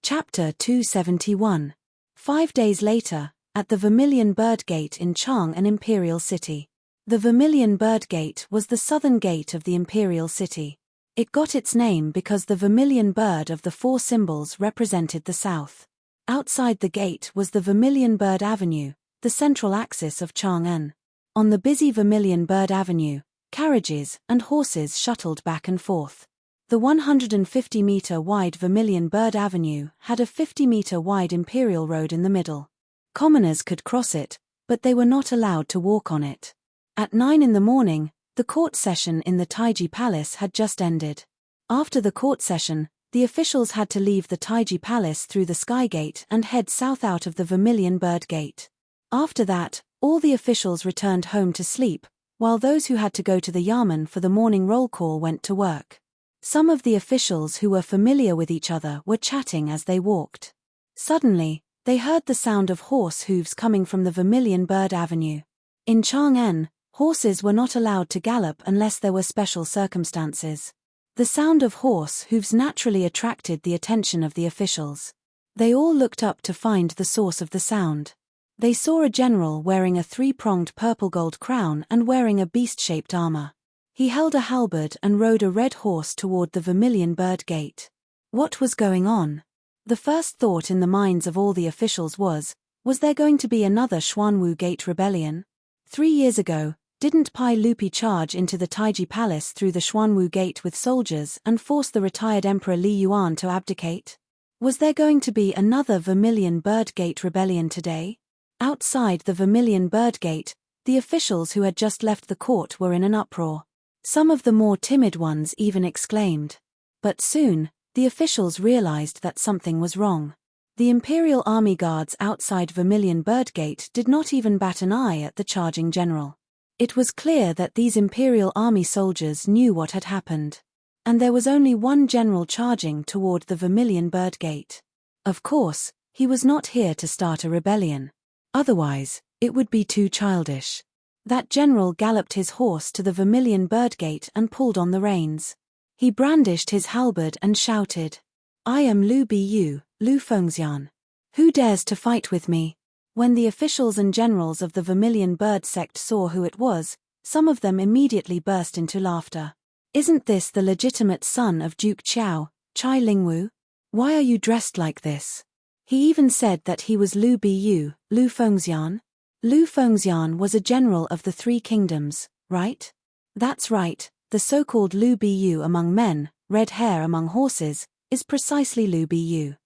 Chapter 271. 5 days later, at the Vermilion Bird Gate in Chang, an imperial city. The Vermilion Bird Gate was the southern gate of the imperial city. It got its name because the vermilion bird of the 4 symbols represented the south. Outside the gate was the Vermilion Bird Avenue, the central axis of Chang'an. On the busy Vermilion Bird Avenue, carriages and horses shuttled back and forth. The 150-meter-wide Vermilion Bird Avenue had a 50-meter-wide imperial road in the middle. Commoners could cross it, but they were not allowed to walk on it. At 9 in the morning, the court session in the Taiji Palace had just ended. After the court session, the officials had to leave the Taiji Palace through the Sky Gate and head south out of the Vermilion Bird Gate. After that, all the officials returned home to sleep, while those who had to go to the Yamen for the morning roll call went to work. Some of the officials who were familiar with each other were chatting as they walked. Suddenly, they heard the sound of horse hooves coming from the Vermilion Bird Avenue. In Chang'an, horses were not allowed to gallop unless there were special circumstances. The sound of horse hooves naturally attracted the attention of the officials. They all looked up to find the source of the sound. They saw a general wearing a 3-pronged purple-gold crown and wearing a beast-shaped armor. He held a halberd and rode a red horse toward the Vermilion Bird Gate. What was going on? The first thought in the minds of all the officials was there going to be another Xuanwu Gate rebellion? 3 years ago, didn't Pai Lupi charge into the Taiji Palace through the Xuanwu Gate with soldiers and force the retired Emperor Li Yuan to abdicate? Was there going to be another Vermilion Bird Gate rebellion today? Outside the Vermilion Bird Gate, the officials who had just left the court were in an uproar. Some of the more timid ones even exclaimed. But soon, the officials realized that something was wrong. The Imperial Army guards outside Vermilion Bird Gate did not even bat an eye at the charging general. It was clear that these Imperial Army soldiers knew what had happened. And there was only one general charging toward the Vermilion Bird Gate. Of course, he was not here to start a rebellion. Otherwise, it would be too childish. That general galloped his horse to the Vermilion Bird Gate and pulled on the reins. He brandished his halberd and shouted, "I am Lu Biyu, Lu Fengxian. Who dares to fight with me?" When the officials and generals of the Vermilion Bird sect saw who it was, some of them immediately burst into laughter. "Isn't this the legitimate son of Duke Qiao, Chai Lingwu? Why are you dressed like this?" He even said that he was Lu Biyu, Lu Fengxian. Lu Fengxian was a general of the 3 kingdoms, right? That's right, the so-called Lu Biyu among men, red hair among horses, is precisely Lu Biyu.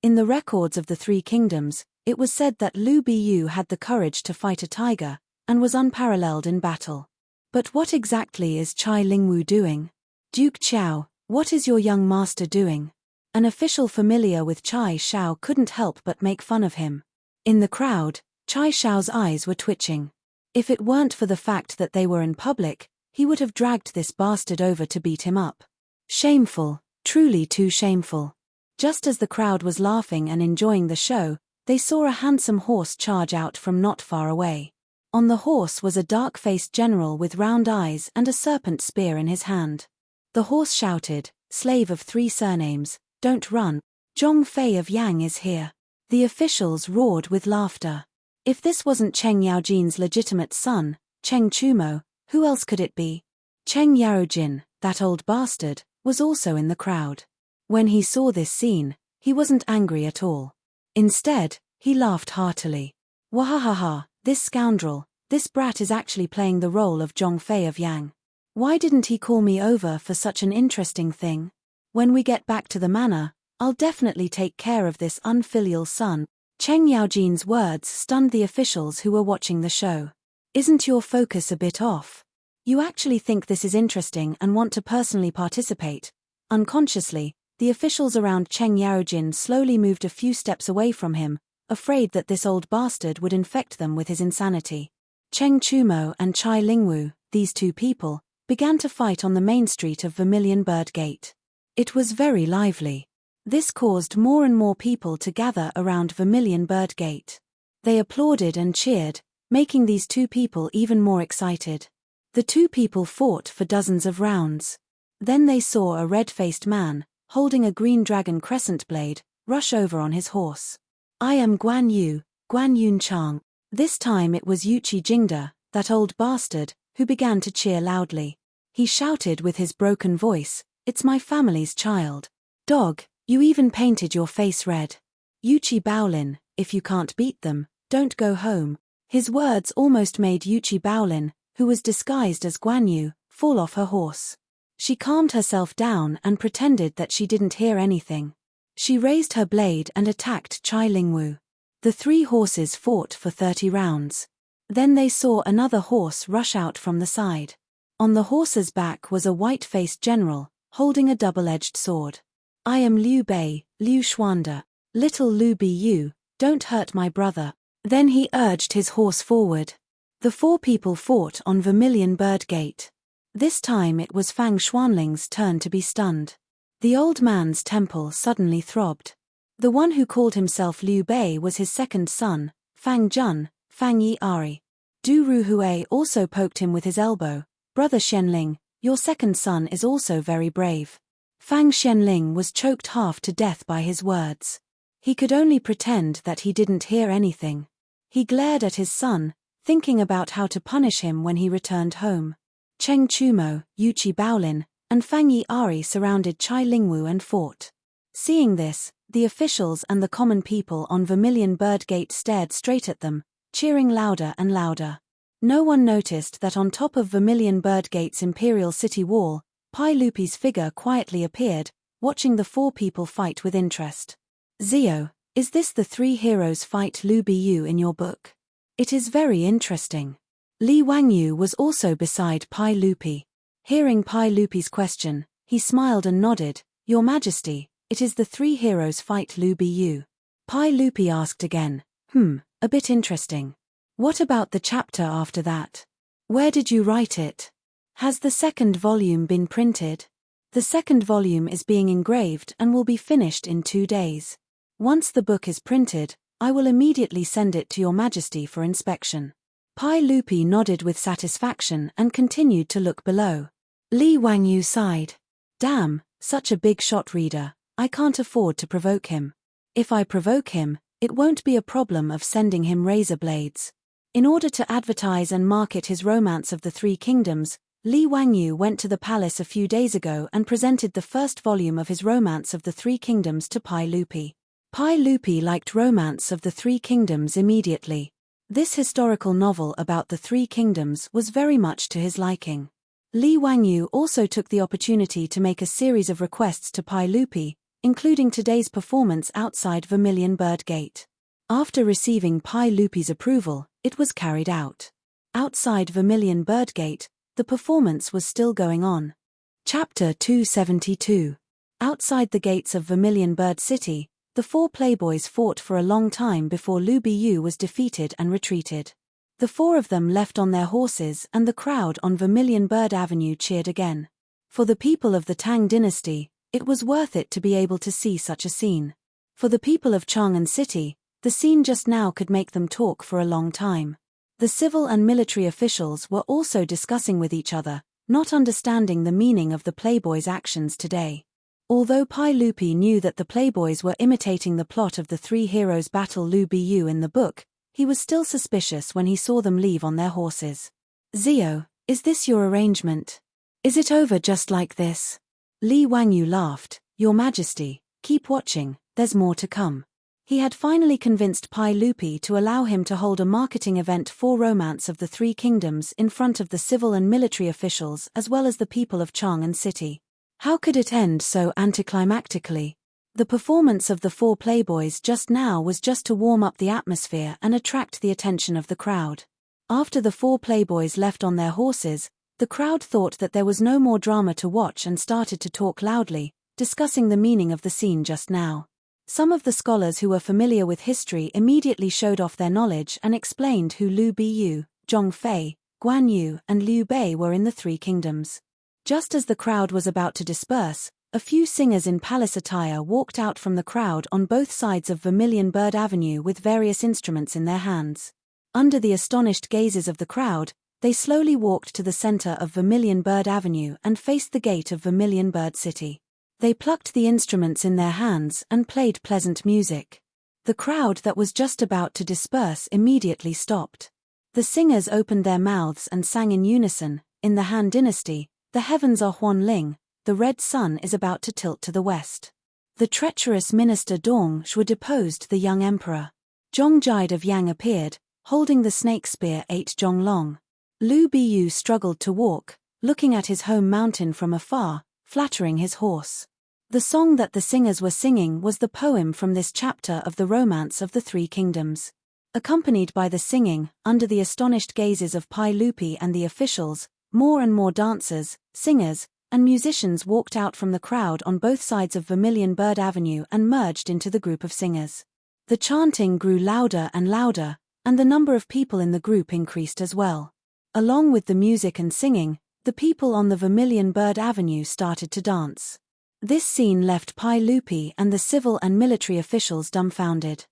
In the records of the 3 kingdoms, it was said that Lu Biyu had the courage to fight a tiger, and was unparalleled in battle. But what exactly is Chai Lingwu doing? Duke Qiao, what is your young master doing? An official familiar with Chai Shao couldn't help but make fun of him. In the crowd, Chai Shao's eyes were twitching. If it weren't for the fact that they were in public, he would have dragged this bastard over to beat him up. Shameful, truly too shameful. Just as the crowd was laughing and enjoying the show, they saw a handsome horse charge out from not far away. On the horse was a dark-faced general with round eyes and a serpent spear in his hand. The horse shouted, "Slave of 3 surnames, don't run. Zhong Fei of Yang is here." The officials roared with laughter. If this wasn't Cheng Yaojin's legitimate son, Cheng Chumo, who else could it be? Cheng Yaojin, that old bastard, was also in the crowd. When he saw this scene, he wasn't angry at all. Instead, he laughed heartily. "Wahahaha, this scoundrel, this brat is actually playing the role of Zhong Fei of Yang. Why didn't he call me over for such an interesting thing? When we get back to the manor, I'll definitely take care of this unfilial son." Cheng Yaojin's words stunned the officials who were watching the show. "Isn't your focus a bit off? You actually think this is interesting and want to personally participate?" Unconsciously, the officials around Cheng Yaojin slowly moved a few steps away from him, afraid that this old bastard would infect them with his insanity. Cheng Chumo and Chai Lingwu, these 2 people, began to fight on the main street of Vermilion Bird Gate. It was very lively. This caused more and more people to gather around Vermilion Bird Gate. They applauded and cheered, making these 2 people even more excited. The 2 people fought for dozens of rounds. Then they saw a red-faced man, holding a green dragon crescent blade, rush over on his horse. I am Guan Yu, Guan Yun Chang. This time it was Yuchi Jingda, that old bastard, who began to cheer loudly. He shouted with his broken voice, "It's my family's child. Dog, you even painted your face red. Yuchi Baolin, if you can't beat them, don't go home." His words almost made Yuchi Baolin, who was disguised as Guan Yu, fall off her horse. She calmed herself down and pretended that she didn't hear anything. She raised her blade and attacked Chai Lingwu. The 3 horses fought for 30 rounds. Then they saw another horse rush out from the side. On the horse's back was a white-faced general, holding a double-edged sword. "I am Liu Bei, Liu Xuanda. Little Liu Bu, don't hurt my brother." Then he urged his horse forward. The 4 people fought on Vermilion Bird Gate. This time it was Fang Xuanling's turn to be stunned. The old man's temple suddenly throbbed. The one who called himself Liu Bei was his second son, Fang Jun, Fang Yi Ari. Du Ruhui also poked him with his elbow. "Brother Xianling, your second son is also very brave." Fang Xianling was choked half to death by his words. He could only pretend that he didn't hear anything. He glared at his son, thinking about how to punish him when he returned home. Cheng Chumo, Yuchi Baolin, and Fang Yi Ari surrounded Chai Lingwu and fought. Seeing this, the officials and the common people on Vermilion Bird Gate stared straight at them, cheering louder and louder. No one noticed that on top of Vermilion Bird Gate's Imperial City wall, Pai Lupi's figure quietly appeared, watching the 4 people fight with interest. "Zio, is this the 3 heroes fight Liu Bu in your book? It is very interesting." Li Wangyu was also beside Pai Lupi. Hearing Pai Lupi's question, he smiled and nodded. "Your Majesty, it is the 3 heroes fight Liu Bu." Pai Lupi asked again, A bit interesting. What about the chapter after that? Where did you write it? Has the 2nd volume been printed?" "The 2nd volume is being engraved and will be finished in 2 days. Once the book is printed, I will immediately send it to your Majesty for inspection." Pai Lupi nodded with satisfaction and continued to look below. Li Wangyu sighed. "Damn, such a big shot reader, I can't afford to provoke him. If I provoke him, it won't be a problem of sending him razor blades." In order to advertise and market his Romance of the 3 Kingdoms, Li Wangyu went to the palace a few days ago and presented the 1st volume of his Romance of the 3 Kingdoms to Pai Lupi. Pai Lupi liked Romance of the 3 Kingdoms immediately. This historical novel about the 3 kingdoms was very much to his liking. Li Wangyu also took the opportunity to make a series of requests to Pai Lupi, including today's performance outside Vermilion Bird Gate. After receiving Pai Lupi's approval, it was carried out. Outside Vermilion Bird Gate, the performance was still going on. Chapter 272. Outside the gates of Vermilion Bird City, the 4 playboys fought for a long time before Liu Bu was defeated and retreated. The 4 of them left on their horses and the crowd on Vermilion Bird Avenue cheered again. For the people of the Tang dynasty, it was worth it to be able to see such a scene. For the people of Chang'an City, the scene just now could make them talk for a long time. The civil and military officials were also discussing with each other, not understanding the meaning of the playboys' actions today. Although Pai Lupi knew that the playboys were imitating the plot of the 3 heroes battle Liu Bu in the book, he was still suspicious when he saw them leave on their horses. "Zio, is this your arrangement? Is it over just like this?" Li Wangyu laughed. "Your Majesty, keep watching, there's more to come." He had finally convinced Pai Lupi to allow him to hold a marketing event for Romance of the 3 Kingdoms in front of the civil and military officials as well as the people of Chang'an City. How could it end so anticlimactically? The performance of the 4 playboys just now was just to warm up the atmosphere and attract the attention of the crowd. After the 4 playboys left on their horses, the crowd thought that there was no more drama to watch and started to talk loudly, discussing the meaning of the scene just now. Some of the scholars who were familiar with history immediately showed off their knowledge and explained who Liu Bu, Zhong Fei, Guan Yu and Liu Bei were in the 3 kingdoms. Just as the crowd was about to disperse, a few singers in palace attire walked out from the crowd on both sides of Vermilion Bird Avenue with various instruments in their hands. Under the astonished gazes of the crowd, they slowly walked to the center of Vermilion Bird Avenue and faced the gate of Vermilion Bird City. They plucked the instruments in their hands and played pleasant music. The crowd that was just about to disperse immediately stopped. The singers opened their mouths and sang in unison, "In the Han Dynasty, the heavens are Huanling, the red sun is about to tilt to the west." The treacherous minister Dong Shui deposed the young emperor. Zhong Jide of Yang appeared, holding the snake spear 8 zhong long. Lu Biyu struggled to walk, looking at his home mountain from afar, flattering his horse. The song that the singers were singing was the poem from this chapter of the Romance of the Three Kingdoms. Accompanied by the singing, under the astonished gazes of Pai Lupi and the officials, more and more dancers, singers, and musicians walked out from the crowd on both sides of Vermilion Bird Avenue and merged into the group of singers. The chanting grew louder and louder, and the number of people in the group increased as well. Along with the music and singing, the people on the Vermilion Bird Avenue started to dance. This scene left Pai Lupi and the civil and military officials dumbfounded.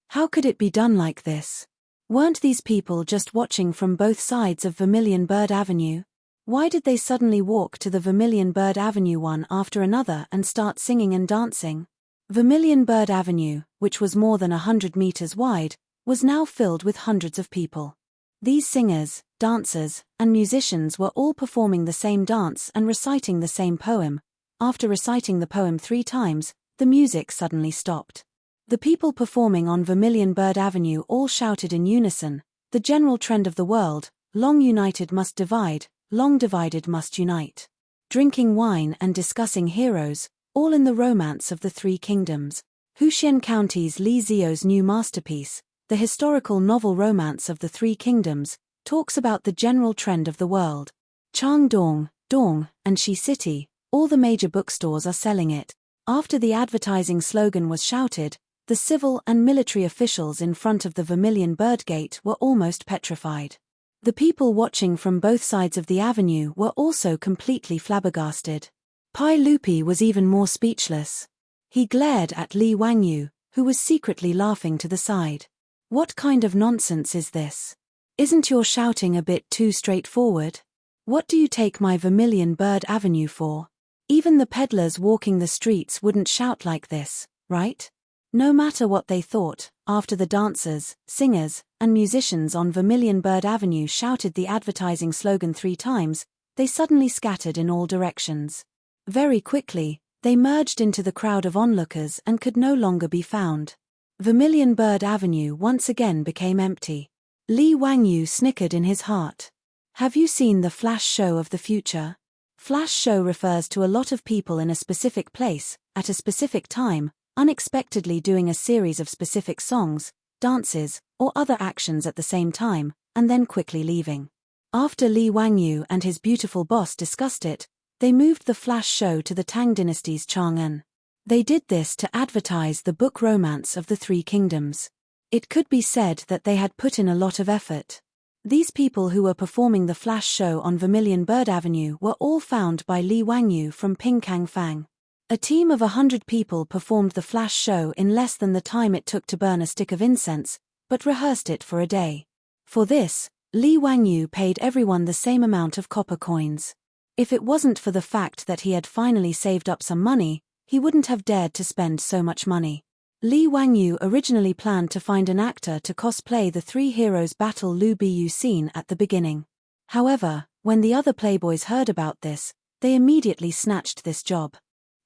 How could it be done like this? Weren't these people just watching from both sides of Vermilion Bird Avenue? Why did they suddenly walk to the Vermilion Bird Avenue one after another and start singing and dancing? Vermilion Bird Avenue, which was more than 100 meters wide, was now filled with hundreds of people. These singers, dancers, and musicians were all performing the same dance and reciting the same poem. After reciting the poem 3 times, the music suddenly stopped. The people performing on Vermilion Bird Avenue all shouted in unison, "The general trend of the world, long united must divide, long divided must unite." Drinking wine and discussing heroes, all in the Romance of the Three Kingdoms. Huxian County's Li Zio's new masterpiece, the historical novel Romance of the Three Kingdoms, talks about the general trend of the world. Changdong, Dong, and Shi City, all the major bookstores are selling it. After the advertising slogan was shouted, the civil and military officials in front of the Vermilion Bird Gate were almost petrified. The people watching from both sides of the avenue were also completely flabbergasted. Pai Lupi was even more speechless. He glared at Li Wangyu, who was secretly laughing to the side. "What kind of nonsense is this? Isn't your shouting a bit too straightforward? What do you take my Vermilion Bird Avenue for? Even the peddlers walking the streets wouldn't shout like this, right?" No matter what they thought, after the dancers, singers, and musicians on Vermilion Bird Avenue shouted the advertising slogan 3 times, they suddenly scattered in all directions. Very quickly, they merged into the crowd of onlookers and could no longer be found. Vermilion Bird Avenue once again became empty. Li Wangyu snickered in his heart. Have you seen the flash show of the future? Flash show refers to a lot of people in a specific place, at a specific time, unexpectedly doing a series of specific songs, dances, or other actions at the same time, and then quickly leaving. After Li Wangyu and his beautiful boss discussed it, they moved the flash show to the Tang dynasty's Chang'an. They did this to advertise the book Romance of the Three Kingdoms. It could be said that they had put in a lot of effort. These people who were performing the flash show on Vermilion Bird Avenue were all found by Li Wangyu from Pingkang Fang. A team of 100 people performed the flash show in less than the time it took to burn a stick of incense, but rehearsed it for a day. For this, Li Wangyu paid everyone the same amount of copper coins. If it wasn't for the fact that he had finally saved up some money, he wouldn't have dared to spend so much money. Li Wangyu originally planned to find an actor to cosplay the 3 heroes battle Lu Biyu scene at the beginning. However, when the other playboys heard about this, they immediately snatched this job.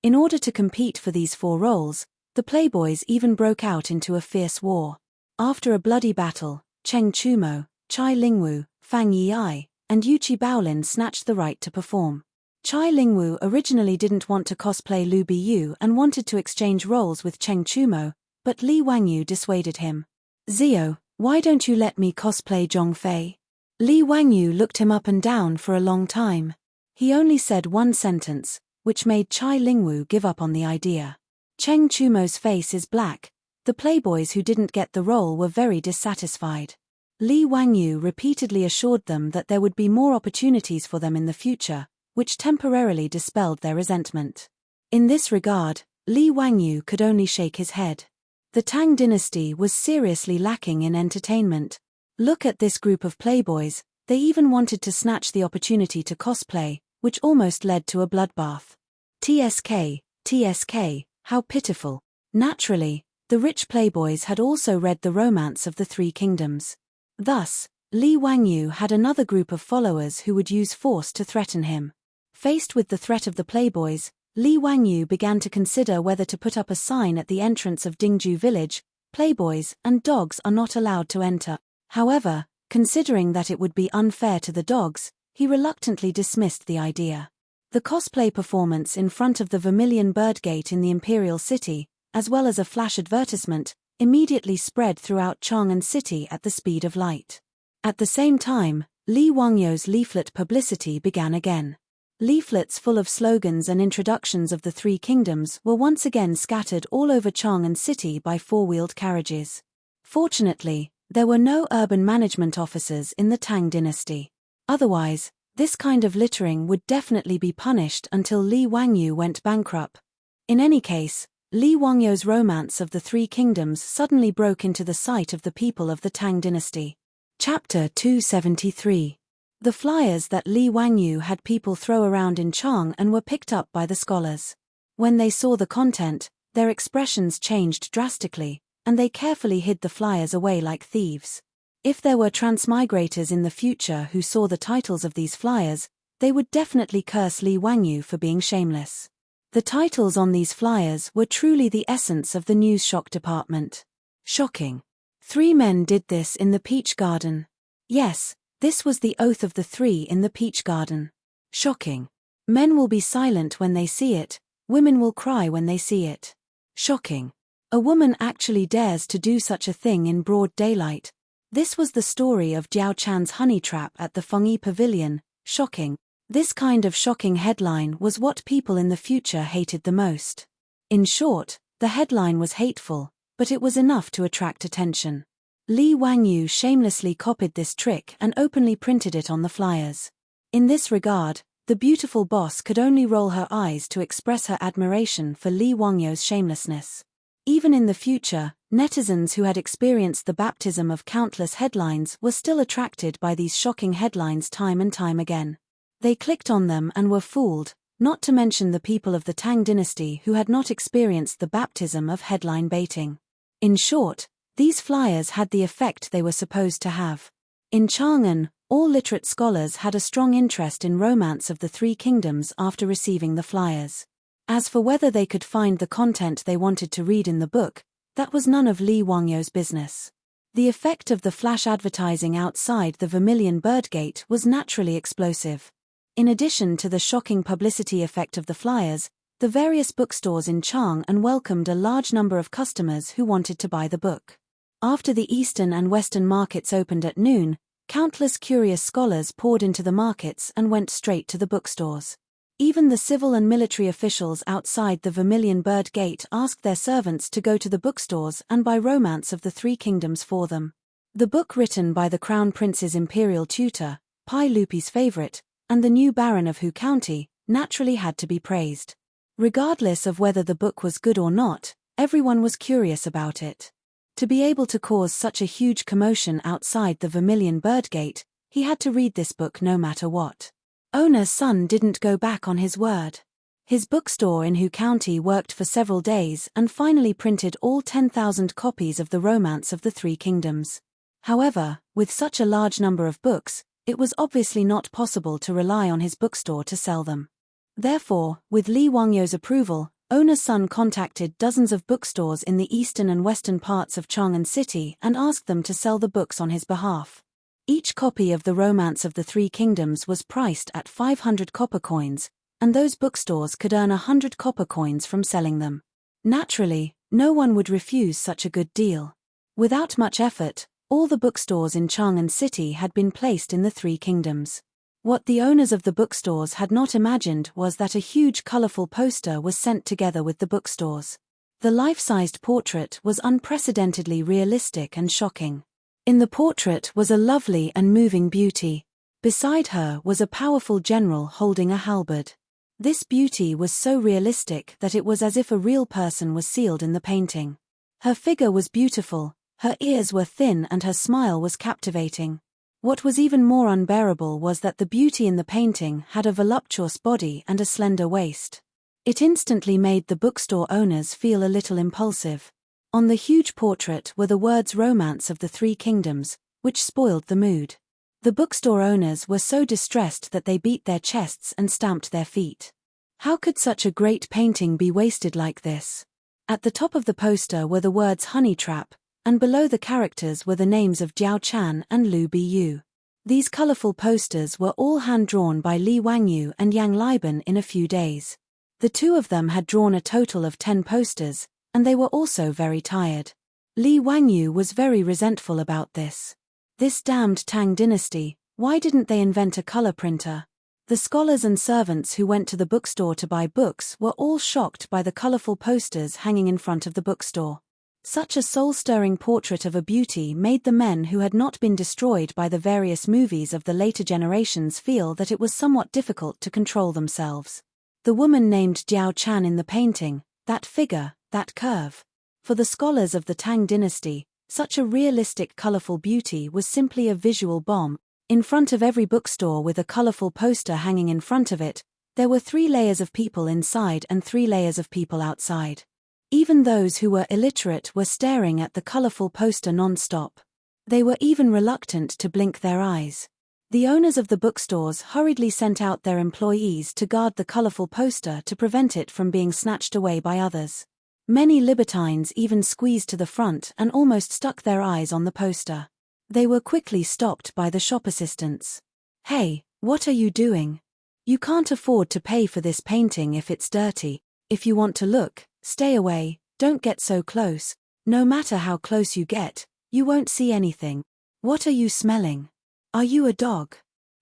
In order to compete for these 4 roles, the playboys even broke out into a fierce war. After a bloody battle, Cheng Chumo, Chai Lingwu, Fang Yi'ai, and Yuchi Baolin snatched the right to perform. Chai Lingwu originally didn't want to cosplay Lu Biyu and wanted to exchange roles with Cheng Chumo, but Li Wangyu dissuaded him. "Zio, why don't you let me cosplay Zhongfei?" Li Wangyu looked him up and down for a long time. He only said one sentence, which made Chai Lingwu give up on the idea. Cheng Chumo's face is black. The playboys who didn't get the role were very dissatisfied. Li Wangyu repeatedly assured them that there would be more opportunities for them in the future, which temporarily dispelled their resentment. In this regard, Li Wangyu could only shake his head. The Tang dynasty was seriously lacking in entertainment. Look at this group of playboys, they even wanted to snatch the opportunity to cosplay, which almost led to a bloodbath. TSK, TSK, how pitiful. Naturally, the rich playboys had also read The Romance of the Three Kingdoms. Thus, Li Wangyu had another group of followers who would use force to threaten him. Faced with the threat of the playboys, Li Wangyu began to consider whether to put up a sign at the entrance of Dingju village: "Playboys and dogs are not allowed to enter." However, considering that it would be unfair to the dogs, he reluctantly dismissed the idea. The cosplay performance in front of the Vermilion Bird Gate in the Imperial City, as well as a flash advertisement, immediately spread throughout Chang'an City at the speed of light. At the same time, Li Wangyu's leaflet publicity began again. Leaflets full of slogans and introductions of the Three Kingdoms were once again scattered all over Chang'an City by four-wheeled carriages. Fortunately, there were no urban management officers in the Tang dynasty. Otherwise, this kind of littering would definitely be punished until Li Wangyu went bankrupt. In any case, Li Wangyu's Romance of the Three Kingdoms suddenly broke into the sight of the people of the Tang dynasty. Chapter 273. The flyers that Li Wangyu had people throw around in Chang'an were picked up by the scholars. When they saw the content, their expressions changed drastically, and they carefully hid the flyers away like thieves. If there were transmigrators in the future who saw the titles of these flyers, they would definitely curse Li Wangyu for being shameless. The titles on these flyers were truly the essence of the news shock department. Shocking. 3 men did this in the Peach Garden. Yes, this was the oath of the 3 in the Peach Garden. Shocking. Men will be silent when they see it, women will cry when they see it. Shocking. A woman actually dares to do such a thing in broad daylight. This was the story of Jiao Chan's honey trap at the Fengyi Pavilion. Shocking. This kind of shocking headline was what people in the future hated the most. In short, the headline was hateful, but it was enough to attract attention. Li Wangyu shamelessly copied this trick and openly printed it on the flyers. In this regard, the beautiful boss could only roll her eyes to express her admiration for Li Wangyu's shamelessness. Even in the future, netizens who had experienced the baptism of countless headlines were still attracted by these shocking headlines time and time again. They clicked on them and were fooled, not to mention the people of the Tang dynasty who had not experienced the baptism of headline baiting. In short, these flyers had the effect they were supposed to have. In Chang'an, all literate scholars had a strong interest in Romance of the Three Kingdoms after receiving the flyers. As for whether they could find the content they wanted to read in the book, that was none of Li Wangyu's business. The effect of the flash advertising outside the Vermilion Bird Gate was naturally explosive. In addition to the shocking publicity effect of the flyers, the various bookstores in Chang'an welcomed a large number of customers who wanted to buy the book. After the eastern and western markets opened at noon, countless curious scholars poured into the markets and went straight to the bookstores. Even the civil and military officials outside the Vermilion Bird Gate asked their servants to go to the bookstores and buy Romance of the Three Kingdoms for them. The book written by the Crown Prince's imperial tutor, Pai Lupi's favorite, and the new Baron of Hu County, naturally had to be praised. Regardless of whether the book was good or not, everyone was curious about it. To be able to cause such a huge commotion outside the Vermilion Bird Gate, he had to read this book no matter what. Owner's son didn't go back on his word. His bookstore in Hu County worked for several days and finally printed all 10,000 copies of the Romance of the Three Kingdoms. However, with such a large number of books, it was obviously not possible to rely on his bookstore to sell them. Therefore, with Li Wangyu's approval, Owner's son contacted dozens of bookstores in the eastern and western parts of Chang'an City and asked them to sell the books on his behalf. Each copy of the Romance of the Three Kingdoms was priced at 500 copper coins, and those bookstores could earn 100 copper coins from selling them. Naturally, no one would refuse such a good deal. Without much effort, all the bookstores in Chang'an City had been placed in the Three Kingdoms. What the owners of the bookstores had not imagined was that a huge colorful poster was sent together with the bookstores. The life-sized portrait was unprecedentedly realistic and shocking. In the portrait was a lovely and moving beauty. Beside her was a powerful general holding a halberd. This beauty was so realistic that it was as if a real person was sealed in the painting. Her figure was beautiful, her ears were thin and her smile was captivating. What was even more unbearable was that the beauty in the painting had a voluptuous body and a slender waist. It instantly made the bookstore owners feel a little impulsive. On the huge portrait were the words "Romance of the Three Kingdoms," which spoiled the mood. The bookstore owners were so distressed that they beat their chests and stamped their feet. How could such a great painting be wasted like this? At the top of the poster were the words "Honey Trap," and below the characters were the names of Jiao Chan and Lu Biyu. These colorful posters were all hand-drawn by Li Wangyu and Yang Liban in a few days. The two of them had drawn a total of 10 posters, and they were also very tired. Li Wangyu was very resentful about this. This damned Tang dynasty, why didn't they invent a color printer? The scholars and servants who went to the bookstore to buy books were all shocked by the colorful posters hanging in front of the bookstore. Such a soul-stirring portrait of a beauty made the men who had not been destroyed by the various movies of the later generations feel that it was somewhat difficult to control themselves. The woman named Jiao Chan in the painting, that figure, that curve. For the scholars of the Tang dynasty, such a realistic colorful beauty was simply a visual bomb. In front of every bookstore with a colorful poster hanging in front of it, there were 3 layers of people inside and 3 layers of people outside. Even those who were illiterate were staring at the colorful poster non-stop. They were even reluctant to blink their eyes. The owners of the bookstores hurriedly sent out their employees to guard the colorful poster to prevent it from being snatched away by others. Many libertines even squeezed to the front and almost stuck their eyes on the poster. They were quickly stopped by the shop assistants. "Hey, what are you doing? You can't afford to pay for this painting if it's dirty. If you want to look, stay away, don't get so close. No matter how close you get, you won't see anything. What are you smelling? Are you a dog?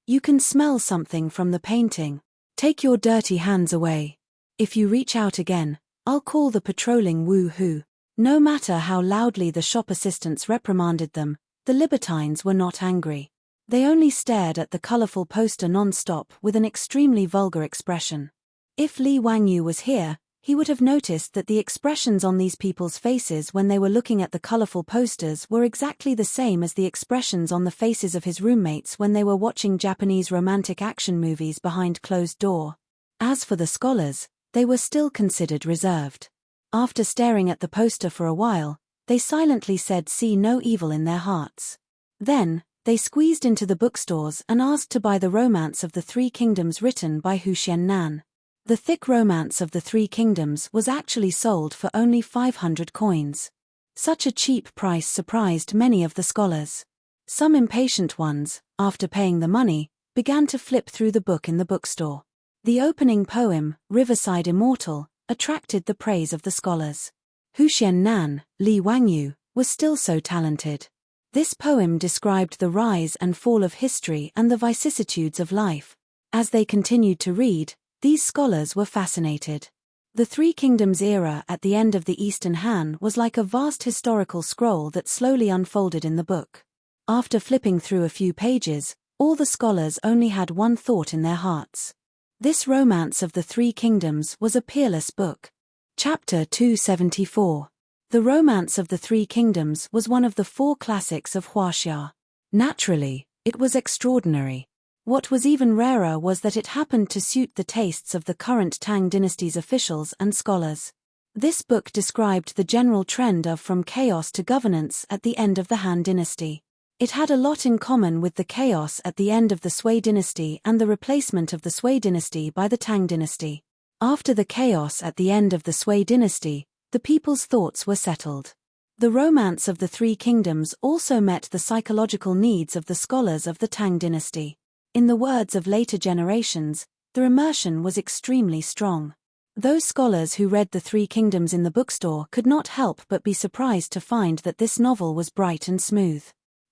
You can smell something from the painting. Take your dirty hands away. If you reach out again, I'll call the patrolling woo-hoo." No matter how loudly the shop assistants reprimanded them, the libertines were not angry. They only stared at the colorful poster non-stop with an extremely vulgar expression. If Li Wangyu was here, he would have noticed that the expressions on these people's faces when they were looking at the colorful posters were exactly the same as the expressions on the faces of his roommates when they were watching Japanese romantic action movies behind closed door. As for the scholars, they were still considered reserved. After staring at the poster for a while, they silently said see no evil in their hearts. Then, they squeezed into the bookstores and asked to buy the Romance of the Three Kingdoms written by Hu Xiannan. The thick Romance of the Three Kingdoms was actually sold for only 500 coins. Such a cheap price surprised many of the scholars. Some impatient ones, after paying the money, began to flip through the book in the bookstore. The opening poem, Riverside Immortal, attracted the praise of the scholars. Hu Xiannan, Li Wangyu, was still so talented. This poem described the rise and fall of history and the vicissitudes of life. As they continued to read, these scholars were fascinated. The Three Kingdoms era at the end of the Eastern Han was like a vast historical scroll that slowly unfolded in the book. After flipping through a few pages, all the scholars only had one thought in their hearts. This Romance of the Three Kingdoms was a peerless book. Chapter 274. The Romance of the Three Kingdoms was one of the 4 classics of Huaxia. Naturally, it was extraordinary. What was even rarer was that it happened to suit the tastes of the current Tang dynasty's officials and scholars. This book described the general trend of from chaos to governance at the end of the Han dynasty. It had a lot in common with the chaos at the end of the Sui dynasty and the replacement of the Sui dynasty by the Tang dynasty. After the chaos at the end of the Sui dynasty, the people's thoughts were settled. The Romance of the Three Kingdoms also met the psychological needs of the scholars of the Tang dynasty. In the words of later generations, their immersion was extremely strong. Those scholars who read The Three Kingdoms in the bookstore could not help but be surprised to find that this novel was bright and smooth.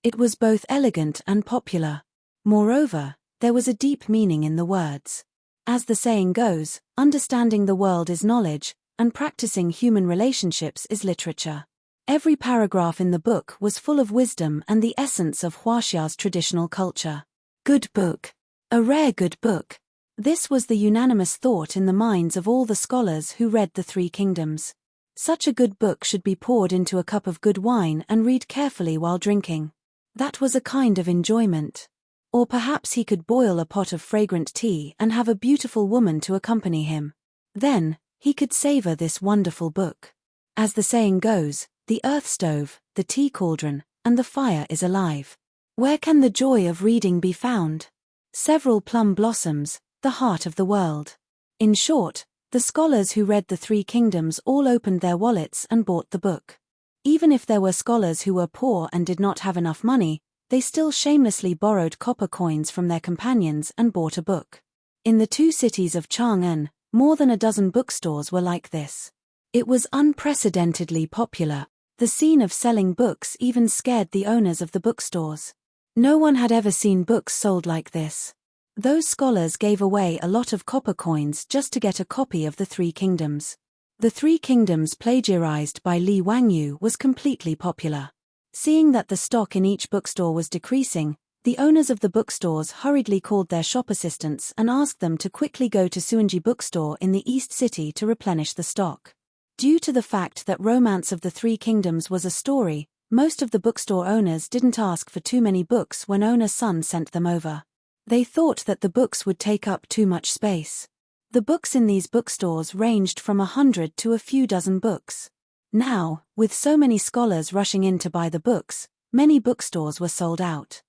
It was both elegant and popular. Moreover, there was a deep meaning in the words. As the saying goes, understanding the world is knowledge, and practicing human relationships is literature. Every paragraph in the book was full of wisdom and the essence of Huaxia's traditional culture. Good book. A rare good book. This was the unanimous thought in the minds of all the scholars who read The Three Kingdoms. Such a good book should be poured into a cup of good wine and read carefully while drinking. That was a kind of enjoyment. Or perhaps he could boil a pot of fragrant tea and have a beautiful woman to accompany him. Then, He could savor this wonderful book. As the saying goes, the earth stove, the tea cauldron, and the fire is alive. Where can the joy of reading be found? Several plum blossoms, the heart of the world. In short, the scholars who read the Three Kingdoms all opened their wallets and bought the book. Even if there were scholars who were poor and did not have enough money, they still shamelessly borrowed copper coins from their companions and bought a book. In the two cities of Chang'an, more than a dozen bookstores were like this. It was unprecedentedly popular. The scene of selling books even scared the owners of the bookstores. No one had ever seen books sold like this. Those scholars gave away a lot of copper coins just to get a copy of the Three Kingdoms. The Three Kingdoms plagiarized by Li Wangyu was completely popular. Seeing that the stock in each bookstore was decreasing, the owners of the bookstores hurriedly called their shop assistants and asked them to quickly go to Suanji bookstore in the East City to replenish the stock. Due to the fact that Romance of the Three Kingdoms was a story, most of the bookstore owners didn't ask for too many books when owner-son sent them over. They thought that the books would take up too much space. The books in these bookstores ranged from 100 to a few dozen books. Now, with so many scholars rushing in to buy the books, many bookstores were sold out.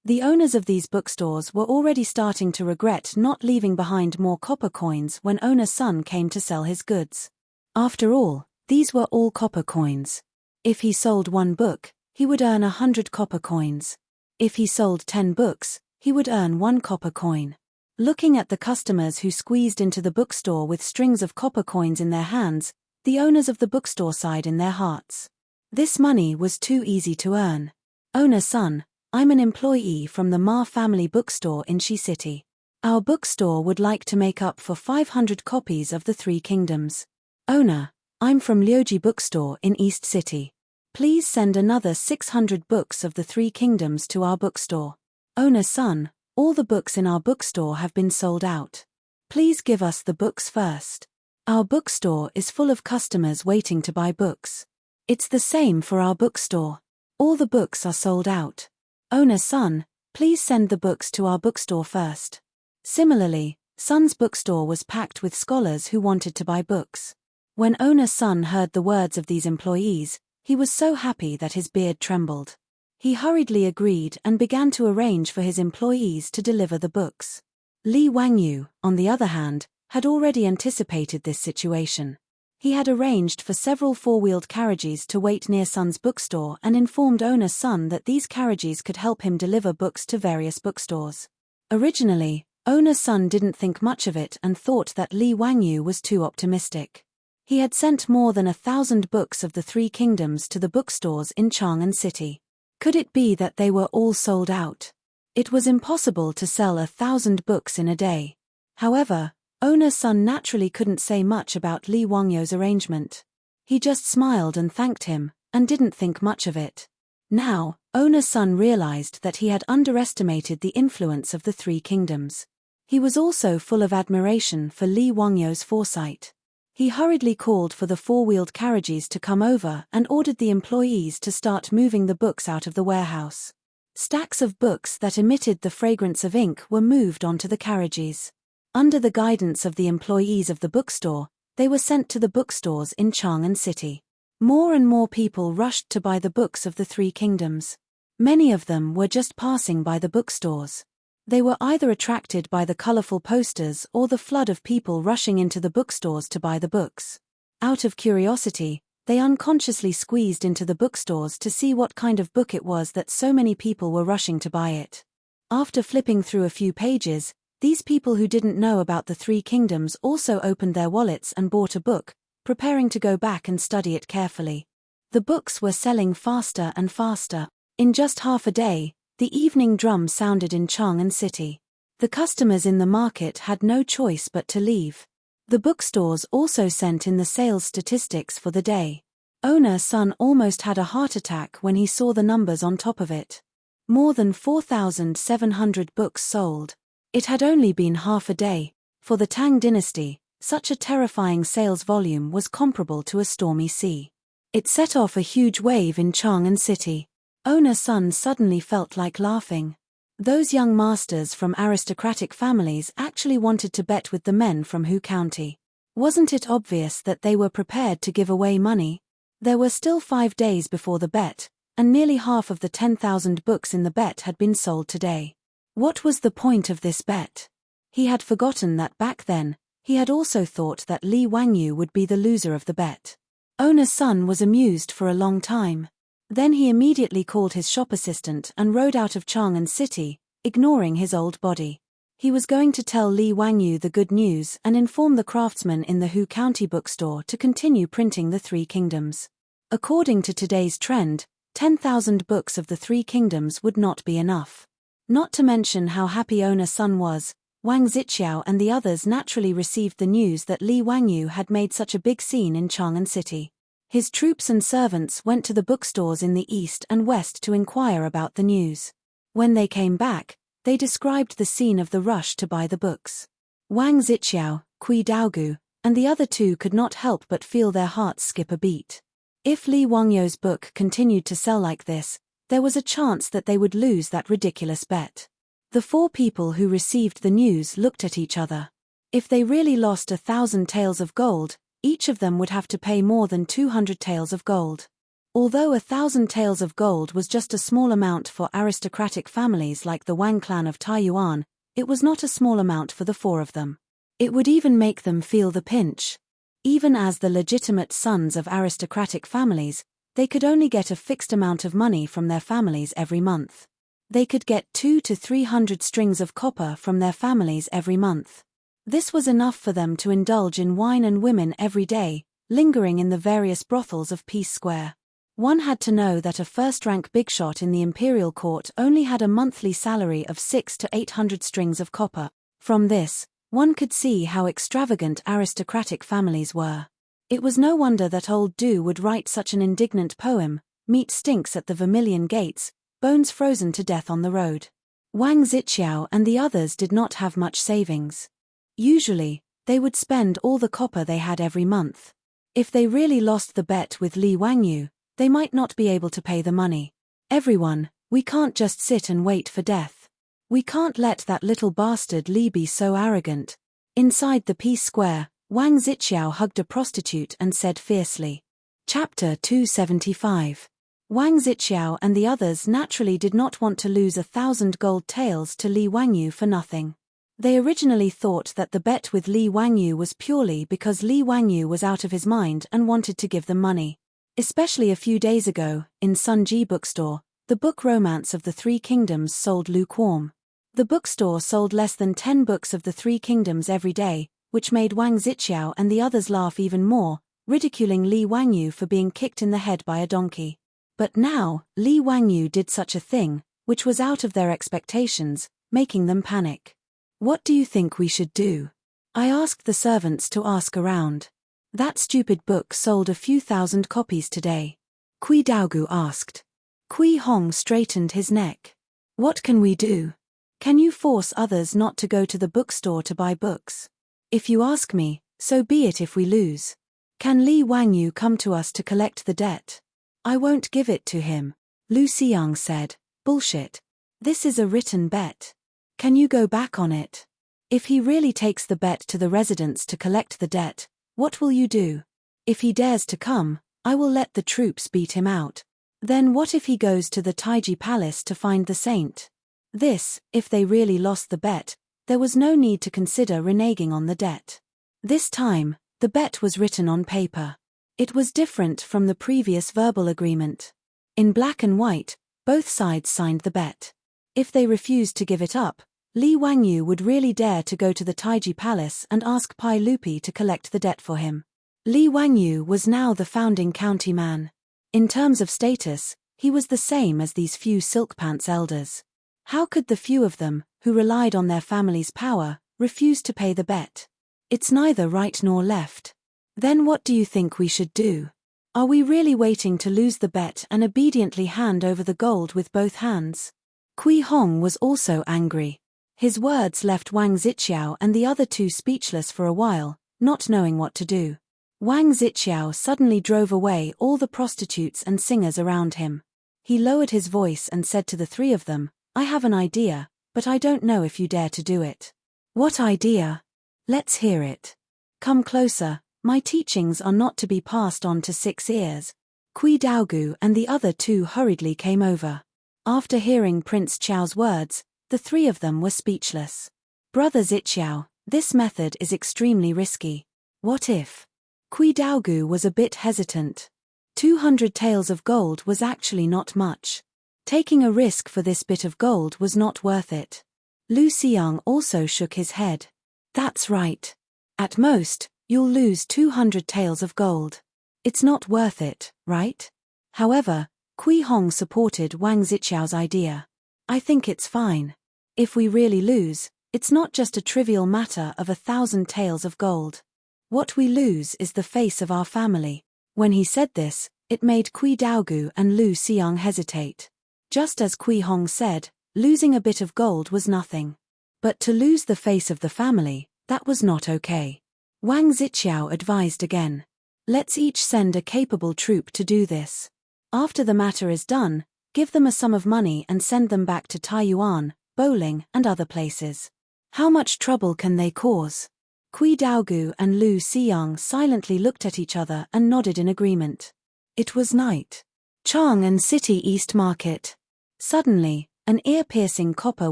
The owners of these bookstores were already starting to regret not leaving behind more copper coins when owner-son came to sell his goods. After all, these were all copper coins. If he sold one book, he would earn 100 copper coins. If he sold 10 books, he would earn 1 copper coin. Looking at the customers who squeezed into the bookstore with strings of copper coins in their hands, the owners of the bookstore sighed in their hearts. This money was too easy to earn. Owner-son, I'm an employee from the Ma family bookstore in Shi City. Our bookstore would like to make up for 500 copies of the Three Kingdoms. Owner, I'm from Liuji bookstore in East City. Please send another 600 books of the Three Kingdoms to our bookstore. Owner-son, all the books in our bookstore have been sold out. Please give us the books first. Our bookstore is full of customers waiting to buy books. It's the same for our bookstore. All the books are sold out. Owner-son, please send the books to our bookstore first. Similarly, son's bookstore was packed with scholars who wanted to buy books. When owner-son heard the words of these employees, he was so happy that his beard trembled. He hurriedly agreed and began to arrange for his employees to deliver the books. Li Wangyu, on the other hand, had already anticipated this situation. He had arranged for several four-wheeled carriages to wait near son's bookstore and informed owner-son that these carriages could help him deliver books to various bookstores. Originally, owner-son didn't think much of it and thought that Li Wangyu was too optimistic. He had sent more than 1,000 books of the Three Kingdoms to the bookstores in Chang'an City. Could it be that they were all sold out? It was impossible to sell 1,000 books in a day. However, owner-son naturally couldn't say much about Li Wangyu's arrangement. He just smiled and thanked him, and didn't think much of it. Now, owner-son realized that he had underestimated the influence of the Three Kingdoms. He was also full of admiration for Li Wangyu's foresight. He hurriedly called for the four-wheeled carriages to come over and ordered the employees to start moving the books out of the warehouse. Stacks of books that emitted the fragrance of ink were moved onto the carriages. Under the guidance of the employees of the bookstore, they were sent to the bookstores in Chang'an City. More and more people rushed to buy the books of the Three Kingdoms. Many of them were just passing by the bookstores. They were either attracted by the colorful posters or the flood of people rushing into the bookstores to buy the books. Out of curiosity, they unconsciously squeezed into the bookstores to see what kind of book it was that so many people were rushing to buy it. After flipping through a few pages, these people who didn't know about the Three Kingdoms also opened their wallets and bought a book, preparing to go back and study it carefully. The books were selling faster and faster. In just half a day, the evening drum sounded in Chang'an City. The customers in the market had no choice but to leave. The bookstores also sent in the sales statistics for the day. Owner-son almost had a heart attack when he saw the numbers on top of it. More than 4,700 books sold. It had only been half a day. For the Tang dynasty, such a terrifying sales volume was comparable to a stormy sea. It set off a huge wave in Chang'an City. Owner-son suddenly felt like laughing. Those young masters from aristocratic families actually wanted to bet with the men from Hu County. Wasn't it obvious that they were prepared to give away money? There were still 5 days before the bet, and nearly half of the 10,000 books in the bet had been sold today. What was the point of this bet? He had forgotten that back then, he had also thought that Li Wangyu would be the loser of the bet. Owner's son was amused for a long time. Then he immediately called his shop assistant and rode out of Chang'an City, ignoring his old body. He was going to tell Li Wangyu the good news and inform the craftsman in the Hu County bookstore to continue printing the Three Kingdoms. According to today's trend, 10,000 books of the Three Kingdoms would not be enough. Not to mention how happy owner's son was, Wang Zixiao and the others naturally received the news that Li Wangyu had made such a big scene in Chang'an City. His troops and servants went to the bookstores in the east and west to inquire about the news. When they came back, they described the scene of the rush to buy the books. Wang Zixiao, Kui Daogu, and the other two could not help but feel their hearts skip a beat. If Li Wangyu's book continued to sell like this, there was a chance that they would lose that ridiculous bet. The 4 people who received the news looked at each other. If they really lost 1,000 taels of gold, each of them would have to pay more than 200 taels of gold. Although 1,000 taels of gold was just a small amount for aristocratic families like the Wang clan of Taiyuan, it was not a small amount for the 4 of them. It would even make them feel the pinch. Even as the legitimate sons of aristocratic families, they could only get a fixed amount of money from their families every month. They could get 200 to 300 strings of copper from their families every month. This was enough for them to indulge in wine and women every day, lingering in the various brothels of Peace Square. One had to know that a first-rank bigshot in the imperial court only had a monthly salary of 600 to 800 strings of copper. From this, one could see how extravagant aristocratic families were. It was no wonder that old Du would write such an indignant poem, Meat Stinks at the Vermilion Gates, Bones Frozen to Death on the Road. Wang Zixiao and the others did not have much savings. Usually, they would spend all the copper they had every month. If they really lost the bet with Li Wangyu, they might not be able to pay the money. Everyone, we can't just sit and wait for death. We can't let that little bastard Li be so arrogant. Inside the Peace Square, Wang Zixiao hugged a prostitute and said fiercely. Chapter 275. Wang Zixiao and the others naturally did not want to lose 1,000 gold taels to Li Wangyu for nothing. They originally thought that the bet with Li Wangyu was purely because Li Wangyu was out of his mind and wanted to give them money. Especially a few days ago, in Sun Ji bookstore, the book Romance of the Three Kingdoms sold lukewarm. The bookstore sold less than 10 books of the Three Kingdoms every day, which made Wang Zixiao and the others laugh even more, ridiculing Li Wangyu for being kicked in the head by a donkey. But now, Li Wangyu did such a thing, which was out of their expectations, making them panic. What do you think we should do? I asked the servants to ask around. That stupid book sold a few thousand copies today. Kui Daogu asked. Kui Hong straightened his neck. What can we do? Can you force others not to go to the bookstore to buy books? If you ask me, so be it if we lose. Can Li Wangyu come to us to collect the debt? I won't give it to him. Lu Xiang said. Bullshit. This is a written bet. Can you go back on it? If he really takes the bet to the residents to collect the debt, what will you do? If he dares to come, I will let the troops beat him out. Then what if he goes to the Taiji Palace to find the saint? This, if they really lost the bet, there was no need to consider reneging on the debt. This time, the bet was written on paper. It was different from the previous verbal agreement. In black and white, both sides signed the bet. If they refused to give it up, Li Wangyu would really dare to go to the Taiji Palace and ask Pai Lupi to collect the debt for him. Li Wangyu was now the founding county man. In terms of status, he was the same as these few silk pants elders. How could the few of them, who relied on their family's power, refuse to pay the bet? It's neither right nor left. Then what do you think we should do? Are we really waiting to lose the bet and obediently hand over the gold with both hands? Kui Hong was also angry. His words left Wang Zixiao and the other two speechless for a while, not knowing what to do. Wang Zixiao suddenly drove away all the prostitutes and singers around him. He lowered his voice and said to the 3 of them, I have an idea, but I don't know if you dare to do it. What idea? Let's hear it. Come closer, my teachings are not to be passed on to 6 ears. Kui Daogu and the other 2 hurriedly came over. After hearing Prince Qiao's words, the 3 of them were speechless. Brother Ziqiao, this method is extremely risky. What if? Kui Daogu was a bit hesitant. 200 taels of gold was actually not much. Taking a risk for this bit of gold was not worth it. Lu Xiang also shook his head. That's right. At most, you'll lose 200 taels of gold. It's not worth it, right? However, Kui Hong supported Wang Ziqiao's idea. I think it's fine. If we really lose, it's not just a trivial matter of 1,000 taels of gold. What we lose is the face of our family. When he said this, it made Kui Daogu and Lu Xiang hesitate. Just as Kui Hong said, losing a bit of gold was nothing. But to lose the face of the family, that was not okay. Wang Ziqiao advised again. Let's each send a capable troop to do this. After the matter is done, give them a sum of money and send them back to Taiyuan, Bowling, and other places. How much trouble can they cause? Kui Daogu and Lu Xiang silently looked at each other and nodded in agreement. It was night. Chang'an City East Market. Suddenly, an ear-piercing copper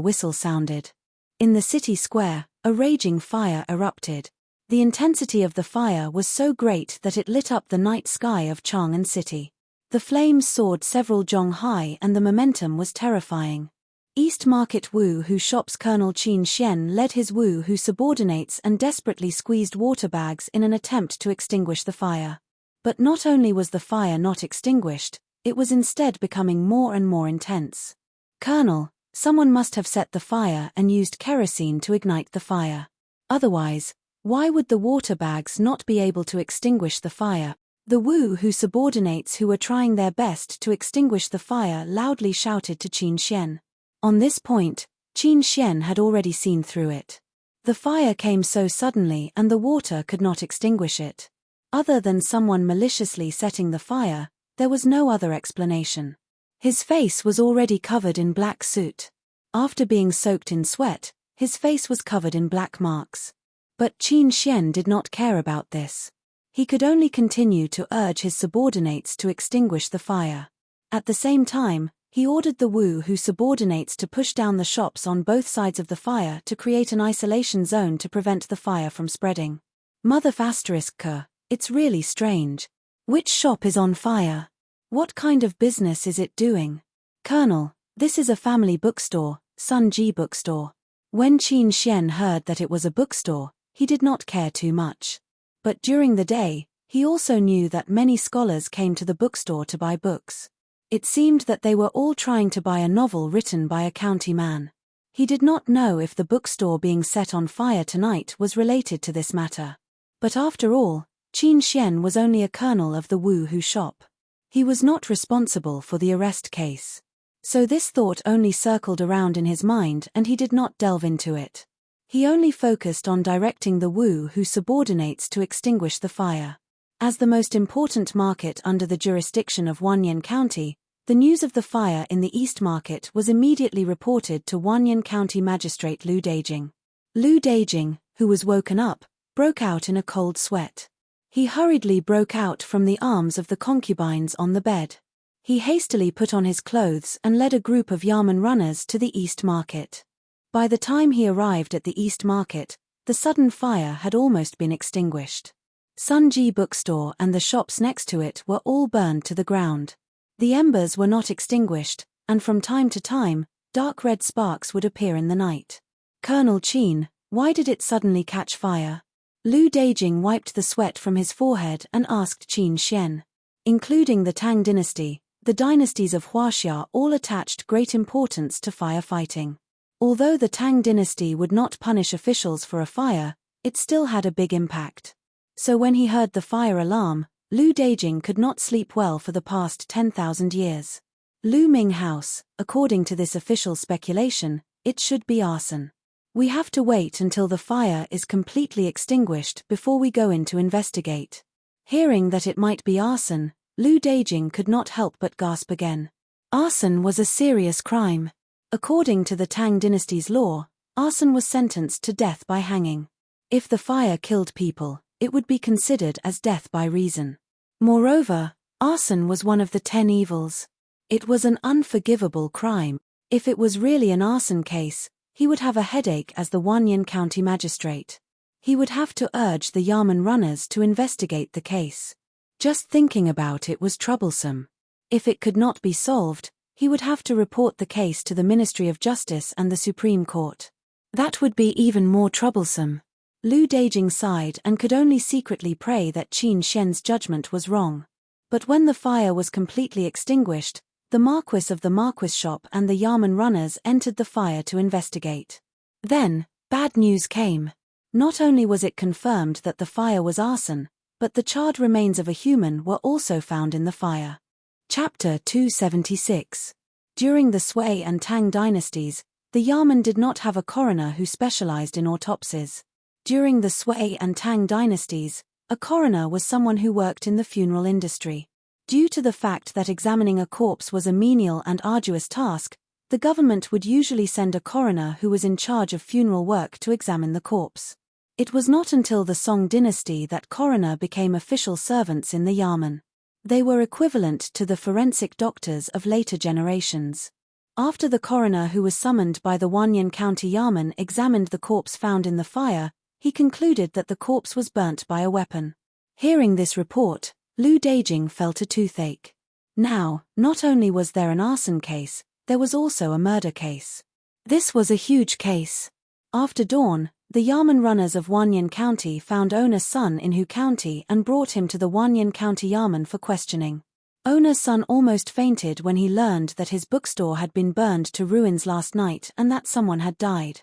whistle sounded. In the city square, a raging fire erupted. The intensity of the fire was so great that it lit up the night sky of Chang'an City. The flames soared several zhong high and the momentum was terrifying. East Market Wu Hu Shop's Colonel Qin Xian led his Wu Hu subordinates and desperately squeezed water bags in an attempt to extinguish the fire. But not only was the fire not extinguished, it was instead becoming more and more intense. Colonel, someone must have set the fire and used kerosene to ignite the fire. Otherwise, why would the water bags not be able to extinguish the fire? The Wu Hu subordinates who were trying their best to extinguish the fire loudly shouted to Qin Xian. On this point, Qin Xian had already seen through it. The fire came so suddenly and the water could not extinguish it. Other than someone maliciously setting the fire, there was no other explanation. His face was already covered in black soot. After being soaked in sweat, his face was covered in black marks. But Qin Xian did not care about this. He could only continue to urge his subordinates to extinguish the fire. At the same time, he ordered the Wu Hu subordinates to push down the shops on both sides of the fire to create an isolation zone to prevent the fire from spreading. Mother **K, it's really strange. Which shop is on fire? What kind of business is it doing? Colonel, this is a family bookstore, Sun Ji bookstore. When Qin Xian heard that it was a bookstore, he did not care too much. But during the day, he also knew that many scholars came to the bookstore to buy books. It seemed that they were all trying to buy a novel written by a county man. He did not know if the bookstore being set on fire tonight was related to this matter. But after all, Qin Xian was only a colonel of the Wu Hu shop. He was not responsible for the arrest case. So this thought only circled around in his mind and he did not delve into it. He only focused on directing the Wu Hu subordinates to extinguish the fire. As the most important market under the jurisdiction of Wanyan County, the news of the fire in the East Market was immediately reported to Wanyan County Magistrate Lu Daijing. Lu Daijing, who was woken up, broke out in a cold sweat. He hurriedly broke out from the arms of the concubines on the bed. He hastily put on his clothes and led a group of Yamen runners to the East Market. By the time he arrived at the East Market, the sudden fire had almost been extinguished. Sun Ji bookstore and the shops next to it were all burned to the ground. The embers were not extinguished, and from time to time, dark red sparks would appear in the night. Colonel Qin, why did it suddenly catch fire? Lu Daijing wiped the sweat from his forehead and asked Qin Xian. Including the Tang dynasty, the dynasties of Huaxia all attached great importance to firefighting. Although the Tang dynasty would not punish officials for a fire, it still had a big impact. So when he heard the fire alarm, Lu Daijing could not sleep well for the past 10,000 years. Lu Ming House, according to this official speculation, it should be arson. We have to wait until the fire is completely extinguished before we go in to investigate. Hearing that it might be arson, Lu Daijing could not help but gasp again. Arson was a serious crime. According to the Tang dynasty's law, arson was sentenced to death by hanging. If the fire killed people, it would be considered as death by reason. Moreover, arson was one of the 10 evils. It was an unforgivable crime. If it was really an arson case, he would have a headache as the Wanyan County magistrate. He would have to urge the Yamen runners to investigate the case. Just thinking about it was troublesome. If it could not be solved, he would have to report the case to the Ministry of Justice and the Supreme Court. That would be even more troublesome. Lu Dejing sighed and could only secretly pray that Qin Shen's judgment was wrong. But when the fire was completely extinguished, the Marquis of the Marquis shop and the Yamen runners entered the fire to investigate. Then, bad news came. Not only was it confirmed that the fire was arson, but the charred remains of a human were also found in the fire. Chapter 276. During the Sui and Tang dynasties, the Yamen did not have a coroner who specialized in autopsies. During the Sui and Tang dynasties, a coroner was someone who worked in the funeral industry. Due to the fact that examining a corpse was a menial and arduous task, the government would usually send a coroner who was in charge of funeral work to examine the corpse. It was not until the Song dynasty that coroner became official servants in the Yamen. They were equivalent to the forensic doctors of later generations. After the coroner who was summoned by the Wanyan County Yamen examined the corpse found in the fire, he concluded that the corpse was burnt by a weapon. Hearing this report, Lu Dejing felt a toothache. Now, not only was there an arson case, there was also a murder case. This was a huge case. After dawn, the Yamen runners of Wanyan County found owner's son in Hu County and brought him to the Wanyan County Yamen for questioning. Owner's son almost fainted when he learned that his bookstore had been burned to ruins last night and that someone had died.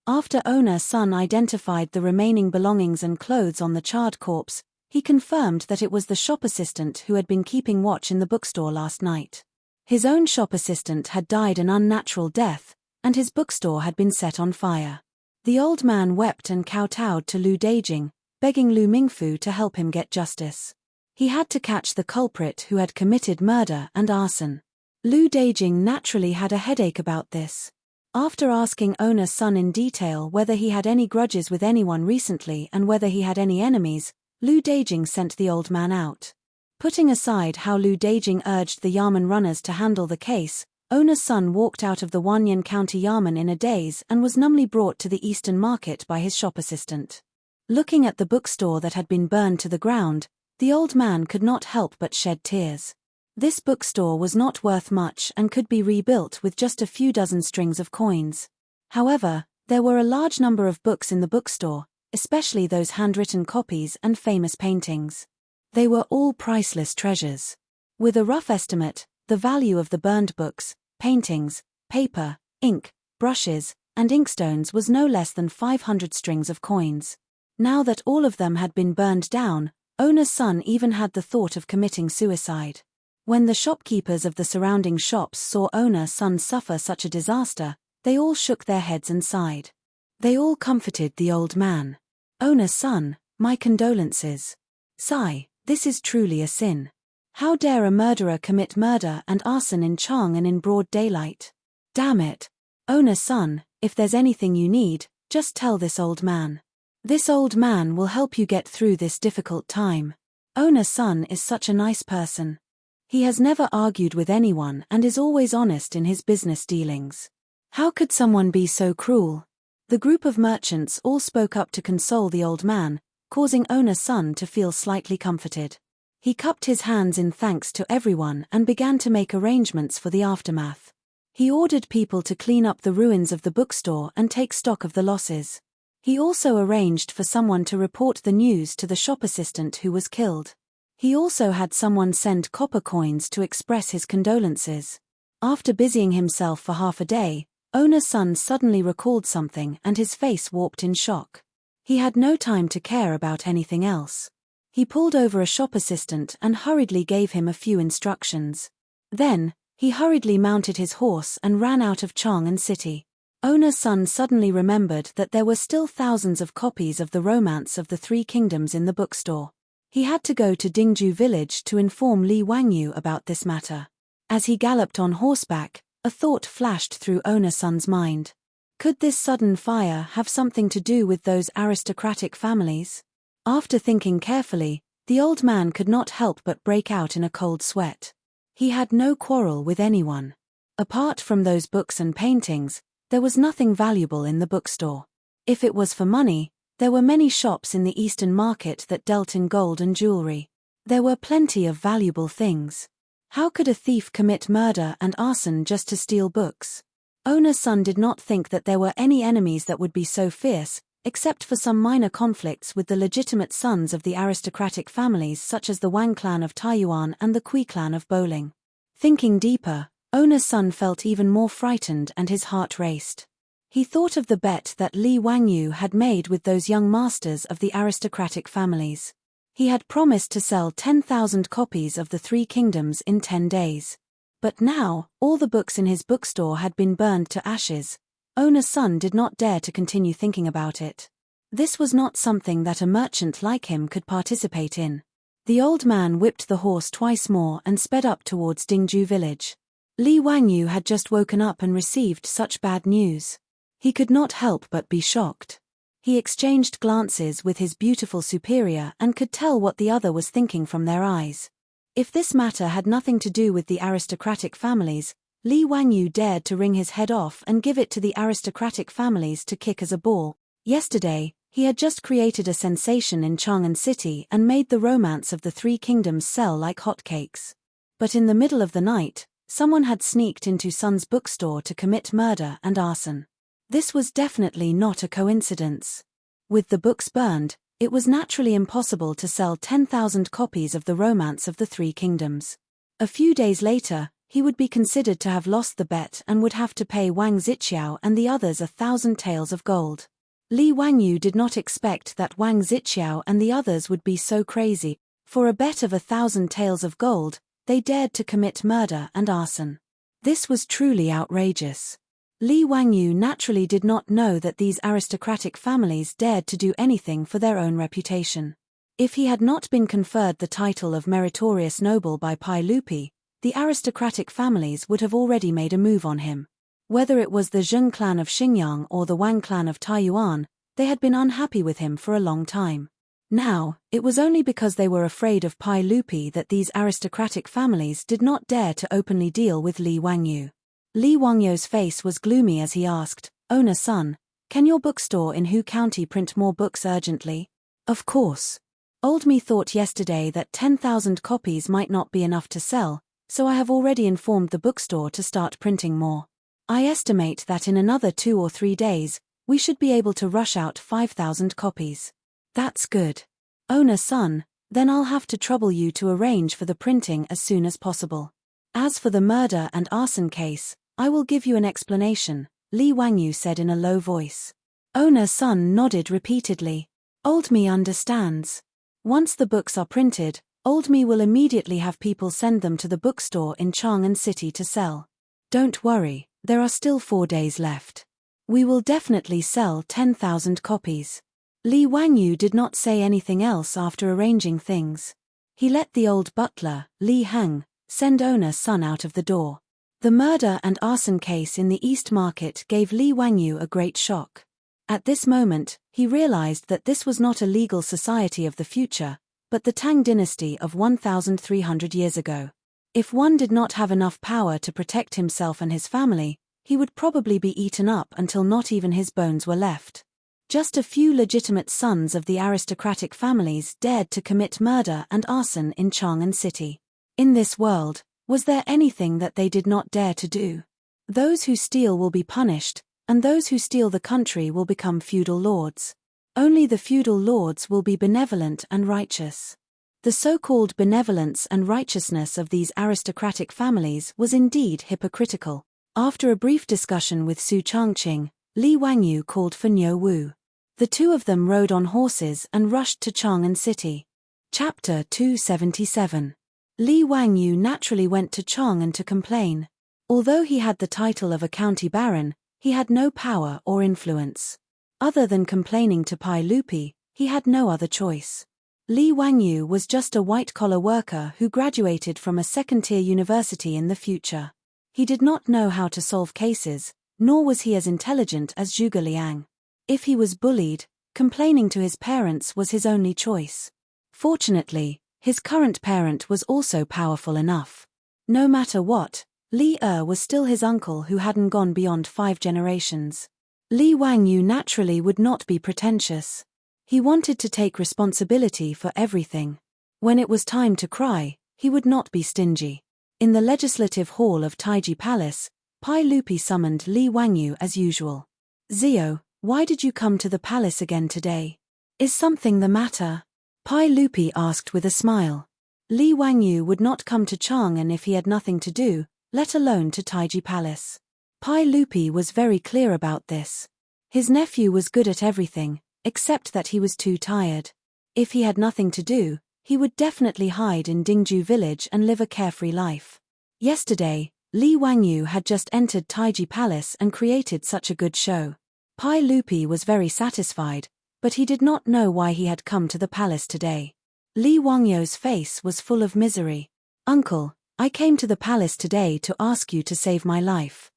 After owner's son identified the remaining belongings and clothes on the charred corpse, he confirmed that it was the shop assistant who had been keeping watch in the bookstore last night. His own shop assistant had died an unnatural death, and his bookstore had been set on fire. The old man wept and kowtowed to Lu Dejing, begging Lu Mingfu to help him get justice. He had to catch the culprit who had committed murder and arson. Lu Dejing naturally had a headache about this. After asking owner's son in detail whether he had any grudges with anyone recently and whether he had any enemies, Lu Dejing sent the old man out. Putting aside how Lu Dejing urged the Yamen runners to handle the case, owner's son walked out of the Wanyan County Yamen in a daze and was numbly brought to the Eastern Market by his shop assistant. Looking at the bookstore that had been burned to the ground, the old man could not help but shed tears. This bookstore was not worth much and could be rebuilt with just a few dozen strings of coins. However, there were a large number of books in the bookstore, especially those handwritten copies and famous paintings. They were all priceless treasures. With a rough estimate, the value of the burned books, paintings, paper, ink, brushes, and inkstones was no less than 500 strings of coins. Now that all of them had been burned down, owner's son even had the thought of committing suicide. When the shopkeepers of the surrounding shops saw owner's son suffer such a disaster, they all shook their heads and sighed. They all comforted the old man. Owner's son, my condolences. Sigh, this is truly a sin. How dare a murderer commit murder and arson in Chang and in broad daylight? Damn it. Owner's son, if there's anything you need, just tell this old man. This old man will help you get through this difficult time. Owner's son is such a nice person. He has never argued with anyone and is always honest in his business dealings. How could someone be so cruel? The group of merchants all spoke up to console the old man, causing owner's son to feel slightly comforted. He cupped his hands in thanks to everyone and began to make arrangements for the aftermath. He ordered people to clean up the ruins of the bookstore and take stock of the losses. He also arranged for someone to report the news to the shop assistant who was killed. He also had someone send copper coins to express his condolences. After busying himself for half a day, owner's son suddenly recalled something and his face warped in shock. He had no time to care about anything else. He pulled over a shop assistant and hurriedly gave him a few instructions. Then, he hurriedly mounted his horse and ran out of Chang'an City. Owner's son suddenly remembered that there were still thousands of copies of the Romance of the Three Kingdoms in the bookstore. He had to go to Dingju village to inform Li Wangyu about this matter. As he galloped on horseback, a thought flashed through owner's son's mind. Could this sudden fire have something to do with those aristocratic families? After thinking carefully, the old man could not help but break out in a cold sweat. He had no quarrel with anyone. Apart from those books and paintings, there was nothing valuable in the bookstore. If it was for money, there were many shops in the Eastern market that dealt in gold and jewelry. There were plenty of valuable things. How could a thief commit murder and arson just to steal books? Owner's son did not think that there were any enemies that would be so fierce, except for some minor conflicts with the legitimate sons of the aristocratic families such as the Wang clan of Taiyuan and the Kui clan of Bowling. Thinking deeper, Owner's son felt even more frightened and his heart raced. He thought of the bet that Li Wangyu had made with those young masters of the aristocratic families. He had promised to sell 10,000 copies of the Three Kingdoms in 10 days. But now, all the books in his bookstore had been burned to ashes. Owner's son did not dare to continue thinking about it. This was not something that a merchant like him could participate in. The old man whipped the horse twice more and sped up towards Dingju village. Li Wangyu had just woken up and received such bad news. He could not help but be shocked. He exchanged glances with his beautiful superior and could tell what the other was thinking from their eyes. If this matter had nothing to do with the aristocratic families, Li Wangyu dared to wring his head off and give it to the aristocratic families to kick as a ball. Yesterday, he had just created a sensation in Chang'an City and made the romance of the Three Kingdoms sell like hotcakes. But in the middle of the night, someone had sneaked into Sun's bookstore to commit murder and arson. This was definitely not a coincidence. With the books burned, it was naturally impossible to sell 10,000 copies of the Romance of the Three Kingdoms. A few days later, he would be considered to have lost the bet and would have to pay Wang Zixiao and the others 1,000 taels of gold. Li Wangyu did not expect that Wang Zixiao and the others would be so crazy. For a bet of 1,000 taels of gold, they dared to commit murder and arson. This was truly outrageous. Li Wangyu naturally did not know that these aristocratic families dared to do anything for their own reputation. If he had not been conferred the title of meritorious noble by Pai Lupi, the aristocratic families would have already made a move on him. Whether it was the Zheng clan of Xinjiang or the Wang clan of Taiyuan, they had been unhappy with him for a long time. Now, it was only because they were afraid of Pai Lupi that these aristocratic families did not dare to openly deal with Li Wangyu. Li Wangyu's face was gloomy as he asked, "Owner son, can your bookstore in Hu County print more books urgently?" "Of course. Old me thought yesterday that 10,000 copies might not be enough to sell, so I have already informed the bookstore to start printing more. I estimate that in another 2 or 3 days, we should be able to rush out 5,000 copies. That's good. Owner son, then I'll have to trouble you to arrange for the printing as soon as possible. As for the murder and arson case, I will give you an explanation," Li Wangyu said in a low voice. Owner's son nodded repeatedly. Old me understands. Once the books are printed, Old me will immediately have people send them to the bookstore in Chang'an City to sell. Don't worry, there are still 4 days left. We will definitely sell 10,000 copies. Li Wangyu did not say anything else after arranging things. He let the old butler, Li Heng, send owner's son out of the door. The murder and arson case in the East Market gave Li Wangyu a great shock. At this moment, he realized that this was not a legal society of the future, but the Tang dynasty of 1,300 years ago. If one did not have enough power to protect himself and his family, he would probably be eaten up until not even his bones were left. Just a few legitimate sons of the aristocratic families dared to commit murder and arson in Chang'an City. In this world, was there anything that they did not dare to do? Those who steal will be punished, and those who steal the country will become feudal lords. Only the feudal lords will be benevolent and righteous. The so-called benevolence and righteousness of these aristocratic families was indeed hypocritical. After a brief discussion with Su Changqing, Li Wangyu called for Niu Wu. The two of them rode on horses and rushed to Chang'an City. Chapter 277. Li Wangyu naturally went to Chang'an to complain. Although he had the title of a county baron, he had no power or influence. Other than complaining to Pai Lupi, he had no other choice. Li Wangyu was just a white-collar worker who graduated from a second-tier university in the future. He did not know how to solve cases, nor was he as intelligent as Zhuge Liang. If he was bullied, Complaining to his parents was his only choice. Fortunately, his current parent was also powerful enough. No matter what, Li was still his uncle who hadn't gone beyond 5 generations. Li Wangyu naturally would not be pretentious. He wanted to take responsibility for everything. When it was time to cry, he would not be stingy. In the legislative hall of Taiji Palace, Pai Lupi summoned Li Wangyu as usual. "Zio, why did you come to the palace again today? Is something the matter?" Pai Lupi asked with a smile. Li Wangyu would not come to Chang'an if he had nothing to do, let alone to Taiji Palace. Pai Lupi was very clear about this. His nephew was good at everything, except that he was too tired. If he had nothing to do, he would definitely hide in Dingju village and live a carefree life. Yesterday, Li Wangyu had just entered Taiji Palace and created such a good show. Pai Lupi was very satisfied, but he did not know why he had come to the palace today. Li Wangyu's face was full of misery. "Uncle, I came to the palace today to ask you to save my life."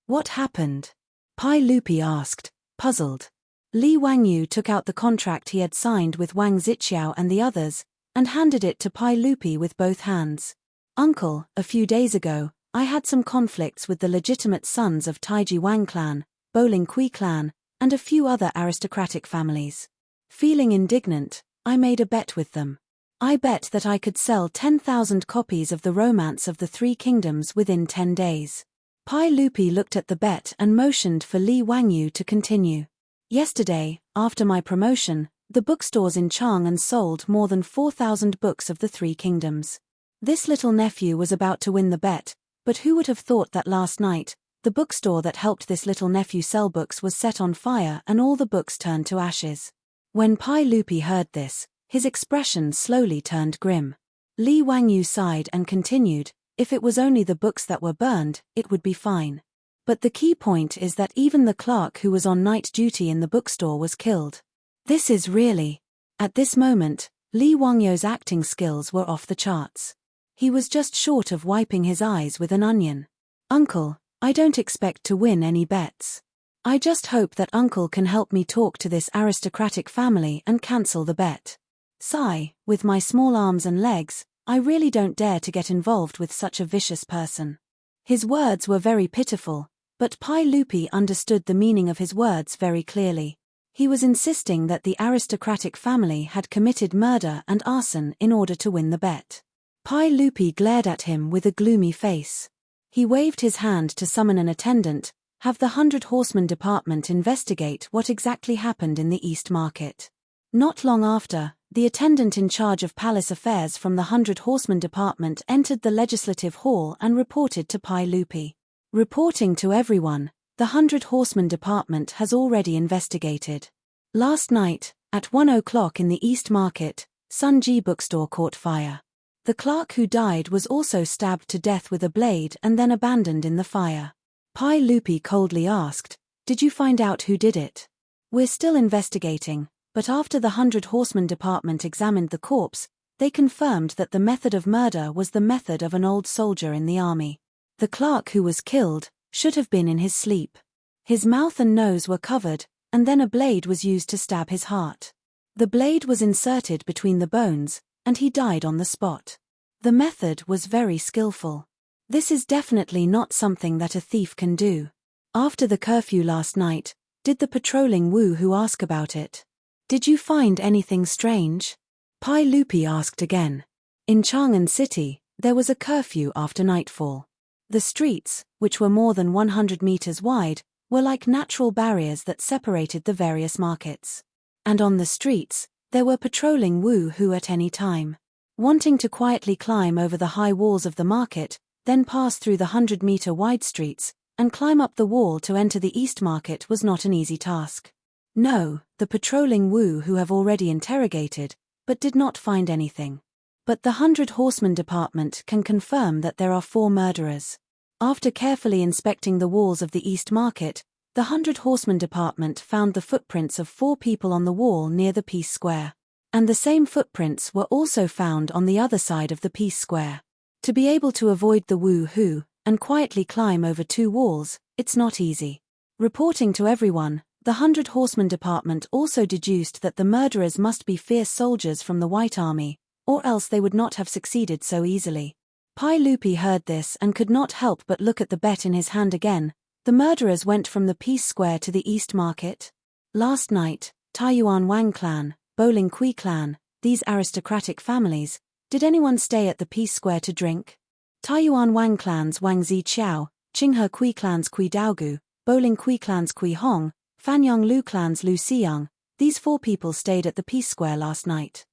What happened?" Pai Lupi asked, puzzled. Li Wangyu took out the contract he had signed with Wang Zixiao and the others, and handed it to Pai Lupi with both hands. "Uncle, a few days ago, I had some conflicts with the legitimate sons of Taiji Wang clan, Boling Kui clan, and a few other aristocratic families. Feeling indignant, I made a bet with them. I bet that I could sell 10,000 copies of the Romance of the Three Kingdoms within 10 days. Pai Lupi looked at the bet and motioned for Li Wangyu to continue. "Yesterday, after my promotion, the bookstores in Chang'an sold more than 4,000 books of the Three Kingdoms. This little nephew was about to win the bet, but who would have thought that last night, the bookstore that helped this little nephew sell books was set on fire and all the books turned to ashes." When Pai Lupi heard this, his expression slowly turned grim. Li Wangyu sighed and continued, "If it was only the books that were burned, it would be fine. But the key point is that even the clerk who was on night duty in the bookstore was killed. This is really..." At this moment, Li Wangyu's acting skills were off the charts. He was just short of wiping his eyes with an onion. "Uncle, I don't expect to win any bets. I just hope that Uncle can help me talk to this aristocratic family and cancel the bet. Sigh, with my small arms and legs, I really don't dare to get involved with such a vicious person." His words were very pitiful, but Pai Lupi understood the meaning of his words very clearly. He was insisting that the aristocratic family had committed murder and arson in order to win the bet. Pai Lupi glared at him with a gloomy face. He waved his hand to summon an attendant, have the 100 Horsemen Department investigate what exactly happened in the East Market. Not long after, the attendant in charge of palace affairs from the 100 Horsemen Department entered the legislative hall and reported to Pai Lupi. "Reporting to everyone, the 100 Horsemen Department has already investigated. Last night, at 1 o'clock in the East Market, Sun Ji bookstore caught fire. The clerk who died was also stabbed to death with a blade and then abandoned in the fire." Pai Lupi coldly asked, "Did you find out who did it?" "We're still investigating, but after the 100 Horsemen Department examined the corpse, they confirmed that the method of murder was the method of an old soldier in the army. The clerk who was killed should have been in his sleep. His mouth and nose were covered, and then a blade was used to stab his heart. The blade was inserted between the bones, and he died on the spot. The method was very skillful. This is definitely not something that a thief can do. After the curfew last night, did the patrolling Wu Hu ask about it? Did you find anything strange?" Pai Lupi asked again. In Chang'an City, there was a curfew after nightfall. The streets, which were more than 100 meters wide, were like natural barriers that separated the various markets. And on the streets, there were patrolling Wu Hu at any time. Wanting to quietly climb over the high walls of the market, then pass through the 100-meter wide streets, and climb up the wall to enter the East Market was not an easy task. No, the patrolling Wu Hu have already interrogated, but did not find anything. But the 100 Horsemen Department can confirm that there are 4 murderers. After carefully inspecting the walls of the East Market, the 100 Horsemen Department found the footprints of 4 people on the wall near the Peace Square. And the same footprints were also found on the other side of the Peace Square. To be able to avoid the Wu Hu and quietly climb over 2 walls, it's not easy. Reporting to everyone, The 100 Horsemen Department also deduced that the murderers must be fierce soldiers from the White Army, or else they would not have succeeded so easily. Pai Lupi heard this and could not help but look at the bet in his hand again. The murderers went from the Peace Square to the East Market. Last night, Taiyuan Wang clan, Bowling Kui clan, these aristocratic families, did anyone stay at the Peace Square to drink? Taiyuan Wang clan's Wang Ziqiao, Qinghe Kui clan's Kui Daogu, Bowling Kui clan's Kui Hong, Fanyang Lu clan's Lu Xiyang, these 4 people stayed at the Peace Square last night.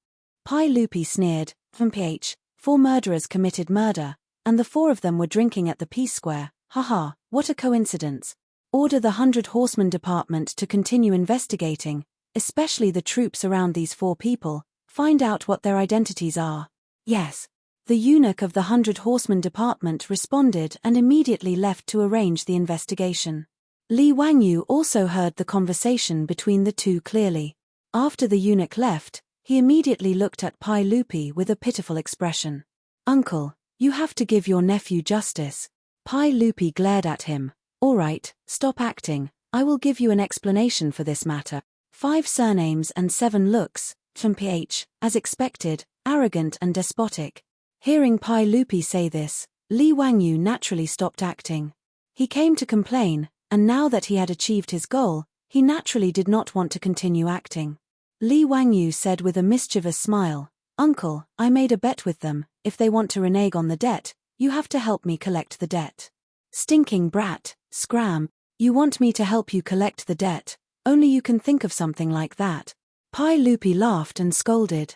Pai Lupi sneered, "Mph, 4 murderers committed murder, and the 4 of them were drinking at the Peace Square, haha, what a coincidence. Order the 100 Horsemen Department to continue investigating, especially the troops around these 4 people, find out what their identities are." Yes. The eunuch of the 100 Horsemen Department responded and immediately left to arrange the investigation. Li Wangyu also heard the conversation between the 2 clearly. After the eunuch left, he immediately looked at Pai Lupi with a pitiful expression. "Uncle, you have to give your nephew justice." Pai Lupi glared at him. "All right, stop acting, I will give you an explanation for this matter. 5 surnames and 7 looks, mph, as expected, arrogant and despotic." Hearing Pai Lupi say this, Li Wangyu naturally stopped acting. He came to complain, and now that he had achieved his goal, he naturally did not want to continue acting. Li Wangyu said with a mischievous smile, "Uncle, I made a bet with them, if they want to renege on the debt, you have to help me collect the debt." "Stinking brat, scram, you want me to help you collect the debt, only you can think of something like that." Pai Lupi laughed and scolded.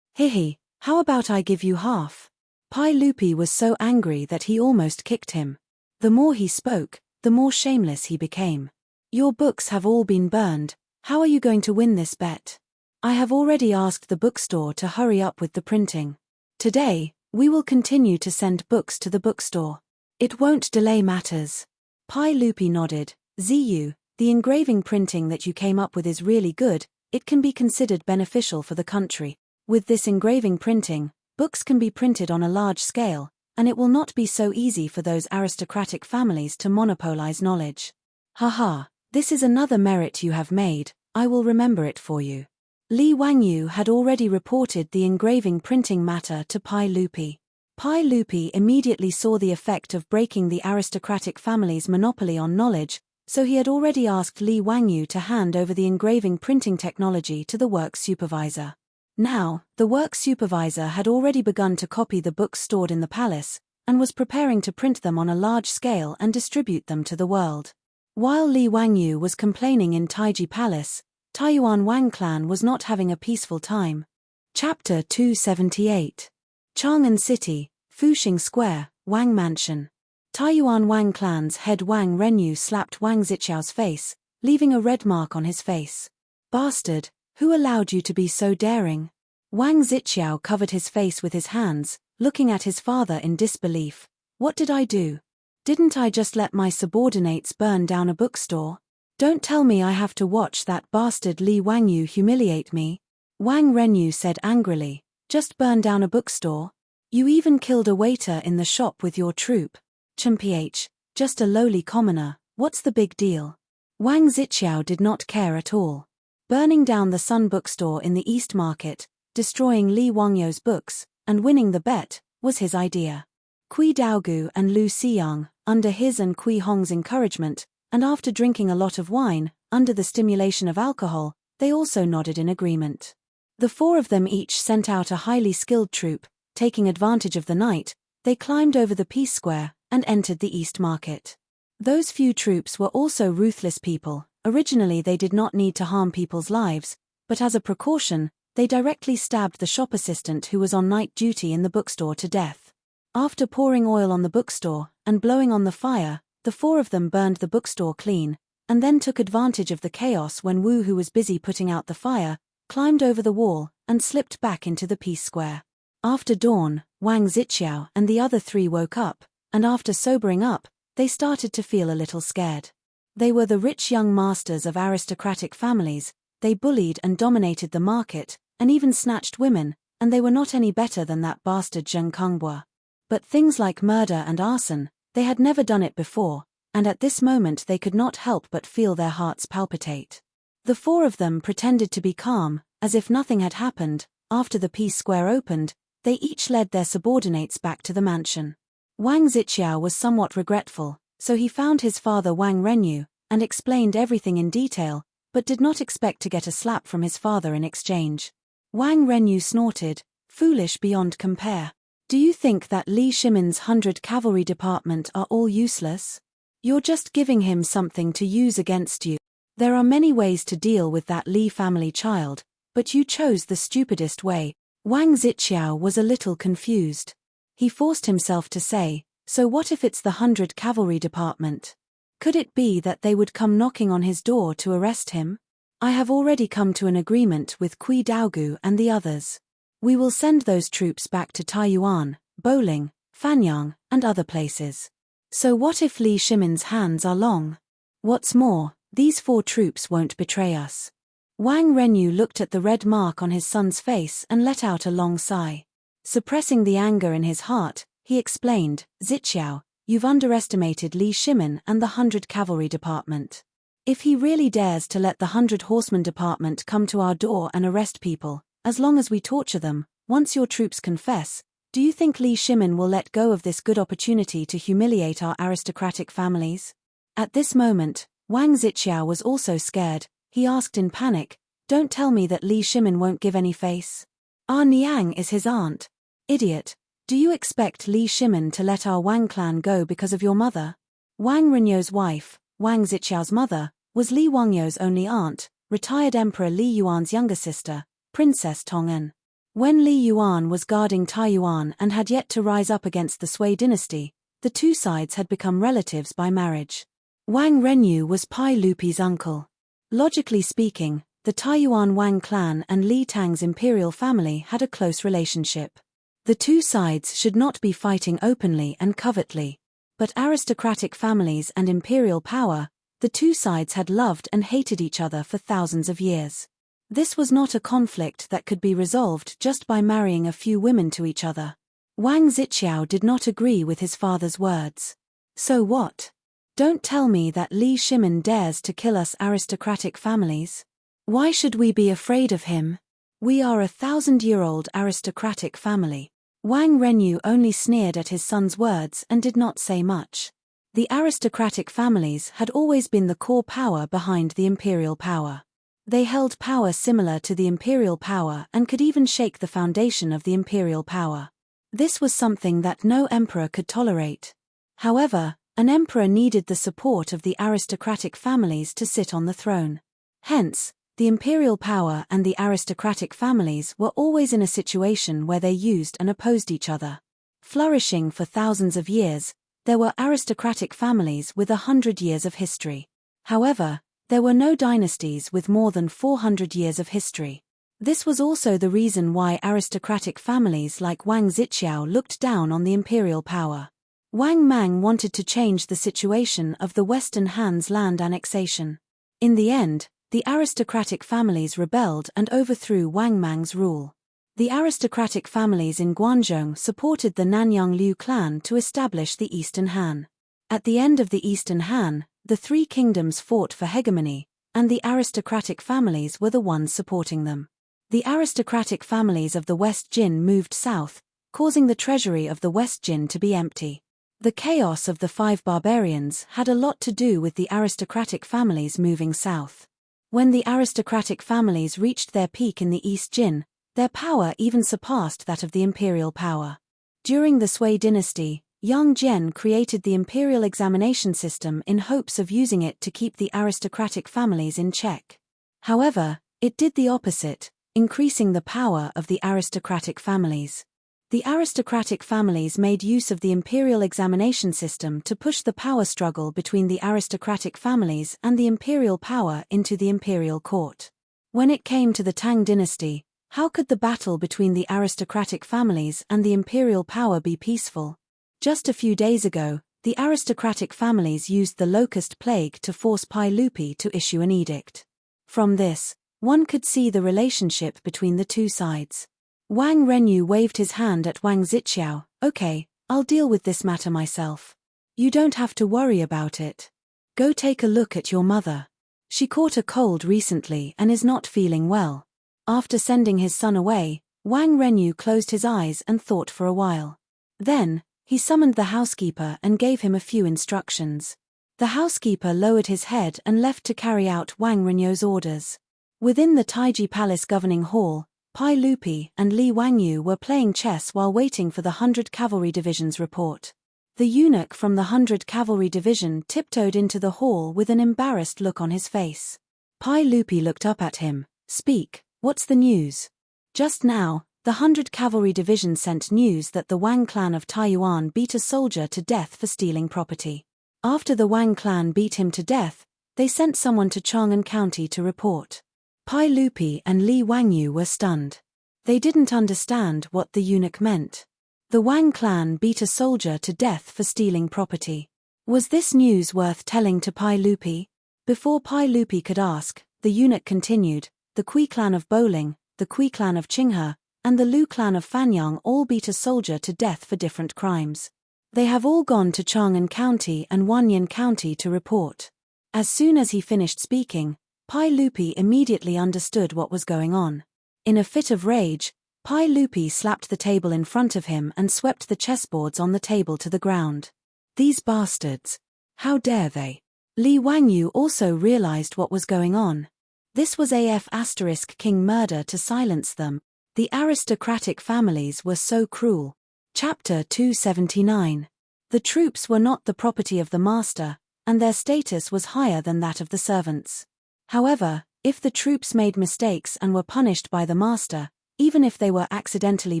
"Hihi, how about I give you half?" Pai Lupi was so angry that he almost kicked him. The more he spoke, the more shameless he became. "Your books have all been burned, how are you going to win this bet? I have already asked the bookstore to hurry up with the printing. Today, we will continue to send books to the bookstore. It won't delay matters." Pai Lupi nodded. "Ziyu, the engraving printing that you came up with is really good, it can be considered beneficial for the country. With this engraving printing, books can be printed on a large scale, and it will not be so easy for those aristocratic families to monopolize knowledge. Haha, this is another merit you have made, I will remember it for you." Li Wangyu had already reported the engraving printing matter to Pai Lupi. Pai Lupi immediately saw the effect of breaking the aristocratic family's monopoly on knowledge, so he had already asked Li Wangyu to hand over the engraving printing technology to the work supervisor. Now, the work supervisor had already begun to copy the books stored in the palace, and was preparing to print them on a large scale and distribute them to the world. While Li Wangyu was complaining in Taiji Palace, Taiyuan Wang clan was not having a peaceful time. Chapter 278. Chang'an City, Fuxing Square, Wang Mansion. Taiyuan Wang clan's head Wang Renyu slapped Wang Ziqiao's face, leaving a red mark on his face. "Bastard, who allowed you to be so daring?" Wang Ziqiao covered his face with his hands, looking at his father in disbelief. "What did I do? Didn't I just let my subordinates burn down a bookstore? Don't tell me I have to watch that bastard Li Wangyu humiliate me." Wang Renyu said angrily, "Just burn down a bookstore? You even killed a waiter in the shop with your troop. Mph, just a lowly commoner, what's the big deal?" Wang Ziqiao did not care at all. Burning down the Sun bookstore in the East Market, destroying Li Wangyu's books, and winning the bet, was his idea. Kui Daogu and Lu Xiyang, under his and Kui Hong's encouragement, and after drinking a lot of wine, under the stimulation of alcohol, they also nodded in agreement. The 4 of them each sent out a highly skilled troop. Taking advantage of the night, they climbed over the Peace Square, and entered the East Market. Those few troops were also ruthless people. Originally they did not need to harm people's lives, but as a precaution, they directly stabbed the shop assistant who was on night duty in the bookstore to death. After pouring oil on the bookstore, and blowing on the fire, the 4 of them burned the bookstore clean, and then took advantage of the chaos when Wu, who was busy putting out the fire, climbed over the wall, and slipped back into the Peace Square. After dawn, Wang Ziqiao and the other 3 woke up, and after sobering up, they started to feel a little scared. They were the rich young masters of aristocratic families, they bullied and dominated the market, and even snatched women, and they were not any better than that bastard Zheng Kongbua. But things like murder and arson, they had never done it before, and at this moment they could not help but feel their hearts palpitate. The four of them pretended to be calm, as if nothing had happened. After the peace square opened, they each led their subordinates back to the mansion. Wang Zixiao was somewhat regretful, so he found his father Wang Renyu, and explained everything in detail, but did not expect to get a slap from his father in exchange. Wang Renyu snorted, foolish beyond compare. Do you think that Li Shimin's 100 cavalry department are all useless? You're just giving him something to use against you. There are many ways to deal with that Li family child, but you chose the stupidest way. Wang Zixiao was a little confused. He forced himself to say, so what if it's the 100 cavalry department? Could it be that they would come knocking on his door to arrest him? I have already come to an agreement with Kui Daogu and the others. We will send those troops back to Taiyuan, Bowling, Fanyang, and other places. So what if Li Shimin's hands are long? What's more, these 4 troops won't betray us. Wang Renyu looked at the red mark on his son's face and let out a long sigh. Suppressing the anger in his heart, he explained, Zixiao, you've underestimated Li Shimin and the 100 cavalry department. If he really dares to let the 100 horseman department come to our door and arrest people, as long as we torture them, once your troops confess, do you think Li Shimin will let go of this good opportunity to humiliate our aristocratic families? At this moment, Wang Zixiao was also scared. He asked in panic, don't tell me that Li Shimin won't give any face. Our Niang is his aunt. Idiot, do you expect Li Shimin to let our Wang clan go because of your mother? Wang Renyu's wife, Wang Zixiao's mother, was Li Wangyou's only aunt, retired Emperor Li Yuan's younger sister, Princess Tong'an. When Li Yuan was guarding Taiyuan and had yet to rise up against the Sui dynasty, the two sides had become relatives by marriage. Wang Renyu was Pai Lupi's uncle. Logically speaking, the Taiyuan Wang clan and Li Tang's imperial family had a close relationship. The two sides should not be fighting openly and covertly. But aristocratic families and imperial power, the two sides had loved and hated each other for thousands of years. This was not a conflict that could be resolved just by marrying a few women to each other. Wang Zixiao did not agree with his father's words. So what? Don't tell me that Li Shimin dares to kill us aristocratic families. Why should we be afraid of him? We are a 1,000-year-old aristocratic family. Wang Renyu only sneered at his son's words and did not say much. The aristocratic families had always been the core power behind the imperial power. They held power similar to the imperial power and could even shake the foundation of the imperial power. This was something that no emperor could tolerate. However, an emperor needed the support of the aristocratic families to sit on the throne. Hence, the imperial power and the aristocratic families were always in a situation where they used and opposed each other. Flourishing for thousands of years, there were aristocratic families with 100 years of history. However, there were no dynasties with more than 400 years of history. This was also the reason why aristocratic families like Wang Zixiao looked down on the imperial power. Wang Mang wanted to change the situation of the Western Han's land annexation. In the end, the aristocratic families rebelled and overthrew Wang Mang's rule. The aristocratic families in Guangzhou supported the Nanyang Liu clan to establish the Eastern Han. At the end of the Eastern Han, the three kingdoms fought for hegemony, and the aristocratic families were the ones supporting them. The aristocratic families of the West Jin moved south, causing the treasury of the West Jin to be empty. The chaos of the 5 barbarians had a lot to do with the aristocratic families moving south. When the aristocratic families reached their peak in the East Jin, their power even surpassed that of the imperial power. During the Sui dynasty, Yang Jian created the imperial examination system in hopes of using it to keep the aristocratic families in check. However, it did the opposite, increasing the power of the aristocratic families. The aristocratic families made use of the imperial examination system to push the power struggle between the aristocratic families and the imperial power into the imperial court. When it came to the Tang dynasty, how could the battle between the aristocratic families and the imperial power be peaceful? Just a few days ago, the aristocratic families used the locust plague to force Pai Lupi to issue an edict. From this, one could see the relationship between the two sides. Wang Renyu waved his hand at Wang Zixiao. Okay, I'll deal with this matter myself. You don't have to worry about it. Go take a look at your mother. She caught a cold recently and is not feeling well. After sending his son away, Wang Renyu closed his eyes and thought for a while. Then, he summoned the housekeeper and gave him a few instructions. The housekeeper lowered his head and left to carry out Wang Renyu's orders. Within the Taiji Palace governing hall, Pai Lupi and Li Wangyu were playing chess while waiting for the 100 Cavalry Division's report. The eunuch from the 100 Cavalry Division tiptoed into the hall with an embarrassed look on his face. Pai Lupi looked up at him. "Speak, what's the news?" Just now, the 100 Cavalry Division sent news that the Wang clan of Taiyuan beat a soldier to death for stealing property. After the Wang clan beat him to death, they sent someone to Chang'an County to report. Pai Lupi and Li Wangyu were stunned. They didn't understand what the eunuch meant. The Wang clan beat a soldier to death for stealing property. Was this news worth telling to Pai Lupi? Before Pai Lupi could ask, the eunuch continued, "The Kui clan of Bowling, the Kui clan of Qinghe, and the Lu clan of Fanyang all beat a soldier to death for different crimes. They have all gone to Chang'an County and Wanyan County to report." As soon as he finished speaking, Pai Lupi immediately understood what was going on. In a fit of rage, Pai Lupi slapped the table in front of him and swept the chessboards on the table to the ground. "These bastards! How dare they!" Li Wangyu also realized what was going on. This was *King murder to silence them. The aristocratic families were so cruel. Chapter 279. The troops were not the property of the master, and their status was higher than that of the servants. However, if the troops made mistakes and were punished by the master, even if they were accidentally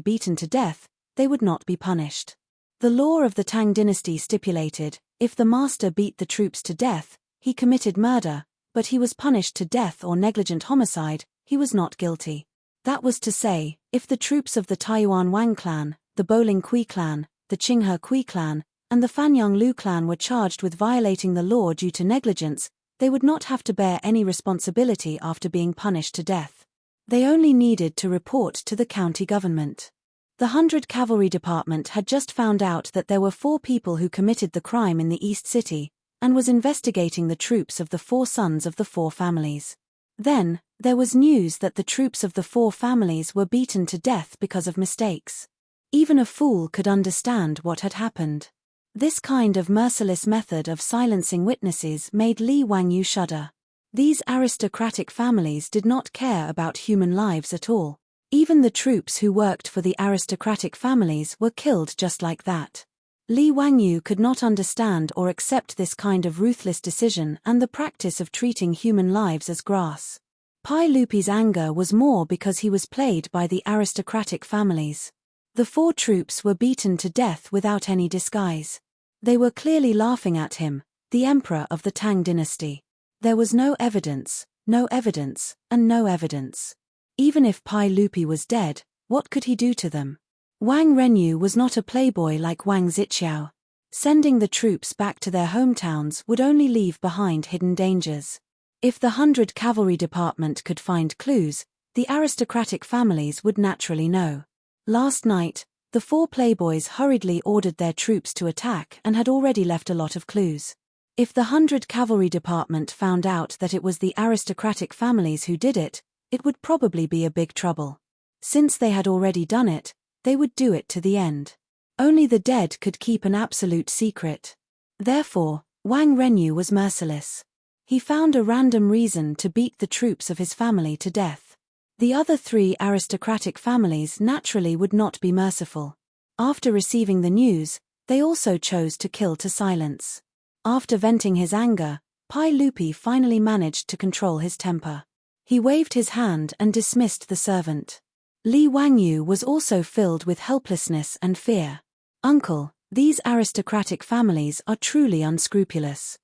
beaten to death, they would not be punished. The law of the Tang dynasty stipulated, if the master beat the troops to death, he committed murder, but he was punished to death or negligent homicide, he was not guilty. That was to say, if the troops of the Taiyuan Wang clan, the Bowling Kui clan, the Qinghe Kui clan, and the Fanyang Lu clan were charged with violating the law due to negligence, they would not have to bear any responsibility after being punished to death. They only needed to report to the county government. The 100 Cavalry Department had just found out that there were 4 people who committed the crime in the East City, and was investigating the troops of the 4 sons of the 4 families. Then, there was news that the troops of the 4 families were beaten to death because of mistakes. Even a fool could understand what had happened. This kind of merciless method of silencing witnesses made Li Wangyu shudder. These aristocratic families did not care about human lives at all. Even the troops who worked for the aristocratic families were killed just like that. Li Wangyu could not understand or accept this kind of ruthless decision and the practice of treating human lives as grass. Pai Lupi's anger was more because he was played by the aristocratic families. The 4 troops were beaten to death without any disguise. They were clearly laughing at him, the emperor of the Tang dynasty. There was no evidence, and no evidence. Even if Pai Lupi was dead, what could he do to them? Wang Renyu was not a playboy like Wang Zixiao. Sending the troops back to their hometowns would only leave behind hidden dangers. If the 100 Cavalry Department could find clues, the aristocratic families would naturally know. Last night, the 4 playboys hurriedly ordered their troops to attack and had already left a lot of clues. If the 100 Cavalry Department found out that it was the aristocratic families who did it, it would probably be a big trouble. Since they had already done it, they would do it to the end. Only the dead could keep an absolute secret. Therefore, Wang Renyu was merciless. He found a random reason to beat the troops of his family to death. The other 3 aristocratic families naturally would not be merciful. After receiving the news, they also chose to kill to silence. After venting his anger, Pai Lupi finally managed to control his temper. He waved his hand and dismissed the servant. Li Wangyu was also filled with helplessness and fear. "Uncle, these aristocratic families are truly unscrupulous.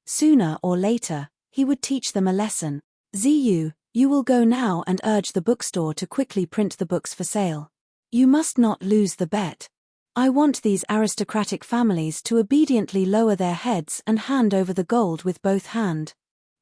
Sooner or later, he would teach them a lesson. Ziyu, you will go now and urge the bookstore to quickly print the books for sale. You must not lose the bet. I want these aristocratic families to obediently lower their heads and hand over the gold with both hands,"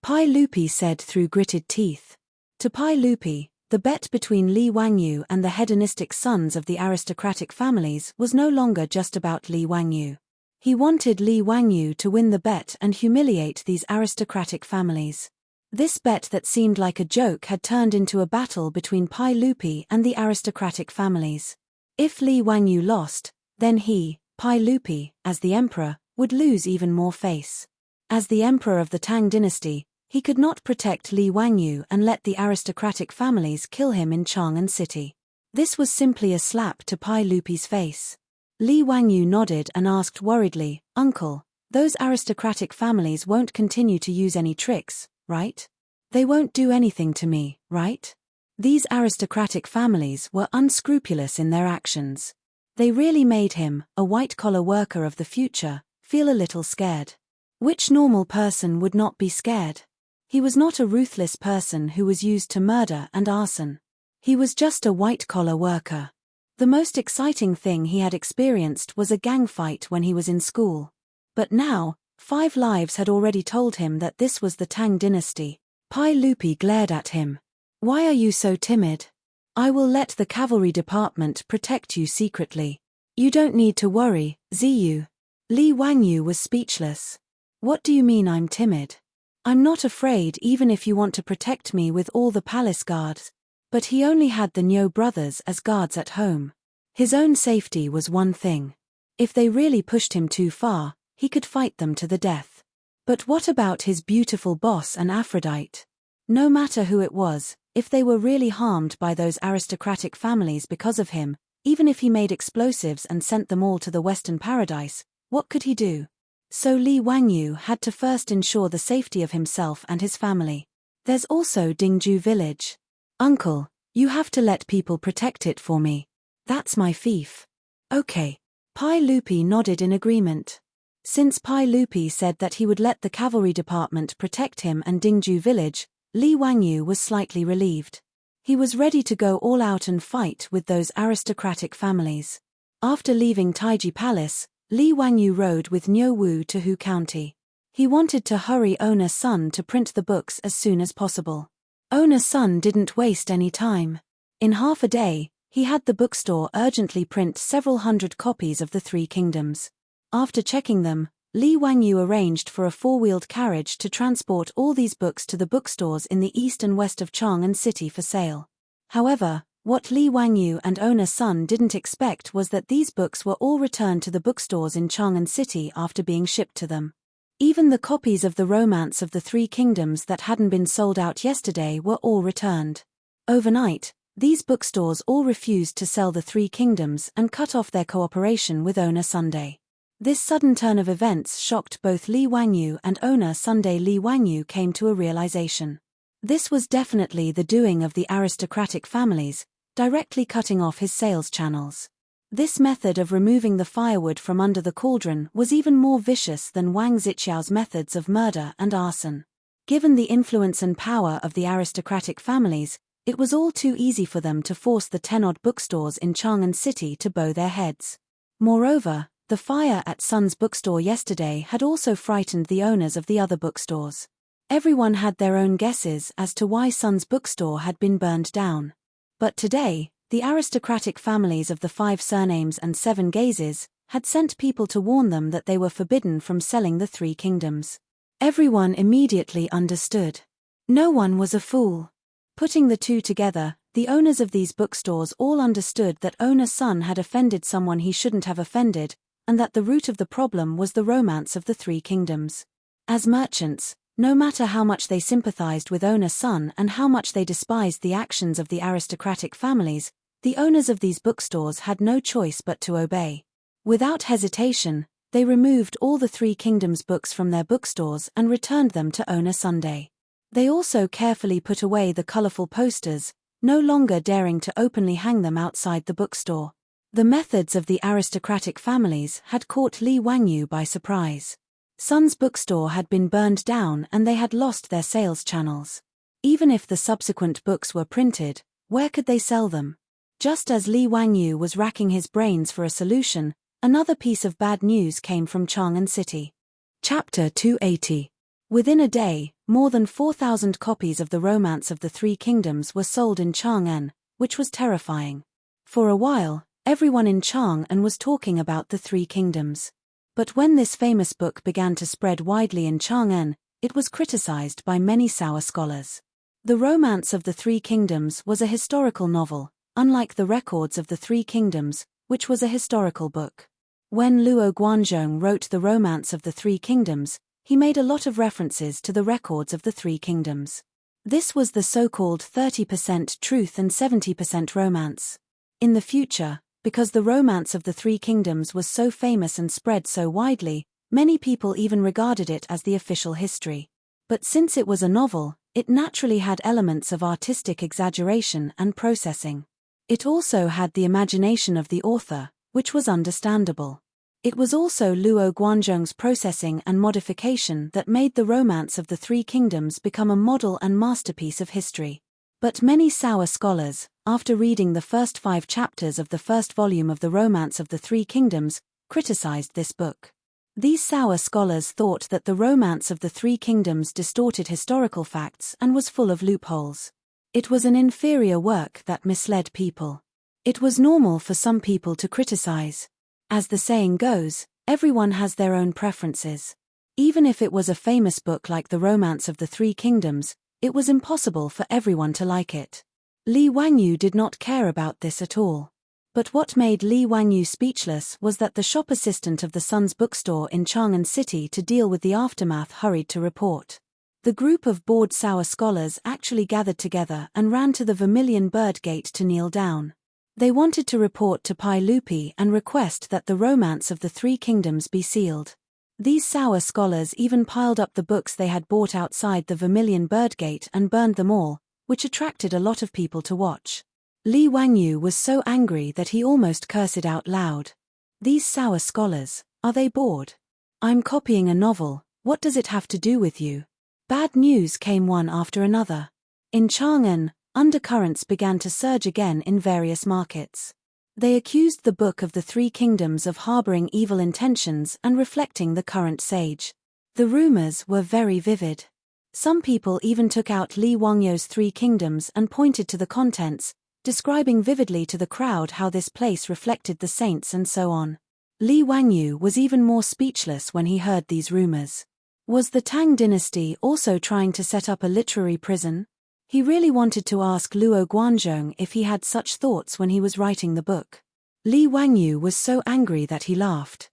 Pai Lupi said through gritted teeth. To Pai Lupi, the bet between Li Wangyu and the hedonistic sons of the aristocratic families was no longer just about Li Wangyu. He wanted Li Wangyu to win the bet and humiliate these aristocratic families. This bet that seemed like a joke had turned into a battle between Pai Lupi and the aristocratic families. If Li Wangyu lost, then he, Pai Lupi, as the emperor, would lose even more face. As the emperor of the Tang dynasty, he could not protect Li Wangyu and let the aristocratic families kill him in Chang'an City. This was simply a slap to Pai Lupi's face. Li Wangyu nodded and asked worriedly, "Uncle, those aristocratic families won't continue to use any tricks, right? They won't do anything to me, right?" These aristocratic families were unscrupulous in their actions. They really made him, a white-collar worker of the future, feel a little scared. Which normal person would not be scared? He was not a ruthless person who was used to murder and arson. He was just a white-collar worker. The most exciting thing he had experienced was a gang fight when he was in school. But now, 5 lives had already told him that this was the Tang dynasty. Pai Lupi glared at him. "Why are you so timid? I will let the cavalry department protect you secretly. You don't need to worry, Ziyu." Li Wangyu was speechless. "What do you mean I'm timid? I'm not afraid even if you want to protect me with all the palace guards." But he only had the Nyo brothers as guards at home. His own safety was one thing. If they really pushed him too far, he could fight them to the death. But what about his beautiful boss and Aphrodite? No matter who it was, if they were really harmed by those aristocratic families because of him, even if he made explosives and sent them all to the Western Paradise, what could he do? So Li Wangyu had to first ensure the safety of himself and his family. There's also Dingju village. "Uncle, you have to let people protect it for me. That's my fief." "Okay." Pai Lupi nodded in agreement. Since Pai Lupi said that he would let the cavalry department protect him and Dingju village, Li Wangyu was slightly relieved. He was ready to go all out and fight with those aristocratic families. After leaving Taiji Palace, Li Wangyu rode with Nyo Wu to Hu County. He wanted to hurry Owner Sun to print the books as soon as possible. Owner Sun didn't waste any time. In half a day, he had the bookstore urgently print several hundred copies of the 3 Kingdoms. After checking them, Li Wangyu arranged for a 4-wheeled carriage to transport all these books to the bookstores in the east and west of Chang'an City for sale. However, what Li Wangyu and Owner Sun didn't expect was that these books were all returned to the bookstores in Chang'an City after being shipped to them. Even the copies of the Romance of the 3 Kingdoms that hadn't been sold out yesterday were all returned. Overnight, these bookstores all refused to sell the 3 Kingdoms and cut off their cooperation with Owner Sunday. This sudden turn of events shocked both Li Wangyu and Owner Sunday. Li Wangyu came to a realization. This was definitely the doing of the aristocratic families, directly cutting off his sales channels. This method of removing the firewood from under the cauldron was even more vicious than Wang Zixiao's methods of murder and arson. Given the influence and power of the aristocratic families, it was all too easy for them to force the 10-odd bookstores in Chang'an City to bow their heads. Moreover, the fire at Sun's bookstore yesterday had also frightened the owners of the other bookstores. Everyone had their own guesses as to why Sun's bookstore had been burned down. But today, the aristocratic families of the 5 surnames and 7 gazes had sent people to warn them that they were forbidden from selling the 3 Kingdoms. Everyone immediately understood. No one was a fool. Putting the 2 together, the owners of these bookstores all understood that Owner Sun had offended someone he shouldn't have offended, and that the root of the problem was the Romance of the 3 Kingdoms. As merchants, no matter how much they sympathized with Owner Sun and how much they despised the actions of the aristocratic families, the owners of these bookstores had no choice but to obey. Without hesitation, they removed all the 3 Kingdoms books from their bookstores and returned them to Owner Sunday. They also carefully put away the colorful posters, no longer daring to openly hang them outside the bookstore. The methods of the aristocratic families had caught Li Wangyu by surprise. Sun's bookstore had been burned down and they had lost their sales channels. Even if the subsequent books were printed, where could they sell them? Just as Li Wangyu was racking his brains for a solution, another piece of bad news came from Chang'an City. Chapter 280. Within a day, more than 4,000 copies of the Romance of the 3 Kingdoms were sold in Chang'an, which was terrifying. For a while, everyone in Chang'an was talking about the 3 Kingdoms. But when this famous book began to spread widely in Chang'an, it was criticized by many Sao scholars. The Romance of the Three Kingdoms was a historical novel, unlike the Records of the Three Kingdoms, which was a historical book. When Luo Guanzhong wrote the Romance of the Three Kingdoms, he made a lot of references to the Records of the Three Kingdoms. This was the so-called 30% truth and 70% romance. In the future, because the Romance of the Three Kingdoms was so famous and spread so widely, many people even regarded it as the official history. But since it was a novel, it naturally had elements of artistic exaggeration and processing. It also had the imagination of the author, which was understandable. It was also Luo Guanzhong's processing and modification that made the Romance of the Three Kingdoms become a model and masterpiece of history. But many Sao scholars, after reading the first 5 chapters of the first volume of the Romance of the Three Kingdoms, criticized this book. These Sao scholars thought that the Romance of the Three Kingdoms distorted historical facts and was full of loopholes. It was an inferior work that misled people. It was normal for some people to criticize. As the saying goes, everyone has their own preferences. Even if it was a famous book like the Romance of the Three Kingdoms, it was impossible for everyone to like it. Li Wangyu did not care about this at all. But what made Li Wangyu speechless was that the shop assistant of the Sun's bookstore in Chang'an City to deal with the aftermath hurried to report. The group of bored Sao scholars actually gathered together and ran to the Vermilion Bird Gate to kneel down. They wanted to report to Pai Lupi and request that the Romance of the Three Kingdoms be sealed. These Sao scholars even piled up the books they had bought outside the Vermilion Bird Gate and burned them all, which attracted a lot of people to watch. Li Wangyu was so angry that he almost cursed out loud. These Sao scholars, are they bored? I'm copying a novel, what does it have to do with you? Bad news came one after another. In Chang'an, undercurrents began to surge again in various markets. They accused the Book of the Three Kingdoms of harboring evil intentions and reflecting the current sage. The rumors were very vivid. Some people even took out Li Wangyu's Three Kingdoms and pointed to the contents, describing vividly to the crowd how this place reflected the saints and so on. Li Wangyu was even more speechless when he heard these rumors. Was the Tang dynasty also trying to set up a literary prison? He really wanted to ask Luo Guanzhong if he had such thoughts when he was writing the book. Li Wangyu was so angry that he laughed.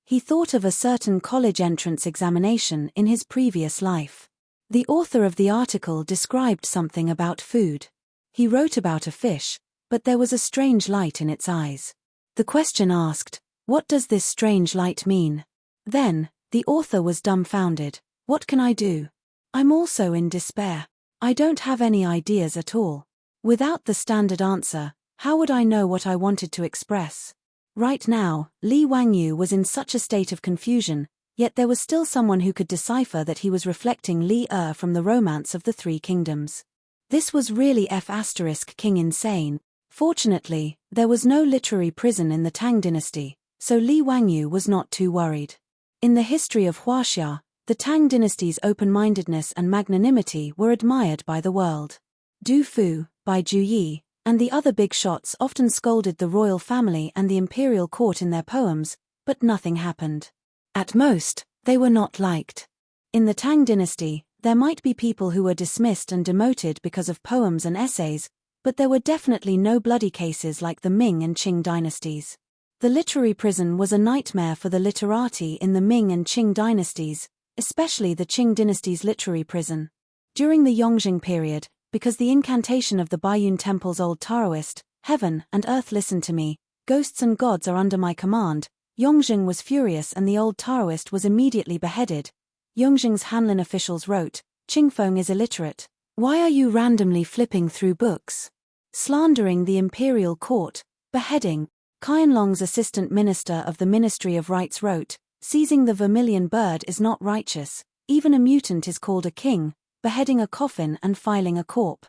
He thought of a certain college entrance examination in his previous life. The author of the article described something about food. He wrote about a fish, but there was a strange light in its eyes. The question asked, "What does this strange light mean?" Then, the author was dumbfounded. "What can I do? I'm also in despair. I don't have any ideas at all. Without the standard answer, how would I know what I wanted to express?" Right now, Li Wangyu was in such a state of confusion, yet there was still someone who could decipher that he was reflecting Li from the Romance of the Three Kingdoms. This was really King insane. Fortunately, there was no literary prison in the Tang dynasty, so Li Wangyu was not too worried. In the history of Huaxia, the Tang dynasty's open-mindedness and magnanimity were admired by the world. Du Fu, by Ju Yi, and the other big shots often scolded the royal family and the imperial court in their poems, but nothing happened. At most, they were not liked. In the Tang dynasty, there might be people who were dismissed and demoted because of poems and essays, but there were definitely no bloody cases like the Ming and Qing dynasties. The literary prison was a nightmare for the literati in the Ming and Qing dynasties, especially the Qing dynasty's literary prison. During the Yongjing period, because the incantation of the Baiyun Temple's old Taoist, "Heaven and earth listen to me, ghosts and gods are under my command," Yongjing was furious and the old Taoist was immediately beheaded. Yongjing's Hanlin officials wrote, "Qingfeng is illiterate. Why are you randomly flipping through books? Slandering the imperial court, beheading." Qianlong's assistant minister of the Ministry of Rights wrote, "Seizing the vermilion bird is not righteous, even a mutant is called a king, beheading a coffin and filing a corpse."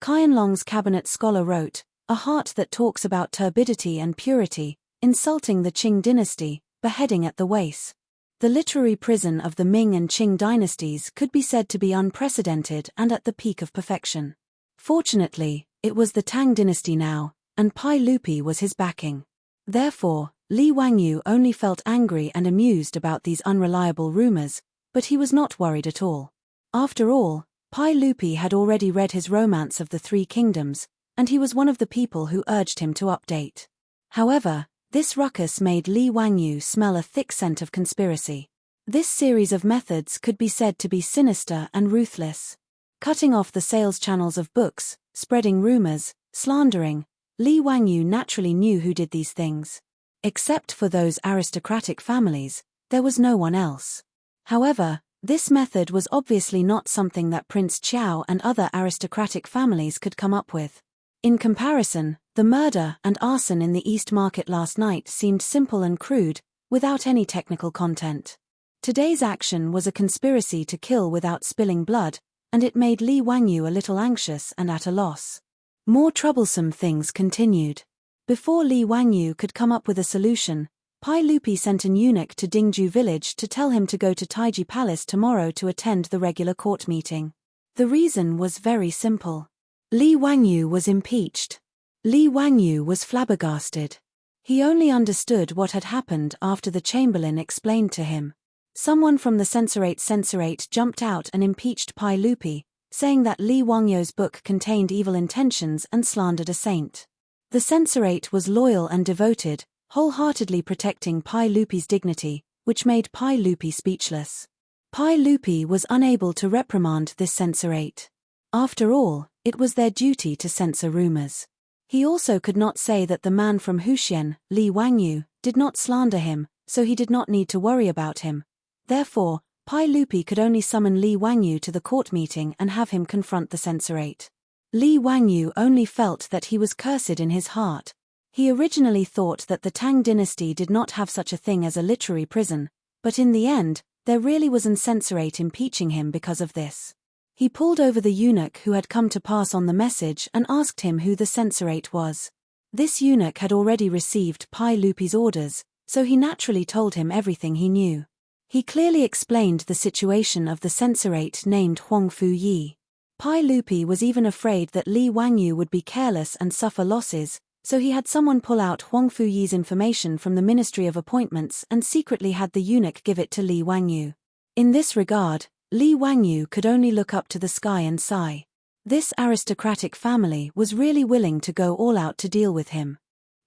Qianlong's cabinet scholar wrote, "A heart that talks about turbidity and purity, insulting the Qing dynasty, beheading at the waist." The literary prison of the Ming and Qing dynasties could be said to be unprecedented and at the peak of perfection. Fortunately, it was the Tang dynasty now, and Pai Lupi was his backing. Therefore, Li Wangyu only felt angry and amused about these unreliable rumors, but he was not worried at all. After all, Pai Lupi had already read his Romance of the Three Kingdoms, and he was one of the people who urged him to update. However, this ruckus made Li Wangyu smell a thick scent of conspiracy. This series of methods could be said to be sinister and ruthless. Cutting off the sales channels of books, spreading rumors, slandering, Li Wangyu naturally knew who did these things. Except for those aristocratic families, there was no one else. However, this method was obviously not something that Prince Qiao and other aristocratic families could come up with. In comparison, the murder and arson in the East Market last night seemed simple and crude, without any technical content. Today's action was a conspiracy to kill without spilling blood, and it made Li Wangyu a little anxious and at a loss. More troublesome things continued. Before Li Wangyu could come up with a solution, Pai Lupi sent an eunuch to Dingju village to tell him to go to Taiji Palace tomorrow to attend the regular court meeting. The reason was very simple. Li Wangyu was impeached. Li Wangyu was flabbergasted. He only understood what had happened after the chamberlain explained to him. Someone from the censorate jumped out and impeached Pai Lupi, saying that Li Wangyu's book contained evil intentions and slandered a saint. The censorate was loyal and devoted, wholeheartedly protecting Pai Lupi's dignity, which made Pai Lupi speechless. Pai Lupi was unable to reprimand this censorate. After all, it was their duty to censor rumors. He also could not say that the man from Huxian, Li Wangyu, did not slander him, so he did not need to worry about him. Therefore, Pai Lupi could only summon Li Wangyu to the court meeting and have him confront the censorate. Li Wangyu only felt that he was cursed in his heart. He originally thought that the Tang dynasty did not have such a thing as a literary prison, but in the end, there really was an censorate impeaching him because of this. He pulled over the eunuch who had come to pass on the message and asked him who the censorate was. This eunuch had already received Pai Lupi's orders, so he naturally told him everything he knew. He clearly explained the situation of the censorate named Huang Fu Yi. Pai Lupi was even afraid that Li Wangyu would be careless and suffer losses, so he had someone pull out Huang Fu Yi's information from the Ministry of Appointments and secretly had the eunuch give it to Li Wangyu. In this regard, Li Wangyu could only look up to the sky and sigh. This aristocratic family was really willing to go all out to deal with him.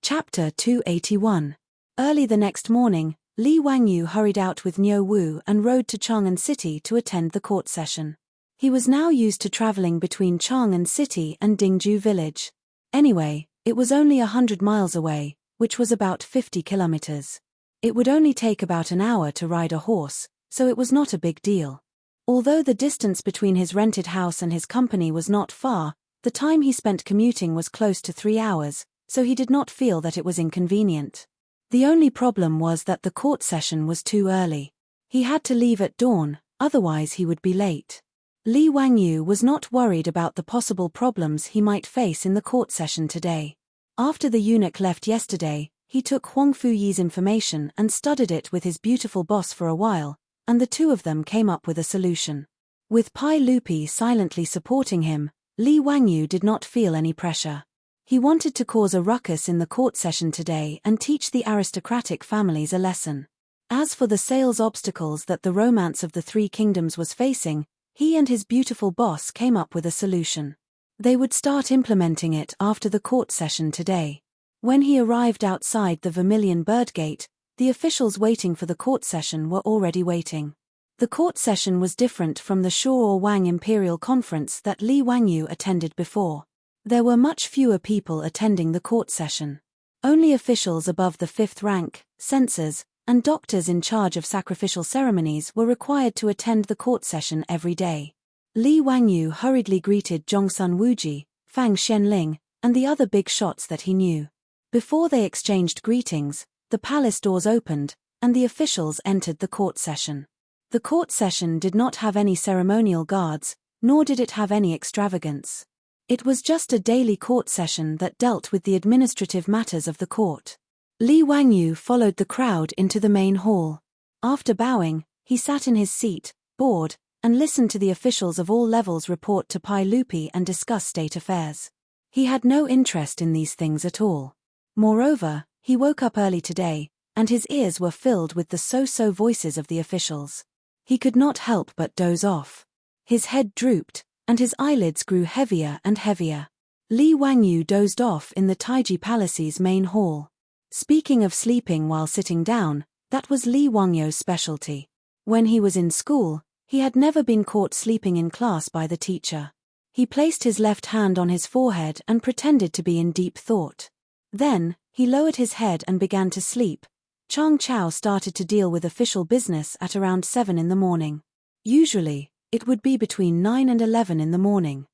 Chapter 281. Early the next morning, Li Wangyu hurried out with Niu Wu and rode to Chang'an City to attend the court session. He was now used to traveling between Chang'an City and Dingju village. Anyway, it was only 100 miles away, which was about 50 kilometers. It would only take about an hour to ride a horse, so it was not a big deal. Although the distance between his rented house and his company was not far, the time he spent commuting was close to 3 hours, so he did not feel that it was inconvenient. The only problem was that the court session was too early. He had to leave at dawn, otherwise he would be late. Li Wangyu was not worried about the possible problems he might face in the court session today. After the eunuch left yesterday, he took Huang Fu Yi's information and studied it with his beautiful boss for a while, and the two of them came up with a solution. With Pai Lupi silently supporting him, Li Wangyu did not feel any pressure. He wanted to cause a ruckus in the court session today and teach the aristocratic families a lesson. As for the sales obstacles that the Romance of the Three Kingdoms was facing, he and his beautiful boss came up with a solution. They would start implementing it after the court session today. When he arrived outside the Vermilion Bird Gate, the officials waiting for the court session were already waiting. The court session was different from the Shu or Wang Imperial Conference that Li Wangyu attended before. There were much fewer people attending the court session. Only officials above the 5th rank, censors, and doctors in charge of sacrificial ceremonies were required to attend the court session every day. Li Wangyu hurriedly greeted Zhongsun Wuji, Fang Xianling, and the other big shots that he knew. Before they exchanged greetings, the palace doors opened, and the officials entered the court session. The court session did not have any ceremonial guards, nor did it have any extravagance. It was just a daily court session that dealt with the administrative matters of the court. Li Wangyu followed the crowd into the main hall. After bowing, he sat in his seat, bored, and listened to the officials of all levels report to Pai Lupi and discuss state affairs. He had no interest in these things at all. Moreover, He woke up early today, and his ears were filled with the so-so voices of the officials. He could not help but doze off. His head drooped, and his eyelids grew heavier and heavier. Li Wangyu dozed off in the Taiji Palace's main hall. Speaking of sleeping while sitting down, that was Li Wangyu's specialty. When he was in school, he had never been caught sleeping in class by the teacher. He placed his left hand on his forehead and pretended to be in deep thought. Then, he lowered his head and began to sleep. Chang Chao started to deal with official business at around 7 in the morning. Usually, it would be between 9 and 11 in the morning.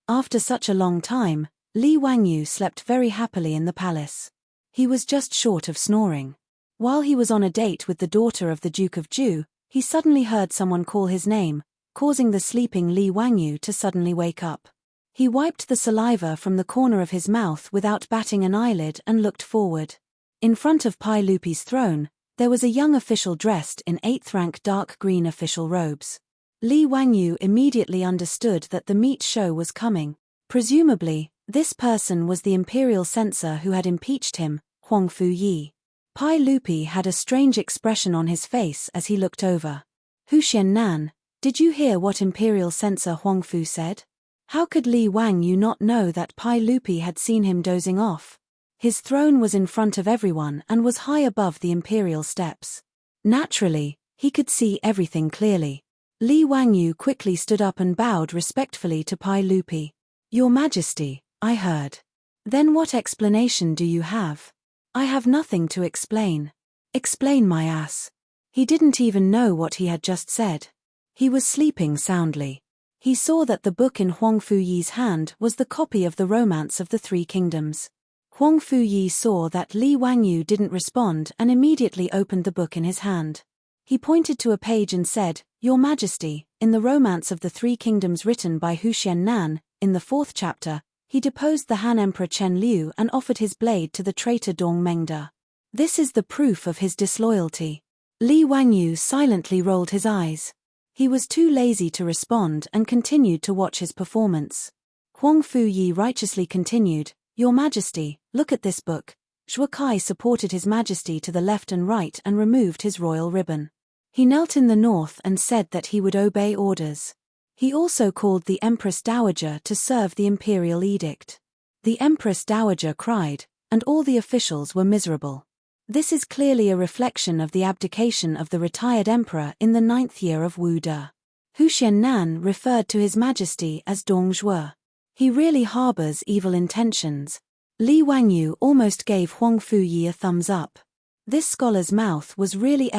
After such a long time, Li Wangyu slept very happily in the palace. He was just short of snoring. While he was on a date with the daughter of the Duke of Ju, he suddenly heard someone call his name, causing the sleeping Li Wangyu to suddenly wake up. He wiped the saliva from the corner of his mouth without batting an eyelid and looked forward. In front of Pai Lupi's throne, there was a young official dressed in 8th rank dark green official robes. Li Wangyu immediately understood that the meat show was coming. Presumably, this person was the imperial censor who had impeached him, Huang Fu Yi. Pai Lupi had a strange expression on his face as he looked over. Hu Xiannan, did you hear what imperial censor Huang Fu said? How could Li Wangyu not know that Pai Lupi had seen him dozing off? His throne was in front of everyone and was high above the imperial steps. Naturally, he could see everything clearly. Li Wangyu quickly stood up and bowed respectfully to Pai Lupi. Your Majesty, I heard. Then what explanation do you have? I have nothing to explain. Explain my ass. He didn't even know what he had just said. He was sleeping soundly. He saw that the book in Huang Fu Yi's hand was the copy of the Romance of the Three Kingdoms. Huang Fu Yi saw that Li Wangyu didn't respond and immediately opened the book in his hand. He pointed to a page and said, Your Majesty, in the Romance of the Three Kingdoms written by Hu Xiannan, in the 4th chapter, he deposed the Han Emperor Chen Liu and offered his blade to the traitor Dong Mengde. This is the proof of his disloyalty. Li Wangyu silently rolled his eyes. He was too lazy to respond and continued to watch his performance. Huang Fu Yi righteously continued, Your Majesty, look at this book. Zhuo Kai supported His Majesty to the left and right and removed his royal ribbon. He knelt in the north and said that he would obey orders. He also called the Empress Dowager to serve the imperial edict. The Empress Dowager cried, and all the officials were miserable. This is clearly a reflection of the abdication of the retired emperor in the 9th year of Wu De. Hu Xiannan referred to His Majesty as Dong Zhuo. He really harbors evil intentions. Li Wangyu almost gave Huang Fu Yi a thumbs up. This scholar's mouth was really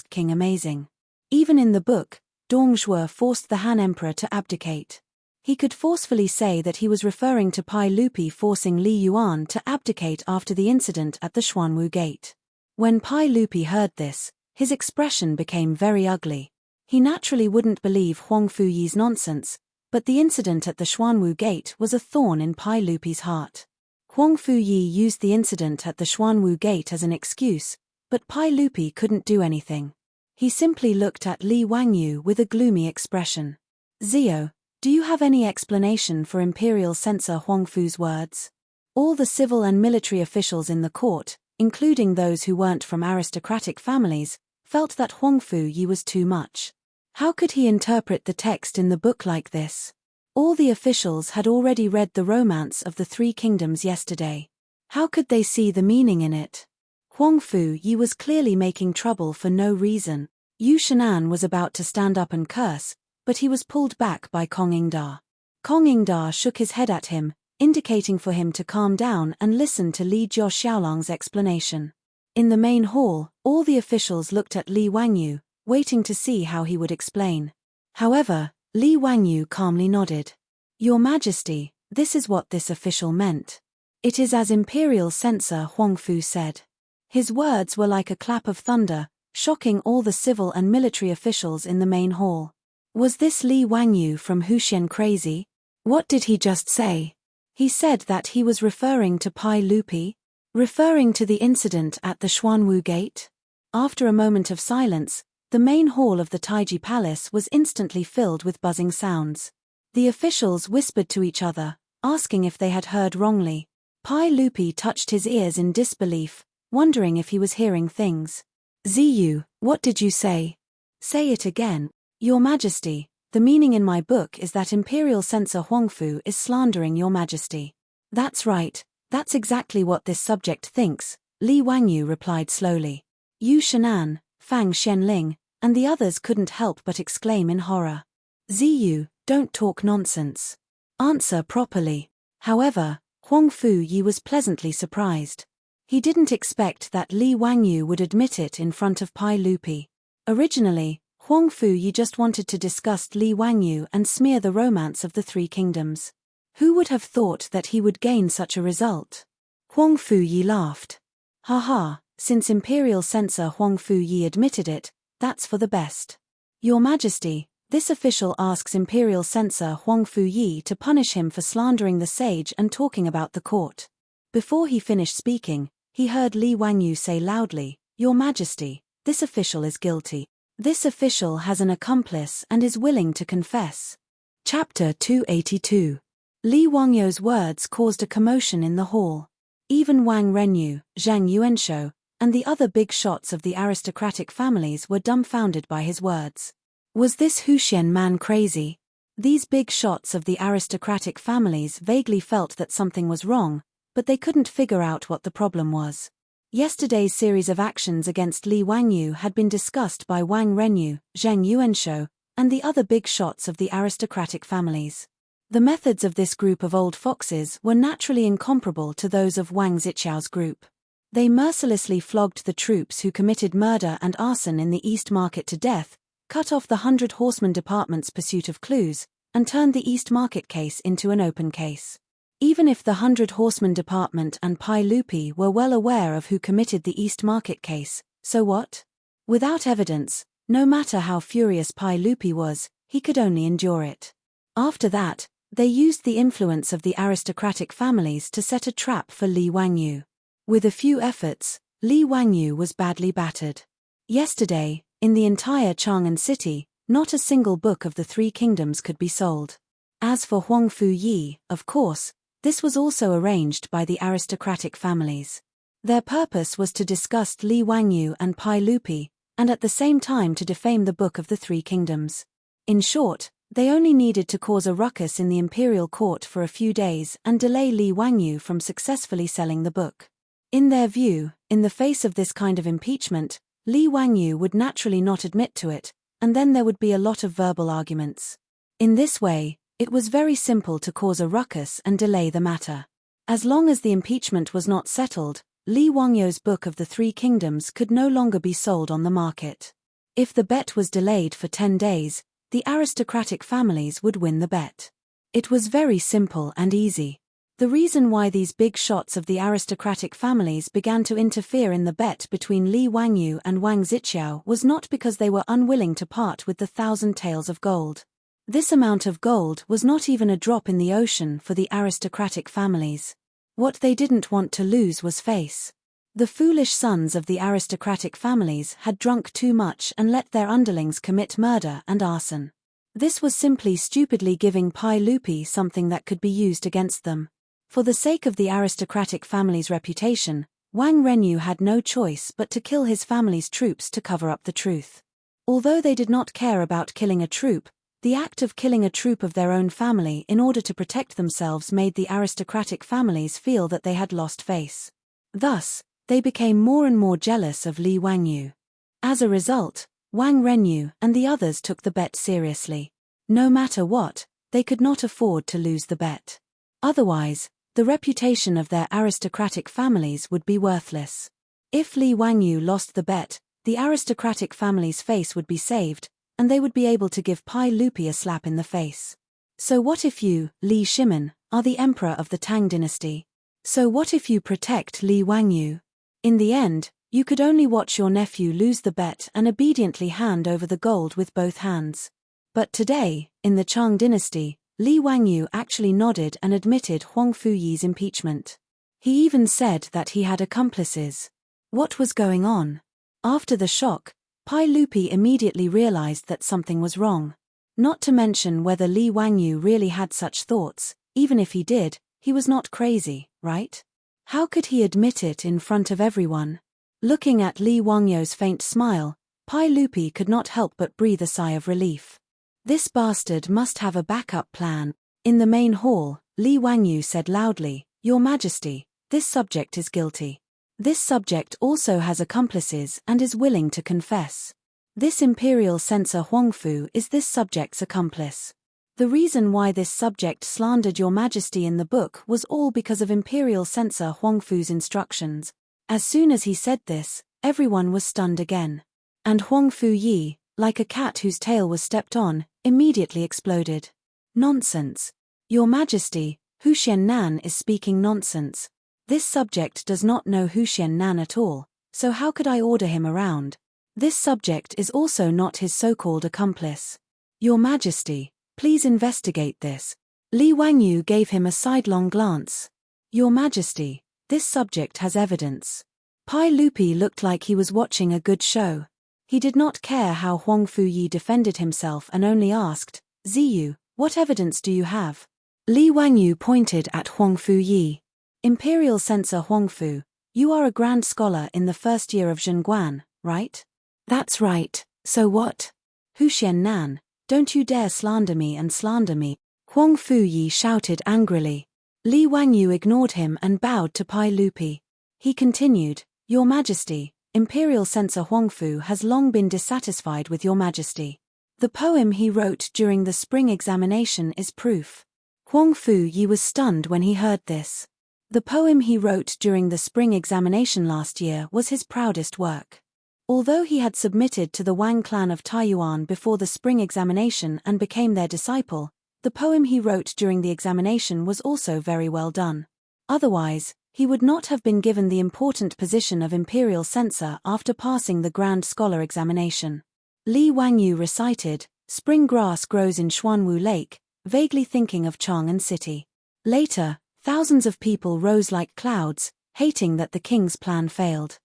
King amazing. Even in the book, Dong Zhuo forced the Han Emperor to abdicate. He could forcefully say that he was referring to Pai Lupi forcing Li Yuan to abdicate after the incident at the Xuanwu Gate. When Pai Lupi heard this, his expression became very ugly. He naturally wouldn't believe Huang Fu Yi's nonsense, but the incident at the Xuanwu Gate was a thorn in Pai Lupi's heart. Huang Fu Yi used the incident at the Xuanwu Gate as an excuse, but Pai Lupi couldn't do anything. He simply looked at Li Wangyu with a gloomy expression. Zio, do you have any explanation for Imperial Censor Huang Fu's words? All the civil and military officials in the court, including those who weren't from aristocratic families, felt that Huang Fu Yi was too much. How could he interpret the text in the book like this? All the officials had already read the Romance of the Three Kingdoms yesterday. How could they see the meaning in it? Huang Fu Yi was clearly making trouble for no reason. Yu Shanan was about to stand up and curse, but he was pulled back by Kong Ingda. Kong Ingda shook his head at him, indicating for him to calm down and listen to Li Jiao Xiaolang's explanation. In the main hall, all the officials looked at Li Wangyu, waiting to see how he would explain. However, Li Wangyu calmly nodded. Your Majesty, this is what this official meant. It is as Imperial Censor Huang Fu said. His words were like a clap of thunder, shocking all the civil and military officials in the main hall. Was this Li Wangyu from Huxian crazy? What did he just say? He said that he was referring to Pai Lupi? Referring to the incident at the Xuanwu Gate? After a moment of silence, the main hall of the Taiji Palace was instantly filled with buzzing sounds. The officials whispered to each other, asking if they had heard wrongly. Pai Lupi touched his ears in disbelief. wondering if he was hearing things. Ziyu, what did you say? Say it again. Your Majesty, the meaning in my book is that Imperial Censor Huangfu is slandering Your Majesty. That's right, that's exactly what this subject thinks, Li Wangyu replied slowly. Yu Shenan, Fang Xianling, and the others couldn't help but exclaim in horror. Ziyu, don't talk nonsense. Answer properly. However, Huangfu Yi was pleasantly surprised. He didn't expect that Li Wangyu would admit it in front of Pai Lupi. Originally, Huangfu Yi just wanted to disgust Li Wangyu and smear the romance of the Three Kingdoms. Who would have thought that he would gain such a result? Huangfu Yi laughed. Haha, since Imperial Censor Huangfu Yi admitted it, that's for the best. Your Majesty, this official asks Imperial Censor Huangfu Yi to punish him for slandering the sage and talking about the court. Before he finished speaking, he heard Li Wangyu say loudly, Your Majesty, this official is guilty. This official has an accomplice and is willing to confess. Chapter 282. Li Wangyu's words caused a commotion in the hall. Even Wang Renyu, Zhang Yuanshou, and the other big shots of the aristocratic families were dumbfounded by his words. Was this Huxian man crazy? These big shots of the aristocratic families vaguely felt that something was wrong, but they couldn't figure out what the problem was. Yesterday's series of actions against Li Wangyu had been discussed by Wang Renyu, Zhang Yuanshou, and the other big shots of the aristocratic families. The methods of this group of old foxes were naturally incomparable to those of Wang Zixiao's group. They mercilessly flogged the troops who committed murder and arson in the East Market to death, cut off the 100 Horsemen Department's pursuit of clues, and turned the East Market case into an open case. Even if the 100 Horsemen Department and Pai Lupi were well aware of who committed the East Market case, so what? Without evidence, no matter how furious Pai Lupi was, he could only endure it. After that, they used the influence of the aristocratic families to set a trap for Li Wangyu. With a few efforts, Li Wangyu was badly battered. Yesterday, in the entire Chang'an city, not a single book of the Three Kingdoms could be sold. As for Huangfu Yi, of course, this was also arranged by the aristocratic families. Their purpose was to disgust Li Wangyu and Pai Lupi, and at the same time to defame the Book of the Three Kingdoms. In short, they only needed to cause a ruckus in the imperial court for a few days and delay Li Wangyu from successfully selling the book. In their view, in the face of this kind of impeachment, Li Wangyu would naturally not admit to it, and then there would be a lot of verbal arguments. In this way, it was very simple to cause a ruckus and delay the matter. As long as the impeachment was not settled, Li Wangyu's Book of the Three Kingdoms could no longer be sold on the market. If the bet was delayed for 10 days, the aristocratic families would win the bet. It was very simple and easy. The reason why these big shots of the aristocratic families began to interfere in the bet between Li Wangyu and Wang Zixiao was not because they were unwilling to part with the 1,000 taels of gold. This amount of gold was not even a drop in the ocean for the aristocratic families. What they didn't want to lose was face. The foolish sons of the aristocratic families had drunk too much and let their underlings commit murder and arson. This was simply stupidly giving Pai Lupi something that could be used against them. For the sake of the aristocratic family's reputation, Wang Renyu had no choice but to kill his family's troops to cover up the truth. Although they did not care about killing a troop, the act of killing a troop of their own family in order to protect themselves made the aristocratic families feel that they had lost face. Thus, they became more and more jealous of Li Wangyu. As a result, Wang Renyu and the others took the bet seriously. No matter what, they could not afford to lose the bet. Otherwise, the reputation of their aristocratic families would be worthless. If Li Wangyu lost the bet, the aristocratic family's face would be saved, and they would be able to give Pai Lupi a slap in the face. So what if you, Li Shimin, are the emperor of the Tang dynasty? So what if you protect Li Wangyu? In the end, you could only watch your nephew lose the bet and obediently hand over the gold with both hands. But today, in the Chang dynasty, Li Wangyu actually nodded and admitted Huangfu Yi's impeachment. He even said that he had accomplices. What was going on? After the shock, Pai Lupi immediately realized that something was wrong. Not to mention whether Li Wangyu really had such thoughts. Even if he did, he was not crazy, right? How could he admit it in front of everyone? Looking at Li Wangyo's faint smile, Pai Lupi could not help but breathe a sigh of relief. This bastard must have a backup plan. In the main hall, Li Wangyu said loudly, "Your Majesty, this subject is guilty. This subject also has accomplices and is willing to confess. This imperial censor Huangfu is this subject's accomplice. The reason why this subject slandered Your Majesty in the book was all because of imperial censor Huangfu's instructions." As soon as he said this, everyone was stunned again. And Huangfu Yi, like a cat whose tail was stepped on, immediately exploded. "Nonsense. Your Majesty, Huxian Nan is speaking nonsense. This subject does not know Huxian Nan at all, so how could I order him around? This subject is also not his so-called accomplice. Your Majesty, please investigate this." Li Wangyu gave him a sidelong glance. "Your Majesty, this subject has evidence." Pai Lupi looked like he was watching a good show. He did not care how Huangfu Yi defended himself and only asked, "Ziyu, what evidence do you have?" Li Wangyu pointed at Huangfu Yi. "Imperial censor Huangfu, you are a grand scholar in the first year of Zhenguan, right?" "That's right, so what?" "Huxian Nan, don't you dare slander me and slander me," Huangfu Yi shouted angrily. Li Wangyu ignored him and bowed to Pai Lupi. He continued, "Your Majesty, Imperial censor Huangfu has long been dissatisfied with Your Majesty. The poem he wrote during the spring examination is proof." Huangfu Yi was stunned when he heard this. The poem he wrote during the spring examination last year was his proudest work. Although he had submitted to the Wang clan of Taiyuan before the spring examination and became their disciple, the poem he wrote during the examination was also very well done. Otherwise, he would not have been given the important position of imperial censor after passing the Grand Scholar examination. Li Wangyu recited, "Spring grass grows in Xuanwu Lake," vaguely thinking of Chang'an City. Later, thousands of people rose like clouds, hating that the king's plan failed.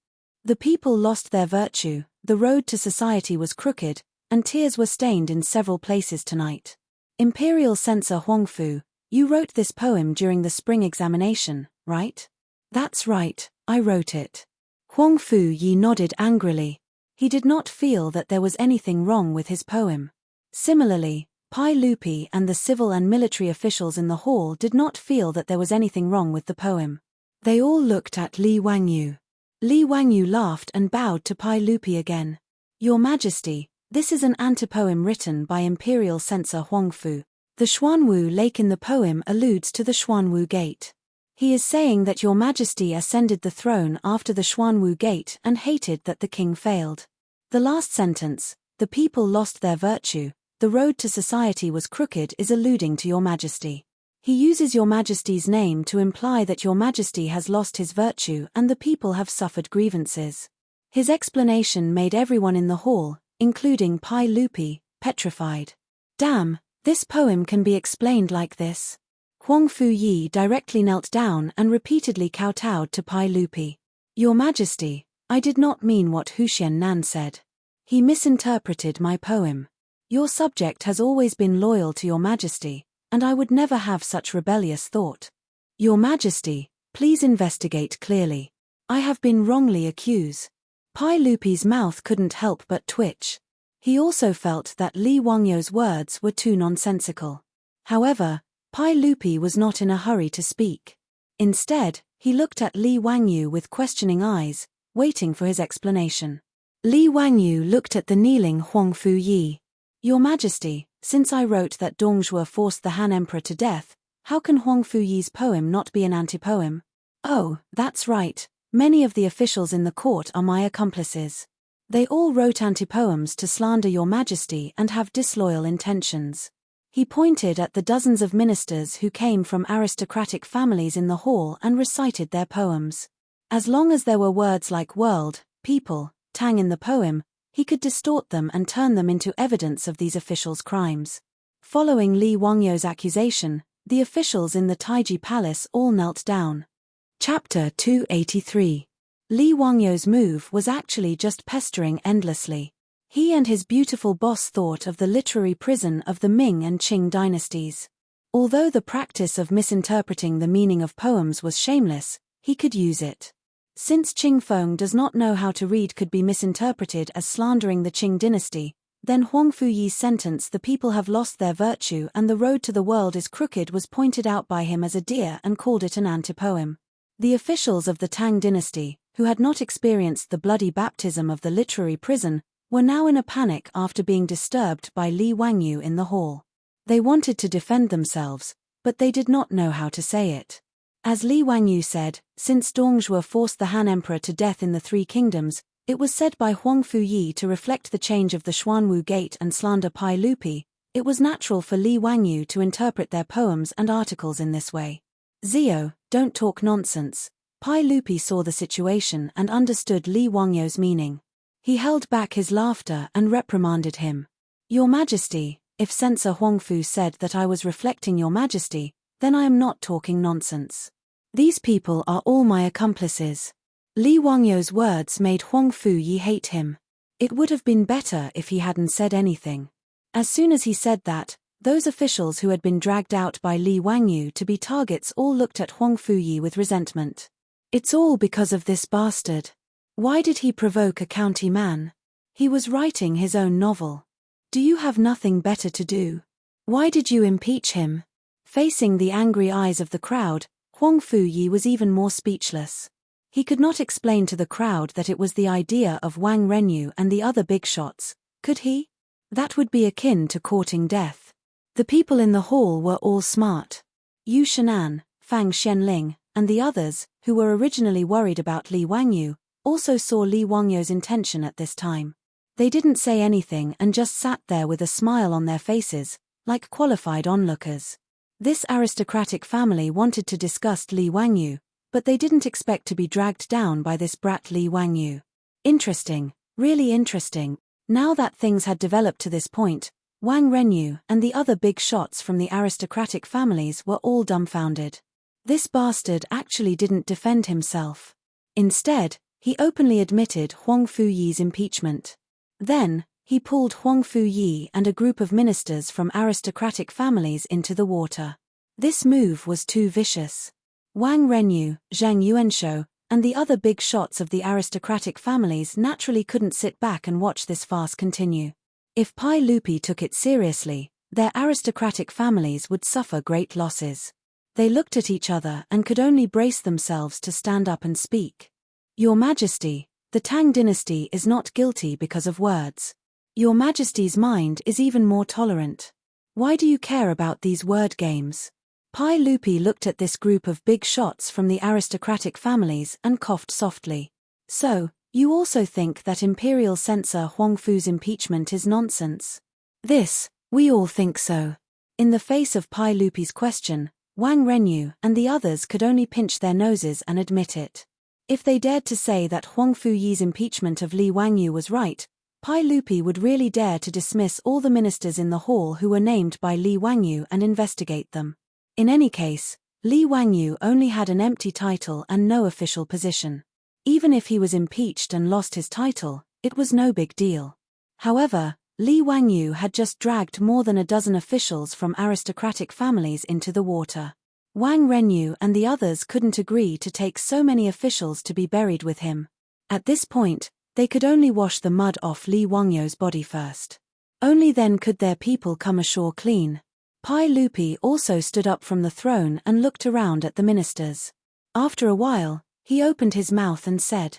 The people lost their virtue, the road to society was crooked, and tears were stained in several places tonight. Imperial censor Huangfu, you wrote this poem during the spring examination, right? That's right, I wrote it. Huangfu Yi nodded angrily. He did not feel that there was anything wrong with his poem. Similarly, Pai Lupi and the civil and military officials in the hall did not feel that there was anything wrong with the poem. They all looked at Li Wangyu. Li Wangyu laughed and bowed to Pai Lupi again. Your Majesty, this is an antipoem written by Imperial censor Huangfu. The Xuanwu Lake in the poem alludes to the Xuanwu Gate. He is saying that Your Majesty ascended the throne after the Xuanwu Gate and hated that the king failed. The last sentence, "The people lost their virtue, the road to society was crooked," is alluding to Your Majesty. He uses Your Majesty's name to imply that Your Majesty has lost his virtue and the people have suffered grievances. His explanation made everyone in the hall, including Pai Lupi, petrified. Damn, this poem can be explained like this. Huangfu Yi directly knelt down and repeatedly kowtowed to Pai Lupi. Your Majesty, I did not mean what Huxian Nan said. He misinterpreted my poem. Your subject has always been loyal to Your Majesty, and I would never have such rebellious thought. Your Majesty, please investigate clearly. I have been wrongly accused. Pai Lupi's mouth couldn't help but twitch. He also felt that Li Wangyo's words were too nonsensical. However, Pai Lupi was not in a hurry to speak. Instead, he looked at Li Wangyu with questioning eyes, waiting for his explanation. Li Wangyu looked at the kneeling Huangfu Yi. Your Majesty, since I wrote that Dongzhuo forced the Han Emperor to death, how can Huangfu Yi's poem not be an antipoem? Oh, that's right. Many of the officials in the court are my accomplices. They all wrote antipoems to slander Your Majesty and have disloyal intentions. He pointed at the dozens of ministers who came from aristocratic families in the hall and recited their poems. As long as there were words like world, people, Tang in the poem, he could distort them and turn them into evidence of these officials' crimes. Following Li Wangyo's accusation, the officials in the Taiji Palace all knelt down. Chapter 283. Li Wangyo's move was actually just pestering endlessly. He and his beautiful boss thought of the literary prison of the Ming and Qing dynasties. Although the practice of misinterpreting the meaning of poems was shameless, he could use it. Since Qing Feng does not know how to read could be misinterpreted as slandering the Qing dynasty, then Huang Fuyi's sentence "the people have lost their virtue and the road to the world is crooked" was pointed out by him as a deer and called it an antipoem. The officials of the Tang dynasty, who had not experienced the bloody baptism of the literary prison, were now in a panic after being disturbed by Li Wangyu in the hall. They wanted to defend themselves, but they did not know how to say it. As Li Wangyu said, since Dongzhuo forced the Han Emperor to death in the Three Kingdoms, it was said by Huang Fuyi to reflect the change of the Xuanwu Gate and slander Pai Lupi, it was natural for Li Wangyu to interpret their poems and articles in this way. "Zio, don't talk nonsense." Pai Lupi saw the situation and understood Li Wangyu's meaning. He held back his laughter and reprimanded him. "Your Majesty, if Censor Huangfu said that I was reflecting Your Majesty, then I am not talking nonsense. These people are all my accomplices." Li Wangyu's words made Huang Fuyi hate him. It would have been better if he hadn't said anything. As soon as he said that, those officials who had been dragged out by Li Wangyu to be targets all looked at Huang Fuyi with resentment. "It's all because of this bastard. Why did he provoke a county man? He was writing his own novel. Do you have nothing better to do? Why did you impeach him?" Facing the angry eyes of the crowd, Huang Fuyi was even more speechless. He could not explain to the crowd that it was the idea of Wang Renyu and the other big shots, could he? That would be akin to courting death. The people in the hall were all smart. Yu Shenan, Fang Xianling, and the others, who were originally worried about Li Wangyu, also saw Li Wangyu's intention at this time. They didn't say anything and just sat there with a smile on their faces, like qualified onlookers. This aristocratic family wanted to disgust Li Wangyu, but they didn't expect to be dragged down by this brat Li Wangyu. Interesting, really interesting. Now that things had developed to this point, Wang Renyu and the other big shots from the aristocratic families were all dumbfounded. This bastard actually didn't defend himself. Instead, he openly admitted Huang Fuyi's impeachment. Then, he pulled Huang Fuyi and a group of ministers from aristocratic families into the water. This move was too vicious. Wang Renyu, Zhang Yuanshou, and the other big shots of the aristocratic families naturally couldn't sit back and watch this farce continue. If Pai Lupi took it seriously, their aristocratic families would suffer great losses. They looked at each other and could only brace themselves to stand up and speak. "Your Majesty, the Tang dynasty is not guilty because of words. Your Majesty's mind is even more tolerant. Why do you care about these word games?" Pai Lupi looked at this group of big shots from the aristocratic families and coughed softly. "So, you also think that Imperial Censor Huangfu's impeachment is nonsense?" We all think so." In the face of Pai Lupi's question, Wang Renyu and the others could only pinch their noses and admit it. If they dared to say that Huang Fuyi's impeachment of Li Wangyu was right, Pai Lupi would really dare to dismiss all the ministers in the hall who were named by Li Wangyu and investigate them. In any case, Li Wangyu only had an empty title and no official position. Even if he was impeached and lost his title, it was no big deal. However, Li Wangyu had just dragged more than a dozen officials from aristocratic families into the water. Wang Renyu and the others couldn't agree to take so many officials to be buried with him. At this point, they could only wash the mud off Li Wangyu's body first. Only then could their people come ashore clean. Pai Lupi also stood up from the throne and looked around at the ministers. After a while, he opened his mouth and said,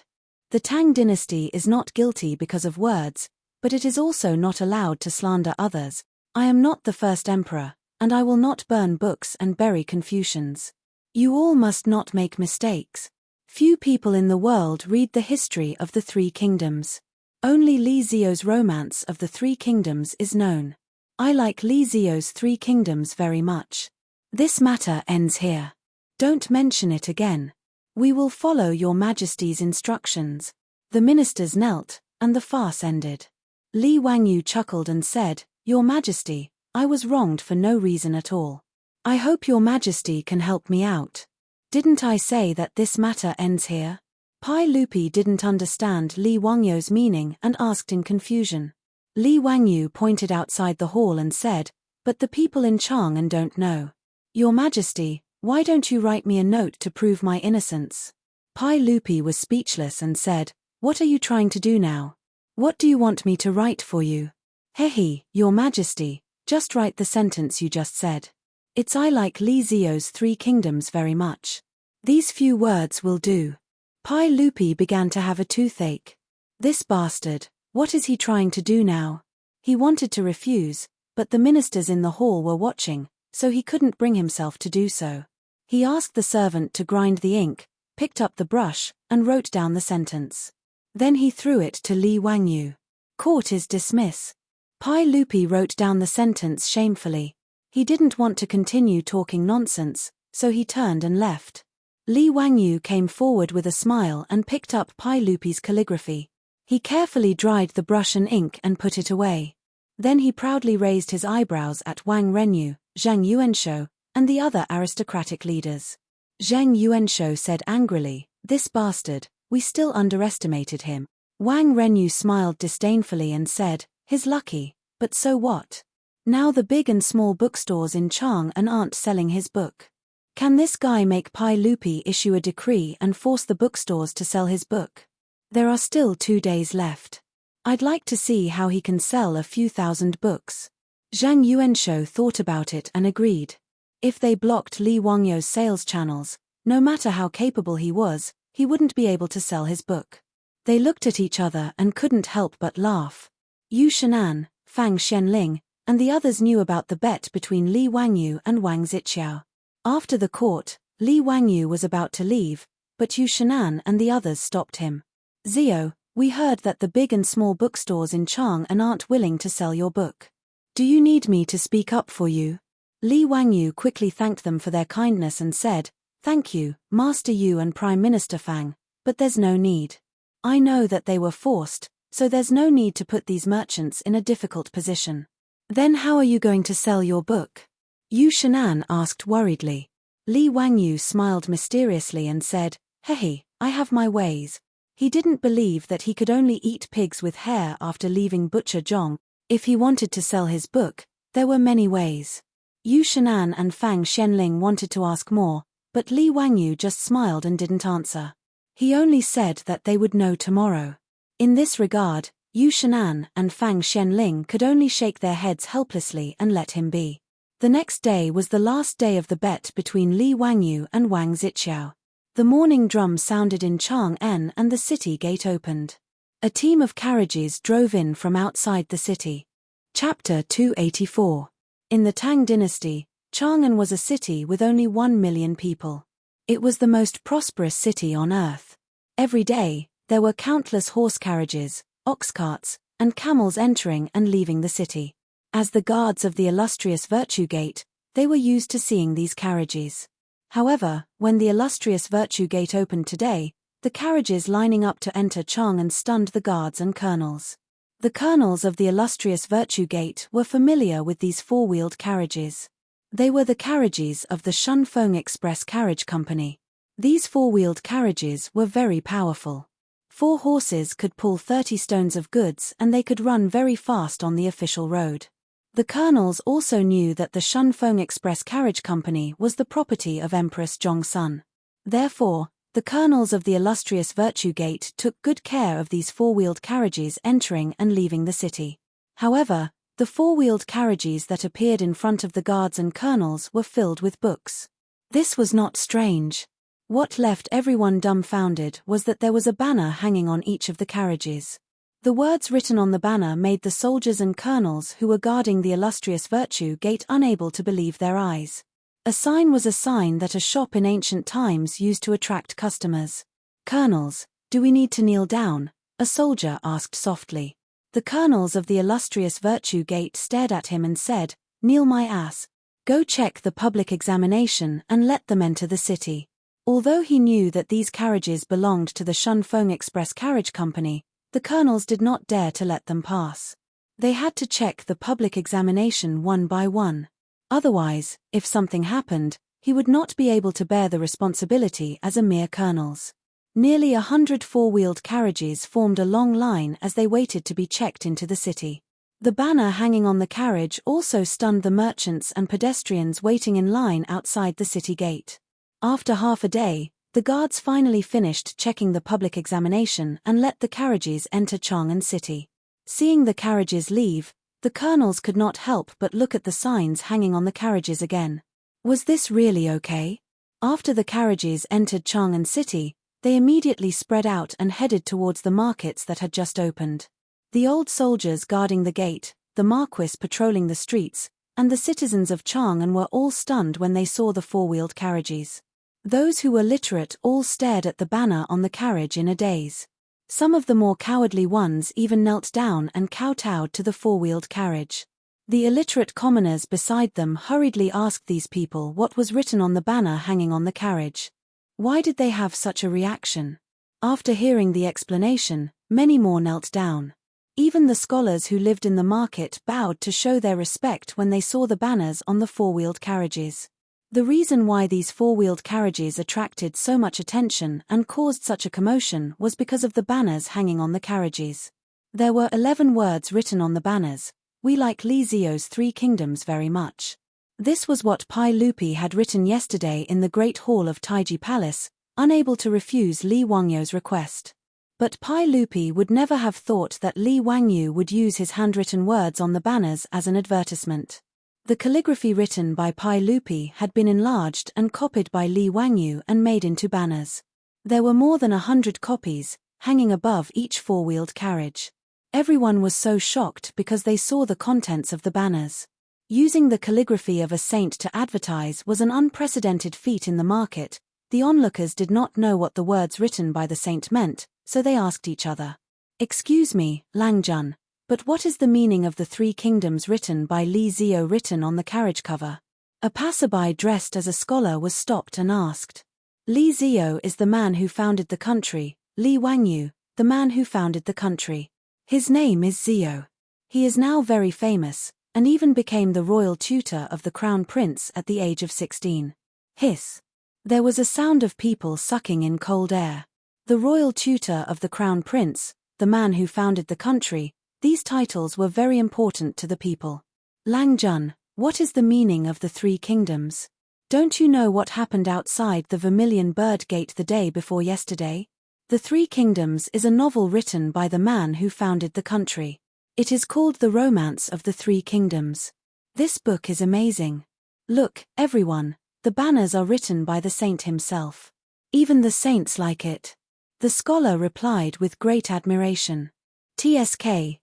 "The Tang dynasty is not guilty because of words, but it is also not allowed to slander others. I am not the first emperor, and I will not burn books and bury Confucians. You all must not make mistakes. Few people in the world read the history of the Three Kingdoms. Only Li Zio's romance of the Three Kingdoms is known. I like Li Zio's Three Kingdoms very much. This matter ends here. Don't mention it again. We will follow your Majesty's instructions." The ministers knelt, and the farce ended. Li Wangyu chuckled and said, "Your Majesty, I was wronged for no reason at all. I hope your Majesty can help me out. Didn't I say that this matter ends here?" Pai Lupi didn't understand Li Wangyu's meaning and asked in confusion. Li Wangyu pointed outside the hall and said, "But the people in Chang'an don't know. Your Majesty, why don't you write me a note to prove my innocence?" Pai Lupi was speechless and said, "What are you trying to do now? What do you want me to write for you?" "Hehe, Your Majesty, just write the sentence you just said. It's I like Li Zio's 3 kingdoms very much. These few words will do." Pai Lupi began to have a toothache. This bastard, what is he trying to do now? He wanted to refuse, but the ministers in the hall were watching, so he couldn't bring himself to do so. He asked the servant to grind the ink, picked up the brush, and wrote down the sentence. Then he threw it to Li Wangyu. "Court is dismiss." Pai Lupi wrote down the sentence shamefully. He didn't want to continue talking nonsense, so he turned and left. Li Wangyu came forward with a smile and picked up Pai Lupi's calligraphy. He carefully dried the brush and ink and put it away. Then he proudly raised his eyebrows at Wang Renyu, Zhang Yuanshou, and the other aristocratic leaders. Zhang Yuanshou said angrily, "This bastard, we still underestimated him." Wang Renyu smiled disdainfully and said, "He's lucky, but so what? Now the big and small bookstores in Chang'an aren't selling his book. Can this guy make Pai Lupi issue a decree and force the bookstores to sell his book? There are still 2 days left. I'd like to see how he can sell a few thousand books." Zhang Yuanshou thought about it and agreed. If they blocked Li Wangyou's sales channels, no matter how capable he was, he wouldn't be able to sell his book. They looked at each other and couldn't help but laugh. Yu Shenan, Fang Xianling, and the others knew about the bet between Li Wangyu and Wang Ziqiao. After the court, Li Wangyu was about to leave, but Yu Shenan and the others stopped him. "Zio, we heard that the big and small bookstores in Chang'an aren't willing to sell your book. Do you need me to speak up for you?" Li Wangyu quickly thanked them for their kindness and said, "Thank you, Master Yu and Prime Minister Fang, but there's no need. I know that they were forced, so there's no need to put these merchants in a difficult position." "Then how are you going to sell your book?" Yu Shenan asked worriedly. Li Wangyu smiled mysteriously and said, "Hehe, I have my ways." He didn't believe that he could only eat pigs with hair after leaving Butcher Zhong. If he wanted to sell his book, there were many ways. Yu Shenan and Fang Xianling wanted to ask more, but Li Wangyu just smiled and didn't answer. He only said that they would know tomorrow. In this regard, Yu Shenan and Fang Xianling could only shake their heads helplessly and let him be. The next day was the last day of the bet between Li Wangyu and Wang Ziqiao. The morning drum sounded in Chang'an and the city gate opened. A team of carriages drove in from outside the city. Chapter 284. In the Tang dynasty, Chang'an was a city with only 1 million people. It was the most prosperous city on earth. Every day, there were countless horse carriages, ox carts, and camels entering and leaving the city. As the guards of the illustrious Virtue Gate, they were used to seeing these carriages. However, when the illustrious Virtue Gate opened today, the carriages lining up to enter Chang'an stunned the guards and colonels. The colonels of the illustrious Virtue Gate were familiar with these 4-wheeled carriages. They were the carriages of the Shunfeng Express Carriage Company. These 4-wheeled carriages were very powerful. 4 horses could pull 30 stones of goods and they could run very fast on the official road. The colonels also knew that the Shunfeng Express Carriage Company was the property of Empress Zhongsun. Therefore, the colonels of the illustrious Virtue Gate took good care of these 4-wheeled carriages entering and leaving the city. However, the 4-wheeled carriages that appeared in front of the guards and colonels were filled with books. This was not strange. What left everyone dumbfounded was that there was a banner hanging on each of the carriages. The words written on the banner made the soldiers and colonels who were guarding the illustrious Virtue Gate unable to believe their eyes. A sign was a sign that a shop in ancient times used to attract customers. "Colonels, do we need to kneel down?" a soldier asked softly. The colonels of the illustrious Virtue Gate stared at him and said, "Kneel my ass. Go check the public examination and let them enter the city." Although he knew that these carriages belonged to the Shunfeng Express Carriage Company, the colonels did not dare to let them pass. They had to check the public examination one by one. Otherwise, if something happened, he would not be able to bear the responsibility as a mere colonels. Nearly 100 4-wheeled carriages formed a long line as they waited to be checked into the city. The banner hanging on the carriage also stunned the merchants and pedestrians waiting in line outside the city gate. After half a day, The guards finally finished checking the public examination and let the carriages enter Chang'an City. Seeing the carriages leave, the colonels could not help but look at the signs hanging on the carriages again. Was this really okay? After the carriages entered Chang'an City, they immediately spread out and headed towards the markets that had just opened. The old soldiers guarding the gate, the marquis patrolling the streets, and the citizens of Chang'an were all stunned when they saw the four-wheeled carriages. Those who were literate all stared at the banner on the carriage in a daze. Some of the more cowardly ones even knelt down and kowtowed to the four-wheeled carriage. The illiterate commoners beside them hurriedly asked these people what was written on the banner hanging on the carriage. Why did they have such a reaction? After hearing the explanation, many more knelt down. Even the scholars who lived in the market bowed to show their respect when they saw the banners on the four-wheeled carriages. The reason why these four-wheeled carriages attracted so much attention and caused such a commotion was because of the banners hanging on the carriages. There were 11 words written on the banners. "We like Li Zio's 3 kingdoms very much." This was what Pai Lupi had written yesterday in the Great Hall of Taiji Palace, unable to refuse Li Wangyu's request. But Pai Lupi would never have thought that Li Wangyu would use his handwritten words on the banners as an advertisement. The calligraphy written by Pai Lupi had been enlarged and copied by Li Wangyu and made into banners. There were more than 100 copies, hanging above each four-wheeled carriage. Everyone was so shocked because they saw the contents of the banners. Using the calligraphy of a saint to advertise was an unprecedented feat in the market. The onlookers did not know what the words written by the saint meant, so they asked each other, "Excuse me, Langjun, but what is the meaning of the 3 kingdoms written by Li Zio written on the carriage cover?" A passerby dressed as a scholar was stopped and asked. "Li Zio is the man who founded the country, Li Wangyu, the man who founded the country. His name is Zio. He is now very famous, and even became the royal tutor of the crown prince at the age of 16. Hiss. There was a sound of people sucking in cold air. The royal tutor of the crown prince, the man who founded the country, these titles were very important to the people. Langjun, what is the meaning of the 3 kingdoms? Don't you know what happened outside the Vermilion Bird Gate the day before yesterday? The 3 Kingdoms is a novel written by the man who founded the country. It is called The Romance of the 3 Kingdoms. This book is amazing. Look, everyone, the banners are written by the saint himself. Even the saints like it. The scholar replied with great admiration. TSK,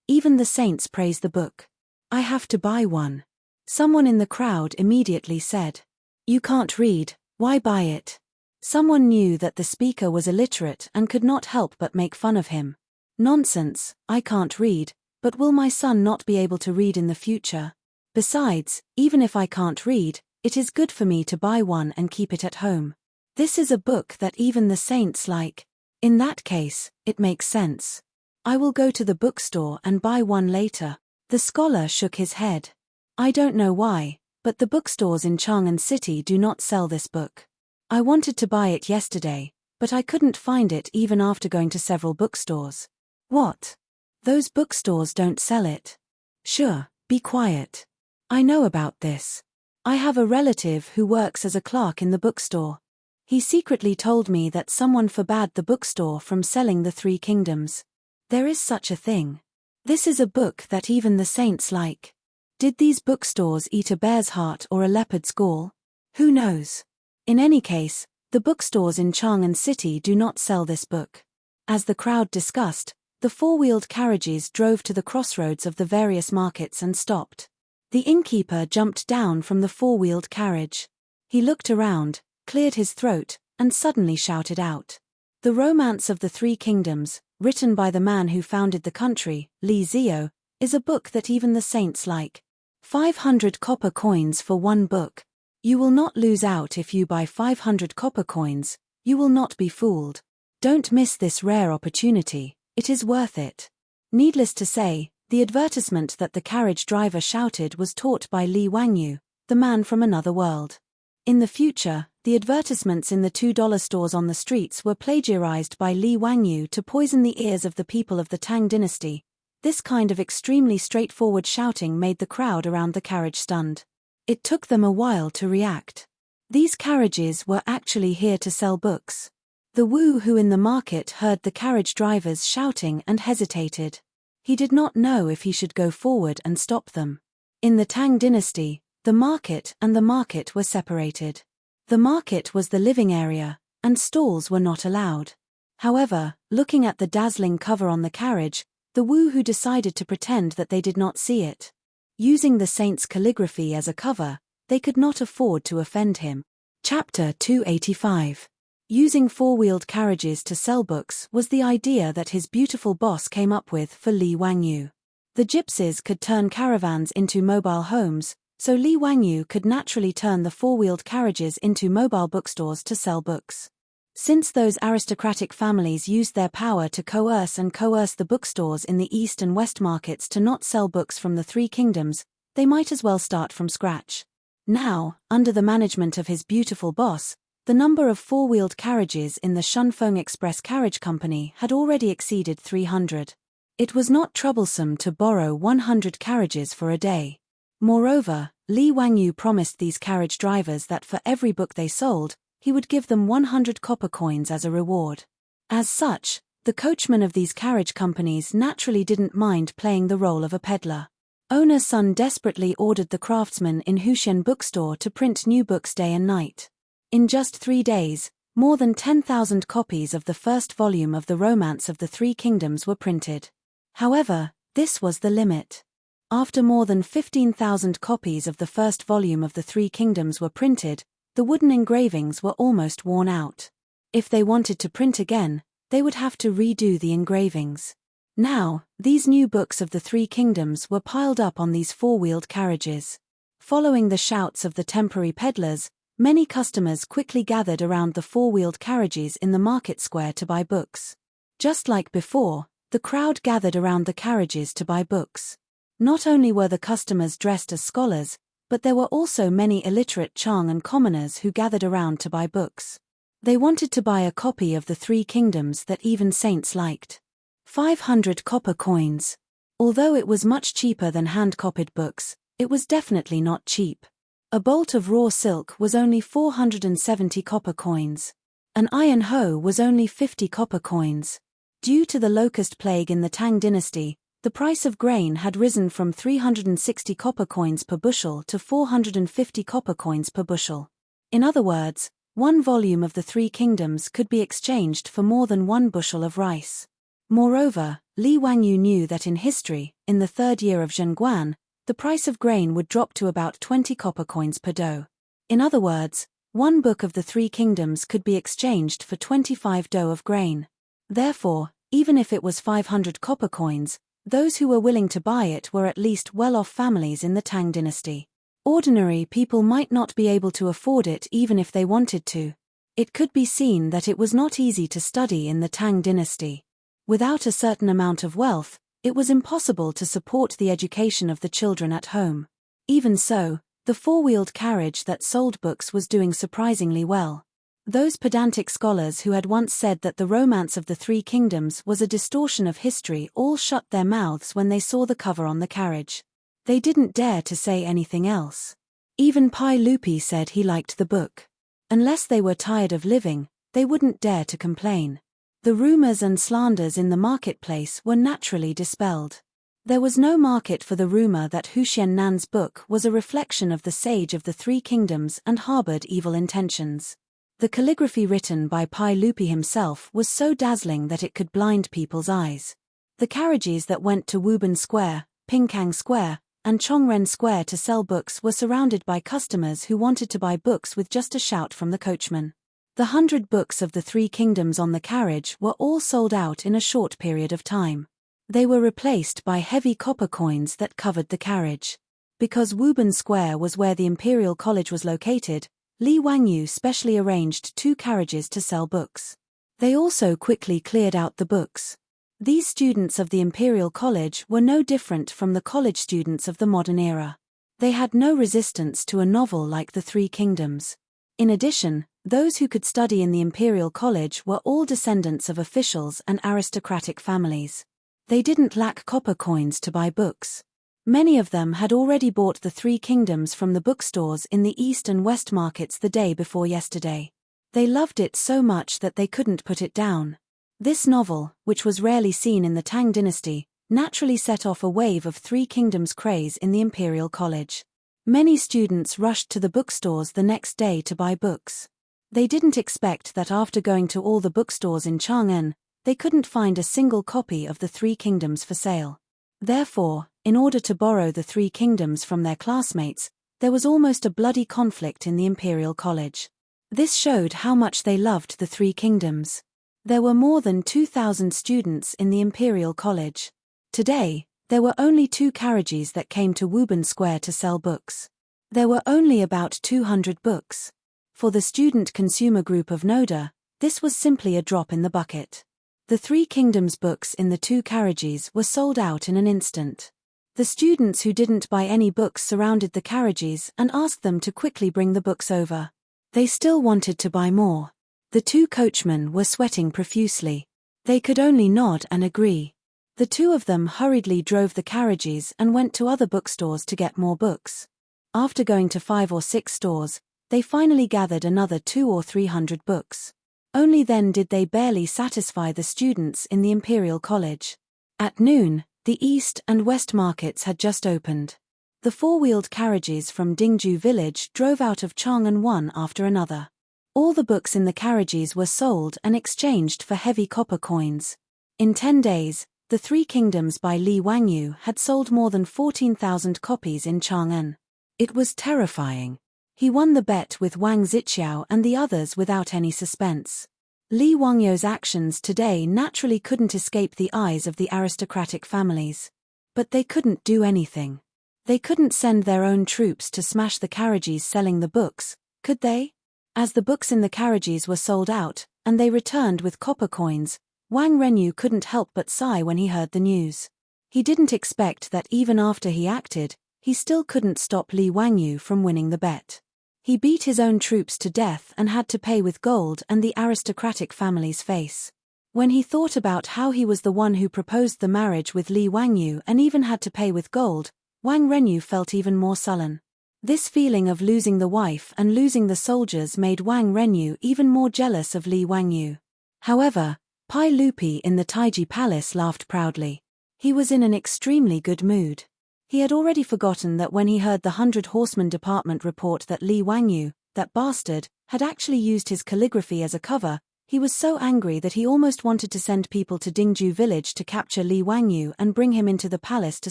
even the saints praise the book. I have to buy one. Someone in the crowd immediately said. You can't read, why buy it? Someone knew that the speaker was illiterate and could not help but make fun of him. Nonsense, I can't read, but will my son not be able to read in the future? Besides, even if I can't read, it is good for me to buy one and keep it at home. This is a book that even the saints like. In that case, it makes sense. I will go to the bookstore and buy one later. The scholar shook his head. I don't know why, but the bookstores in Chang'an City do not sell this book. I wanted to buy it yesterday, but I couldn't find it even after going to several bookstores. What? Those bookstores don't sell it. Sure, be quiet. I know about this. I have a relative who works as a clerk in the bookstore. He secretly told me that someone forbade the bookstore from selling the 3 Kingdoms. There is such a thing. This is a book that even the saints like. Did these bookstores eat a bear's heart or a leopard's gall? Who knows? In any case, the bookstores in Chang'an City do not sell this book. As the crowd discussed, the four-wheeled carriages drove to the crossroads of the various markets and stopped. The innkeeper jumped down from the four-wheeled carriage. He looked around, cleared his throat, and suddenly shouted out. The Romance of the 3 Kingdoms, written by the man who founded the country, Li Zio, is a book that even the saints like. 500 copper coins for one book. You will not lose out if you buy 500 copper coins, you will not be fooled. Don't miss this rare opportunity, it is worth it. Needless to say, the advertisement that the carriage driver shouted was taught by Li Wangyu, the man from another world. In the future, the advertisements in the $2 stores on the streets were plagiarized by Li Wangyu to poison the ears of the people of the Tang dynasty. This kind of extremely straightforward shouting made the crowd around the carriage stunned. It took them a while to react. These carriages were actually here to sell books. The Wu who in the market heard the carriage drivers shouting and hesitated. He did not know if he should go forward and stop them. In the Tang dynasty, the market and the market were separated. The market was the living area, and stalls were not allowed. However, looking at the dazzling cover on the carriage, the Wu who decided to pretend that they did not see it. Using the saint's calligraphy as a cover, they could not afford to offend him. Chapter 285. Using four-wheeled carriages to sell books was the idea that his beautiful boss came up with for Li Wangyu. The gypsies could turn caravans into mobile homes, so Li Wangyu could naturally turn the four-wheeled carriages into mobile bookstores to sell books. Since those aristocratic families used their power to coerce the bookstores in the East and West markets to not sell books from the Three Kingdoms, they might as well start from scratch. Now, under the management of his beautiful boss, the number of four-wheeled carriages in the Shunfeng Express Carriage Company had already exceeded 300. It was not troublesome to borrow 100 carriages for a day. Moreover, Li Wangyu promised these carriage drivers that for every book they sold, he would give them 100 copper coins as a reward. As such, the coachmen of these carriage companies naturally didn't mind playing the role of a peddler. Owner Sun desperately ordered the craftsman in Huxian bookstore to print new books day and night. In just 3 days, more than 10,000 copies of the first volume of the Romance of the Three Kingdoms were printed. However, this was the limit. After more than 15,000 copies of the first volume of the Three Kingdoms were printed, the wooden engravings were almost worn out. If they wanted to print again, they would have to redo the engravings. Now, these new books of the Three Kingdoms were piled up on these four-wheeled carriages. Following the shouts of the temporary peddlers, many customers quickly gathered around the four-wheeled carriages in the market square to buy books. Just like before, the crowd gathered around the carriages to buy books. Not only were the customers dressed as scholars, but there were also many illiterate Chang and commoners who gathered around to buy books. They wanted to buy a copy of the Three Kingdoms that even saints liked. 500 copper coins. Although it was much cheaper than hand-copied books, it was definitely not cheap. A bolt of raw silk was only 470 copper coins. An iron hoe was only 50 copper coins. Due to the locust plague in the Tang dynasty, the price of grain had risen from 360 copper coins per bushel to 450 copper coins per bushel. In other words, one volume of the Three Kingdoms could be exchanged for more than 1 bushel of rice. Moreover, Li Wangyu knew that in history, in the 3rd year of Zhengguan, the price of grain would drop to about 20 copper coins per dough. In other words, one book of the Three Kingdoms could be exchanged for 25 dough of grain. Therefore, even if it was 500 copper coins, those who were willing to buy it were at least well-off families in the Tang dynasty. Ordinary people might not be able to afford it even if they wanted to. It could be seen that it was not easy to study in the Tang dynasty. Without a certain amount of wealth, it was impossible to support the education of the children at home. Even so, the four-wheeled carriage that sold books was doing surprisingly well. Those pedantic scholars who had once said that the Romance of the Three Kingdoms was a distortion of history all shut their mouths when they saw the cover on the carriage. They didn't dare to say anything else. Even Pai Lupi said he liked the book. Unless they were tired of living, they wouldn't dare to complain. The rumors and slanders in the marketplace were naturally dispelled. There was no market for the rumor that Huxian Nan's book was a reflection of the sage of the Three Kingdoms and harbored evil intentions. The calligraphy written by Pai Lupi himself was so dazzling that it could blind people's eyes. The carriages that went to Wuban Square, Pingkang Square, and Chongren Square to sell books were surrounded by customers who wanted to buy books with just a shout from the coachman. The 100 books of the Three Kingdoms on the carriage were all sold out in a short period of time. They were replaced by heavy copper coins that covered the carriage. Because Wuban Square was where the Imperial College was located, Li Wangyu specially arranged 2 carriages to sell books. They also quickly cleared out the books. These students of the Imperial College were no different from the college students of the modern era. They had no resistance to a novel like The Three Kingdoms. In addition, those who could study in the Imperial College were all descendants of officials and aristocratic families. They didn't lack copper coins to buy books. Many of them had already bought The Three Kingdoms from the bookstores in the East and West markets the day before yesterday. They loved it so much that they couldn't put it down. This novel, which was rarely seen in the Tang dynasty, naturally set off a wave of Three Kingdoms craze in the Imperial College. Many students rushed to the bookstores the next day to buy books. They didn't expect that after going to all the bookstores in Chang'an, they couldn't find a single copy of The Three Kingdoms for sale. Therefore, in order to borrow The Three Kingdoms from their classmates, there was almost a bloody conflict in the Imperial College. This showed how much they loved The Three Kingdoms. There were more than 2,000 students in the Imperial College. Today, there were only 2 carriages that came to Woburn Square to sell books. There were only about 200 books. For the student consumer group of Noda, this was simply a drop in the bucket. The Three Kingdoms books in the 2 carriages were sold out in an instant. The students who didn't buy any books surrounded the carriages and asked them to quickly bring the books over. They still wanted to buy more. The 2 coachmen were sweating profusely. They could only nod and agree. The 2 of them hurriedly drove the carriages and went to other bookstores to get more books. After going to 5 or 6 stores, they finally gathered another 200 or 300 books. Only then did they barely satisfy the students in the Imperial College. At noon, the East and West markets had just opened. The 4-wheeled carriages from Dingju village drove out of Chang'an one after another. All the books in the carriages were sold and exchanged for heavy copper coins. In 10 days, The Three Kingdoms by Li Wangyu had sold more than 14,000 copies in Chang'an. It was terrifying. He won the bet with Wang Zixiao and the others without any suspense. Li Wangyu's actions today naturally couldn't escape the eyes of the aristocratic families. But they couldn't do anything. They couldn't send their own troops to smash the carriages selling the books, could they? As the books in the carriages were sold out, and they returned with copper coins, Wang Renyu couldn't help but sigh when he heard the news. He didn't expect that even after he acted, he still couldn't stop Li Wangyu from winning the bet. He beat his own troops to death and had to pay with gold and the aristocratic family's face. When he thought about how he was the one who proposed the marriage with Li Wangyu and even had to pay with gold, Wang Renyu felt even more sullen. This feeling of losing the wife and losing the soldiers made Wang Renyu even more jealous of Li Wangyu. However, Pai Lupi in the Taiji Palace laughed proudly. He was in an extremely good mood. He had already forgotten that when he heard the 100 Horsemen Department report that Li Wangyu, that bastard, had actually used his calligraphy as a cover, he was so angry that he almost wanted to send people to Dingju village to capture Li Wangyu and bring him into the palace to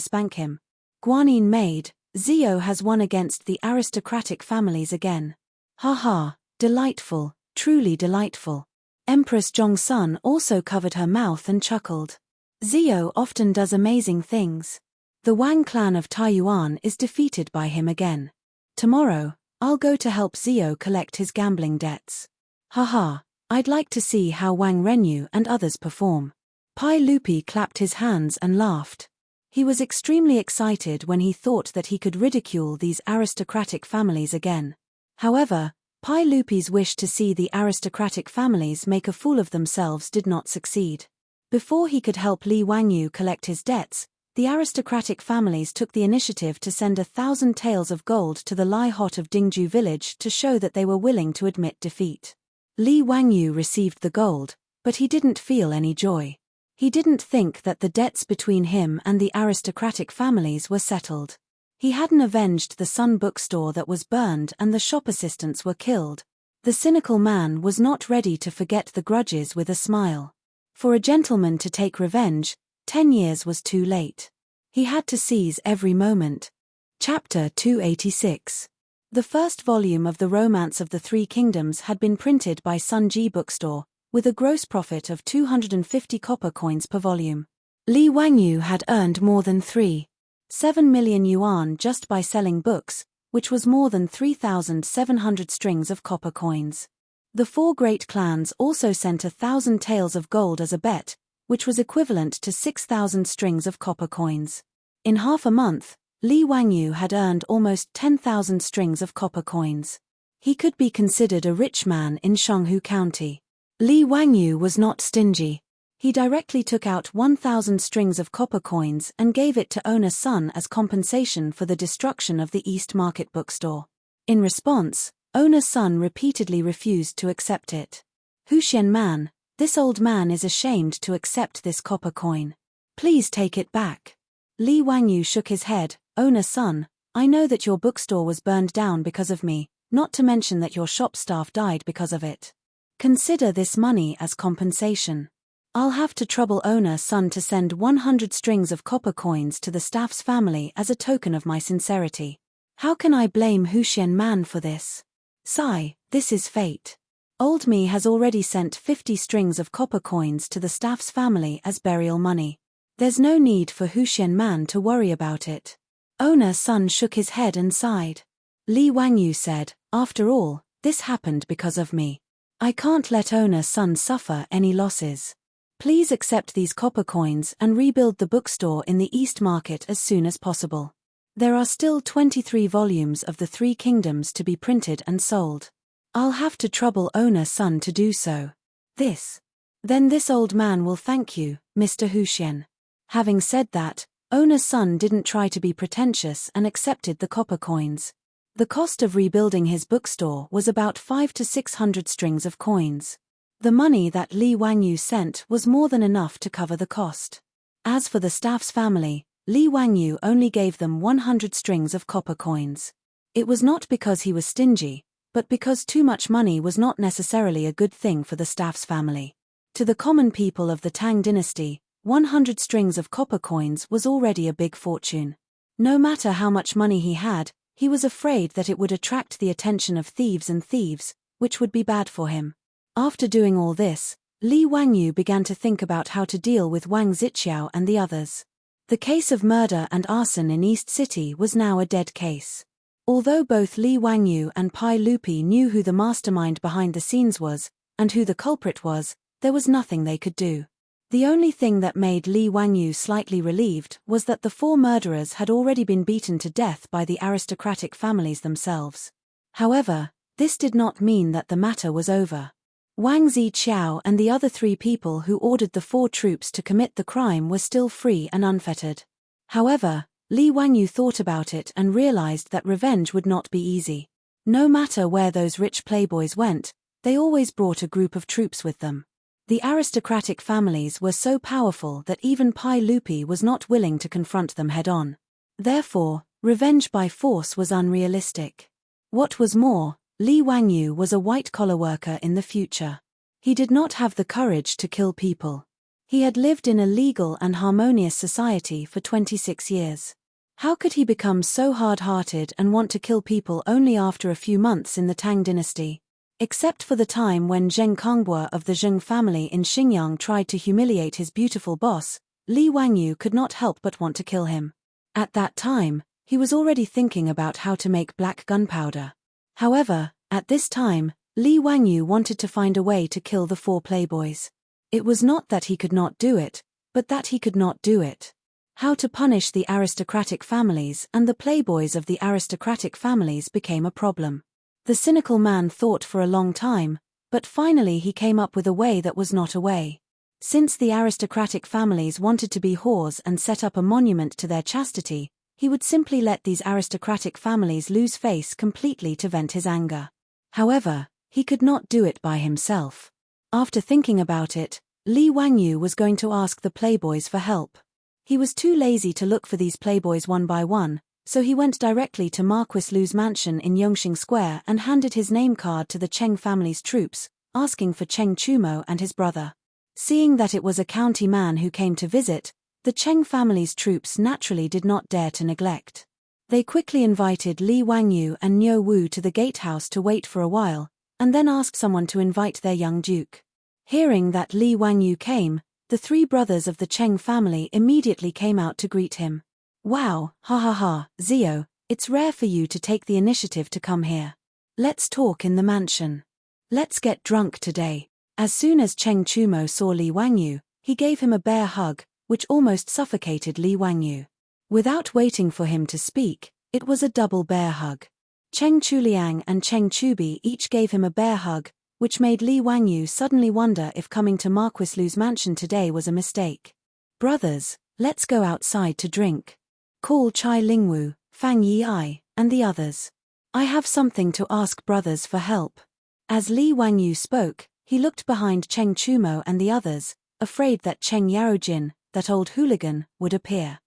spank him. Guanyin maid, Zio has won against the aristocratic families again. Ha ha, delightful, truly delightful. Empress Zhongsun also covered her mouth and chuckled. Zio often does amazing things. The Wang clan of Taiyuan is defeated by him again. Tomorrow, I'll go to help Zio collect his gambling debts. Haha, I'd like to see how Wang Renyu and others perform. Pai Lupi clapped his hands and laughed. He was extremely excited when he thought that he could ridicule these aristocratic families again. However, Pai Lupi's wish to see the aristocratic families make a fool of themselves did not succeed. Before he could help Li Wangyu collect his debts, the aristocratic families took the initiative to send 1,000 taels of gold to the Lai Hot of Dingju village to show that they were willing to admit defeat. Li Wangyu received the gold, but he didn't feel any joy. He didn't think that the debts between him and the aristocratic families were settled. He hadn't avenged the Sun bookstore that was burned and the shop assistants were killed. The cynical man was not ready to forget the grudges with a smile. For a gentleman to take revenge, 10 years was too late. He had to seize every moment. Chapter 286. The first volume of the Romance of the Three Kingdoms had been printed by Sun Ji Bookstore, with a gross profit of 250 copper coins per volume. Li Wangyu had earned more than 3.7 million yuan just by selling books, which was more than 3,700 strings of copper coins. The 4 great clans also sent 1,000 taels of gold as a bet, which was equivalent to 6,000 strings of copper coins. In half a month, Li Wangyu had earned almost 10,000 strings of copper coins. He could be considered a rich man in Shanghu County. Li Wangyu was not stingy. He directly took out 1,000 strings of copper coins and gave it to owner Sun as compensation for the destruction of the East Market bookstore. In response, owner Sun repeatedly refused to accept it. Huxian man, this old man is ashamed to accept this copper coin. Please take it back. Li Wangyu shook his head. Owner Sun, I know that your bookstore was burned down because of me, not to mention that your shop staff died because of it. Consider this money as compensation. I'll have to trouble owner Sun to send 100 strings of copper coins to the staff's family as a token of my sincerity. How can I blame Huxian man for this? Sigh, this is fate. Old me has already sent 50 strings of copper coins to the staff's family as burial money. There's no need for Huxian man to worry about it. Owner Sun shook his head and sighed. Li Wangyu said, after all, this happened because of me. I can't let owner Sun suffer any losses. Please accept these copper coins and rebuild the bookstore in the East Market as soon as possible. There are still 23 volumes of the Three Kingdoms to be printed and sold. I'll have to trouble owner Sun to do so. Then this old man will thank you, Mr. Huxian. Having said that, owner Sun didn't try to be pretentious and accepted the copper coins. The cost of rebuilding his bookstore was about 500 to 600 strings of coins. The money that Li Wangyu sent was more than enough to cover the cost. As for the staff's family, Li Wangyu only gave them 100 strings of copper coins. It was not because he was stingy, but because too much money was not necessarily a good thing for the staff's family. To the common people of the Tang dynasty, 100 strings of copper coins was already a big fortune. No matter how much money he was afraid that it would attract the attention of thieves, which would be bad for him. After doing all this, Li Wangyu began to think about how to deal with Wang Zixiao and the others. The case of murder and arson in East City was now a dead case. Although both Li Wangyu and Pai Lupi knew who the mastermind behind the scenes was, and who the culprit was, there was nothing they could do. The only thing that made Li Wangyu slightly relieved was that the 4 murderers had already been beaten to death by the aristocratic families themselves. However, this did not mean that the matter was over. Wang Zixiao and the other 3 people who ordered the 4 troops to commit the crime were still free and unfettered. However, Li Wangyu thought about it and realized that revenge would not be easy. No matter where those rich playboys went, they always brought a group of troops with them. The aristocratic families were so powerful that even Pai Lupi was not willing to confront them head-on. Therefore, revenge by force was unrealistic. What was more, Li Wangyu was a white-collar worker in the future. He did not have the courage to kill people. He had lived in a legal and harmonious society for 26 years. How could he become so hard-hearted and want to kill people only after a few months in the Tang dynasty? Except for the time when Zheng Kongbua of the Zheng family in Xinjiang tried to humiliate his beautiful boss, Li Wangyu could not help but want to kill him. At that time, he was already thinking about how to make black gunpowder. However, at this time, Li Wangyu wanted to find a way to kill the 4 playboys. It was not that he could not do it, but that he could not do it. How to punish the aristocratic families and the playboys of the aristocratic families became a problem. The cynical man thought for a long time, but finally he came up with a way that was not a way. Since the aristocratic families wanted to be whores and set up a monument to their chastity, he would simply let these aristocratic families lose face completely to vent his anger. However, he could not do it by himself. After thinking about it, Li Wangyu was going to ask the playboys for help. He was too lazy to look for these playboys one by one, so he went directly to Marquis Lu's mansion in Yongxing Square and handed his name card to the Cheng family's troops, asking for Cheng Chumo and his brother. Seeing that it was a county man who came to visit, the Cheng family's troops naturally did not dare to neglect. They quickly invited Li Wangyu and Niu Wu to the gatehouse to wait for a while, and then asked someone to invite their young duke. Hearing that Li Wangyu came, the 3 brothers of the Cheng family immediately came out to greet him. Wow, ha ha ha, Zio, it's rare for you to take the initiative to come here. Let's talk in the mansion. Let's get drunk today. As soon as Cheng Chumo saw Li Wangyu, he gave him a bear hug, which almost suffocated Li Wangyu. Without waiting for him to speak, it was a double bear hug. Cheng Chuliang and Cheng Chubi each gave him a bear hug, which made Li Wangyu suddenly wonder if coming to Marquis Lu's mansion today was a mistake. "Brothers, let's go outside to drink. Call Chai Lingwu, Fang Yi, and the others. I have something to ask brothers for help." As Li Wangyu spoke, he looked behind Cheng Chumo and the others, afraid that Cheng Yarojin, that old hooligan, would appear.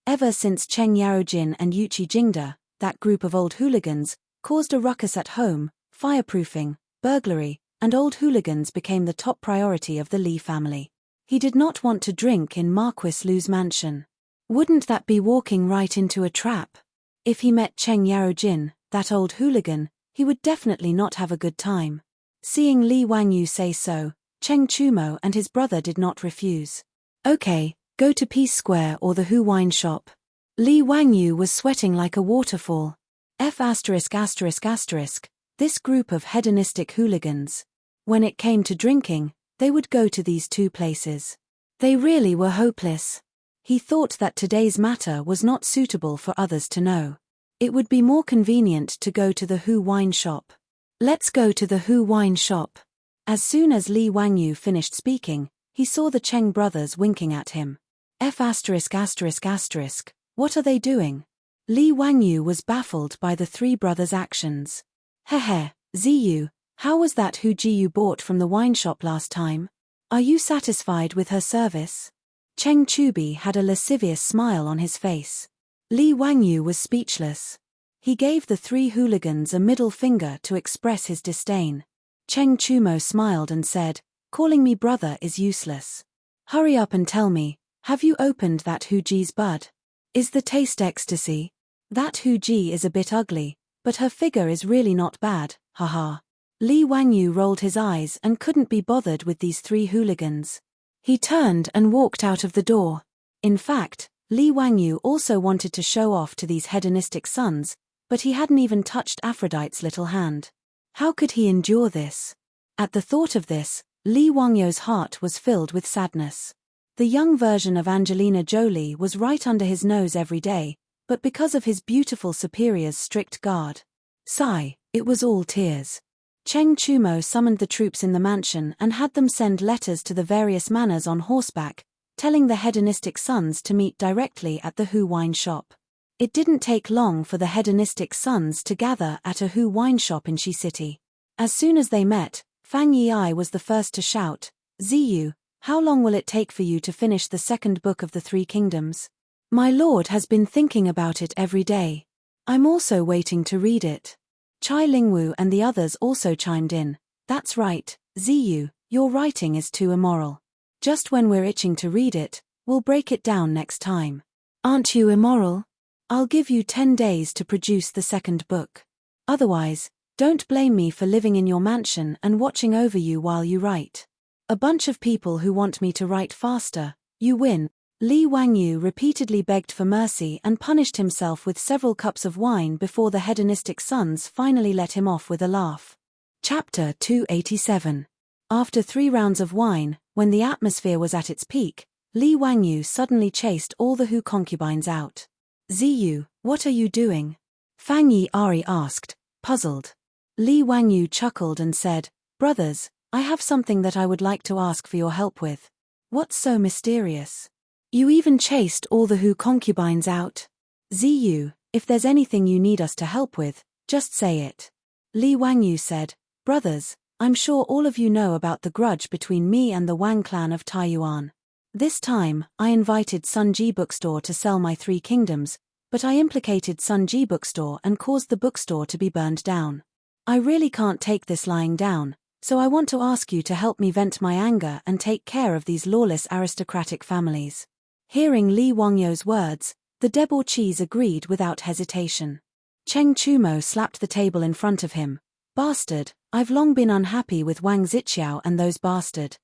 Ever since Cheng Yarojin and Yuchi Jingda, that group of old hooligans, caused a ruckus at home, fireproofing, burglary, and old hooligans became the top priority of the Li family. He did not want to drink in Marquis Lu's mansion. Wouldn't that be walking right into a trap? If he met Cheng Yarojin, that old hooligan, he would definitely not have a good time. Seeing Li Wangyu say so, Cheng Chumo and his brother did not refuse. "Okay, go to Peace Square or the Hu Wine Shop." Li Wangyu was sweating like a waterfall. This group of hedonistic hooligans. When it came to drinking, they would go to these two places. They really were hopeless. He thought that today's matter was not suitable for others to know. It would be more convenient to go to the Hu Wine Shop. "Let's go to the Hu Wine Shop." As soon as Li Wangyu finished speaking, he saw the Cheng brothers winking at him. What are they doing? Li Wangyu was baffled by the three brothers' actions. "Hehe, Ziyu, how was that Hu Ji you bought from the wine shop last time? Are you satisfied with her service?" Cheng Chubi had a lascivious smile on his face. Li Wangyu was speechless. He gave the three hooligans a middle finger to express his disdain. Cheng Chumo smiled and said, "Calling me brother is useless. Hurry up and tell me, have you opened that Hu Ji's bud? Is the taste ecstasy? That Hu Ji is a bit ugly, but her figure is really not bad, haha." Li Wangyu rolled his eyes and couldn't be bothered with these three hooligans. He turned and walked out of the door. In fact, Li Wangyu also wanted to show off to these hedonistic sons, but he hadn't even touched Aphrodite's little hand. How could he endure this? At the thought of this, Li Wangyu's heart was filled with sadness. The young version of Angelina Jolie was right under his nose every day, but because of his beautiful superior's strict guard. Sigh, it was all tears. Cheng Chumo summoned the troops in the mansion and had them send letters to the various manors on horseback, telling the hedonistic sons to meet directly at the Hu Wine Shop. It didn't take long for the hedonistic sons to gather at a Hu Wine Shop in Shi City. As soon as they met, Fang Yi was the first to shout, "Ziyu, how long will it take for you to finish the second book of the Three Kingdoms?" "My lord has been thinking about it every day. I'm also waiting to read it." Chai Lingwu and the others also chimed in, "That's right, Ziyu, your writing is too immoral. Just when we're itching to read it, we'll break it down next time." "Aren't you immoral? I'll give you 10 days to produce the second book. Otherwise, don't blame me for living in your mansion and watching over you while you write. A bunch of people who want me to write faster, you win." Li Wangyu repeatedly begged for mercy and punished himself with several cups of wine before the hedonistic sons finally let him off with a laugh. Chapter 287. After 3 rounds of wine, when the atmosphere was at its peak, Li Wangyu suddenly chased all the Hu concubines out. "Ziyu, what are you doing?" Fang Yi asked, puzzled. Li Wangyu chuckled and said, "Brothers, I have something that I would like to ask for your help with." "What's so mysterious? You even chased all the Hu concubines out? Ziyu, if there's anything you need us to help with, just say it." Li Wangyu said, "Brothers, I'm sure all of you know about the grudge between me and the Wang clan of Taiyuan. This time, I invited Sun Ji Bookstore to sell my 3 kingdoms, but I implicated Sun Ji Bookstore and caused the bookstore to be burned down. I really can't take this lying down, so I want to ask you to help me vent my anger and take care of these lawless aristocratic families." Hearing Li Wangyu's words, the debauchees agreed without hesitation. Cheng Chumo slapped the table in front of him. "Bastard, I've long been unhappy with Wang Zixiao and those bastard.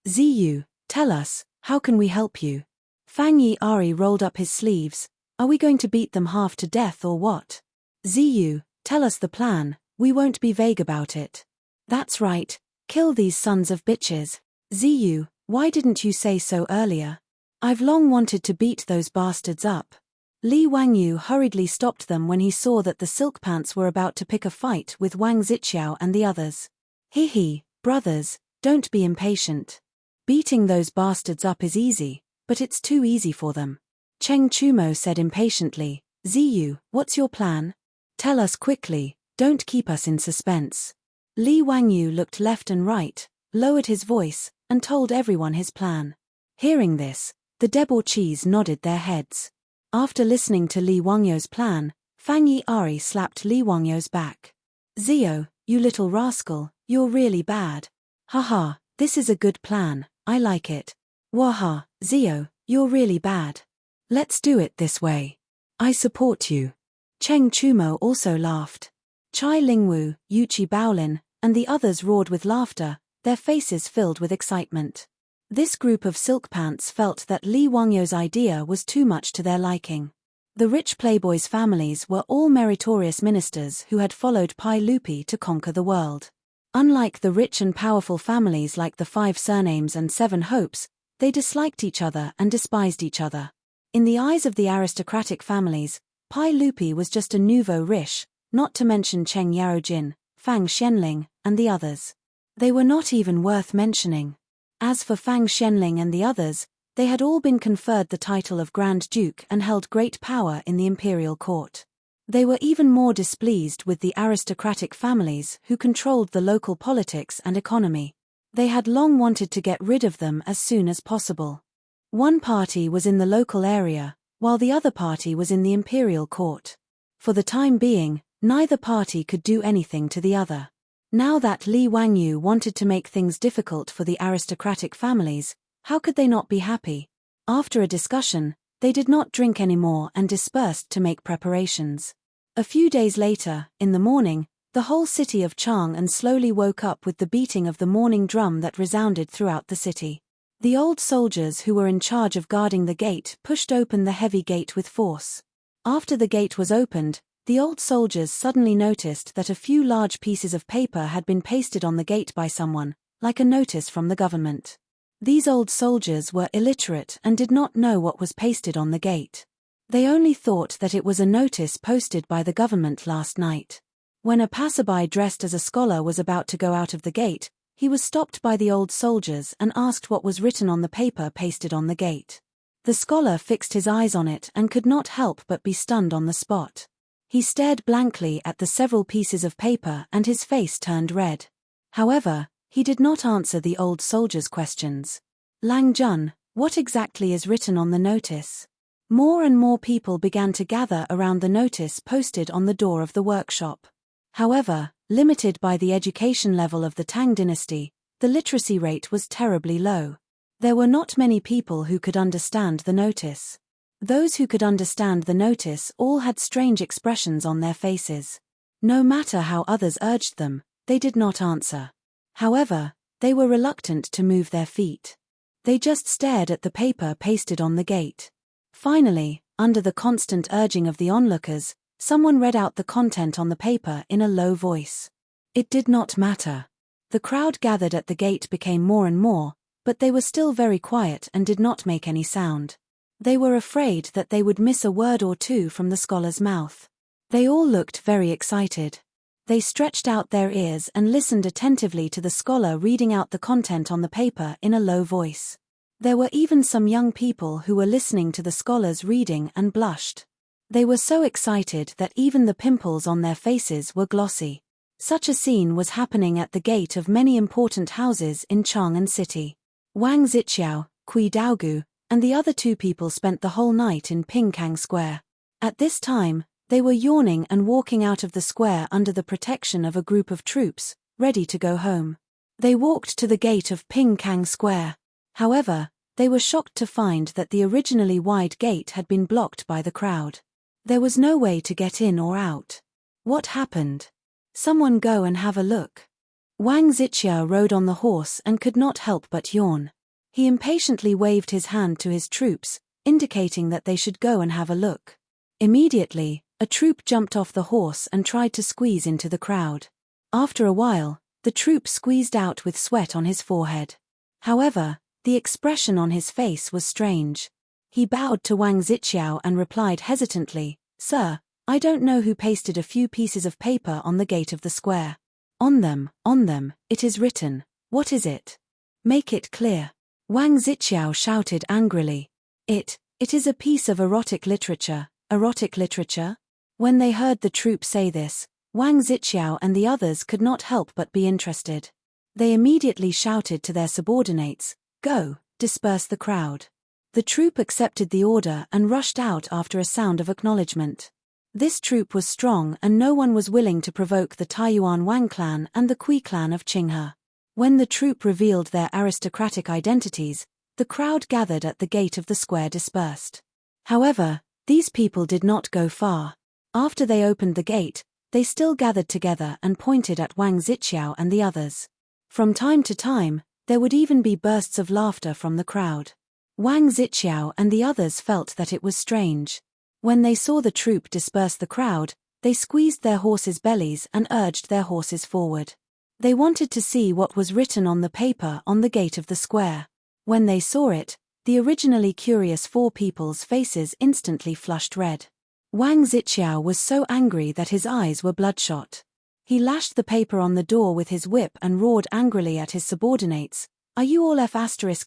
Ziyu, tell us, how can we help you?" Fang Yi rolled up his sleeves. "Are we going to beat them half to death or what?" "Ziyu, tell us the plan, we won't be vague about it." "That's right, kill these sons of bitches. Ziyu, why didn't you say so earlier? I've long wanted to beat those bastards up." Li Wangyu hurriedly stopped them when he saw that the silk pants were about to pick a fight with Wang Zixiao and the others. "Hee, Brothers, don't be impatient. Beating those bastards up is easy, but it's too easy for them. Cheng Chumo said impatiently, Ziyu, what's your plan? Tell us quickly, don't keep us in suspense. Li Wangyu looked left and right, lowered his voice, and told everyone his plan. Hearing this, the debauchees nodded their heads. After listening to Li Wangyu's plan, Fang Yi Ari slapped Li Wangyu's back. Zio, you little rascal, you're really bad. Haha, this is a good plan, I like it. Waha, Zio, you're really bad. Let's do it this way. I support you. Cheng Chumo also laughed. Chai Lingwu, Yuchi Baolin, and the others roared with laughter, their faces filled with excitement. This group of silk pants felt that Li Wangyu's idea was too much to their liking. The rich playboys' families were all meritorious ministers who had followed Pai Lupi to conquer the world. Unlike the rich and powerful families like the Five Surnames and Seven Hopes, they disliked each other and despised each other. In the eyes of the aristocratic families, Pai Lupi was just a nouveau riche, not to mention Cheng Yaojin, Fang Xianling, and the others. They were not even worth mentioning. As for Fang Xianling and the others, they had all been conferred the title of Grand Duke and held great power in the imperial court. They were even more displeased with the aristocratic families who controlled the local politics and economy. They had long wanted to get rid of them as soon as possible. One party was in the local area, while the other party was in the imperial court. For the time being, neither party could do anything to the other. Now that Li Wangyu wanted to make things difficult for the aristocratic families, how could they not be happy? After a discussion, they did not drink anymore and dispersed to make preparations. A few days later, in the morning, the whole city of Chang'an slowly woke up with the beating of the morning drum that resounded throughout the city. The old soldiers who were in charge of guarding the gate pushed open the heavy gate with force. After the gate was opened, the old soldiers suddenly noticed that a few large pieces of paper had been pasted on the gate by someone, like a notice from the government. These old soldiers were illiterate and did not know what was pasted on the gate. They only thought that it was a notice posted by the government last night. When a passerby dressed as a scholar was about to go out of the gate, he was stopped by the old soldiers and asked what was written on the paper pasted on the gate. The scholar fixed his eyes on it and could not help but be stunned on the spot. He stared blankly at the several pieces of paper and his face turned red. However, he did not answer the old soldier's questions. Lang Jun, what exactly is written on the notice? More and more people began to gather around the notice posted on the door of the workshop. However, limited by the education level of the Tang dynasty, the literacy rate was terribly low. There were not many people who could understand the notice. Those who could understand the notice all had strange expressions on their faces. No matter how others urged them, they did not answer. However, they were reluctant to move their feet. They just stared at the paper pasted on the gate. Finally, under the constant urging of the onlookers, someone read out the content on the paper in a low voice. It did not matter. The crowd gathered at the gate became more and more, but they were still very quiet and did not make any sound. They were afraid that they would miss a word or two from the scholar's mouth. They all looked very excited. They stretched out their ears and listened attentively to the scholar reading out the content on the paper in a low voice. There were even some young people who were listening to the scholar's reading and blushed. They were so excited that even the pimples on their faces were glossy. Such a scene was happening at the gate of many important houses in Chang'an City. Wang Zixiao, Kui Daogu, and the other two people spent the whole night in Pingkang Square. At this time, they were yawning and walking out of the square under the protection of a group of troops, ready to go home. They walked to the gate of Pingkang Square. However, they were shocked to find that the originally wide gate had been blocked by the crowd. There was no way to get in or out. What happened? Someone go and have a look. Wang Zixiao rode on the horse and could not help but yawn. He impatiently waved his hand to his troops, indicating that they should go and have a look. Immediately, a troop jumped off the horse and tried to squeeze into the crowd. After a while, the troop squeezed out with sweat on his forehead. However, the expression on his face was strange. He bowed to Wang Zixiao and replied hesitantly, "Sir, I don't know who pasted a few pieces of paper on the gate of the square. On them, it is written, What is it? Make it clear. Wang Zixiao shouted angrily. It is a piece of erotic literature. Erotic literature? When they heard the troop say this, Wang Zixiao and the others could not help but be interested. They immediately shouted to their subordinates, "Go, disperse the crowd." The troop accepted the order and rushed out after a sound of acknowledgement. This troop was strong and no one was willing to provoke the Taiyuan Wang clan and the Kui clan of Qinghe. When the troop revealed their aristocratic identities, the crowd gathered at the gate of the square dispersed. However, these people did not go far. After they opened the gate, they still gathered together and pointed at Wang Zixiao and the others. From time to time, there would even be bursts of laughter from the crowd. Wang Zixiao and the others felt that it was strange. When they saw the troop disperse the crowd, they squeezed their horses' bellies and urged their horses forward. They wanted to see what was written on the paper on the gate of the square. When they saw it, the originally curious four people's faces instantly flushed red. Wang Zixiao was so angry that his eyes were bloodshot. He lashed the paper on the door with his whip and roared angrily at his subordinates, "Are you all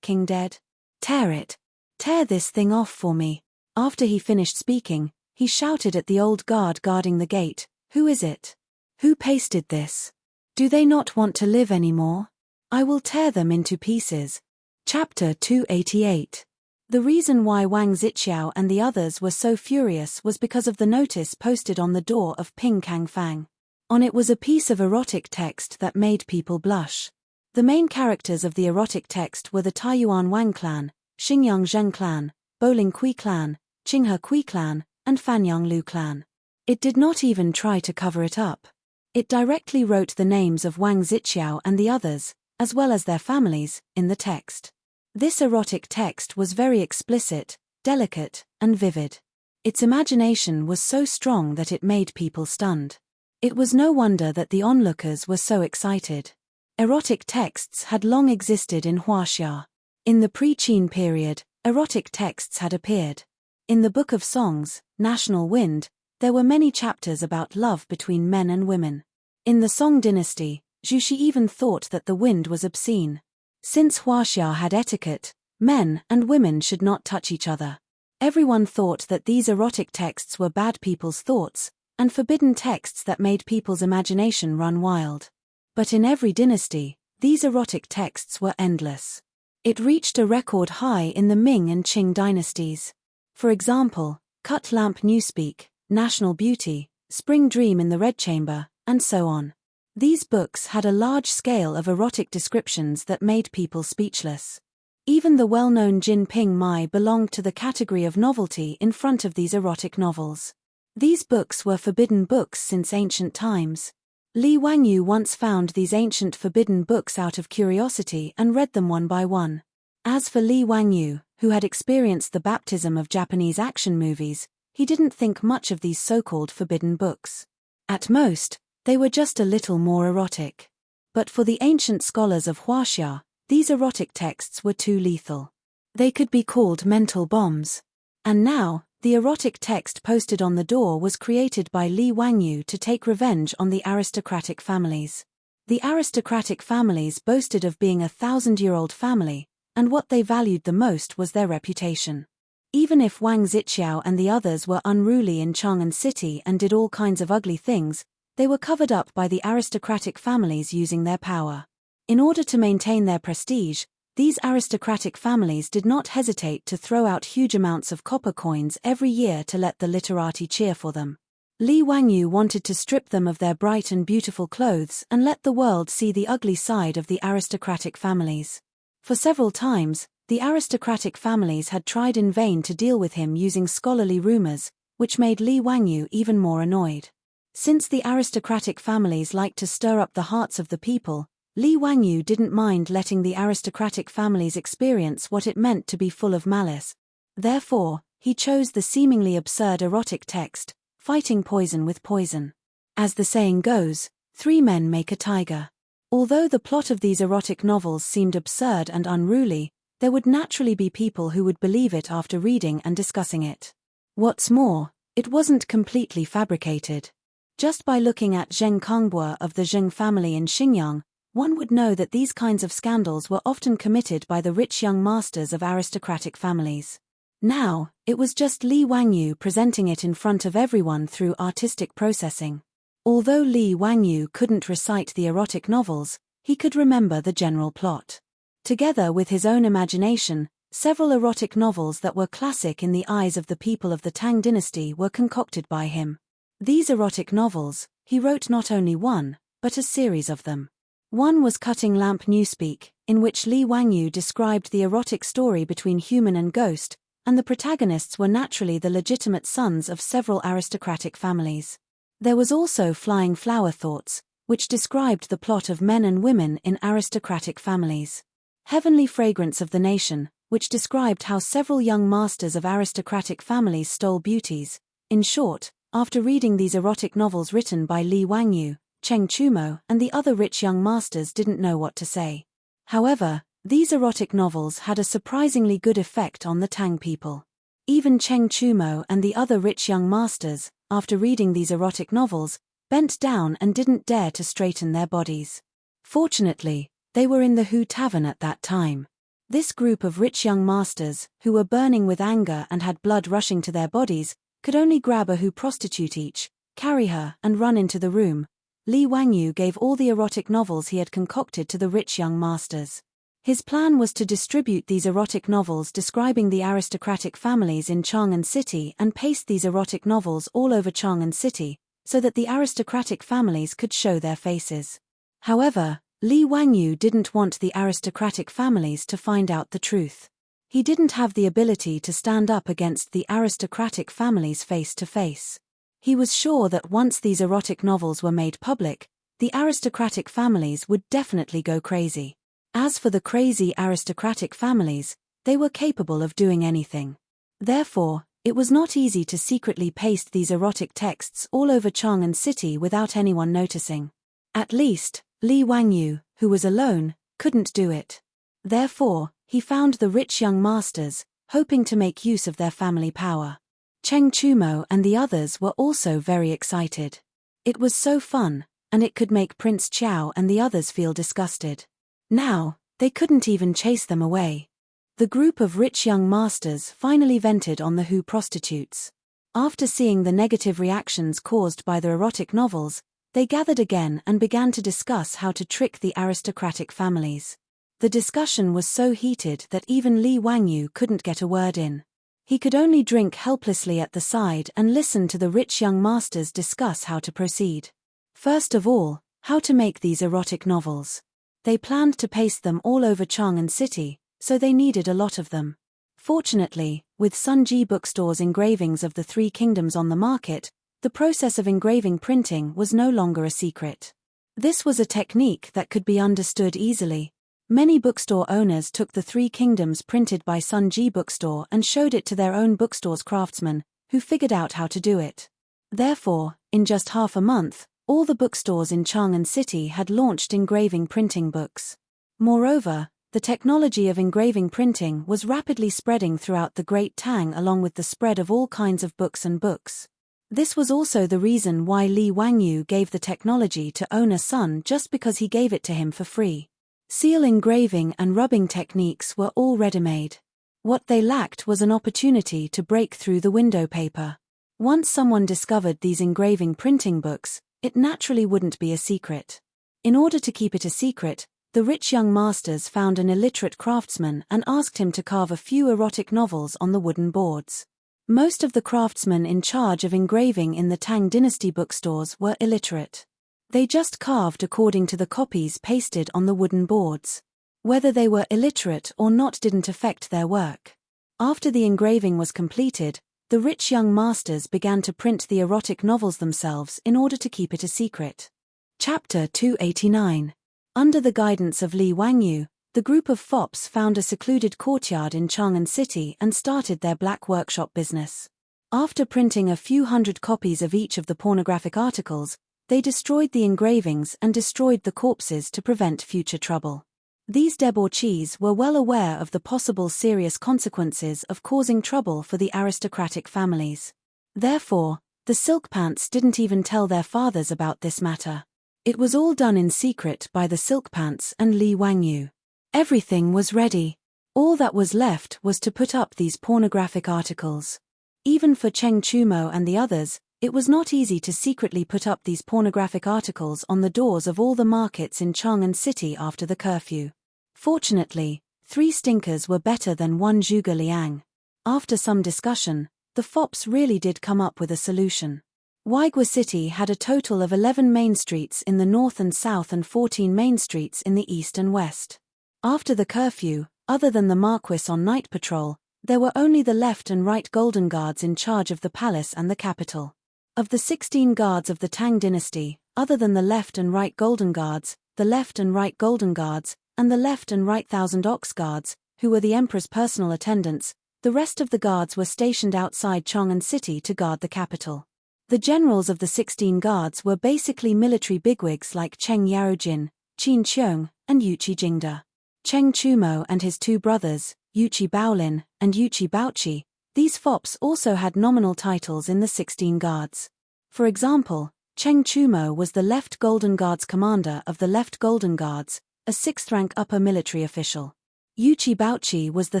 King dead? Tear it. Tear this thing off for me." After he finished speaking, he shouted at the old guard guarding the gate, "Who is it? Who pasted this? Do they not want to live anymore? I will tear them into pieces." Chapter 288. The reason why Wang Zixiao and the others were so furious was because of the notice posted on the door of Ping Kang Fang. On it was a piece of erotic text that made people blush. The main characters of the erotic text were the Taiyuan Wang clan, Xingyang Zheng clan, Boling Kui clan, Qinghe Kui clan, and Fanyang Lu clan. It did not even try to cover it up. It directly wrote the names of Wang Zixiao and the others, as well as their families, in the text. This erotic text was very explicit, delicate, and vivid. Its imagination was so strong that it made people stunned. It was no wonder that the onlookers were so excited. Erotic texts had long existed in Huaxia. In the pre-Qin period, erotic texts had appeared. In the Book of Songs, National Wind, there were many chapters about love between men and women. In the Song dynasty, Zhuxi even thought that the wind was obscene. Since Huaxia had etiquette, men and women should not touch each other. Everyone thought that these erotic texts were bad people's thoughts, and forbidden texts that made people's imagination run wild. But in every dynasty, these erotic texts were endless. It reached a record high in the Ming and Qing dynasties. For example, Cut Lamp Newspeak, National Beauty, Spring Dream in the Red Chamber, and so on. These books had a large scale of erotic descriptions that made people speechless. Even the well-known Jin Ping Mai belonged to the category of novelty in front of these erotic novels. These books were forbidden books since ancient times. Li Wangyu once found these ancient forbidden books out of curiosity and read them one by one. As for Li Wangyu, who had experienced the baptism of Japanese action movies, he didn't think much of these so-called forbidden books. At most, they were just a little more erotic. But for the ancient scholars of Huaxia, these erotic texts were too lethal. They could be called mental bombs. And now, the erotic text posted on the door was created by Li Wangyu to take revenge on the aristocratic families. The aristocratic families boasted of being a 1,000-year-old family, and what they valued the most was their reputation. Even if Wang Zixiao and the others were unruly in Chang'an City and did all kinds of ugly things, they were covered up by the aristocratic families using their power. In order to maintain their prestige, these aristocratic families did not hesitate to throw out huge amounts of copper coins every year to let the literati cheer for them. Li Wangyu wanted to strip them of their bright and beautiful clothes and let the world see the ugly side of the aristocratic families. For several times, the aristocratic families had tried in vain to deal with him using scholarly rumors, which made Li Wangyu even more annoyed. Since the aristocratic families liked to stir up the hearts of the people, Li Wangyu didn't mind letting the aristocratic families experience what it meant to be full of malice. Therefore, he chose the seemingly absurd erotic text, fighting poison with poison. As the saying goes, 3 men make a tiger. Although the plot of these erotic novels seemed absurd and unruly, there would naturally be people who would believe it after reading and discussing it. What's more, it wasn't completely fabricated. Just by looking at Zheng Kongbo of the Zheng family in Xinjiang, one would know that these kinds of scandals were often committed by the rich young masters of aristocratic families. Now, it was just Li Wangyu presenting it in front of everyone through artistic processing. Although Li Wangyu couldn't recite the erotic novels, he could remember the general plot. Together with his own imagination, several erotic novels that were classic in the eyes of the people of the Tang dynasty were concocted by him. These erotic novels, he wrote not only one, but a series of them. One was Cutting Lamp Newspeak, in which Li Wangyu described the erotic story between human and ghost, and the protagonists were naturally the legitimate sons of several aristocratic families. There was also Flying Flower Thoughts, which described the plot of men and women in aristocratic families. Heavenly Fragrance of the Nation, which described how several young masters of aristocratic families stole beauties. In short, after reading these erotic novels written by Li Wangyu, Cheng Chumo and the other rich young masters didn't know what to say. However, these erotic novels had a surprisingly good effect on the Tang people. Even Cheng Chumo and the other rich young masters, after reading these erotic novels, bent down and didn't dare to straighten their bodies. Fortunately, they were in the Hu Tavern at that time. This group of rich young masters, who were burning with anger and had blood rushing to their bodies, could only grab a Hu prostitute each, carry her and run into the room. Li Wangyu gave all the erotic novels he had concocted to the rich young masters. His plan was to distribute these erotic novels describing the aristocratic families in Chang'an City and paste these erotic novels all over Chang'an City, so that the aristocratic families could show their faces. However, Li Wangyu didn't want the aristocratic families to find out the truth. He didn't have the ability to stand up against the aristocratic families face to face. He was sure that once these erotic novels were made public, the aristocratic families would definitely go crazy. As for the crazy aristocratic families, they were capable of doing anything. Therefore, it was not easy to secretly paste these erotic texts all over Chang'an City without anyone noticing. At least, Li Wangyu, who was alone, couldn't do it. Therefore, he found the rich young masters, hoping to make use of their family power. Cheng Chumo and the others were also very excited. It was so fun, and it could make Prince Qiao and the others feel disgusted. Now, they couldn't even chase them away. The group of rich young masters finally vented on the Hu prostitutes. After seeing the negative reactions caused by the erotic novels, they gathered again and began to discuss how to trick the aristocratic families. The discussion was so heated that even Li Wangyu couldn't get a word in. He could only drink helplessly at the side and listen to the rich young masters discuss how to proceed. First of all, how to make these erotic novels. They planned to paste them all over Chang'an City, so they needed a lot of them. Fortunately, with Sunji Bookstore's engravings of the Three Kingdoms on the market, the process of engraving printing was no longer a secret. This was a technique that could be understood easily. Many bookstore owners took the Three Kingdoms printed by Sunji Bookstore and showed it to their own bookstore's craftsmen, who figured out how to do it. Therefore, in just half a month, all the bookstores in Chang'an City had launched engraving printing books. Moreover, the technology of engraving printing was rapidly spreading throughout the Great Tang along with the spread of all kinds of books and books. This was also the reason why Li Wangyu gave the technology to owner Sun just because he gave it to him for free. Seal engraving and rubbing techniques were all ready-made. What they lacked was an opportunity to break through the window paper. Once someone discovered these engraving printing books, it naturally wouldn't be a secret. In order to keep it a secret, the rich young masters found an illiterate craftsman and asked him to carve a few erotic novels on the wooden boards. Most of the craftsmen in charge of engraving in the Tang dynasty bookstores were illiterate. They just carved according to the copies pasted on the wooden boards. Whether they were illiterate or not didn't affect their work. After the engraving was completed, the rich young masters began to print the erotic novels themselves in order to keep it a secret. Chapter 289. Under the guidance of Li Wangyu, the group of fops found a secluded courtyard in Chang'an City and started their black workshop business. After printing a few hundred copies of each of the pornographic articles, they destroyed the engravings and destroyed the corpses to prevent future trouble. These debauchees were well aware of the possible serious consequences of causing trouble for the aristocratic families. Therefore, the Silk Pants didn't even tell their fathers about this matter. It was all done in secret by the Silk Pants and Li Wangyu. Everything was ready. All that was left was to put up these pornographic articles. Even for Cheng Chumo and the others, it was not easy to secretly put up these pornographic articles on the doors of all the markets in Chang'an City after the curfew. Fortunately, 3 stinkers were better than 1 Zhuge Liang. After some discussion, the fops really did come up with a solution. Weiguo City had a total of 11 main streets in the north and south and 14 main streets in the east and west. After the curfew, other than the Marquis on night patrol, there were only the left and right Golden Guards in charge of the palace and the capital. Of the 16 guards of the Tang dynasty, other than the left and right Golden Guards, the left and right Golden Guards, and the left and right Thousand Ox Guards, who were the emperor's personal attendants, the rest of the guards were stationed outside Chang'an City to guard the capital. The generals of the 16 guards were basically military bigwigs like Cheng Yaojin, Qin Qiong, and Yuqi Jingda. Cheng Chumo and his 2 brothers, Yuqi Baolin and Yuqi Baoqi, these fops also had nominal titles in the 16 guards. For example, Cheng Chumo was the Left Golden Guards commander of the Left Golden Guards, a 6th-rank upper military official. Yuqi Baoqi was the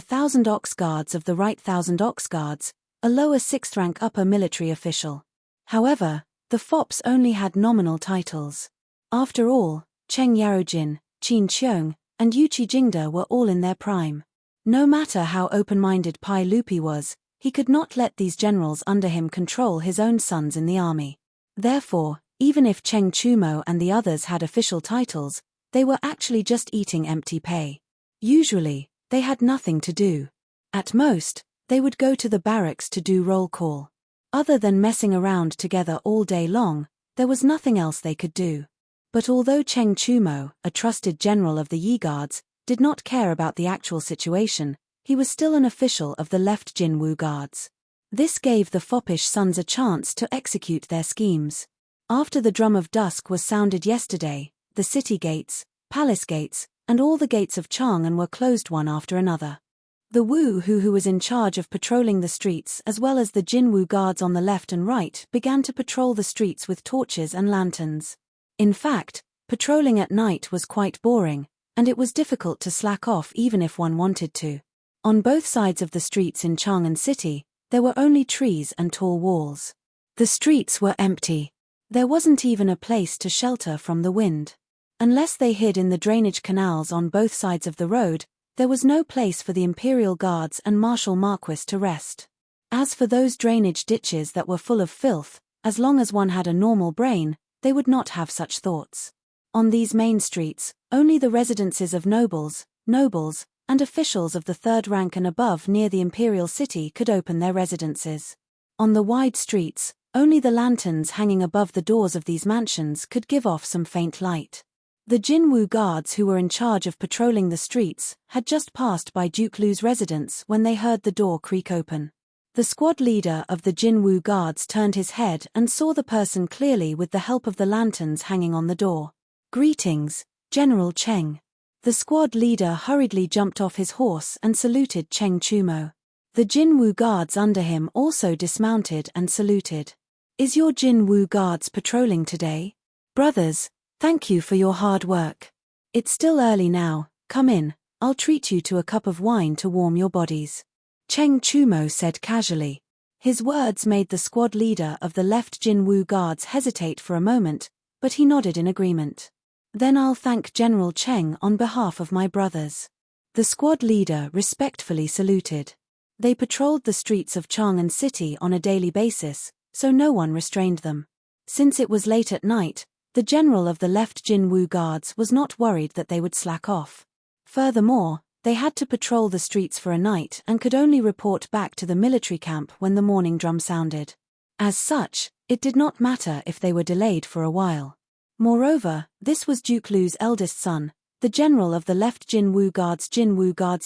Thousand Ox Guards of the Right Thousand Ox Guards, a lower 6th-rank upper military official. However, the fops only had nominal titles. After all, Cheng Yaojin, Qin Qiong, and Yuqi Jingda were all in their prime. No matter how open-minded Pai Lupi was, he could not let these generals under him control his own sons in the army. Therefore, even if Cheng Chumo and the others had official titles, they were actually just eating empty pay. Usually, they had nothing to do. At most, they would go to the barracks to do roll call. Other than messing around together all day long, there was nothing else they could do. But although Cheng Chumo, a trusted general of the Yi Guards, did not care about the actual situation, he was still an official of the left Jinwu Guards. This gave the foppish sons a chance to execute their schemes. After the drum of dusk was sounded yesterday, the city gates, palace gates, and all the gates of Chang'an were closed one after another. The Wu who was in charge of patrolling the streets as well as the Jinwu Guards on the left and right began to patrol the streets with torches and lanterns. In fact, patrolling at night was quite boring, and it was difficult to slack off even if one wanted to. On both sides of the streets in Chang'an City, there were only trees and tall walls. The streets were empty. There wasn't even a place to shelter from the wind. Unless they hid in the drainage canals on both sides of the road, there was no place for the Imperial Guards and Marshal Marquis to rest. As for those drainage ditches that were full of filth, as long as one had a normal brain, they would not have such thoughts. On these main streets, only the residences of nobles, and officials of the 3rd rank and above near the Imperial City could open their residences. On the wide streets, only the lanterns hanging above the doors of these mansions could give off some faint light. The Jinwu Guards who were in charge of patrolling the streets had just passed by Duke Lu's residence when they heard the door creak open. The squad leader of the Jinwu Guards turned his head and saw the person clearly with the help of the lanterns hanging on the door. "Greetings, General Cheng." The squad leader hurriedly jumped off his horse and saluted Cheng Chumo. The Jinwu Guards under him also dismounted and saluted. "Is your Jinwu Guards patrolling today? Brothers, thank you for your hard work. It's still early now, come in, I'll treat you to a cup of wine to warm your bodies," Cheng Chumo said casually. His words made the squad leader of the left Jinwu Guards hesitate for a moment, but he nodded in agreement. "Then I'll thank General Cheng on behalf of my brothers." The squad leader respectfully saluted. They patrolled the streets of Chang'an City on a daily basis, so no one restrained them. Since it was late at night, the general of the left Jinwu Guards was not worried that they would slack off. Furthermore, they had to patrol the streets for a night and could only report back to the military camp when the morning drum sounded. As such, it did not matter if they were delayed for a while. Moreover, this was Duke Lu's eldest son, the general of the left Jinwu Guards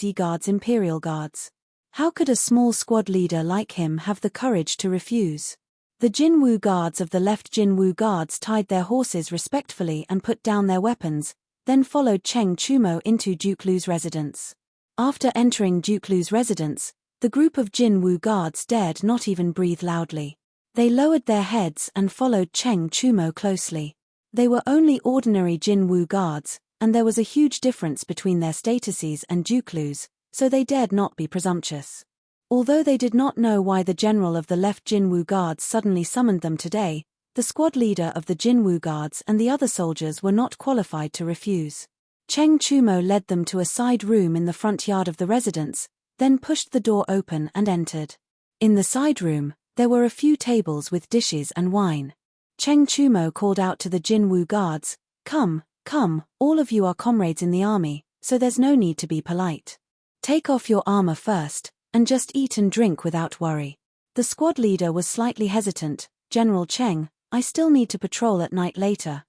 Yi Guards Imperial Guards. How could a small squad leader like him have the courage to refuse? The Jinwu Guards of the left Jinwu Guards tied their horses respectfully and put down their weapons, then followed Cheng Chumo into Duke Lu's residence. After entering Duke Lu's residence, the group of Jinwu Guards dared not even breathe loudly. They lowered their heads and followed Cheng Chumo closely. They were only ordinary Jinwu guards, and there was a huge difference between their statuses and Duklus, so they dared not be presumptuous. Although they did not know why the general of the left Jinwu guards suddenly summoned them today, the squad leader of the Jinwu guards and the other soldiers were not qualified to refuse. Cheng Chumo led them to a side room in the front yard of the residence, then pushed the door open and entered. In the side room, there were a few tables with dishes and wine. Cheng Chumo called out to the Jinwu guards, "Come, come, all of you are comrades in the army, so there's no need to be polite. Take off your armor first, and just eat and drink without worry." The squad leader was slightly hesitant. "General Cheng, I still need to patrol at night later."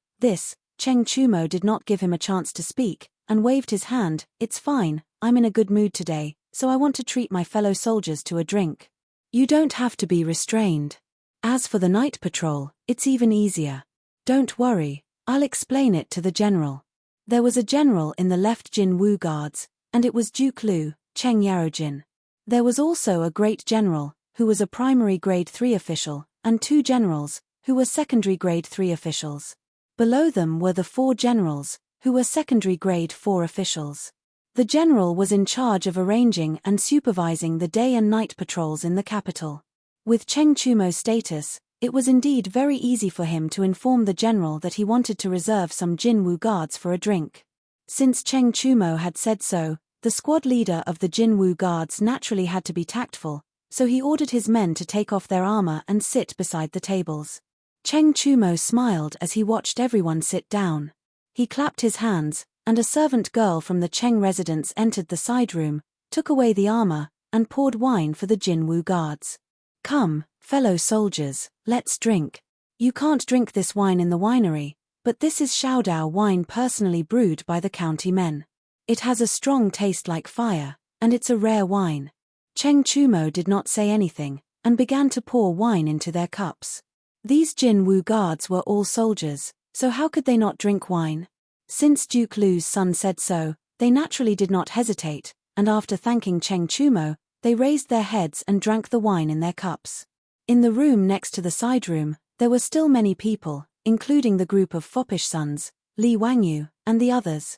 Cheng Chumo did not give him a chance to speak, and waved his hand. "It's fine, I'm in a good mood today, so I want to treat my fellow soldiers to a drink. You don't have to be restrained. As for the night patrol, it's even easier. Don't worry, I'll explain it to the general." There was a general in the left Jinwu guards, and it was Duke Lu, Cheng Yarojin. There was also a great general, who was a primary grade 3 official, and 2 generals, who were secondary grade 3 officials. Below them were the 4 generals, who were secondary grade 4 officials. The general was in charge of arranging and supervising the day and night patrols in the capital. With Cheng Chumo's status, it was indeed very easy for him to inform the general that he wanted to reserve some Jinwu guards for a drink. Since Cheng Chumo had said so, the squad leader of the Jinwu guards naturally had to be tactful, so he ordered his men to take off their armor and sit beside the tables. Cheng Chumo smiled as he watched everyone sit down. He clapped his hands, and a servant girl from the Cheng residence entered the side room, took away the armor, and poured wine for the Jinwu guards. "Come, fellow soldiers, let's drink. You can't drink this wine in the winery, but this is Shaodao wine personally brewed by the county men. It has a strong taste like fire, and it's a rare wine." Cheng Chumo did not say anything, and began to pour wine into their cups. These Jinwu guards were all soldiers, so how could they not drink wine? Since Duke Lu's son said so, they naturally did not hesitate, and after thanking Cheng Chumo, they raised their heads and drank the wine in their cups. In the room next to the side room, there were still many people, including the group of foppish sons, Li Wangyu, and the others.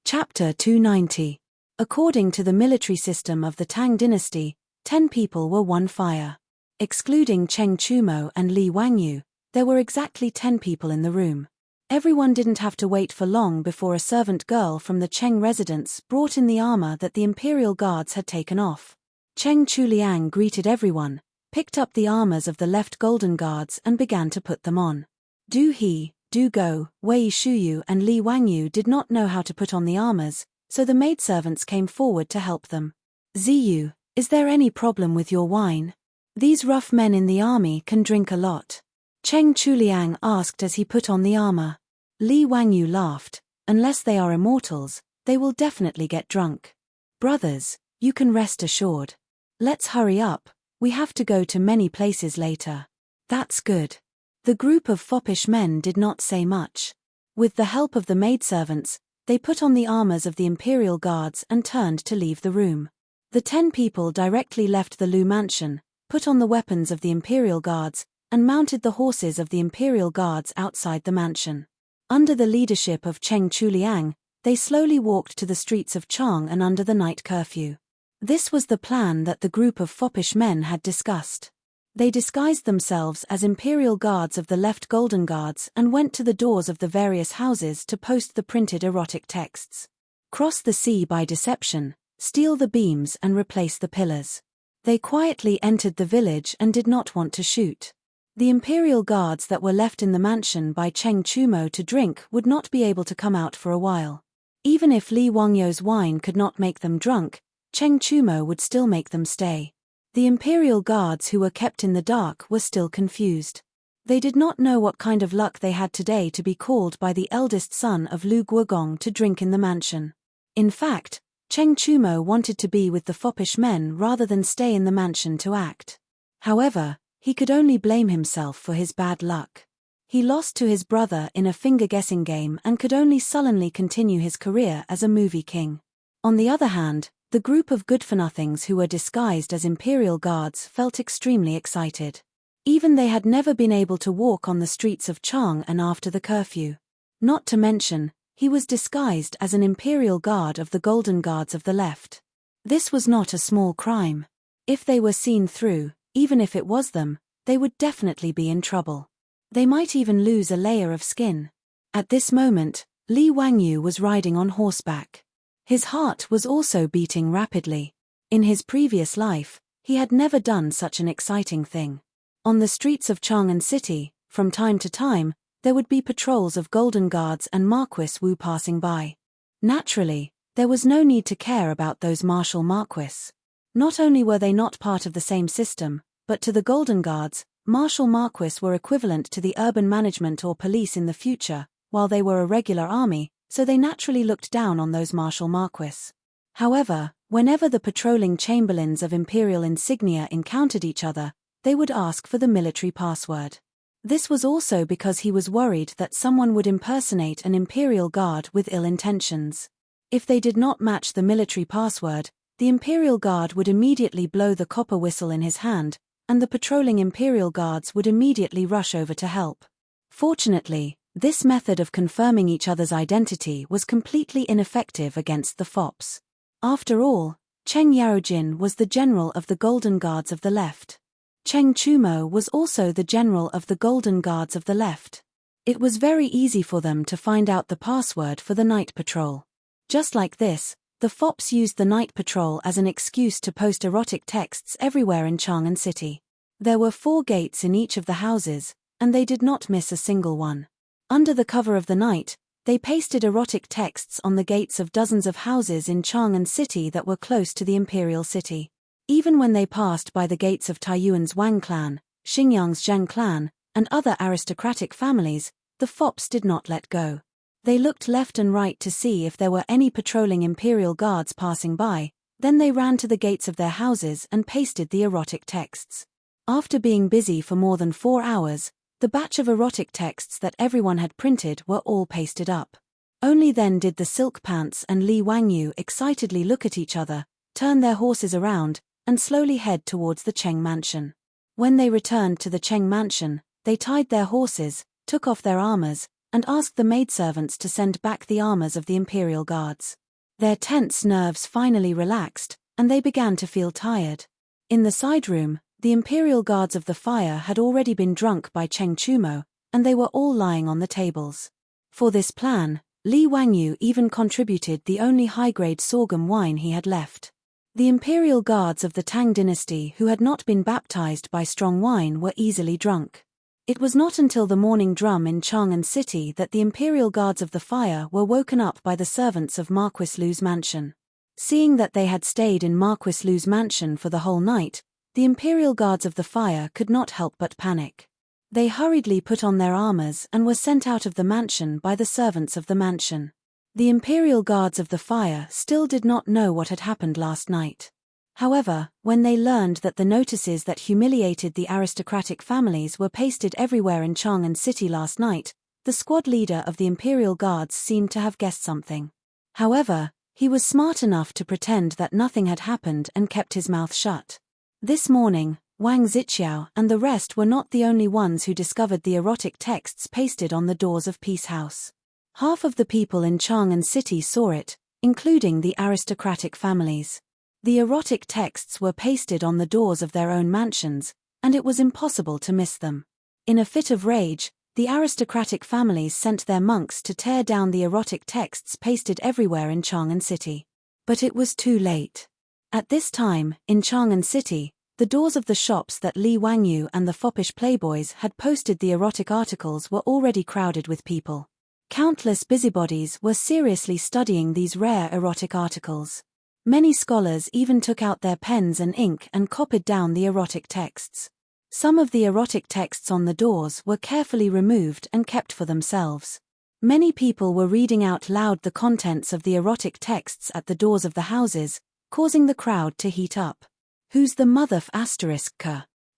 Chapter 290. According to the military system of the Tang dynasty, 10 people were one fire. Excluding Cheng Chumo and Li Wangyu, there were exactly 10 people in the room. Everyone didn't have to wait for long before a servant girl from the Cheng residence brought in the armor that the imperial guards had taken off. Cheng Chuliang greeted everyone, picked up the armors of the left golden guards and began to put them on. Du He, Du Go, Wei Shuyu and Li Wangyu did not know how to put on the armors, so the maidservants came forward to help them. "Ziyu, is there any problem with your wine? These rough men in the army can drink a lot." Cheng Chuliang asked as he put on the armor. Li Wangyu laughed. "Unless they are immortals, they will definitely get drunk. Brothers, you can rest assured. Let's hurry up, we have to go to many places later." "That's good." The group of foppish men did not say much. With the help of the maidservants, they put on the armors of the imperial guards and turned to leave the room. The 10 people directly left the Lu mansion, put on the weapons of the imperial guards, and mounted the horses of the imperial guards outside the mansion. Under the leadership of Cheng Chuliang, they slowly walked to the streets of Chang and under the night curfew. This was the plan that the group of foppish men had discussed. They disguised themselves as imperial guards of the left golden guards and went to the doors of the various houses to post the printed erotic texts. Cross the sea by deception, steal the beams and replace the pillars. They quietly entered the village and did not want to shoot. The imperial guards that were left in the mansion by Cheng Chumo to drink would not be able to come out for a while. Even if Li Wangyo's wine could not make them drunk, Cheng Chumo would still make them stay. The imperial guards who were kept in the dark were still confused. They did not know what kind of luck they had today to be called by the eldest son of Lu Guogong to drink in the mansion. In fact, Cheng Chumo wanted to be with the foppish men rather than stay in the mansion to act. However, he could only blame himself for his bad luck. He lost to his brother in a finger-guessing game and could only sullenly continue his career as a movie king. On the other hand, the group of good-for-nothings who were disguised as imperial guards felt extremely excited. Even they had never been able to walk on the streets of Chang and after the curfew. Not to mention, he was disguised as an imperial guard of the Golden Guards of the left. This was not a small crime. If they were seen through, even if it was them, they would definitely be in trouble. They might even lose a layer of skin. At this moment, Li Wangyu was riding on horseback. His heart was also beating rapidly. In his previous life, he had never done such an exciting thing. On the streets of Chang'an City, from time to time, there would be patrols of Golden Guards and Marquis Wu passing by. Naturally, there was no need to care about those martial Marquis. Not only were they not part of the same system, but to the Golden Guards, martial Marquis were equivalent to the urban management or police in the future, while they were a regular army, so they naturally looked down on those martial Marquis. However, whenever the patrolling chamberlains of imperial insignia encountered each other, they would ask for the military password. This was also because he was worried that someone would impersonate an imperial guard with ill intentions. If they did not match the military password, the imperial guard would immediately blow the copper whistle in his hand, and the patrolling imperial guards would immediately rush over to help. Fortunately, this method of confirming each other's identity was completely ineffective against the fops. After all, Cheng Yaojin was the general of the Golden Guards of the left. Cheng Chumo was also the general of the Golden Guards of the left. It was very easy for them to find out the password for the night patrol. Just like this, the fops used the night patrol as an excuse to post erotic texts everywhere in Chang'an City. There were 4 gates in each of the houses, and they did not miss a single one. Under the cover of the night, they pasted erotic texts on the gates of dozens of houses in Chang'an City that were close to the imperial city. Even when they passed by the gates of Taiyuan's Wang clan, Xinjiang's Zheng clan, and other aristocratic families, the fops did not let go. They looked left and right to see if there were any patrolling imperial guards passing by, then they ran to the gates of their houses and pasted the erotic texts. After being busy for more than 4 hours, the batch of erotic texts that everyone had printed were all pasted up. Only then did the Silk Pants and Li Wangyu excitedly look at each other, turn their horses around, and slowly head towards the Cheng mansion. When they returned to the Cheng mansion, they tied their horses, took off their armors, and asked the maidservants to send back the armors of the imperial guards. Their tense nerves finally relaxed, and they began to feel tired. In the side room, the imperial guards of the fire had already been drunk by Cheng Chumo, and they were all lying on the tables. For this plan, Li Wangyu even contributed the only high-grade sorghum wine he had left. The imperial guards of the Tang dynasty who had not been baptized by strong wine were easily drunk. It was not until the morning drum in Chang'an City that the imperial guards of the fire were woken up by the servants of Marquis Lu's mansion. Seeing that they had stayed in Marquis Lu's mansion for the whole night, the imperial guards of the fire could not help but panic. They hurriedly put on their armors and were sent out of the mansion by the servants of the mansion. The imperial guards of the fire still did not know what had happened last night. However, when they learned that the notices that humiliated the aristocratic families were pasted everywhere in Chang'an City last night, the squad leader of the imperial guards seemed to have guessed something. However, he was smart enough to pretend that nothing had happened and kept his mouth shut. This morning, Wang Zixiao and the rest were not the only ones who discovered the erotic texts pasted on the doors of Peace House. Half of the people in Chang'an City saw it, including the aristocratic families. The erotic texts were pasted on the doors of their own mansions, and it was impossible to miss them. In a fit of rage, the aristocratic families sent their monks to tear down the erotic texts pasted everywhere in Chang'an City. But it was too late. At this time, in Chang'an City, the doors of the shops that Li Wangyu and the foppish playboys had posted the erotic articles were already crowded with people. Countless busybodies were seriously studying these rare erotic articles. Many scholars even took out their pens and ink and copied down the erotic texts. Some of the erotic texts on the doors were carefully removed and kept for themselves. Many people were reading out loud the contents of the erotic texts at the doors of the houses, causing the crowd to heat up. "Who's the motherf***?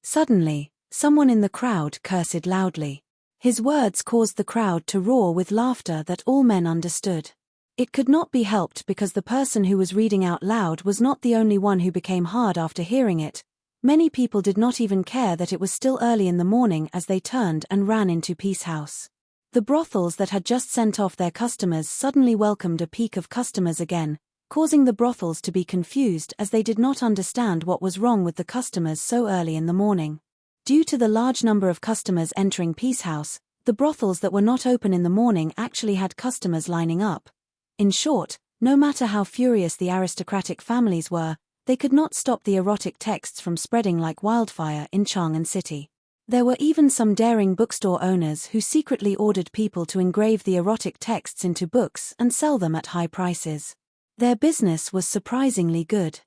Suddenly, someone in the crowd cursed loudly. His words caused the crowd to roar with laughter that all men understood. It could not be helped because the person who was reading out loud was not the only one who became hard after hearing it. Many people did not even care that it was still early in the morning as they turned and ran into Peace House. The brothels that had just sent off their customers suddenly welcomed a peak of customers again, causing the brothels to be confused as they did not understand what was wrong with the customers so early in the morning. Due to the large number of customers entering Peace House, the brothels that were not open in the morning actually had customers lining up. In short, no matter how furious the aristocratic families were, they could not stop the erotic texts from spreading like wildfire in Chang'an City. There were even some daring bookstore owners who secretly ordered people to engrave the erotic texts into books and sell them at high prices. Their business was surprisingly good.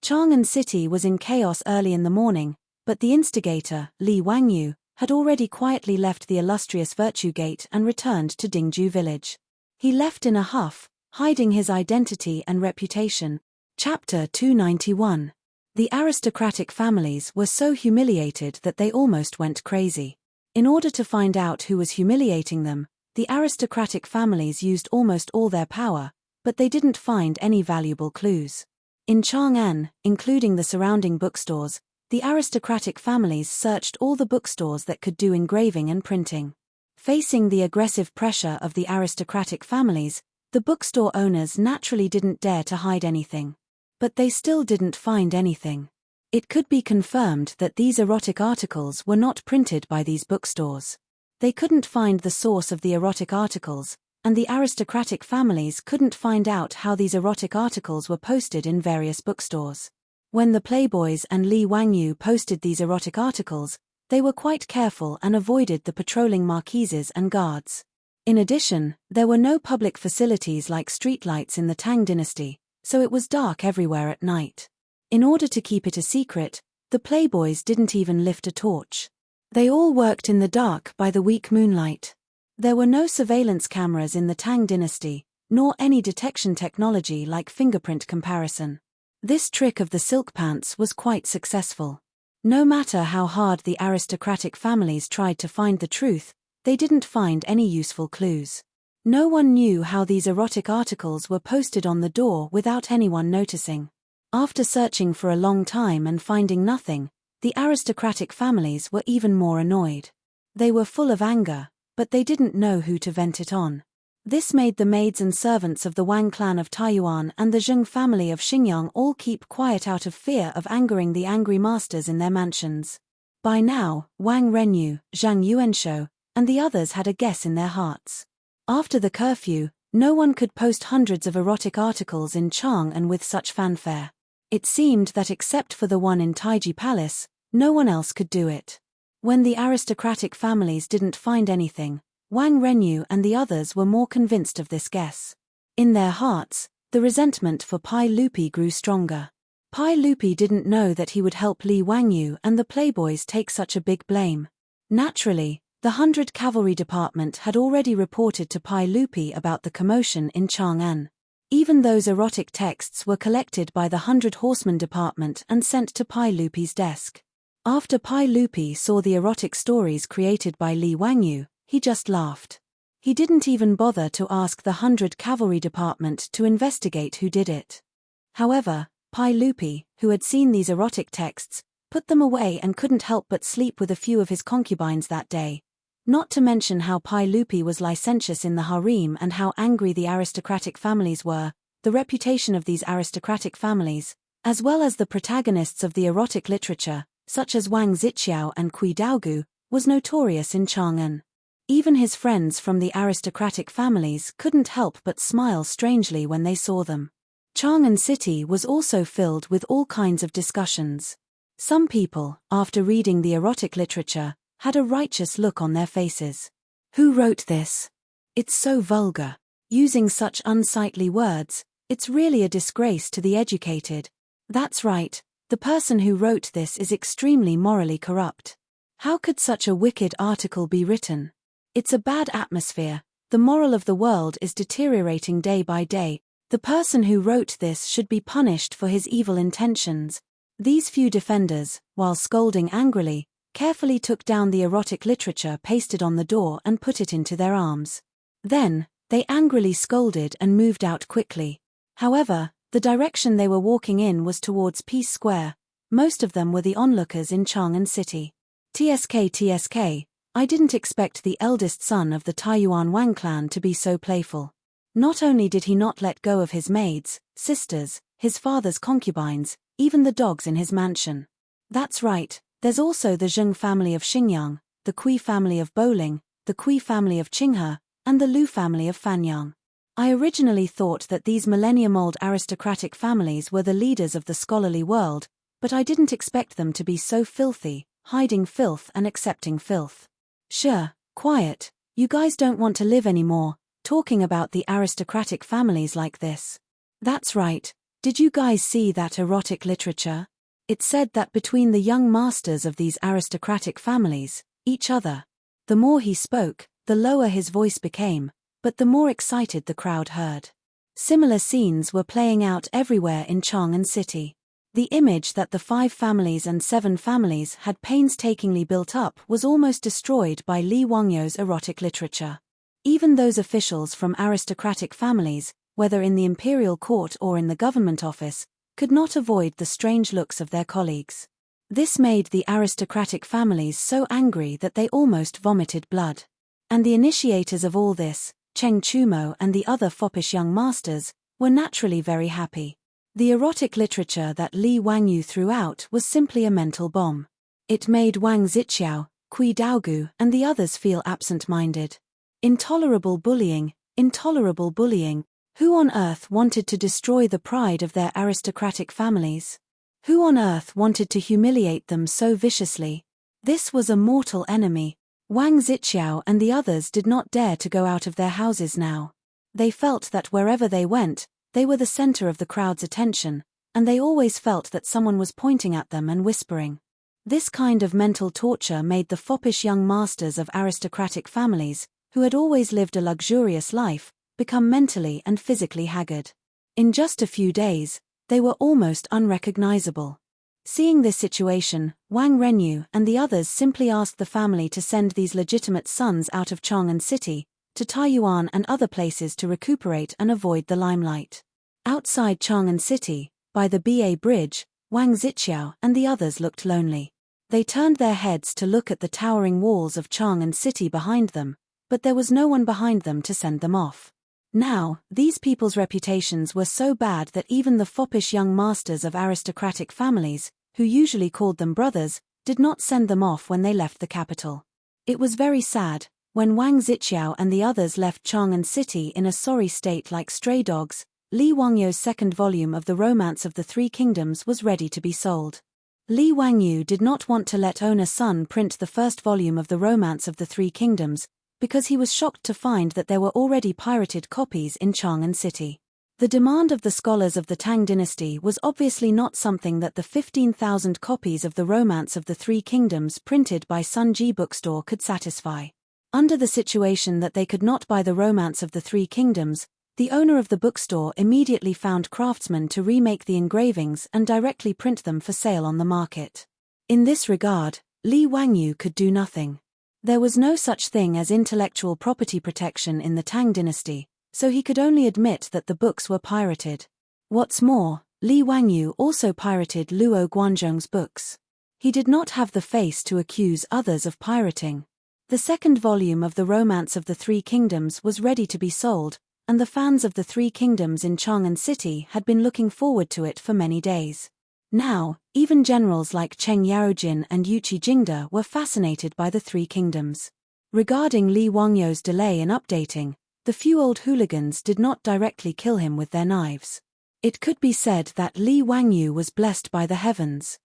Chang'an City was in chaos early in the morning, but the instigator, Li Wangyu, had already quietly left the illustrious Virtue Gate and returned to Dingju village. He left in a huff, hiding his identity and reputation. Chapter 291. The aristocratic families were so humiliated that they almost went crazy. In order to find out who was humiliating them, the aristocratic families used almost all their power, but they didn't find any valuable clues. In Chang'an, including the surrounding bookstores, the aristocratic families searched all the bookstores that could do engraving and printing. Facing the aggressive pressure of the aristocratic families, the bookstore owners naturally didn't dare to hide anything. But they still didn't find anything. It could be confirmed that these erotic articles were not printed by these bookstores. They couldn't find the source of the erotic articles, and the aristocratic families couldn't find out how these erotic articles were posted in various bookstores. When the Playboys and Li Wangyu posted these erotic articles, they were quite careful and avoided the patrolling marquises and guards. In addition, there were no public facilities like streetlights in the Tang dynasty, so it was dark everywhere at night. In order to keep it a secret, the Playboys didn't even lift a torch. They all worked in the dark by the weak moonlight. There were no surveillance cameras in the Tang dynasty, nor any detection technology like fingerprint comparison. This trick of the silk pants was quite successful. No matter how hard the aristocratic families tried to find the truth, they didn't find any useful clues. No one knew how these erotic articles were posted on the door without anyone noticing. After searching for a long time and finding nothing, the aristocratic families were even more annoyed. They were full of anger, but they didn't know who to vent it on. This made the maids and servants of the Wang clan of Taiyuan and the Zheng family of Xinjiang all keep quiet out of fear of angering the angry masters in their mansions. By now, Wang Renyu, Zhang Yuanshou, and the others had a guess in their hearts. After the curfew, no one could post hundreds of erotic articles in Chang'an with such fanfare. It seemed that except for the one in Taiji Palace, no one else could do it. When the aristocratic families didn't find anything, Wang Renyu and the others were more convinced of this guess. In their hearts, the resentment for Pai Lupi grew stronger. Pai Lupi didn't know that he would help Li Wangyu and the Playboys take such a big blame. Naturally, the 100 Cavalry Department had already reported to Pai Lupi about the commotion in Chang'an. Even those erotic texts were collected by the 100 Horsemen Department and sent to Pai Lupi's desk. After Pai Lupi saw the erotic stories created by Li Wangyu, he just laughed. He didn't even bother to ask the 100 Cavalry Department to investigate who did it. However, Pai Lupi, who had seen these erotic texts, put them away and couldn't help but sleep with a few of his concubines that day. Not to mention how Pai Lupi was licentious in the harem and how angry the aristocratic families were, the reputation of these aristocratic families, as well as the protagonists of the erotic literature, such as Wang Zixiao and Kui Daogu, was notorious in Chang'an. Even his friends from the aristocratic families couldn't help but smile strangely when they saw them. Chang'an City was also filled with all kinds of discussions. Some people, after reading the erotic literature, had a righteous look on their faces. Who wrote this? It's so vulgar. Using such unsightly words, it's really a disgrace to the educated. That's right, the person who wrote this is extremely morally corrupt. How could such a wicked article be written? It's a bad atmosphere, the moral of the world is deteriorating day by day, the person who wrote this should be punished for his evil intentions. These few defenders, while scolding angrily, carefully took down the erotic literature pasted on the door and put it into their arms. Then, they angrily scolded and moved out quickly. However, the direction they were walking in was towards Peace Square. Most of them were the onlookers in Chang'an City. TSK, I didn't expect the eldest son of the Taiyuan Wang clan to be so playful. Not only did he not let go of his maids, sisters, his father's concubines, even the dogs in his mansion. That's right, there's also the Zheng family of Xingyang, the Kui family of Bowling, the Kui family of Qinghe, and the Lu family of Fanyang. I originally thought that these millennium-old aristocratic families were the leaders of the scholarly world, but I didn't expect them to be so filthy, hiding filth and accepting filth. Sure, quiet, you guys don't want to live anymore, talking about the aristocratic families like this. That's right, did you guys see that erotic literature? It said that between the young masters of these aristocratic families, each other. The more he spoke, the lower his voice became, but the more excited the crowd heard. Similar scenes were playing out everywhere in Chang'an City. The image that the 5 families and 7 families had painstakingly built up was almost destroyed by Li Wangyou's erotic literature. Even those officials from aristocratic families, whether in the imperial court or in the government office, could not avoid the strange looks of their colleagues. This made the aristocratic families so angry that they almost vomited blood. And the initiators of all this, Cheng Chumo and the other foppish young masters, were naturally very happy. The erotic literature that Li Wangyou threw out was simply a mental bomb. It made Wang Zixiao, Kui Daogu, and the others feel absent-minded. Intolerable bullying, intolerable bullying. Who on earth wanted to destroy the pride of their aristocratic families? Who on earth wanted to humiliate them so viciously? This was a mortal enemy. Wang Zixiao and the others did not dare to go out of their houses now. They felt that wherever they went, they were the center of the crowd's attention, and they always felt that someone was pointing at them and whispering. This kind of mental torture made the foppish young masters of aristocratic families, who had always lived a luxurious life, become mentally and physically haggard. In just a few days, they were almost unrecognizable. Seeing this situation, Wang Renyu and the others simply asked the family to send these legitimate sons out of Chang'an City, to Taiyuan and other places to recuperate and avoid the limelight. Outside Chang'an City, by the Ba Bridge, Wang Zixiao and the others looked lonely. They turned their heads to look at the towering walls of Chang'an City behind them, but there was no one behind them to send them off. Now, these people's reputations were so bad that even the foppish young masters of aristocratic families, who usually called them brothers, did not send them off when they left the capital. It was very sad. When Wang Zixiao and the others left Chang'an City in a sorry state like stray dogs, Li Wangyou's second volume of The Romance of the Three Kingdoms was ready to be sold. Li Wangyou did not want to let owner Sun print the first volume of The Romance of the Three Kingdoms, because he was shocked to find that there were already pirated copies in Chang'an City. The demand of the scholars of the Tang dynasty was obviously not something that the 15,000 copies of The Romance of the Three Kingdoms printed by Sun Ji Bookstore could satisfy. Under the situation that they could not buy The Romance of the Three Kingdoms, the owner of the bookstore immediately found craftsmen to remake the engravings and directly print them for sale on the market. In this regard, Li Wangyou could do nothing. There was no such thing as intellectual property protection in the Tang dynasty, so he could only admit that the books were pirated. What's more, Li Wangyou also pirated Luo Guanzhong's books. He did not have the face to accuse others of pirating. The second volume of The Romance of the Three Kingdoms was ready to be sold, and the fans of the Three Kingdoms in Chang'an City had been looking forward to it for many days. Now, even generals like Cheng Yaojin and Yuqi Jingde were fascinated by the Three Kingdoms. Regarding Li Wangyou's delay in updating, the few old hooligans did not directly kill him with their knives. It could be said that Li Wangyou was blessed by the heavens.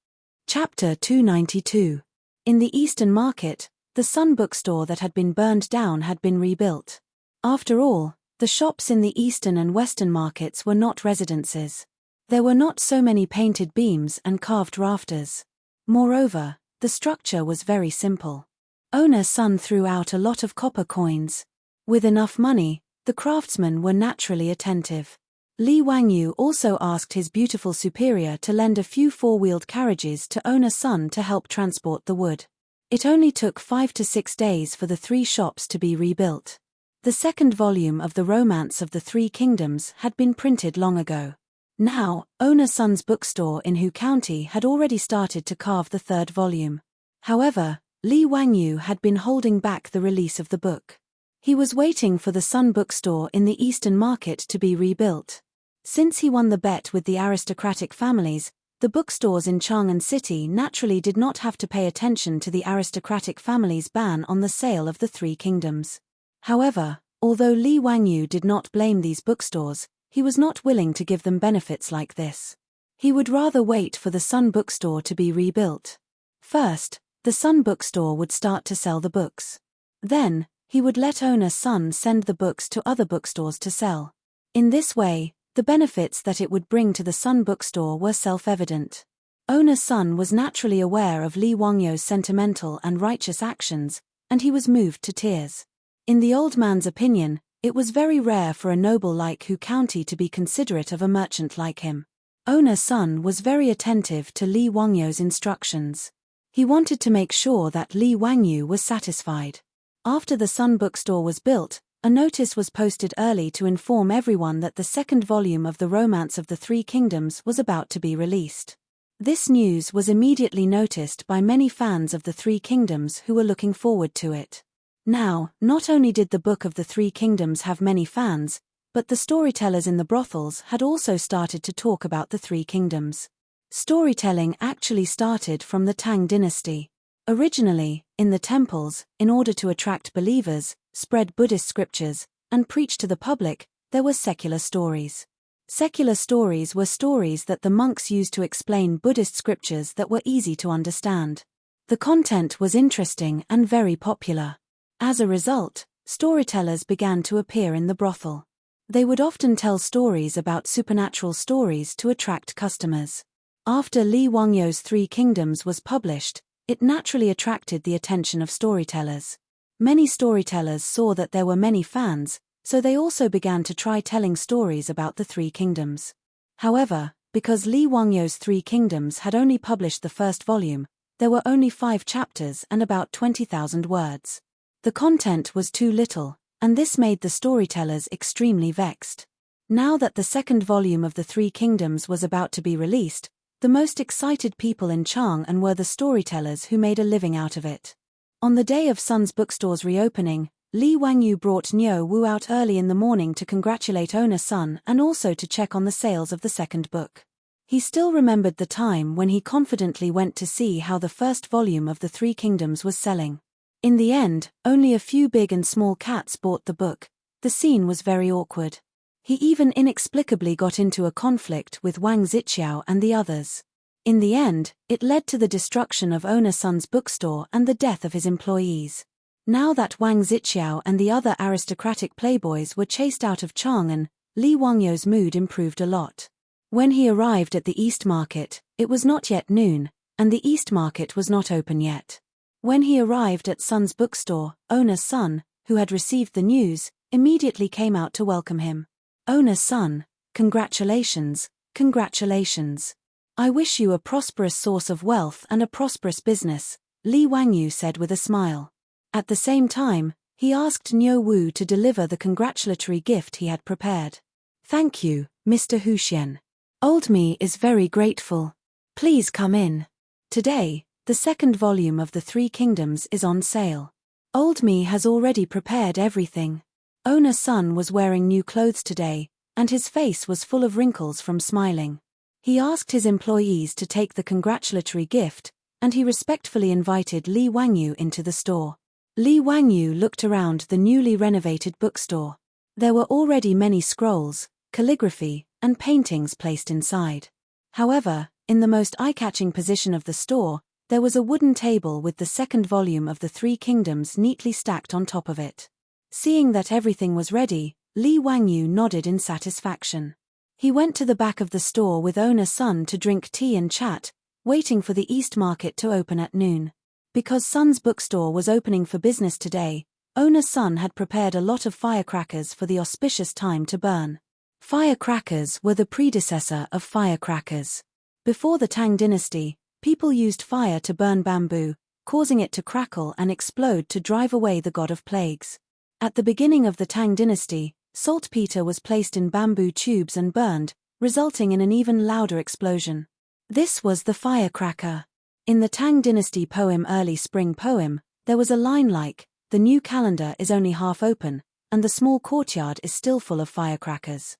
Chapter 292. In the Eastern Market, the Sun bookstore that had been burned down had been rebuilt. After all, the shops in the Eastern and Western markets were not residences. There were not so many painted beams and carved rafters. Moreover, the structure was very simple. Owner Sun threw out a lot of copper coins. With enough money, the craftsmen were naturally attentive. Li Wangyou also asked his beautiful superior to lend a few four-wheeled carriages to Owner Sun to help transport the wood. It only took 5 to 6 days for the 3 shops to be rebuilt. The second volume of The Romance of the Three Kingdoms had been printed long ago. Now, Owner Sun's bookstore in Hu County had already started to carve the third volume. However, Li Wangyu had been holding back the release of the book. He was waiting for the Sun bookstore in the Eastern Market to be rebuilt. Since he won the bet with the aristocratic families, the bookstores in Chang'an City naturally did not have to pay attention to the aristocratic family's ban on the sale of the Three Kingdoms. However, although Li Wangyu did not blame these bookstores, he was not willing to give them benefits like this. He would rather wait for the Sun bookstore to be rebuilt. First, the Sun bookstore would start to sell the books. Then, he would let owner Sun send the books to other bookstores to sell. In this way, the benefits that it would bring to the Sun bookstore were self-evident. Owner Sun was naturally aware of Li Wangyu's sentimental and righteous actions, and he was moved to tears. In the old man's opinion, it was very rare for a noble like Hu County to be considerate of a merchant like him. Owner Sun was very attentive to Li Wangyu's instructions. He wanted to make sure that Li Wangyu was satisfied. After the Sun bookstore was built, a notice was posted early to inform everyone that the second volume of The Romance of the Three Kingdoms was about to be released. This news was immediately noticed by many fans of the Three Kingdoms who were looking forward to it. Now, not only did the Book of the Three Kingdoms have many fans, but the storytellers in the brothels had also started to talk about the Three Kingdoms. Storytelling actually started from the Tang dynasty. Originally, in the temples, in order to attract believers, spread Buddhist scriptures, and preach to the public, there were secular stories. Secular stories were stories that the monks used to explain Buddhist scriptures that were easy to understand. The content was interesting and very popular. As a result, storytellers began to appear in the brothel. They would often tell stories about supernatural stories to attract customers. After Li Wangyu's Three Kingdoms was published, it naturally attracted the attention of storytellers. Many storytellers saw that there were many fans, so they also began to try telling stories about the Three Kingdoms. However, because Li Wangyu's Three Kingdoms had only published the first volume, there were only 5 chapters and about 20,000 words. The content was too little, and this made the storytellers extremely vexed. Now that the second volume of the Three Kingdoms was about to be released, the most excited people in Chang'an were the storytellers who made a living out of it. On the day of Sun's bookstore's reopening, Li Wangyu brought Niu Wu out early in the morning to congratulate owner Sun and also to check on the sales of the second book. He still remembered the time when he confidently went to see how the first volume of the Three Kingdoms was selling. In the end, only a few big and small cats bought the book. The scene was very awkward. He even inexplicably got into a conflict with Wang Zixiao and the others. In the end, it led to the destruction of owner Sun's bookstore and the death of his employees. Now that Wang Zixiao and the other aristocratic playboys were chased out of Chang'an, Li Wangyu's mood improved a lot. When he arrived at the East Market, it was not yet noon, and the East Market was not open yet. When he arrived at Sun's bookstore, owner Sun, who had received the news, immediately came out to welcome him. Owner Sun, congratulations, congratulations. I wish you a prosperous source of wealth and a prosperous business, Li Wangyu said with a smile. At the same time, he asked Niu Wu to deliver the congratulatory gift he had prepared. Thank you, Mr. Huxian. Old me is very grateful. Please come in. Today, the second volume of the Three Kingdoms is on sale. Old me has already prepared everything. Owner Sun was wearing new clothes today, and his face was full of wrinkles from smiling. He asked his employees to take the congratulatory gift, and he respectfully invited Li Wangyu into the store. Li Wangyu looked around the newly renovated bookstore. There were already many scrolls, calligraphy, and paintings placed inside. However, in the most eye-catching position of the store, there was a wooden table with the second volume of the Three Kingdoms neatly stacked on top of it. Seeing that everything was ready, Li Wangyu nodded in satisfaction. He went to the back of the store with owner Sun to drink tea and chat, waiting for the East Market to open at noon. Because Sun's bookstore was opening for business today, owner Sun had prepared a lot of firecrackers for the auspicious time to burn. Firecrackers were the predecessor of firecrackers. Before the Tang dynasty, people used fire to burn bamboo, causing it to crackle and explode to drive away the god of plagues. At the beginning of the Tang dynasty, saltpeter was placed in bamboo tubes and burned, resulting in an even louder explosion. This was the firecracker. In the Tang dynasty poem Early Spring Poem, there was a line like, "The new calendar is only half open, and the small courtyard is still full of firecrackers."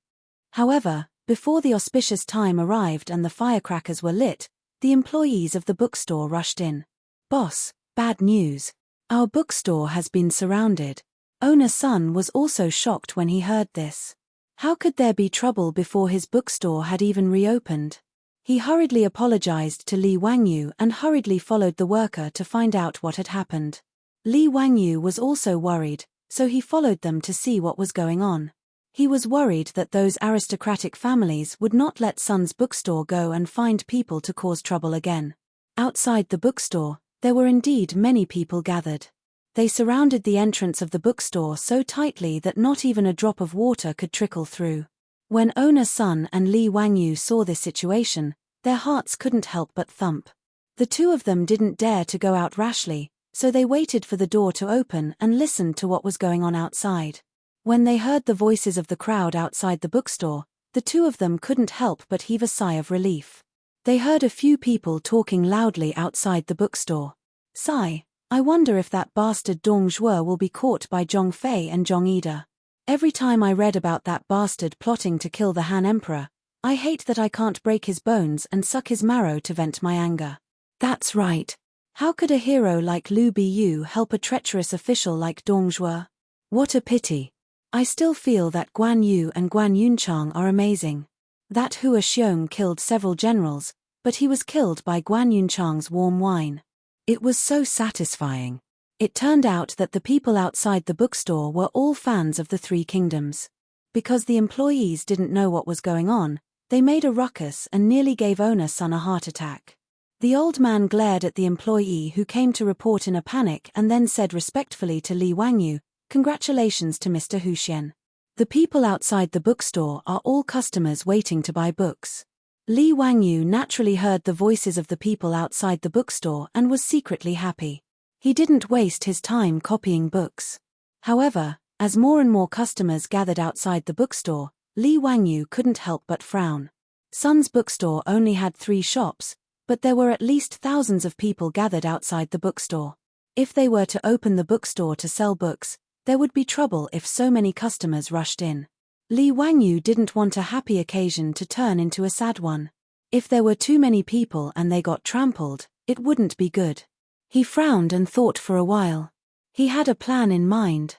However, before the auspicious time arrived and the firecrackers were lit, the employees of the bookstore rushed in. "Boss, bad news. Our bookstore has been surrounded." Owner Sun was also shocked when he heard this. How could there be trouble before his bookstore had even reopened? He hurriedly apologized to Li Wangyu and hurriedly followed the worker to find out what had happened. Li Wangyu was also worried, so he followed them to see what was going on. He was worried that those aristocratic families would not let Sun's bookstore go and find people to cause trouble again. Outside the bookstore, there were indeed many people gathered. They surrounded the entrance of the bookstore so tightly that not even a drop of water could trickle through. When Owner Sun and Li Wangyu saw this situation, their hearts couldn't help but thump. The two of them didn't dare to go out rashly, so they waited for the door to open and listened to what was going on outside. When they heard the voices of the crowd outside the bookstore, the two of them couldn't help but heave a sigh of relief. They heard a few people talking loudly outside the bookstore. "Sigh, I wonder if that bastard Dong Zhuo will be caught by Zhong Fei and Zhong Ida. Every time I read about that bastard plotting to kill the Han Emperor, I hate that I can't break his bones and suck his marrow to vent my anger." That's right. How could a hero like Liu Biyu help a treacherous official like Dong Zhuo? What a pity. I still feel that Guan Yu and Guan Yunchang are amazing. That Hua Xiong killed several generals, but he was killed by Guan Yunchang's warm wine. It was so satisfying. It turned out that the people outside the bookstore were all fans of the Three Kingdoms. Because the employees didn't know what was going on, they made a ruckus and nearly gave Owner Sun a heart attack. The old man glared at the employee who came to report in a panic and then said respectfully to Li Wangyu, "Congratulations to Mr. Huxian. The people outside the bookstore are all customers waiting to buy books." Li Wangyu naturally heard the voices of the people outside the bookstore and was secretly happy. He didn't waste his time copying books. However, as more and more customers gathered outside the bookstore, Li Wangyu couldn't help but frown. Sun's bookstore only had 3 shops, but there were at least thousands of people gathered outside the bookstore. If they were to open the bookstore to sell books, there would be trouble if so many customers rushed in. Li Wangyu didn't want a happy occasion to turn into a sad one. If there were too many people and they got trampled, it wouldn't be good. He frowned and thought for a while. He had a plan in mind.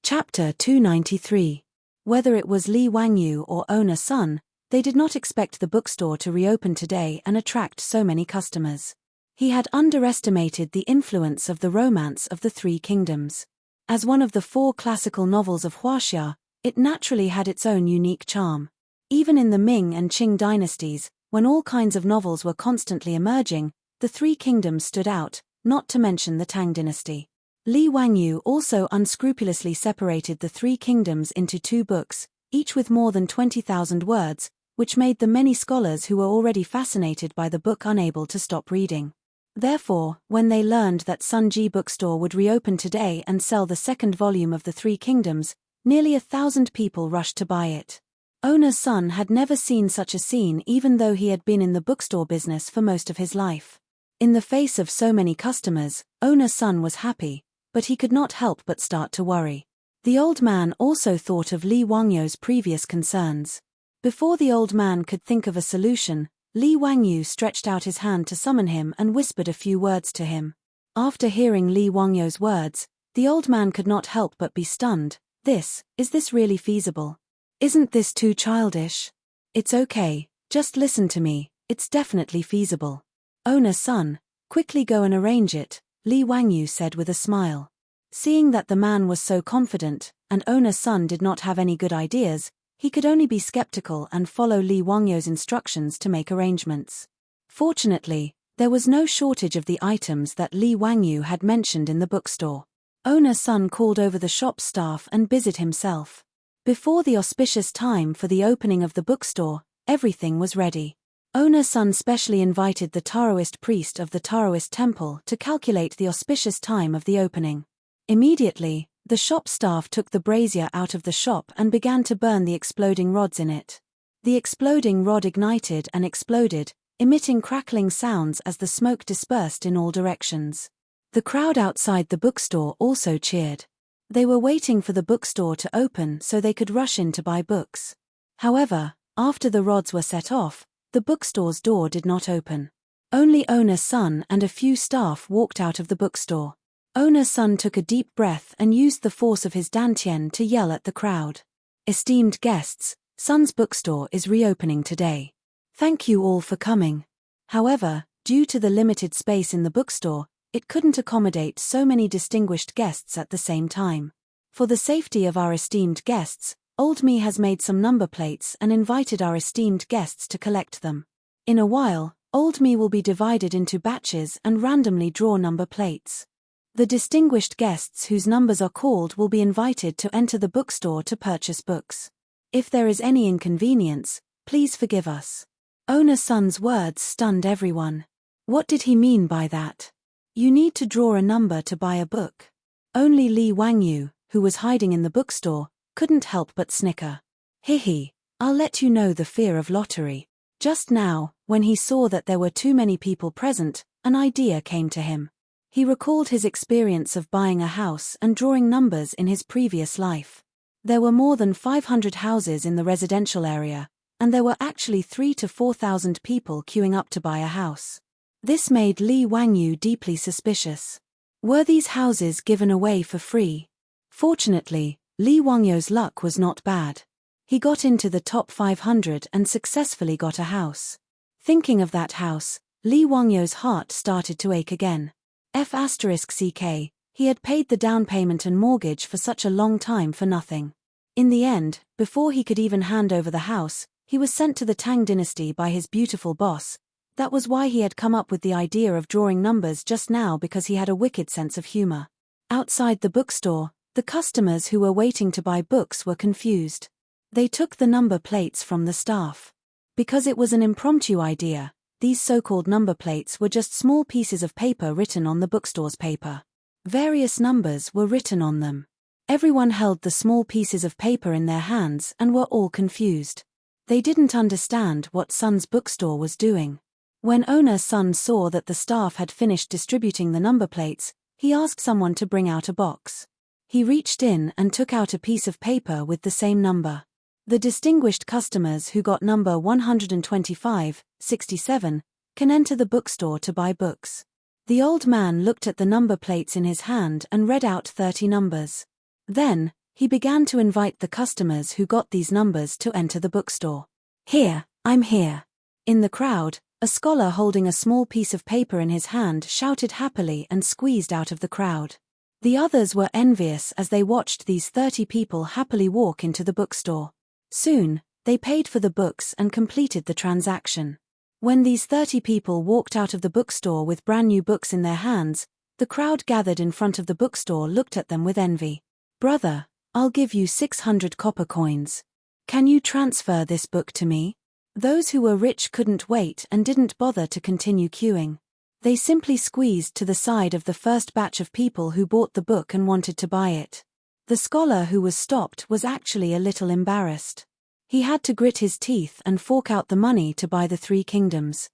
Chapter 293. Whether it was Li Wangyu or Owner Sun, they did not expect the bookstore to reopen today and attract so many customers. He had underestimated the influence of the Romance of the Three Kingdoms. As one of the 4 classical novels of Huaxia, it naturally had its own unique charm. Even in the Ming and Qing dynasties, when all kinds of novels were constantly emerging, the Three Kingdoms stood out, not to mention the Tang dynasty. Li Wangyu also unscrupulously separated the Three Kingdoms into 2 books, each with more than 20,000 words, which made the many scholars who were already fascinated by the book unable to stop reading. Therefore, when they learned that Sun Ji Bookstore would reopen today and sell the 2nd volume of the Three Kingdoms, nearly 1,000 people rushed to buy it. Owner Sun had never seen such a scene even though he had been in the bookstore business for most of his life. In the face of so many customers, Owner Sun was happy, but he could not help but start to worry. The old man also thought of Li Wangyu's previous concerns. Before the old man could think of a solution, Li Wangyu stretched out his hand to summon him and whispered a few words to him. After hearing Li Wangyu's words, the old man could not help but be stunned. Is this really feasible? Isn't this too childish? It's okay, just listen to me, it's definitely feasible. Owner Sun, quickly go and arrange it, Li Wangyu said with a smile. Seeing that the man was so confident, and Owner Sun did not have any good ideas, he could only be skeptical and follow Li Wangyu's instructions to make arrangements. Fortunately, there was no shortage of the items that Li Wangyu had mentioned in the bookstore. Owner Sun called over the shop staff and busied himself. Before the auspicious time for the opening of the bookstore, everything was ready. Owner Sun specially invited the Taoist priest of the Taoist temple to calculate the auspicious time of the opening. Immediately, the shop staff took the brazier out of the shop and began to burn the exploding rods in it. The exploding rod ignited and exploded, emitting crackling sounds as the smoke dispersed in all directions. The crowd outside the bookstore also cheered. They were waiting for the bookstore to open so they could rush in to buy books. However, after the rods were set off, the bookstore's door did not open. Only owner's son and a few staff walked out of the bookstore. Owner's son took a deep breath and used the force of his dantian to yell at the crowd. Esteemed guests, Son's bookstore is reopening today. Thank you all for coming. However, due to the limited space in the bookstore, it couldn't accommodate so many distinguished guests at the same time. For the safety of our esteemed guests, Old Me has made some number plates and invited our esteemed guests to collect them. In a while, Old Me will be divided into batches and randomly draw number plates. The distinguished guests whose numbers are called will be invited to enter the bookstore to purchase books. If there is any inconvenience, please forgive us. Owner's son's words stunned everyone. What did he mean by that? You need to draw a number to buy a book. Only Li Wangyu, who was hiding in the bookstore, couldn't help but snicker. Hihi, I'll let you know the fear of lottery. Just now, when he saw that there were too many people present, an idea came to him. He recalled his experience of buying a house and drawing numbers in his previous life. There were more than 500 houses in the residential area, and there were actually 3,000 to 4,000 people queuing up to buy a house. This made Li Wangyu deeply suspicious. Were these houses given away for free? Fortunately, Li Wangyu's luck was not bad. He got into the top 500 and successfully got a house. Thinking of that house, Li Wangyu's heart started to ache again. F***ck, he had paid the down payment and mortgage for such a long time for nothing. In the end, before he could even hand over the house, he was sent to the Tang dynasty by his beautiful boss. That was why he had come up with the idea of drawing numbers just now, because he had a wicked sense of humor. Outside the bookstore, the customers who were waiting to buy books were confused. They took the number plates from the staff. Because it was an impromptu idea, these so-called number plates were just small pieces of paper written on the bookstore's paper. Various numbers were written on them. Everyone held the small pieces of paper in their hands and were all confused. They didn't understand what Son's bookstore was doing. When owner's son saw that the staff had finished distributing the number plates, he asked someone to bring out a box. He reached in and took out a piece of paper with the same number. The distinguished customers who got number 125-67 can enter the bookstore to buy books. The old man looked at the number plates in his hand and read out 30 numbers. Then, he began to invite the customers who got these numbers to enter the bookstore. Here, I'm here. In the crowd, a scholar holding a small piece of paper in his hand shouted happily and squeezed out of the crowd. The others were envious as they watched these 30 people happily walk into the bookstore. Soon, they paid for the books and completed the transaction. When these 30 people walked out of the bookstore with brand new books in their hands, the crowd gathered in front of the bookstore looked at them with envy. Brother, I'll give you 600 copper coins. Can you transfer this book to me? Those who were rich couldn't wait and didn't bother to continue queuing. They simply squeezed to the side of the first batch of people who bought the book and wanted to buy it. The scholar who was stopped was actually a little embarrassed. He had to grit his teeth and fork out the money to buy the 3 kingdoms.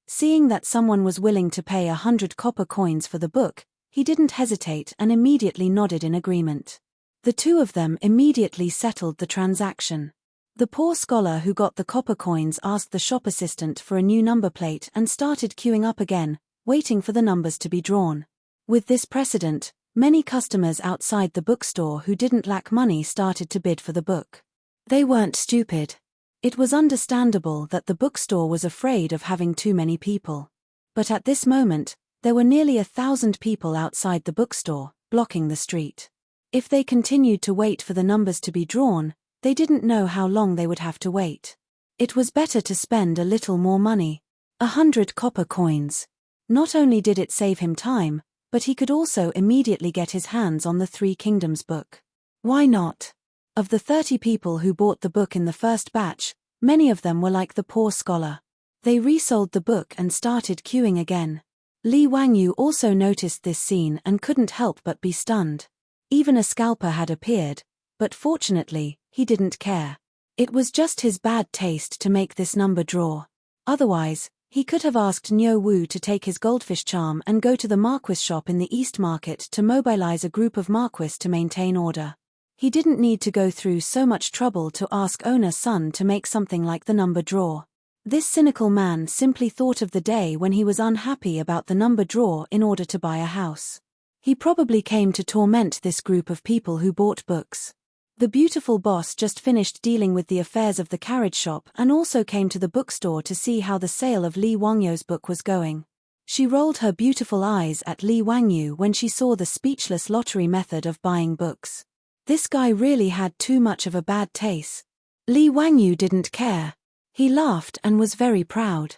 Seeing that someone was willing to pay 100 copper coins for the book, he didn't hesitate and immediately nodded in agreement. The two of them immediately settled the transaction. The poor scholar who got the copper coins asked the shop assistant for a new number plate and started queuing up again, waiting for the numbers to be drawn. With this precedent, many customers outside the bookstore who didn't lack money started to bid for the book. They weren't stupid. It was understandable that the bookstore was afraid of having too many people. But at this moment, there were nearly 1,000 people outside the bookstore, blocking the street. If they continued to wait for the numbers to be drawn, they didn't know how long they would have to wait. It was better to spend a little more money. 100 copper coins. Not only did it save him time, but he could also immediately get his hands on the 3 Kingdoms book. Why not? Of the 30 people who bought the book in the first batch, many of them were like the poor scholar. They resold the book and started queuing again. Li Wangyu also noticed this scene and couldn't help but be stunned. Even a scalper had appeared, but fortunately, he didn't care. It was just his bad taste to make this number draw. Otherwise, He could have asked Niu Wu to take his goldfish charm and go to the Marquis shop in the East Market to mobilize a group of Marquis to maintain order. He didn't need to go through so much trouble to ask owner Sun to make something like the number drawer. This cynical man simply thought of the day when he was unhappy about the number drawer in order to buy a house. He probably came to torment this group of people who bought books. The beautiful boss just finished dealing with the affairs of the carriage shop and also came to the bookstore to see how the sale of Li Wangyu's book was going. She rolled her beautiful eyes at Li Wangyu when she saw the speechless lottery method of buying books. This guy really had too much of a bad taste. Li Wangyu didn't care. He laughed and was very proud.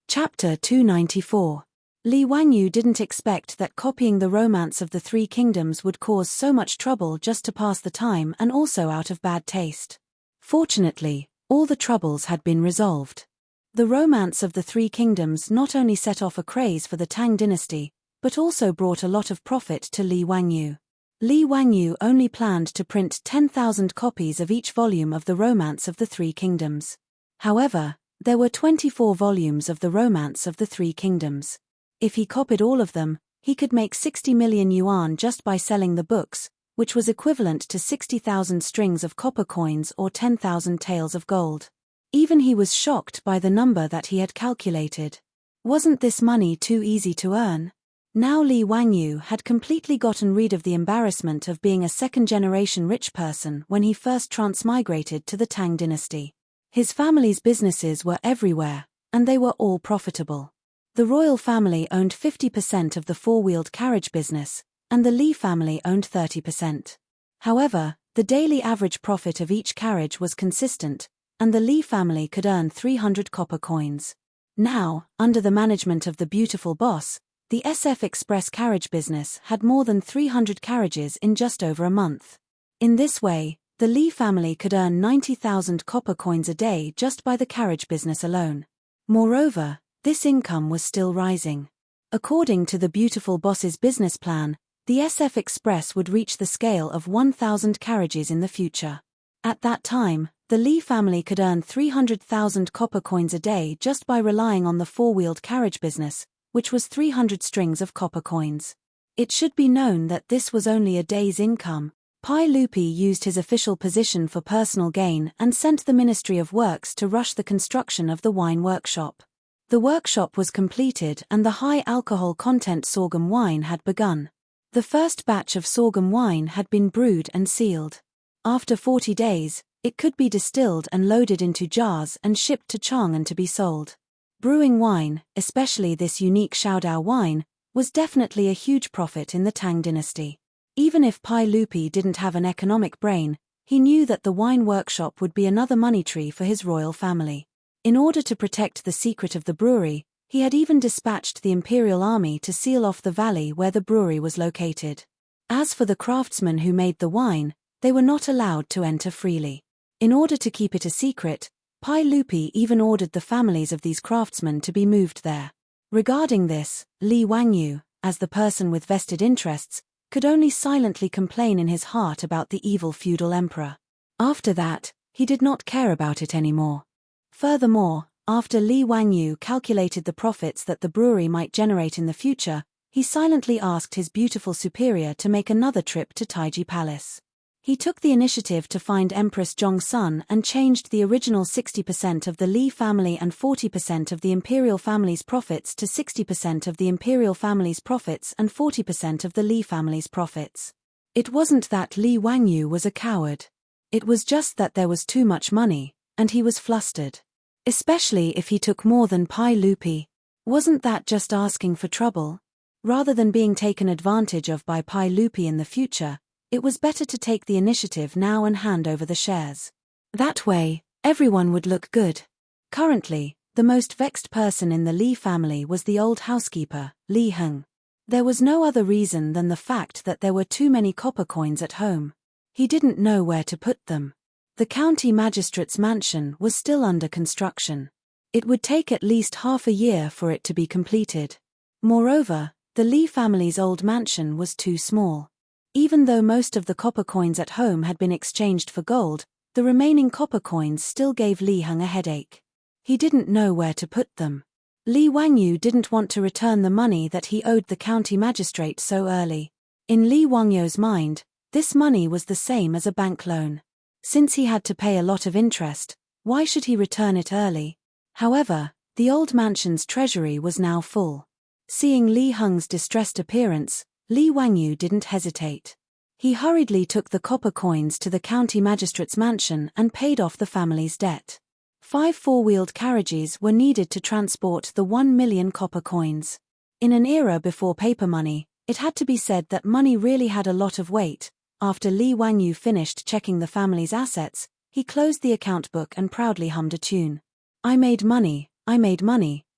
Chapter 294. Li Wangyu didn't expect that copying the Romance of the Three Kingdoms would cause so much trouble just to pass the time and also out of bad taste. Fortunately, all the troubles had been resolved. The Romance of the Three Kingdoms not only set off a craze for the Tang dynasty, but also brought a lot of profit to Li Wangyu. Li Wangyu only planned to print 10,000 copies of each volume of the Romance of the Three Kingdoms. However, there were 24 volumes of the Romance of the Three Kingdoms. If he copied all of them, he could make 60 million yuan just by selling the books, which was equivalent to 60,000 strings of copper coins or 10,000 taels of gold. Even he was shocked by the number that he had calculated. Wasn't this money too easy to earn? Now Li Wangyu had completely gotten rid of the embarrassment of being a second-generation rich person when he first transmigrated to the Tang dynasty. His family's businesses were everywhere, and they were all profitable. The royal family owned 50% of the four-wheeled carriage business, and the Li family owned 30%. However, the daily average profit of each carriage was consistent, and the Li family could earn 300 copper coins. Now, under the management of the beautiful boss, the SF Express carriage business had more than 300 carriages in just over a month. In this way, the Li family could earn 90,000 copper coins a day just by the carriage business alone. Moreover, this income was still rising. According to the beautiful boss's business plan, the SF Express would reach the scale of 1,000 carriages in the future. At that time, the Li family could earn 300,000 copper coins a day just by relying on the four-wheeled carriage business, which was 300 strings of copper coins. It should be known that this was only a day's income. Pai Lupi used his official position for personal gain and sent the Ministry of Works to rush the construction of the wine workshop. The workshop was completed and the high alcohol content sorghum wine had begun. The first batch of sorghum wine had been brewed and sealed. After 40 days, it could be distilled and loaded into jars and shipped to Chang'an to be sold. Brewing wine, especially this unique Shaodao wine, was definitely a huge profit in the Tang dynasty. Even if Pai Lupi didn't have an economic brain, he knew that the wine workshop would be another money tree for his royal family. In order to protect the secret of the brewery, he had even dispatched the imperial army to seal off the valley where the brewery was located. As for the craftsmen who made the wine, they were not allowed to enter freely. In order to keep it a secret, Pai Lupi even ordered the families of these craftsmen to be moved there. Regarding this, Li Wangyu, as the person with vested interests, could only silently complain in his heart about the evil feudal emperor. After that, he did not care about it anymore. Furthermore, after Li Wangyu calculated the profits that the brewery might generate in the future, he silently asked his beautiful superior to make another trip to Taiji Palace. He took the initiative to find Empress Zhongsun and changed the original 60% of the Li family and 40% of the imperial family's profits to 60% of the imperial family's profits and 40% of the Li family's profits. It wasn't that Li Wangyu was a coward. It was just that there was too much money, and he was flustered. Especially if he took more than Pai Lupi. Wasn't that just asking for trouble? Rather than being taken advantage of by Pai Lupi in the future, it was better to take the initiative now and hand over the shares. That way, everyone would look good. Currently, the most vexed person in the Li family was the old housekeeper, Li Heng. There was no other reason than the fact that there were too many copper coins at home. He didn't know where to put them. The county magistrate's mansion was still under construction. It would take at least half a year for it to be completed. Moreover, the Li family's old mansion was too small. Even though most of the copper coins at home had been exchanged for gold, the remaining copper coins still gave Li Heng a headache. He didn't know where to put them. Li Wangyu didn't want to return the money that he owed the county magistrate so early. In Li Wangyu's mind, this money was the same as a bank loan. Since he had to pay a lot of interest, why should he return it early? However, the old mansion's treasury was now full. Seeing Li Heng's distressed appearance, Li Wangyu didn't hesitate. He hurriedly took the copper coins to the county magistrate's mansion and paid off the family's debt. 5 four-wheeled carriages were needed to transport the 1 million copper coins. In an era before paper money, it had to be said that money really had a lot of weight. After Li Wangyu finished checking the family's assets, he closed the account book and proudly hummed a tune. I made money,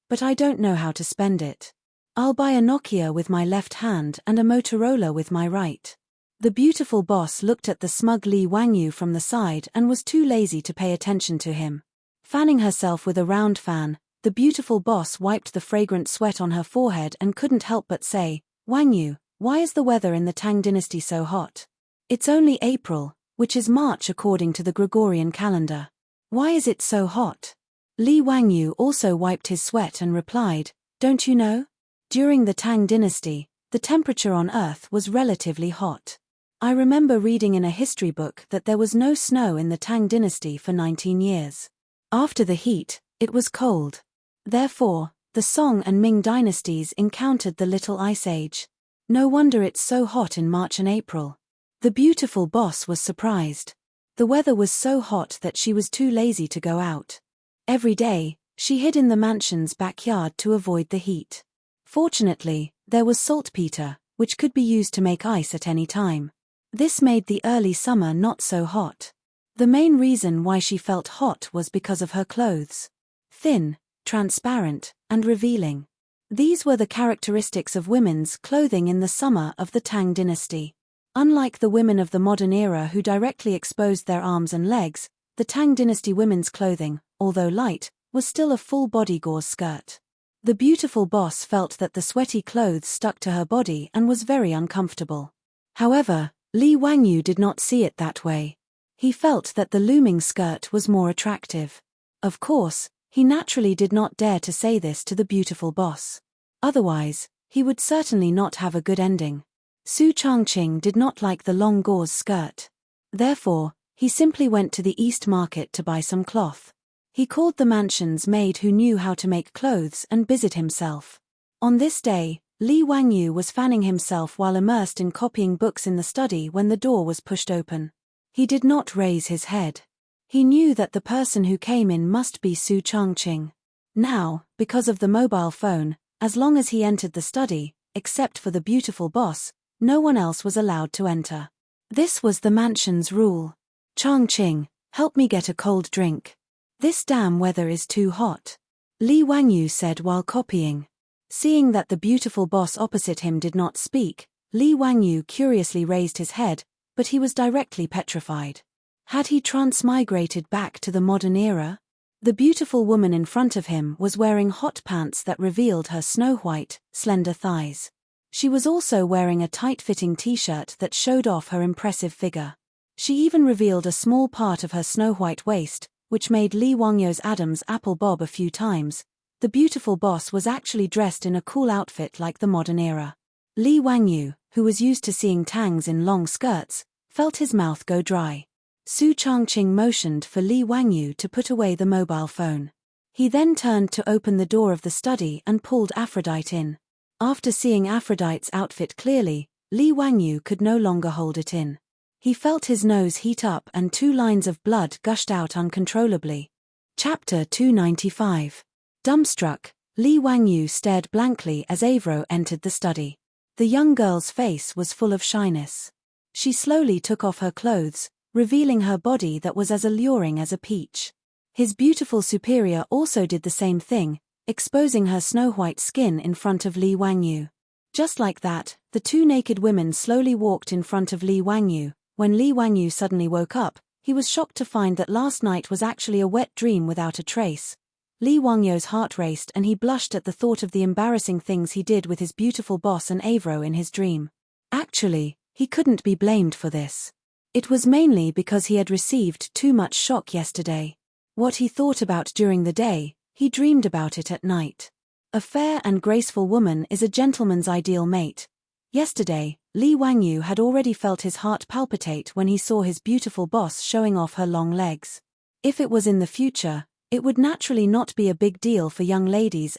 but I don't know how to spend it. I'll buy a Nokia with my left hand and a Motorola with my right. The beautiful boss looked at the smug Li Wangyu from the side and was too lazy to pay attention to him. Fanning herself with a round fan, the beautiful boss wiped the fragrant sweat on her forehead and couldn't help but say, Wangyu, why is the weather in the Tang dynasty so hot? It's only April, which is March according to the Gregorian calendar. Why is it so hot? Li Wangyu also wiped his sweat and replied, don't you know? During the Tang dynasty, the temperature on Earth was relatively hot. I remember reading in a history book that there was no snow in the Tang dynasty for 19 years. After the heat, it was cold. Therefore, the Song and Ming dynasties encountered the Little Ice Age. No wonder it's so hot in March and April. The beautiful boss was surprised. The weather was so hot that she was too lazy to go out. Every day, she hid in the mansion's backyard to avoid the heat. Fortunately, there was saltpeter, which could be used to make ice at any time. This made the early summer not so hot. The main reason why she felt hot was because of her clothes. Thin, transparent, and revealing. These were the characteristics of women's clothing in the summer of the Tang dynasty. Unlike the women of the modern era who directly exposed their arms and legs, the Tang dynasty women's clothing, although light, was still a full-body gauze skirt. The beautiful boss felt that the sweaty clothes stuck to her body and was very uncomfortable. However, Li Wangyu did not see it that way. He felt that the looming skirt was more attractive. Of course, he naturally did not dare to say this to the beautiful boss. Otherwise, he would certainly not have a good ending. Su Changqing did not like the long gauze skirt. Therefore, he simply went to the East Market to buy some cloth. He called the mansion's maid who knew how to make clothes and busied himself. On this day, Li Wangyu was fanning himself while immersed in copying books in the study when the door was pushed open. He did not raise his head. He knew that the person who came in must be Su Changqing. Now, because of the mobile phone, as long as he entered the study, except for the beautiful boss, no one else was allowed to enter. This was the mansion's rule. Changqing, help me get a cold drink. This damn weather is too hot. Li Wangyu said while copying. Seeing that the beautiful boss opposite him did not speak, Li Wangyu curiously raised his head, but he was directly petrified. Had he transmigrated back to the modern era? The beautiful woman in front of him was wearing hot pants that revealed her snow-white, slender thighs. She was also wearing a tight-fitting t-shirt that showed off her impressive figure. She even revealed a small part of her snow-white waist, which made Li Wangyu's Adam's apple bob a few times. The beautiful boss was actually dressed in a cool outfit like the modern era. Li Wangyu, who was used to seeing Tangs in long skirts, felt his mouth go dry. Su Changqing motioned for Li Wangyu to put away the mobile phone. He then turned to open the door of the study and pulled Aphrodite in. After seeing Aphrodite's outfit clearly, Li Wangyu could no longer hold it in. He felt his nose heat up and 2 lines of blood gushed out uncontrollably. Chapter 295. Dumbstruck, Li Wangyu stared blankly as Avro entered the study. The young girl's face was full of shyness. She slowly took off her clothes, revealing her body that was as alluring as a peach. His beautiful superior also did the same thing, exposing her snow-white skin in front of Li Wangyu. Just like that, the 2 naked women slowly walked in front of Li Wangyu. When Li Wangyu suddenly woke up, he was shocked to find that last night was actually a wet dream without a trace. Li Wangyu's heart raced and he blushed at the thought of the embarrassing things he did with his beautiful boss and Avro in his dream. Actually, he couldn't be blamed for this. It was mainly because he had received too much shock yesterday. What he thought about during the day, he dreamed about it at night. A fair and graceful woman is a gentleman's ideal mate. Yesterday, Li Wangyu had already felt his heart palpitate when he saw his beautiful boss showing off her long legs. If it was in the future, it would naturally not be a big deal for young ladies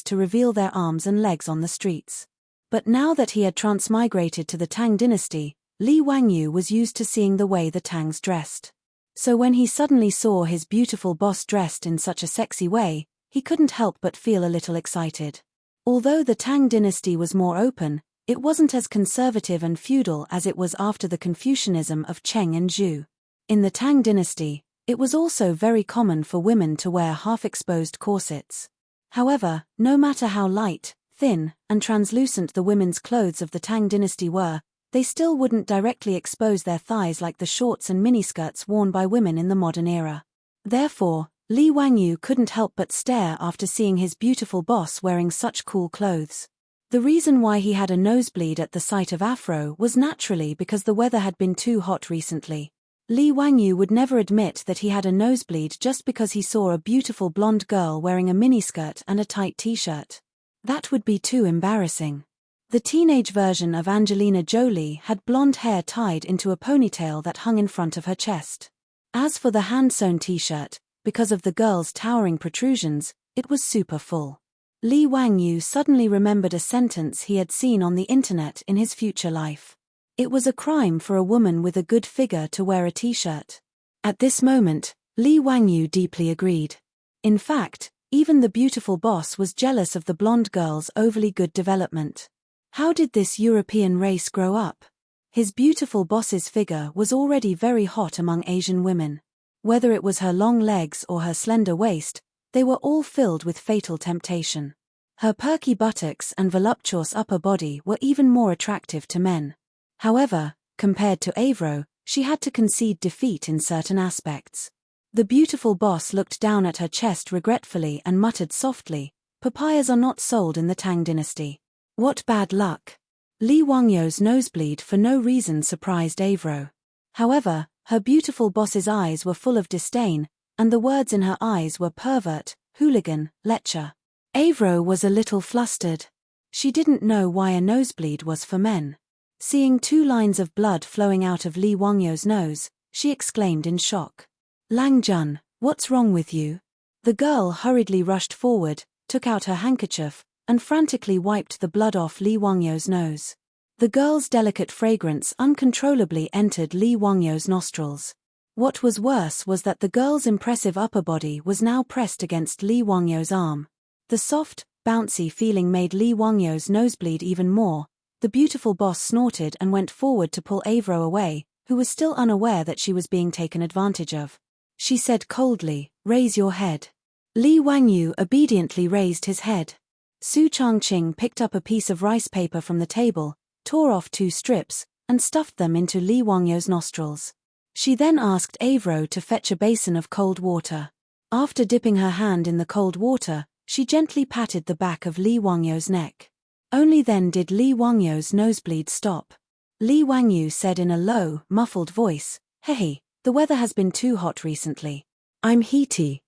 to reveal their arms and legs on the streets. But now that he had transmigrated to the Tang dynasty, Li Wangyu was used to seeing the way the Tangs dressed. So when he suddenly saw his beautiful boss dressed in such a sexy way, he couldn't help but feel a little excited. Although the Tang dynasty was more open, it wasn't as conservative and feudal as it was after the Confucianism of Cheng and Zhu. In the Tang dynasty, it was also very common for women to wear half-exposed corsets. However, no matter how light, thin, and translucent the women's clothes of the Tang dynasty were, they still wouldn't directly expose their thighs like the shorts and miniskirts worn by women in the modern era. Therefore, Li Wangyu couldn't help but stare after seeing his beautiful boss wearing such cool clothes. The reason why he had a nosebleed at the sight of Afro was naturally because the weather had been too hot recently. Li Wangyu would never admit that he had a nosebleed just because he saw a beautiful blonde girl wearing a miniskirt and a tight t-shirt. That would be too embarrassing. The teenage version of Angelina Jolie had blonde hair tied into a ponytail that hung in front of her chest. As for the hand-sewn t-shirt, because of the girl's towering protrusions, it was super full. Li Wangyu suddenly remembered a sentence he had seen on the internet in his future life. It was a crime for a woman with a good figure to wear a t-shirt. At this moment, Li Wangyu deeply agreed. In fact, even the beautiful boss was jealous of the blonde girl's overly good development. How did this European race grow up? His beautiful boss's figure was already very hot among Asian women. Whether it was her long legs or her slender waist, they were all filled with fatal temptation. Her perky buttocks and voluptuous upper body were even more attractive to men. However, compared to Avro, she had to concede defeat in certain aspects. The beautiful boss looked down at her chest regretfully and muttered softly, "Papayas are not sold in the Tang dynasty." What bad luck. Li Wangyu's nosebleed for no reason surprised Avro. However, her beautiful boss's eyes were full of disdain, and the words in her eyes were pervert, hooligan, lecher. Avro was a little flustered. She didn't know why a nosebleed was for men. Seeing 2 lines of blood flowing out of Li Wangyu's nose, she exclaimed in shock. "Lang Jun, what's wrong with you?" The girl hurriedly rushed forward, took out her handkerchief, and frantically wiped the blood off Li Wangyu's nose. The girl's delicate fragrance uncontrollably entered Li Wangyu's nostrils. What was worse was that the girl's impressive upper body was now pressed against Li Wangyu's arm. The soft, bouncy feeling made Li Wangyu's nosebleed even more. The beautiful boss snorted and went forward to pull Avro away, who was still unaware that she was being taken advantage of. She said coldly, "Raise your head." Li Wangyu obediently raised his head. Su Changqing picked up a piece of rice paper from the table, tore off 2 strips, and stuffed them into Li Wangyu's nostrils. She then asked Avro to fetch a basin of cold water. After dipping her hand in the cold water, she gently patted the back of Li Wangyu's neck. Only then did Li Wangyu's nosebleed stop. Li Wangyu said in a low, muffled voice, "Hey, the weather has been too hot recently. I'm heaty."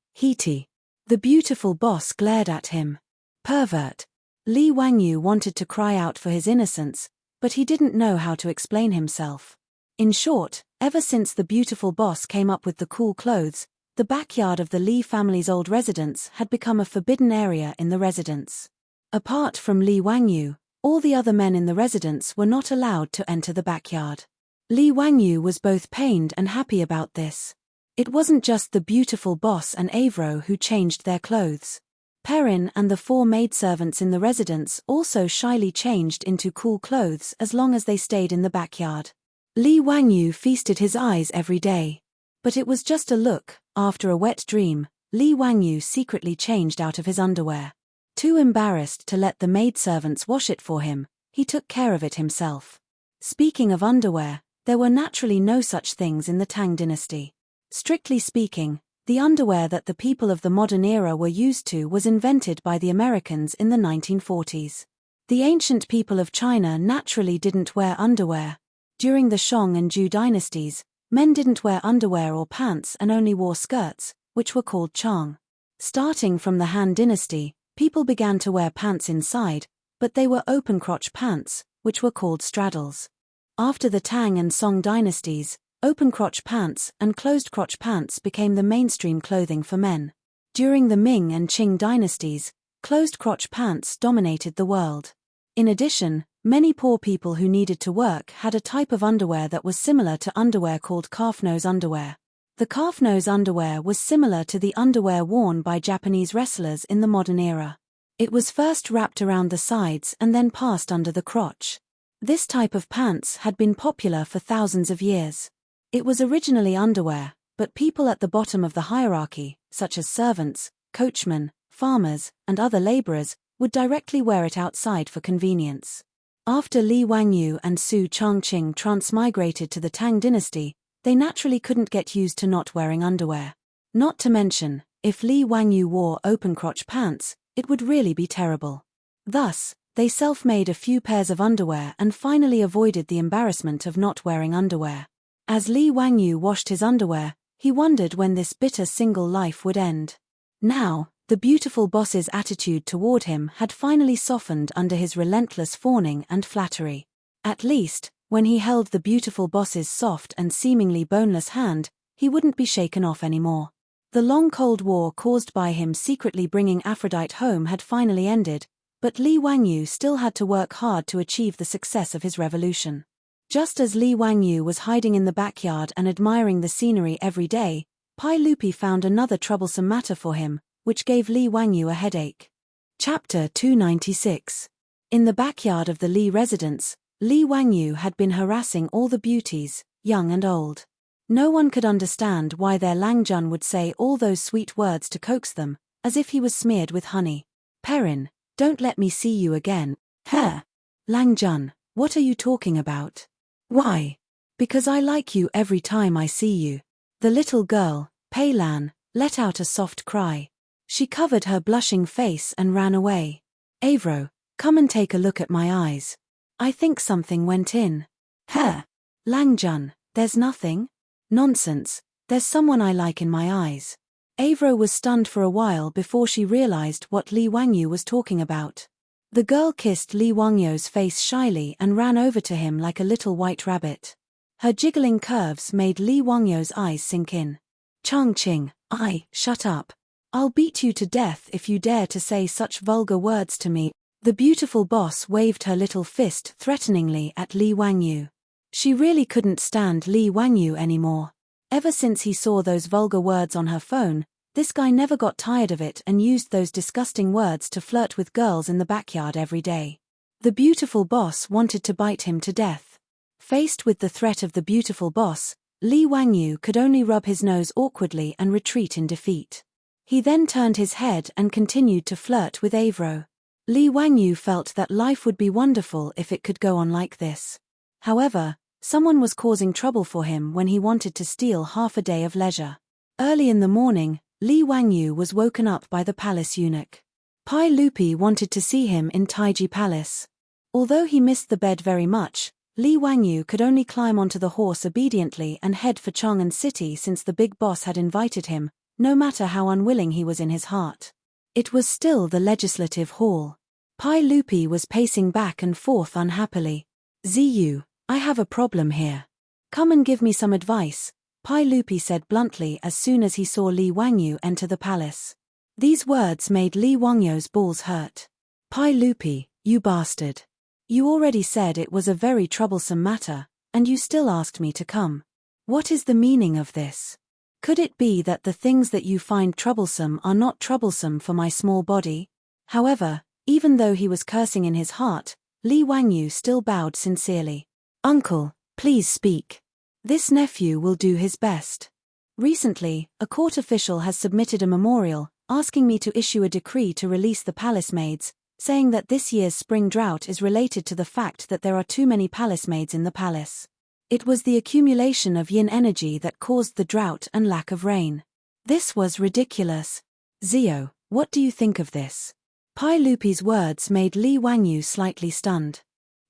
The beautiful boss glared at him. Pervert. Li Wangyu wanted to cry out for his innocence, but he didn't know how to explain himself. In short, ever since the beautiful boss came up with the cool clothes, the backyard of the Li family's old residence had become a forbidden area in the residence. Apart from Li Wangyu, all the other men in the residence were not allowed to enter the backyard. Li Wangyu was both pained and happy about this. It wasn't just the beautiful boss and Avro who changed their clothes. Perrin and the 4 maidservants in the residence also shyly changed into cool clothes as long as they stayed in the backyard. Li Wangyu feasted his eyes every day. But it was just a look. After a wet dream, Li Wangyu secretly changed out of his underwear. Too embarrassed to let the maidservants wash it for him, he took care of it himself. Speaking of underwear, there were naturally no such things in the Tang dynasty. Strictly speaking, the underwear that the people of the modern era were used to was invented by the Americans in the 1940s. The ancient people of China naturally didn't wear underwear. During the Shang and Zhou dynasties, men didn't wear underwear or pants and only wore skirts, which were called chang. Starting from the Han dynasty, People began to wear pants inside, but they were open-crotch pants, which were called straddles. After the Tang and Song dynasties, open-crotch pants and closed-crotch pants became the mainstream clothing for men. During the Ming and Qing dynasties, closed-crotch pants dominated the world. In addition, many poor people who needed to work had a type of underwear that was similar to underwear called calf-nose underwear. The calf-nose underwear was similar to the underwear worn by Japanese wrestlers in the modern era. It was first wrapped around the sides and then passed under the crotch. This type of pants had been popular for thousands of years. It was originally underwear, but people at the bottom of the hierarchy, such as servants, coachmen, farmers, and other laborers, would directly wear it outside for convenience. After Li Wangyu and Su Changqing transmigrated to the Tang dynasty, they naturally couldn't get used to not wearing underwear. Not to mention, if Li Wangyu wore open-crotch pants, it would really be terrible. Thus, they self-made a few pairs of underwear and finally avoided the embarrassment of not wearing underwear. As Li Wangyu washed his underwear, he wondered when this bitter single life would end. Now, the beautiful boss's attitude toward him had finally softened under his relentless fawning and flattery. At least, when he held the beautiful boss's soft and seemingly boneless hand, he wouldn't be shaken off anymore. The long Cold War caused by him secretly bringing Aphrodite home had finally ended, but Li Wangyu still had to work hard to achieve the success of his revolution. Just as Li Wangyu was hiding in the backyard and admiring the scenery every day, Pai Lupi found another troublesome matter for him, which gave Li Wangyu a headache. Chapter 296. In the backyard of the Li residence, Li Wangyu had been harassing all the beauties, young and old. No one could understand why their Langjun would say all those sweet words to coax them, as if he was smeared with honey. Perrin, don't let me see you again. Huh? Langjun, what are you talking about? Why? Because I like you every time I see you. The little girl, Pei Lan, let out a soft cry. She covered her blushing face and ran away. Avro, come and take a look at my eyes. I think something went in. Huh? Langjun, there's nothing? Nonsense, there's someone I like in my eyes. Avro was stunned for a while before she realized what Li Wangyu was talking about. The girl kissed Li Wangyu's face shyly and ran over to him like a little white rabbit. Her jiggling curves made Li Wangyu's eyes sink in. Changqing, shut up. I'll beat you to death if you dare to say such vulgar words to me. The beautiful boss waved her little fist threateningly at Li Wangyu. She really couldn't stand Li Wangyu anymore. Ever since he saw those vulgar words on her phone, this guy never got tired of it and used those disgusting words to flirt with girls in the backyard every day. The beautiful boss wanted to bite him to death. Faced with the threat of the beautiful boss, Li Wangyu could only rub his nose awkwardly and retreat in defeat. He then turned his head and continued to flirt with Avro. Li Wangyu felt that life would be wonderful if it could go on like this. However, someone was causing trouble for him when he wanted to steal half a day of leisure. Early in the morning, Li Wangyu was woken up by the palace eunuch. Pai Lupi wanted to see him in Taiji Palace. Although he missed the bed very much, Li Wangyu could only climb onto the horse obediently and head for Chang'an City since the big boss had invited him, no matter how unwilling he was in his heart. It was still the legislative hall. Pai Lupi was pacing back and forth unhappily. Ziyu, I have a problem here. Come and give me some advice, Pai Lupi said bluntly as soon as he saw Li Wangyu enter the palace. These words made Li Wangyu's balls hurt. Pai Lupi, you bastard. You already said it was a very troublesome matter, and you still asked me to come. What is the meaning of this? Could it be that the things that you find troublesome are not troublesome for my small body? However, even though he was cursing in his heart, Li Wangyu still bowed sincerely. Uncle, please speak. This nephew will do his best. Recently, a court official has submitted a memorial, asking me to issue a decree to release the palace maids, saying that this year's spring drought is related to the fact that there are too many palace maids in the palace. It was the accumulation of yin energy that caused the drought and lack of rain. This was ridiculous. Zio, what do you think of this? Pai Lupi's words made Li Wangyu slightly stunned.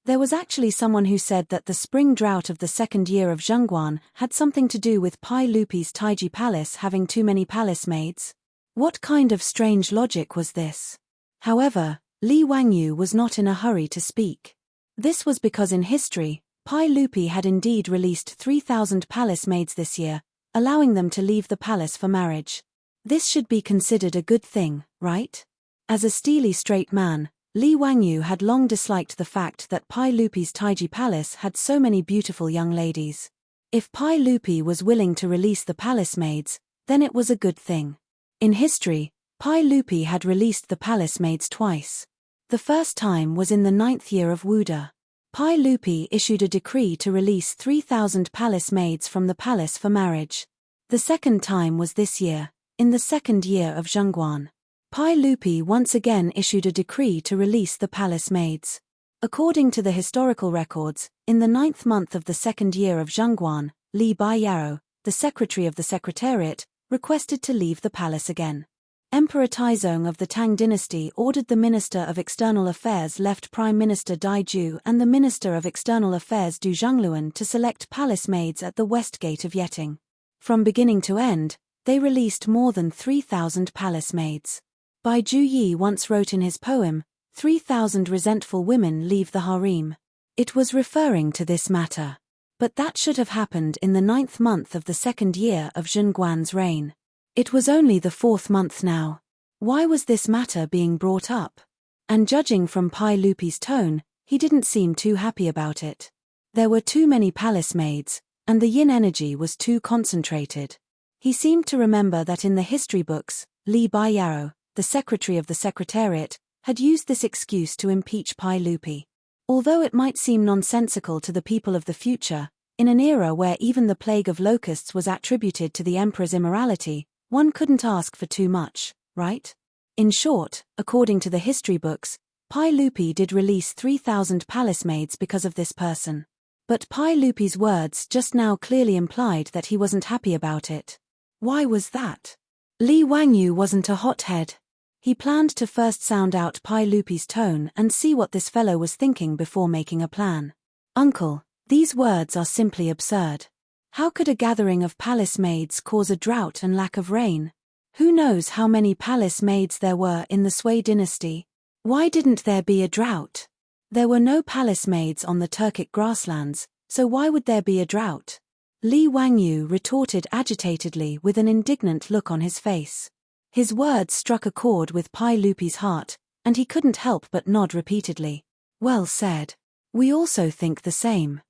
There was actually someone who said that the spring drought of the second year of Zhengguan had something to do with Pai Lupi's Taiji Palace having too many palace maids. What kind of strange logic was this? However, Li Wangyu was not in a hurry to speak. This was because in history, Pai Lupi had indeed released 3,000 palace maids this year, allowing them to leave the palace for marriage. This should be considered a good thing, right? As a steely straight man, Li Wangyu had long disliked the fact that Pai Lupi's Taiji palace had so many beautiful young ladies. If Pai Lupi was willing to release the palace maids, then it was a good thing. In history, Pai Lupi had released the palace maids twice. The first time was in the 9th year of Wuda. Pai Lupi issued a decree to release 3,000 palace maids from the palace for marriage. The second time was this year, in the 2nd year of Zhengguan. Pai Lupi once again issued a decree to release the palace maids. According to the historical records, in the 9th month of the 2nd year of Zhengguan, Li Baiyao, the secretary of the secretariat, requested to leave the palace again. Emperor Taizong of the Tang dynasty ordered the Minister of External Affairs left Prime Minister Dai Ju and the Minister of External Affairs Du Zhongluan to select palace maids at the west gate of Yeting. From beginning to end, they released more than 3,000 palace maids. Bai Ju Yi once wrote in his poem, 3,000 resentful women leave the harem. It was referring to this matter. But that should have happened in the 9th month of the 2nd year of Zhengguan's reign. It was only the 4th month now. Why was this matter being brought up? And judging from Pai Lupi's tone, he didn't seem too happy about it. There were too many palace maids, and the yin energy was too concentrated. He seemed to remember that in the history books, Li Baiyao, the secretary of the secretariat, had used this excuse to impeach Pai Lupi. Although it might seem nonsensical to the people of the future, in an era where even the plague of locusts was attributed to the emperor's immorality, one couldn't ask for too much, right? In short, according to the history books, Pai Lupi did release 3,000 palace maids because of this person. But Pai Lupi's words just now clearly implied that he wasn't happy about it. Why was that? Li Wangyu wasn't a hothead. He planned to first sound out Pai Lupi's tone and see what this fellow was thinking before making a plan. Uncle, these words are simply absurd. How could a gathering of palace maids cause a drought and lack of rain? Who knows how many palace maids there were in the Sui dynasty? Why didn't there be a drought? There were no palace maids on the Turkic grasslands, so why would there be a drought? Li Wangyu retorted agitatedly with an indignant look on his face. His words struck a chord with Pai Lupi's heart, and he couldn't help but nod repeatedly. Well said. We also think the same.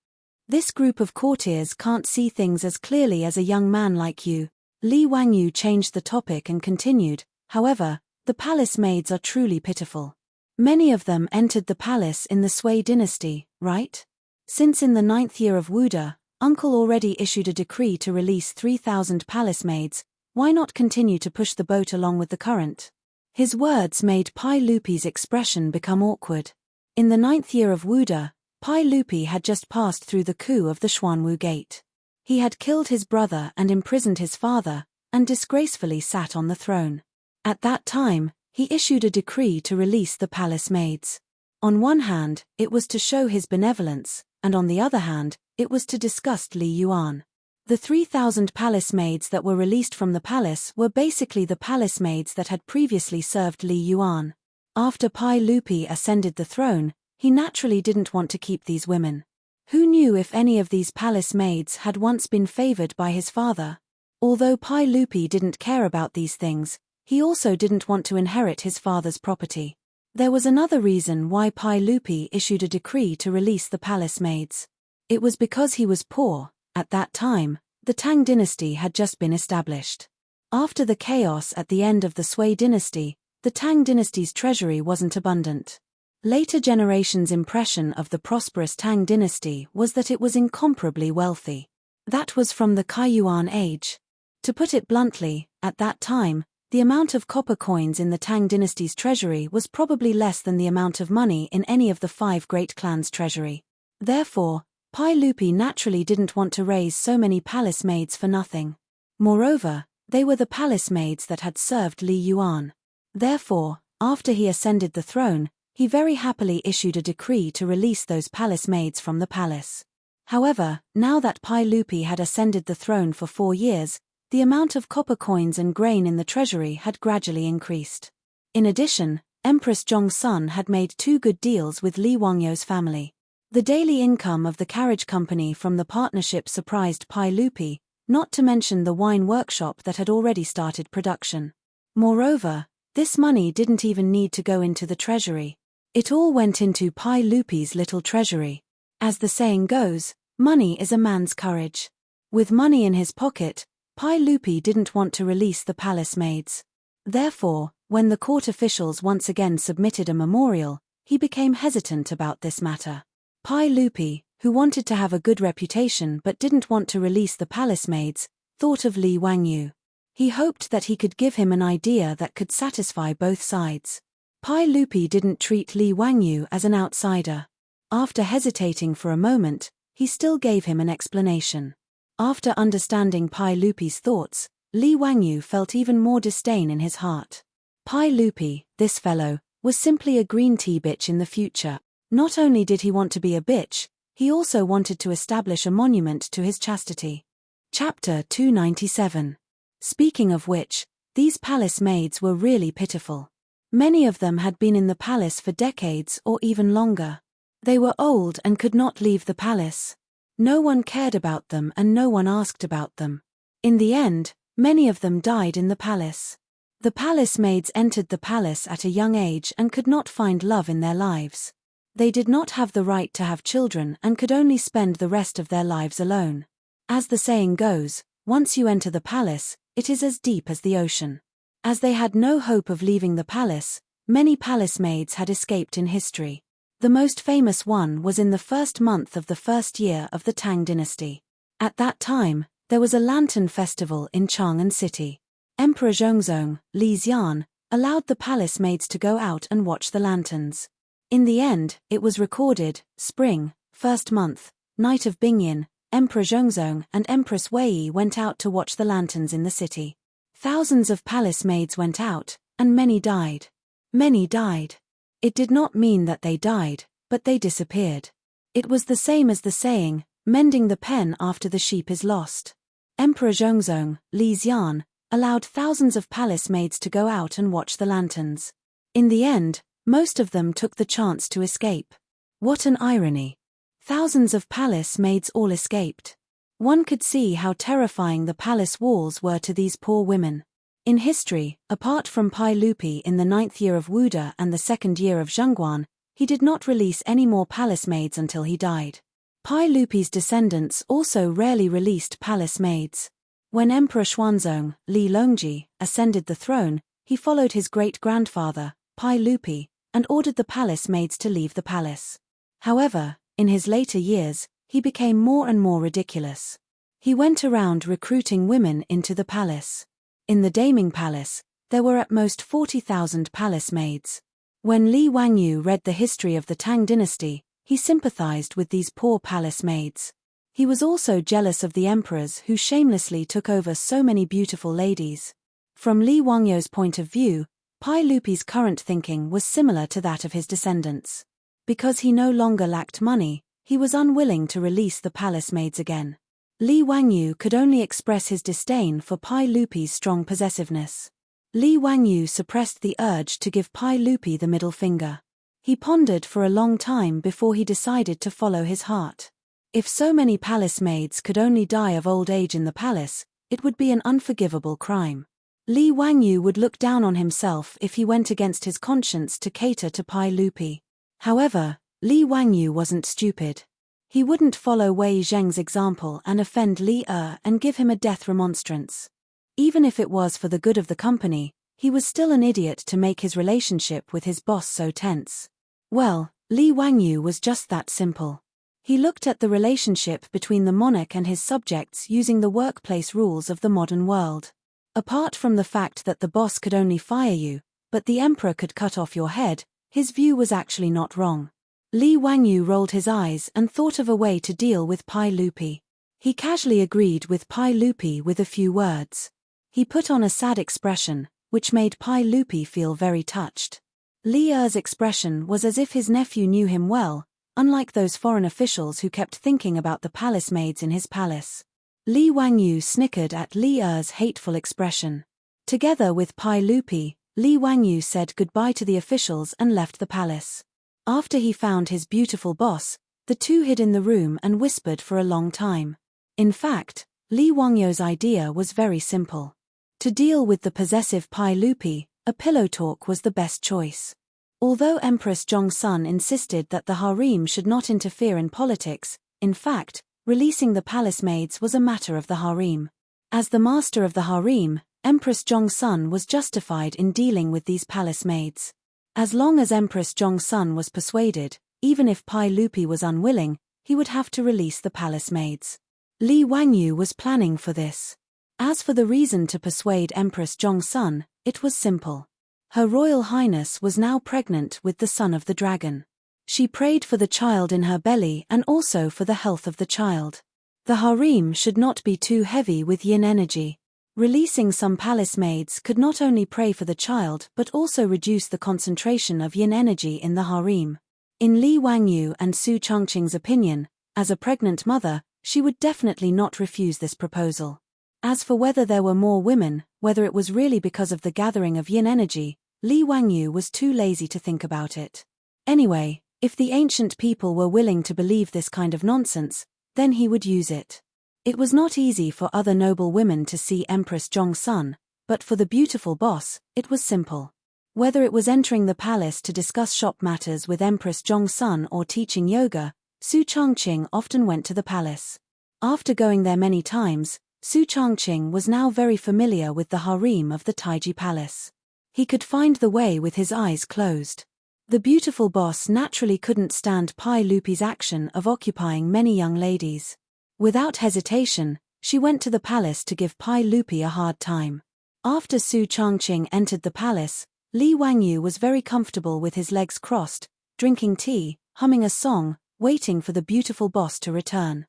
This group of courtiers can't see things as clearly as a young man like you. Li Wangyu changed the topic and continued, however, the palace maids are truly pitiful. Many of them entered the palace in the Sui dynasty, right? Since in the 9th year of Wuda, Uncle already issued a decree to release 3,000 palace maids, why not continue to push the boat along with the current? His words made Pai Lupi's expression become awkward. In the 9th year of Wuda, Pai Lupi had just passed through the coup of the Xuanwu Gate. He had killed his brother and imprisoned his father, and disgracefully sat on the throne. At that time, he issued a decree to release the palace maids. On one hand, it was to show his benevolence, and on the other hand, it was to disgust Li Yuan. The 3,000 palace maids that were released from the palace were basically the palace maids that had previously served Li Yuan. After Pai Lupi ascended the throne, he naturally didn't want to keep these women. Who knew if any of these palace maids had once been favored by his father? Although Pai Lupi didn't care about these things, he also didn't want to inherit his father's property. There was another reason why Pai Lupi issued a decree to release the palace maids. It was because he was poor. At that time, the Tang dynasty had just been established. After the chaos at the end of the Sui dynasty, the Tang dynasty's treasury wasn't abundant. Later generations' impression of the prosperous Tang dynasty was that it was incomparably wealthy. That was from the Kaiyuan age. To put it bluntly, at that time, the amount of copper coins in the Tang dynasty's treasury was probably less than the amount of money in any of the 5 great clans' treasury. Therefore, Pai Lupi naturally didn't want to raise so many palace maids for nothing. Moreover, they were the palace maids that had served Li Yuan. Therefore, after he ascended the throne, he very happily issued a decree to release those palace maids from the palace. However, now that Pai Lupi had ascended the throne for 4 years, the amount of copper coins and grain in the treasury had gradually increased. In addition, Empress Zhong's son had made 2 good deals with Li Wangyou's family. The daily income of the carriage company from the partnership surprised Pai Lupi, not to mention the wine workshop that had already started production. Moreover, this money didn't even need to go into the treasury. It all went into Pai Lupi's little treasury. As the saying goes, money is a man's courage. With money in his pocket, Pai Lupi didn't want to release the palace maids. Therefore, when the court officials once again submitted a memorial, he became hesitant about this matter. Pai Lupi, who wanted to have a good reputation but didn't want to release the palace maids, thought of Li Wangyou. He hoped that he could give him an idea that could satisfy both sides. Pai Lupi didn't treat Li Wangyou as an outsider. After hesitating for a moment, he still gave him an explanation. After understanding Pai Lupi's thoughts, Li Wangyou felt even more disdain in his heart. Pai Lupi, this fellow, was simply a green tea bitch in the future. Not only did he want to be a bitch, he also wanted to establish a monument to his chastity. Chapter 297. Speaking of which, these palace maids were really pitiful. Many of them had been in the palace for decades or even longer. They were old and could not leave the palace. No one cared about them and no one asked about them. In the end, many of them died in the palace. The palace maids entered the palace at a young age and could not find love in their lives. They did not have the right to have children and could only spend the rest of their lives alone. As the saying goes, once you enter the palace, it is as deep as the ocean. As they had no hope of leaving the palace, many palace maids had escaped in history. The most famous one was in the first month of the first year of the Tang dynasty. At that time, there was a lantern festival in Chang'an city. Emperor Zhongzong, Li Xian, allowed the palace maids to go out and watch the lanterns. In the end, it was recorded, spring, first month, night of Bingyan, Emperor Zhongzong and Empress Wei went out to watch the lanterns in the city. Thousands of palace maids went out, and many died. Many died. It did not mean that they died, but they disappeared. It was the same as the saying, mending the pen after the sheep is lost. Emperor Zhongzong, Li Xian, allowed thousands of palace maids to go out and watch the lanterns. In the end, most of them took the chance to escape. What an irony. Thousands of palace maids all escaped. One could see how terrifying the palace walls were to these poor women. In history, apart from Pai Lupi in the 9th year of Wuda and the 2nd year of Zhongguan, he did not release any more palace maids until he died. Pai Lupi's descendants also rarely released palace maids. When Emperor Xuanzong, Li Longji, ascended the throne, he followed his great-grandfather, Pai Lupi, and ordered the palace maids to leave the palace. However, in his later years, he became more and more ridiculous. He went around recruiting women into the palace. In the Daming Palace, there were at most 40,000 palace maids. When Li Wangyou read the history of the Tang dynasty, he sympathized with these poor palace maids. He was also jealous of the emperors who shamelessly took over so many beautiful ladies. From Li Wangyou's point of view, Pai Lupi's current thinking was similar to that of his descendants. Because he no longer lacked money, he was unwilling to release the palace maids again. Li Wangyou could only express his disdain for Pai Lupi's strong possessiveness. Li Wangyou suppressed the urge to give Pai Lupi the middle finger. He pondered for a long time before he decided to follow his heart. If so many palace maids could only die of old age in the palace, it would be an unforgivable crime. Li Wangyou would look down on himself if he went against his conscience to cater to Pai Lupi. However, Li Wangyou wasn't stupid. He wouldn't follow Wei Zheng's example and offend Li and give him a death remonstrance. Even if it was for the good of the company, he was still an idiot to make his relationship with his boss so tense. Well, Li Wangyou was just that simple. He looked at the relationship between the monarch and his subjects using the workplace rules of the modern world. Apart from the fact that the boss could only fire you, but the emperor could cut off your head, his view was actually not wrong. Li Wangyou rolled his eyes and thought of a way to deal with Pai Lupi. He casually agreed with Pai Lupi with a few words. He put on a sad expression, which made Pai Lupi feel very touched. Li's expression was as if his nephew knew him well, unlike those foreign officials who kept thinking about the palace maids in his palace. Li Wangyou snickered at Li's hateful expression. Together with Pai Lupi, Li Wangyu said goodbye to the officials and left the palace. After he found his beautiful boss, the two hid in the room and whispered for a long time. In fact, Li Wangyu's idea was very simple. To deal with the possessive Pai Lupi, a pillow talk was the best choice. Although Empress Zhongsun insisted that the harem should not interfere in politics, in fact, releasing the palace maids was a matter of the harem. As the master of the harem, Empress Zhongsun was justified in dealing with these palace maids. As long as Empress Zhongsun was persuaded, even if Pai Lupi was unwilling, he would have to release the palace maids. Li Wangyu was planning for this. As for the reason to persuade Empress Zhongsun, it was simple. Her Royal Highness was now pregnant with the son of the dragon. She prayed for the child in her belly and also for the health of the child. The harem should not be too heavy with yin energy. Releasing some palace maids could not only pray for the child but also reduce the concentration of yin energy in the harem. In Li Wangyu and Su Changqing's opinion, as a pregnant mother, she would definitely not refuse this proposal. As for whether there were more women, whether it was really because of the gathering of yin energy, Li Wangyu was too lazy to think about it. Anyway, if the ancient people were willing to believe this kind of nonsense, then he would use it. It was not easy for other noble women to see Empress Zhongsun, but for the beautiful boss, it was simple. Whether it was entering the palace to discuss shop matters with Empress Zhongsun or teaching yoga, Su Changqing often went to the palace. After going there many times, Su Changqing was now very familiar with the harem of the Taiji Palace. He could find the way with his eyes closed. The beautiful boss naturally couldn't stand Pai Lupi's action of occupying many young ladies. Without hesitation, she went to the palace to give Pai Lupi a hard time. After Su Changqing entered the palace, Li Wangyu was very comfortable with his legs crossed, drinking tea, humming a song, waiting for the beautiful boss to return.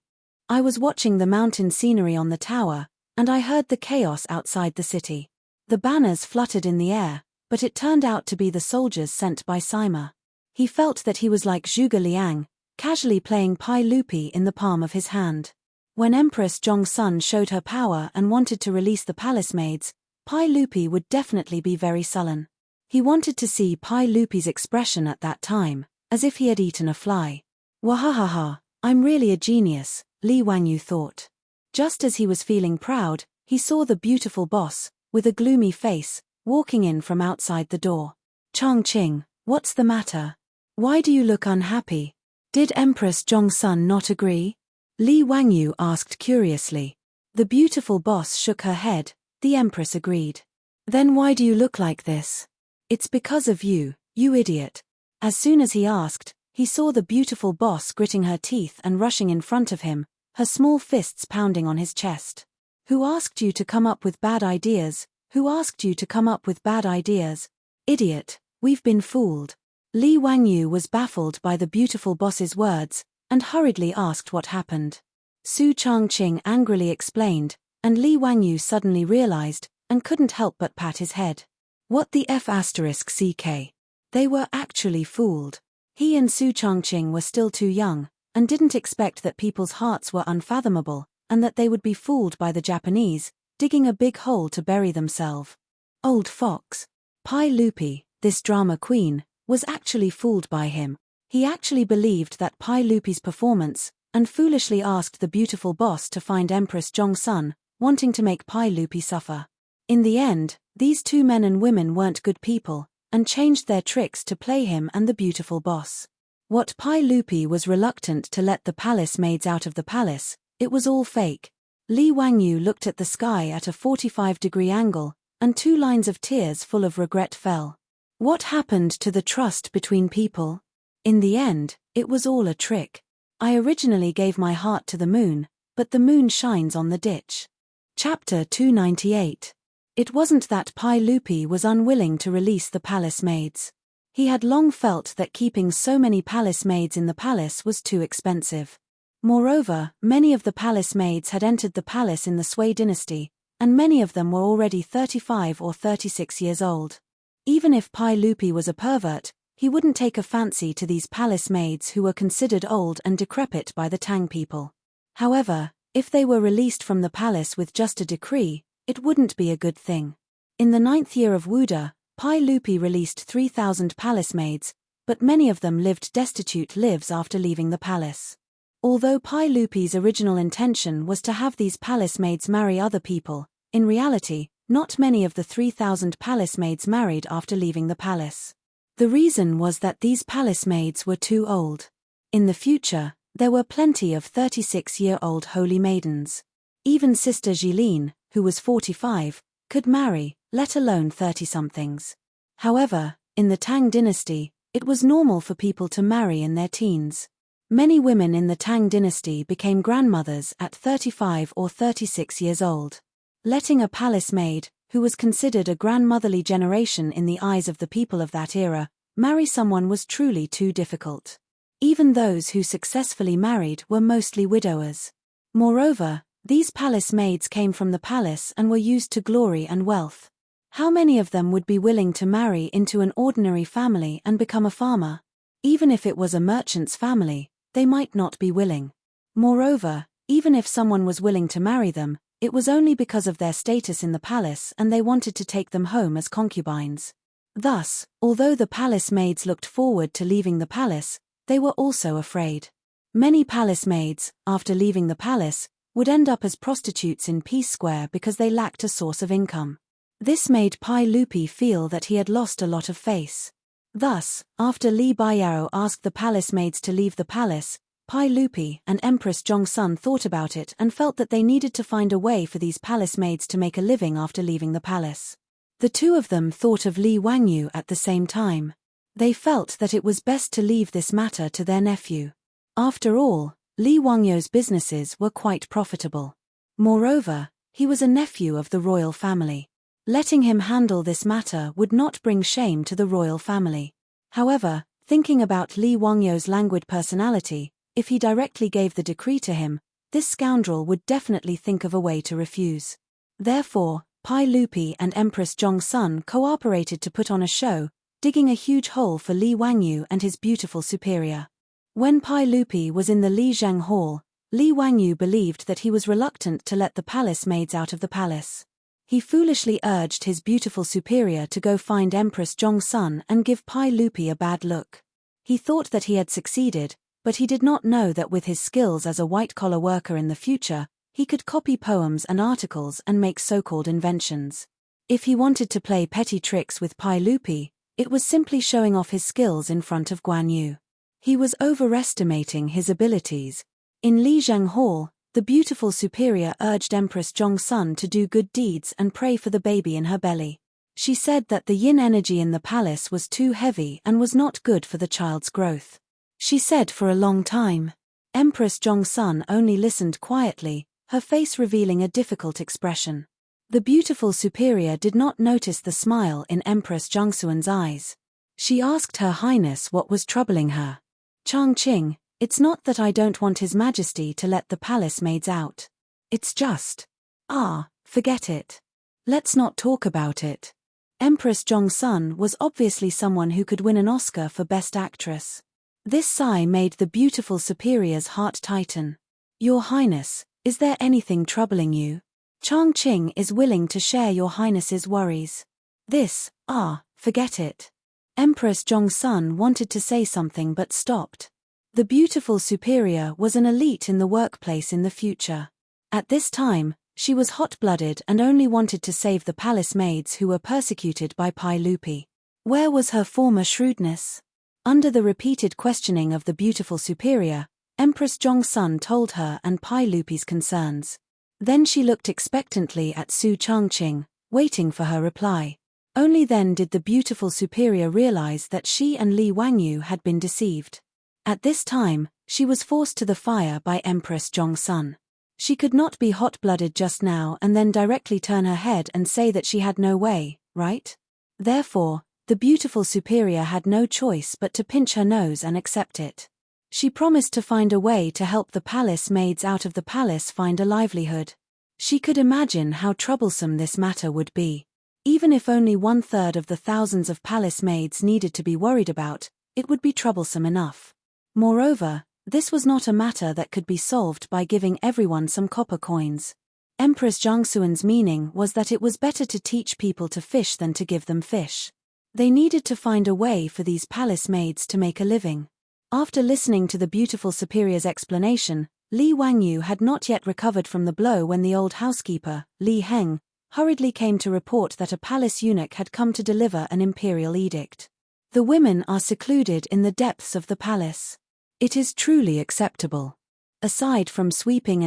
I was watching the mountain scenery on the tower, and I heard the chaos outside the city. The banners fluttered in the air, but it turned out to be the soldiers sent by Sima. He felt that he was like Zhuge Liang, casually playing Pai Lupi in the palm of his hand. When Empress Zhongsun showed her power and wanted to release the palace maids, Pai Lupi would definitely be very sullen. He wanted to see Pai Lupi's expression at that time, as if he had eaten a fly. Wahahaha, I'm really a genius, Li Wangyu thought. Just as he was feeling proud, he saw the beautiful boss, with a gloomy face, walking in from outside the door. Changqing, what's the matter? Why do you look unhappy? Did Empress Zhongsun not agree? Li Wangyu asked curiously. The beautiful boss shook her head. The Empress agreed. Then why do you look like this? It's because of you, you idiot. As soon as he asked, he saw the beautiful boss gritting her teeth and rushing in front of him, her small fists pounding on his chest. Who asked you to come up with bad ideas? Who asked you to come up with bad ideas? Idiot, we've been fooled. Li Wangyu was baffled by the beautiful boss's words, and hurriedly asked what happened. Su Changqing angrily explained, and Li Wangyu suddenly realized, and couldn't help but pat his head. What the f*ck? They were actually fooled. He and Su Changqing were still too young, and didn't expect that people's hearts were unfathomable, and that they would be fooled by the Japanese, digging a big hole to bury themselves. Old fox. Pai Lupi, this drama queen, was actually fooled by him. He actually believed that Pai Lupi's performance, and foolishly asked the beautiful boss to find Empress Zhongsun, wanting to make Pai Lupi suffer. In the end, these two men and women weren't good people, and changed their tricks to play him and the beautiful boss. What Pai Lupi was reluctant to let the palace maids out of the palace, it was all fake. Li Wangyu looked at the sky at a 45-degree angle, and two lines of tears full of regret fell. What happened to the trust between people? In the end, it was all a trick. I originally gave my heart to the moon, but the moon shines on the ditch. Chapter 298. It wasn't that Pai Lupi was unwilling to release the palace maids. He had long felt that keeping so many palace maids in the palace was too expensive. Moreover, many of the palace maids had entered the palace in the Sui dynasty, and many of them were already 35 or 36 years old. Even if Pai Lupi was a pervert, he wouldn't take a fancy to these palace maids who were considered old and decrepit by the Tang people. However, if they were released from the palace with just a decree, it wouldn't be a good thing. In the 9th year of Wuda, Pai Lupi released 3,000 palace maids, but many of them lived destitute lives after leaving the palace. Although Pai Lupi's original intention was to have these palace maids marry other people, in reality, not many of the 3,000 palace maids married after leaving the palace. The reason was that these palace maids were too old. In the future, there were plenty of 36-year-old holy maidens. Even Sister Jilin, who was 45, could marry, let alone 30-somethings. However, in the Tang dynasty, it was normal for people to marry in their teens. Many women in the Tang dynasty became grandmothers at 35 or 36 years old. Letting a palace maid, who was considered a grandmotherly generation in the eyes of the people of that era, marry someone was truly too difficult. Even those who successfully married were mostly widowers. Moreover, these palace maids came from the palace and were used to glory and wealth. How many of them would be willing to marry into an ordinary family and become a farmer? Even if it was a merchant's family, they might not be willing. Moreover, even if someone was willing to marry them, it was only because of their status in the palace and they wanted to take them home as concubines. Thus, although the palace maids looked forward to leaving the palace, they were also afraid. Many palace maids, after leaving the palace, would end up as prostitutes in Peace Square because they lacked a source of income. This made Pai Lupi feel that he had lost a lot of face. Thus, after Li Baiyao asked the palace maids to leave the palace, Pai Lupi and Empress Zhongsun thought about it and felt that they needed to find a way for these palace maids to make a living after leaving the palace. The two of them thought of Li Wangyu at the same time. They felt that it was best to leave this matter to their nephew. After all, Li Wangyu's businesses were quite profitable. Moreover, he was a nephew of the royal family. Letting him handle this matter would not bring shame to the royal family. However, thinking about Li Wangyu's languid personality, if he directly gave the decree to him, this scoundrel would definitely think of a way to refuse. Therefore, Pai Lupi and Empress Zhongsun cooperated to put on a show, digging a huge hole for Li Wangyu and his beautiful superior. When Pai Lupi was in the Lijiang Hall, Li Wangyu believed that he was reluctant to let the palace maids out of the palace. He foolishly urged his beautiful superior to go find Empress Zhongsun and give Pai Lupi a bad look. He thought that he had succeeded, but he did not know that with his skills as a white-collar worker in the future, he could copy poems and articles and make so-called inventions. If he wanted to play petty tricks with Pai Lupi, it was simply showing off his skills in front of Guan Yu. He was overestimating his abilities. In Lijiang Hall, the beautiful superior urged Empress Zhongsun to do good deeds and pray for the baby in her belly. She said that the yin energy in the palace was too heavy and was not good for the child's growth. She said for a long time. Empress Zhongsun only listened quietly, her face revealing a difficult expression. The beautiful superior did not notice the smile in Empress Zhongsun's eyes. She asked Her Highness what was troubling her. Changqing, it's not that I don't want His Majesty to let the palace maids out. It's just… forget it. Let's not talk about it. Empress Zhongsun was obviously someone who could win an Oscar for Best Actress. This sigh made the beautiful superior's heart tighten. Your Highness, is there anything troubling you? Changqing is willing to share Your Highness's worries. This, forget it. Empress Zhongsun wanted to say something but stopped. The beautiful superior was an elite in the workplace in the future. At this time, she was hot-blooded and only wanted to save the palace maids who were persecuted by Pai Lupi. Where was her former shrewdness? Under the repeated questioning of the beautiful superior, Empress Zhongsun told her and Pai Lupi's concerns. Then she looked expectantly at Su Changqing, waiting for her reply. Only then did the beautiful superior realize that she and Li Wangyu had been deceived. At this time, she was forced to the fire by Empress Zhongsun. She could not be hot-blooded just now and then directly turn her head and say that she had no way, right? Therefore, the beautiful superior had no choice but to pinch her nose and accept it. She promised to find a way to help the palace maids out of the palace find a livelihood. She could imagine how troublesome this matter would be. Even if only 1/3 of the thousands of palace maids needed to be worried about, it would be troublesome enough. Moreover, this was not a matter that could be solved by giving everyone some copper coins. Empress Zhongsun's meaning was that it was better to teach people to fish than to give them fish. They needed to find a way for these palace maids to make a living. After listening to the beautiful superior's explanation, Li Wangyu had not yet recovered from the blow when the old housekeeper, Li Heng, hurriedly came to report that a palace eunuch had come to deliver an imperial edict. The women are secluded in the depths of the palace. It is truly acceptable. Aside from sweeping,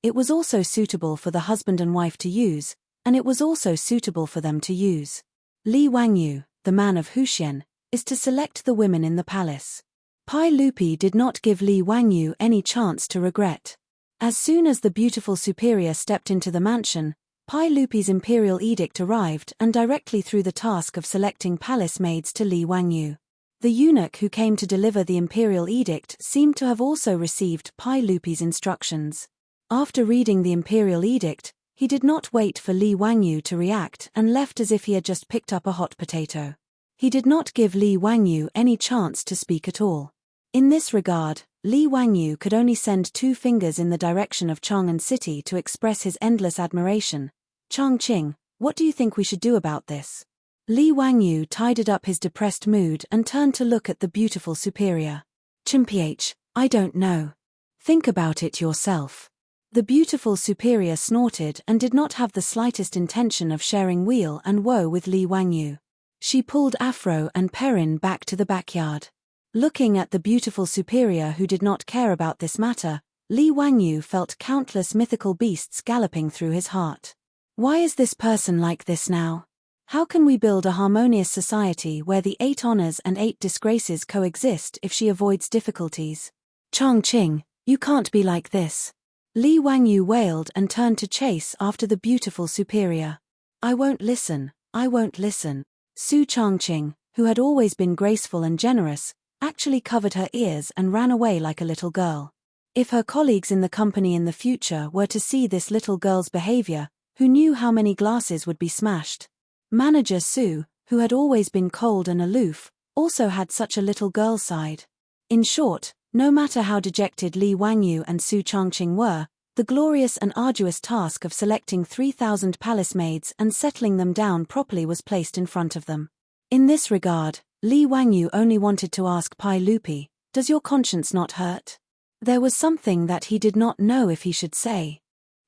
it was also suitable for the husband and wife to use, and it was also suitable for them to use. Li Wangyu, the man of Huxian, is to select the women in the palace. Pai Lupi did not give Li Wangyu any chance to regret. As soon as the beautiful superior stepped into the mansion, Pai Lupi's imperial edict arrived and directly threw the task of selecting palace maids to Li Wangyu. The eunuch who came to deliver the imperial edict seemed to have also received Pai Lupi's instructions. After reading the imperial edict, he did not wait for Li Wangyu to react and left as if he had just picked up a hot potato. He did not give Li Wangyu any chance to speak at all. In this regard, Li Wangyu could only send 2 fingers in the direction of Chang'an City to express his endless admiration. Changqing, what do you think we should do about this? Li Wangyu tidied up his depressed mood and turned to look at the beautiful superior. Chimph, I don't know. Think about it yourself. The beautiful superior snorted and did not have the slightest intention of sharing weal and woe with Li Wangyu. She pulled Afro and Perrin back to the backyard. Looking at the beautiful superior who did not care about this matter, Li Wangyu felt countless mythical beasts galloping through his heart. Why is this person like this now? How can we build a harmonious society where the 8 honors and 8 disgraces coexist if she avoids difficulties? Changqing, you can't be like this. Li Wangyu wailed and turned to chase after the beautiful superior. I won't listen, I won't listen. Su Changqing, who had always been graceful and generous, actually covered her ears and ran away like a little girl. If her colleagues in the company in the future were to see this little girl's behavior, who knew how many glasses would be smashed? Manager Su, who had always been cold and aloof, also had such a little girl side. In short, no matter how dejected Li Wangyu and Su Changqing were, the glorious and arduous task of selecting 3,000 palace maids and settling them down properly was placed in front of them. In this regard, Li Wangyu only wanted to ask Pai Lupi, does your conscience not hurt? There was something that he did not know if he should say.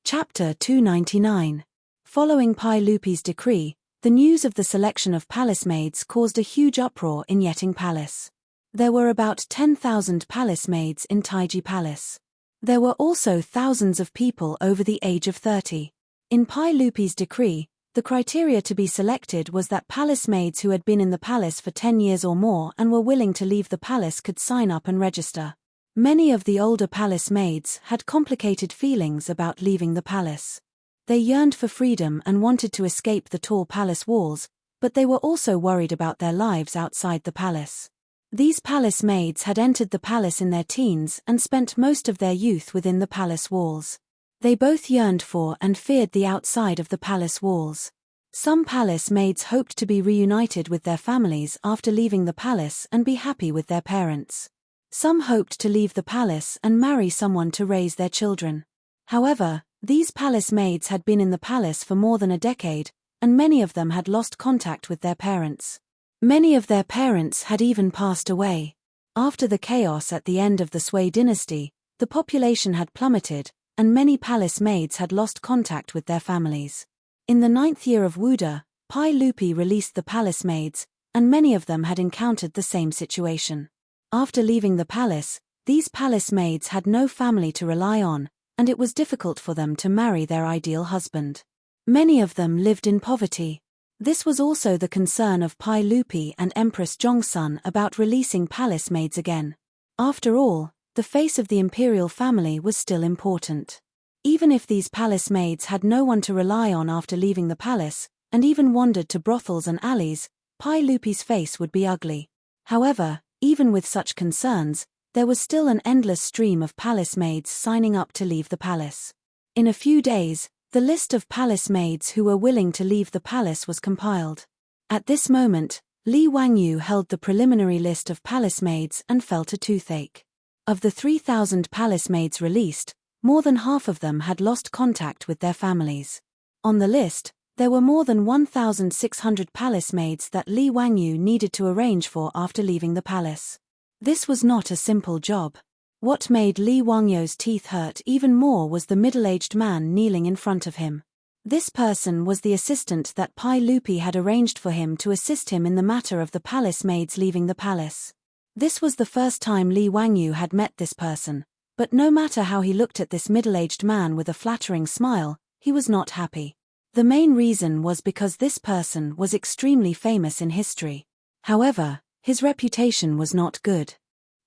Chapter 299. Following Pai Lupi's decree, the news of the selection of palace maids caused a huge uproar in Yeting Palace. There were about 10,000 palace maids in Taiji Palace. There were also thousands of people over the age of 30. In Pai Lupi's decree, the criteria to be selected was that palace maids who had been in the palace for 10 years or more and were willing to leave the palace could sign up and register. Many of the older palace maids had complicated feelings about leaving the palace. They yearned for freedom and wanted to escape the tall palace walls, but they were also worried about their lives outside the palace. These palace maids had entered the palace in their teens and spent most of their youth within the palace walls. They both yearned for and feared the outside of the palace walls. Some palace maids hoped to be reunited with their families after leaving the palace and be happy with their parents. Some hoped to leave the palace and marry someone to raise their children. However, these palace maids had been in the palace for more than a decade, and many of them had lost contact with their parents. Many of their parents had even passed away. After the chaos at the end of the Sui dynasty, the population had plummeted, and many palace maids had lost contact with their families. In the 9th year of Wuda, Pai Lupi released the palace maids, and many of them had encountered the same situation. After leaving the palace, these palace maids had no family to rely on, and it was difficult for them to marry their ideal husband. Many of them lived in poverty. This was also the concern of Pai Lupi and Empress Zhongsun about releasing palace maids again. After all, the face of the imperial family was still important. Even if these palace maids had no one to rely on after leaving the palace, and even wandered to brothels and alleys, Pai Lupi's face would be ugly. However, even with such concerns, there was still an endless stream of palace maids signing up to leave the palace. In a few days, the list of palace maids who were willing to leave the palace was compiled. At this moment, Li Wangyu held the preliminary list of palace maids and felt a toothache. Of the 3,000 palace maids released, more than half of them had lost contact with their families. On the list, There were more than 1,600 palace maids that Li Wangyu needed to arrange for after leaving the palace. This was not a simple job. What made Li Wangyu's teeth hurt even more was the middle-aged man kneeling in front of him. This person was the assistant that Pai Lupi had arranged for him to assist him in the matter of the palace maids leaving the palace. This was the first time Li Wangyu had met this person, but no matter how he looked at this middle-aged man with a flattering smile, he was not happy. The main reason was because this person was extremely famous in history. However, his reputation was not good.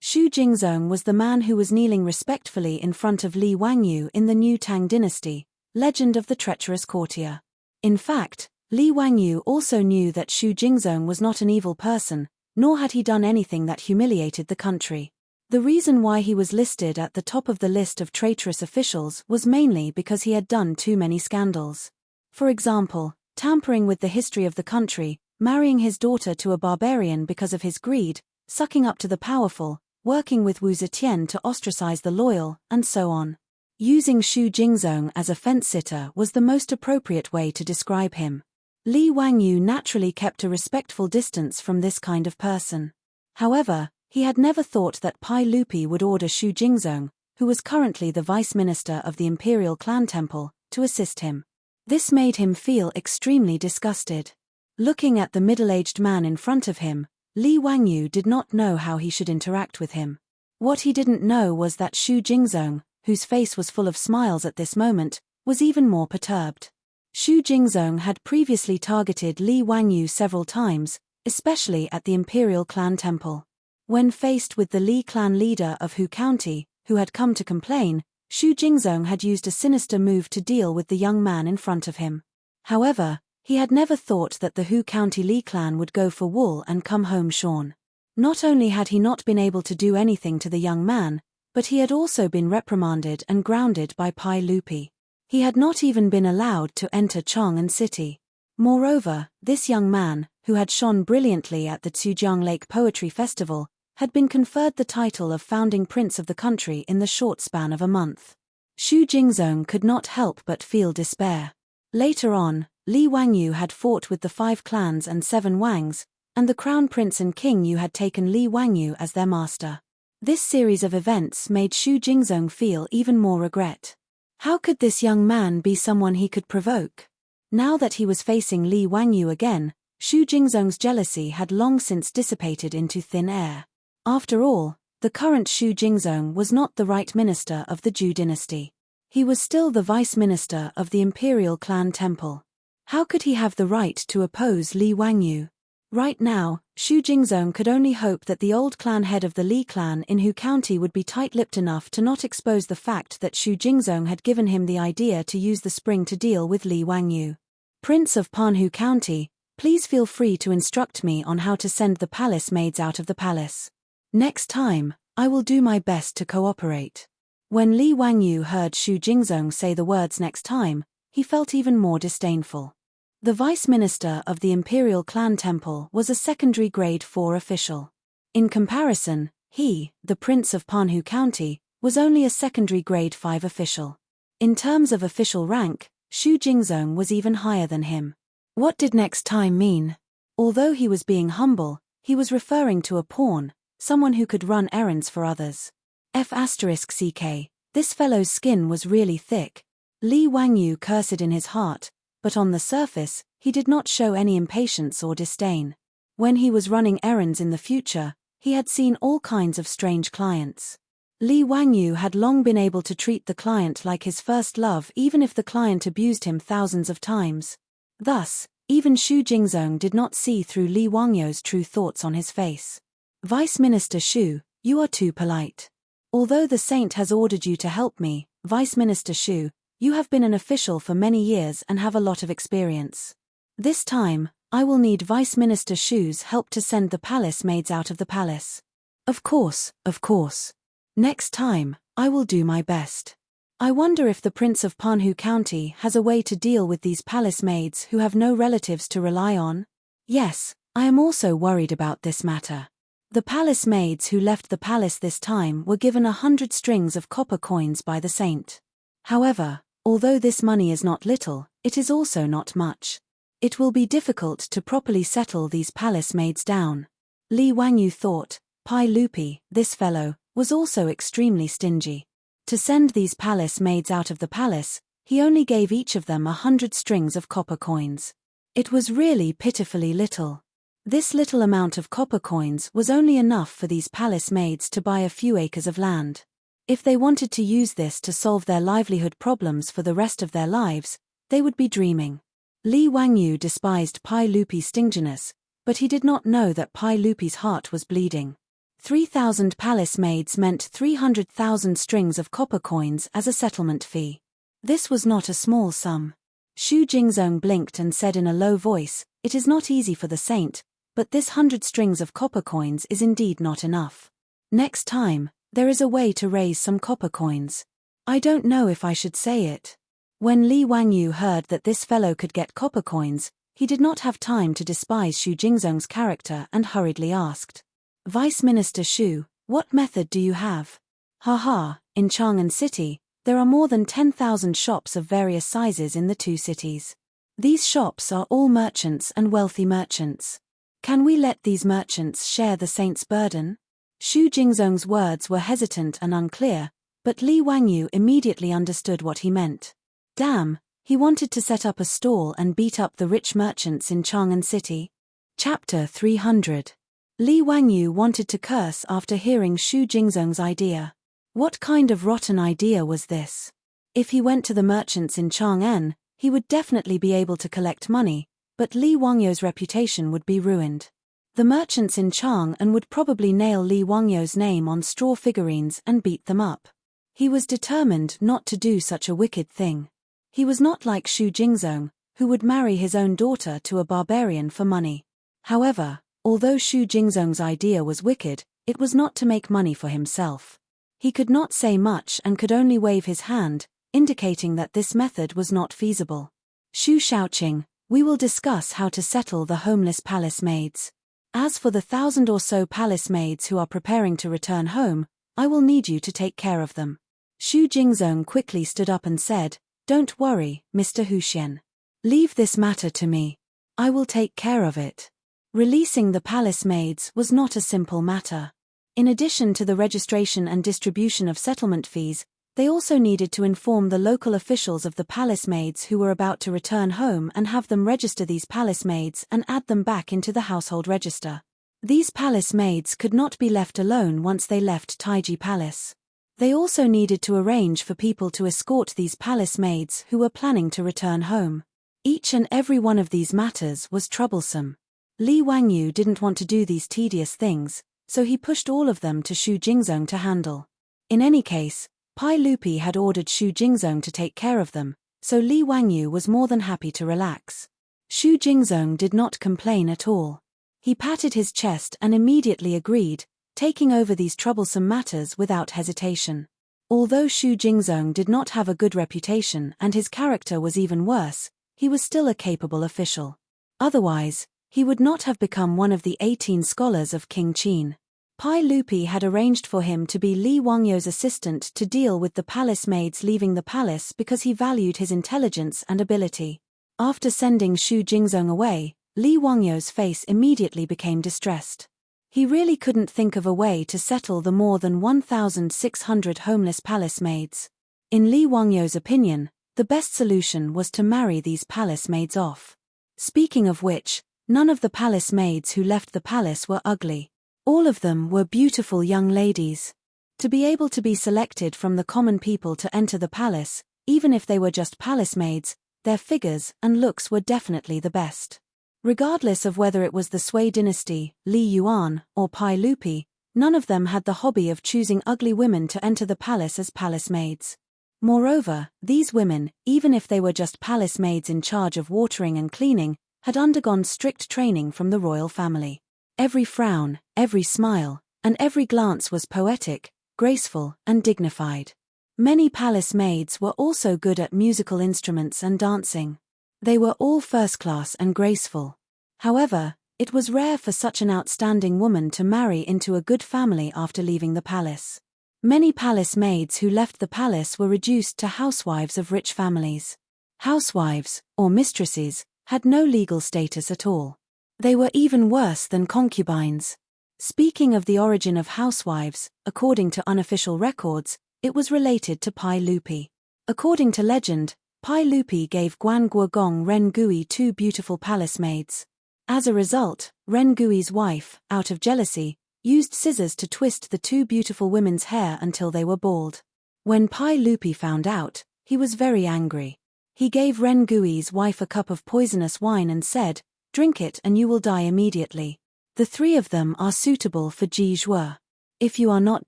Xu Jingzong was the man who was kneeling respectfully in front of Li Wangyu in the new Tang dynasty, legend of the treacherous courtier. In fact, Li Wangyu also knew that Xu Jingzong was not an evil person, nor had he done anything that humiliated the country. The reason why he was listed at the top of the list of traitorous officials was mainly because he had done too many scandals. For example, tampering with the history of the country, marrying his daughter to a barbarian because of his greed, sucking up to the powerful, working with Wu Zetian to ostracize the loyal, and so on. Using Xu Jingzong as a fence-sitter was the most appropriate way to describe him. Li Wangyu naturally kept a respectful distance from this kind of person. However, he had never thought that Pai Lupi would order Xu Jingzong, who was currently the vice minister of the imperial clan temple, to assist him. This made him feel extremely disgusted. Looking at the middle-aged man in front of him, Li Wangyu did not know how he should interact with him. What he didn't know was that Xu Jingzong, whose face was full of smiles at this moment, was even more perturbed. Xu Jingzong had previously targeted Li Wangyu several times, especially at the imperial clan temple. When faced with the Li clan leader of Hu County, who had come to complain, Xu Jingzong had used a sinister move to deal with the young man in front of him. However, he had never thought that the Hu County Li clan would go for wool and come home shorn. Not only had he not been able to do anything to the young man, but he had also been reprimanded and grounded by Pai Lupi. He had not even been allowed to enter Chang'an City. Moreover, this young man, who had shone brilliantly at the Tsujiang Lake Poetry Festival, had been conferred the title of founding prince of the country in the short span of a month. Xu Jingzong could not help but feel despair. Later on, Li Wangyu had fought with the 5 clans and 7 Wangs, and the crown prince and king Yu had taken Li Wangyu as their master. This series of events made Xu Jingzong feel even more regret. How could this young man be someone he could provoke? Now that he was facing Li Wangyu again, Xu Jingzong's jealousy had long since dissipated into thin air. After all, the current Xu Jingzong was not the right minister of the Zhou dynasty. He was still the vice minister of the imperial clan temple. How could he have the right to oppose Li Wangyu? Right now, Xu Jingzong could only hope that the old clan head of the Li clan in Hu County would be tight-lipped enough to not expose the fact that Xu Jingzong had given him the idea to use the spring to deal with Li Wangyu. Prince of Panhu County, please feel free to instruct me on how to send the palace maids out of the palace. Next time, I will do my best to cooperate. When Li Wangyu heard Xu Jingzong say the words next time, he felt even more disdainful. The vice minister of the imperial clan temple was a secondary grade 4 official. In comparison, he, the prince of Panhu County, was only a secondary grade 5 official. In terms of official rank, Xu Jingzong was even higher than him. What did next time mean? Although he was being humble, he was referring to a pawn, someone who could run errands for others. F***ck, this fellow's skin was really thick. Li Wangyu cursed in his heart, but on the surface, he did not show any impatience or disdain. When he was running errands in the future, he had seen all kinds of strange clients. Li Wangyu had long been able to treat the client like his first love even if the client abused him thousands of times. Thus, even Xu Jingzong did not see through Li Wangyu's true thoughts on his face. Vice Minister Xu, you are too polite. Although the saint has ordered you to help me, Vice Minister Xu, you have been an official for many years and have a lot of experience. This time, I will need Vice Minister Xu's help to send the palace maids out of the palace. Of course, of course. Next time, I will do my best. I wonder if the Prince of Panhu County has a way to deal with these palace maids who have no relatives to rely on? Yes, I am also worried about this matter. The palace maids who left the palace this time were given 100 strings of copper coins by the saint. However, although this money is not little, It is also not much. It will be difficult to properly settle these palace maids down. Li Wangyu thought, Pai Lupi, this fellow, was also extremely stingy. To send these palace maids out of the palace, he only gave each of them 100 strings of copper coins. It was really pitifully little. This little amount of copper coins was only enough for these palace maids to buy a few acres of land. If they wanted to use this to solve their livelihood problems for the rest of their lives, they would be dreaming. Li Wangyu despised Pai Lupi's stinginess, but he did not know that Pai Lupi's heart was bleeding. 3,000 palace maids meant 300,000 strings of copper coins as a settlement fee. This was not a small sum. Xu Jingzong blinked and said in a low voice, "It is not easy for the saint, but this 100 strings of copper coins is indeed not enough. Next time, there is a way to raise some copper coins. I don't know if I should say it." When Li Wangyu heard that this fellow could get copper coins, he did not have time to despise Xu Jingzong's character and hurriedly asked, "Vice Minister Xu, what method do you have?" "Haha, in Chang'an City, there are more than 10,000 shops of various sizes in the two cities. These shops are all merchants and wealthy merchants. Can we let these merchants share the saint's burden?" Xu Jingzong's words were hesitant and unclear, but Li Wangyu immediately understood what he meant. Damn, he wanted to set up a stall and beat up the rich merchants in Chang'an City. Chapter 300. Li Wangyu wanted to curse after hearing Xu Jingzong's idea. What kind of rotten idea was this? If he went to the merchants in Chang'an, he would definitely be able to collect money, but Li Wangyu's reputation would be ruined. The merchants in Chang'an would probably nail Li Wangyu's name on straw figurines and beat them up. He was determined not to do such a wicked thing. He was not like Xu Jingzong, who would marry his own daughter to a barbarian for money. However, although Xu Jingzong's idea was wicked, it was not to make money for himself. He could not say much and could only wave his hand, indicating that this method was not feasible. Xu Shaoqing, we will discuss how to settle the homeless palace maids. As for the 1,000 or so palace maids who are preparing to return home, I will need you to take care of them. Xu Jingzong quickly stood up and said, "Don't worry, Mr. Huxian. Leave this matter to me. I will take care of it." Releasing the palace maids was not a simple matter. In addition to the registration and distribution of settlement fees, they also needed to inform the local officials of the palace maids who were about to return home and have them register these palace maids and add them back into the household register. These palace maids could not be left alone once they left Taiji Palace. They also needed to arrange for people to escort these palace maids who were planning to return home. Each and every one of these matters was troublesome. Li Wangyu didn't want to do these tedious things, so he pushed all of them to Xu Jingzong to handle. In any case, Pai Lupi had ordered Xu Jingzong to take care of them, so Li Wangyu was more than happy to relax. Xu Jingzong did not complain at all. He patted his chest and immediately agreed, taking over these troublesome matters without hesitation. Although Xu Jingzong did not have a good reputation and his character was even worse, he was still a capable official. Otherwise, he would not have become one of the 18 scholars of King Qin. Pai Lupi had arranged for him to be Li Wangyu's assistant to deal with the palace maids leaving the palace because he valued his intelligence and ability. After sending Xu Jingzong away, Li Wangyu's face immediately became distressed. He really couldn't think of a way to settle the more than 1,600 homeless palace maids. In Li Wangyu's opinion, the best solution was to marry these palace maids off. Speaking of which, none of the palace maids who left the palace were ugly. All of them were beautiful young ladies. To be able to be selected from the common people to enter the palace, even if they were just palace maids, their figures and looks were definitely the best. Regardless of whether it was the Sui dynasty, Li Yuan, or Pai Lupi, none of them had the hobby of choosing ugly women to enter the palace as palace maids. Moreover, these women, even if they were just palace maids in charge of watering and cleaning, had undergone strict training from the royal family. Every frown, every smile, and every glance was poetic, graceful, and dignified. Many palace maids were also good at musical instruments and dancing. They were all first-class and graceful. However, it was rare for such an outstanding woman to marry into a good family after leaving the palace. Many palace maids who left the palace were reduced to housewives of rich families. Housewives, or mistresses, had no legal status at all. They were even worse than concubines. Speaking of the origin of housewives, according to unofficial records, it was related to Pai Lupi. According to legend, Pai Lupi gave Guan Guogong Ren Gui 2 beautiful palace maids. As a result, Ren Gui's wife, out of jealousy, used scissors to twist the 2 beautiful women's hair until they were bald. When Pai Lupi found out, he was very angry. He gave Ren Gui's wife a cup of poisonous wine and said, "Drink it and you will die immediately. The 3 of them are suitable for Ji Zhuo. If you are not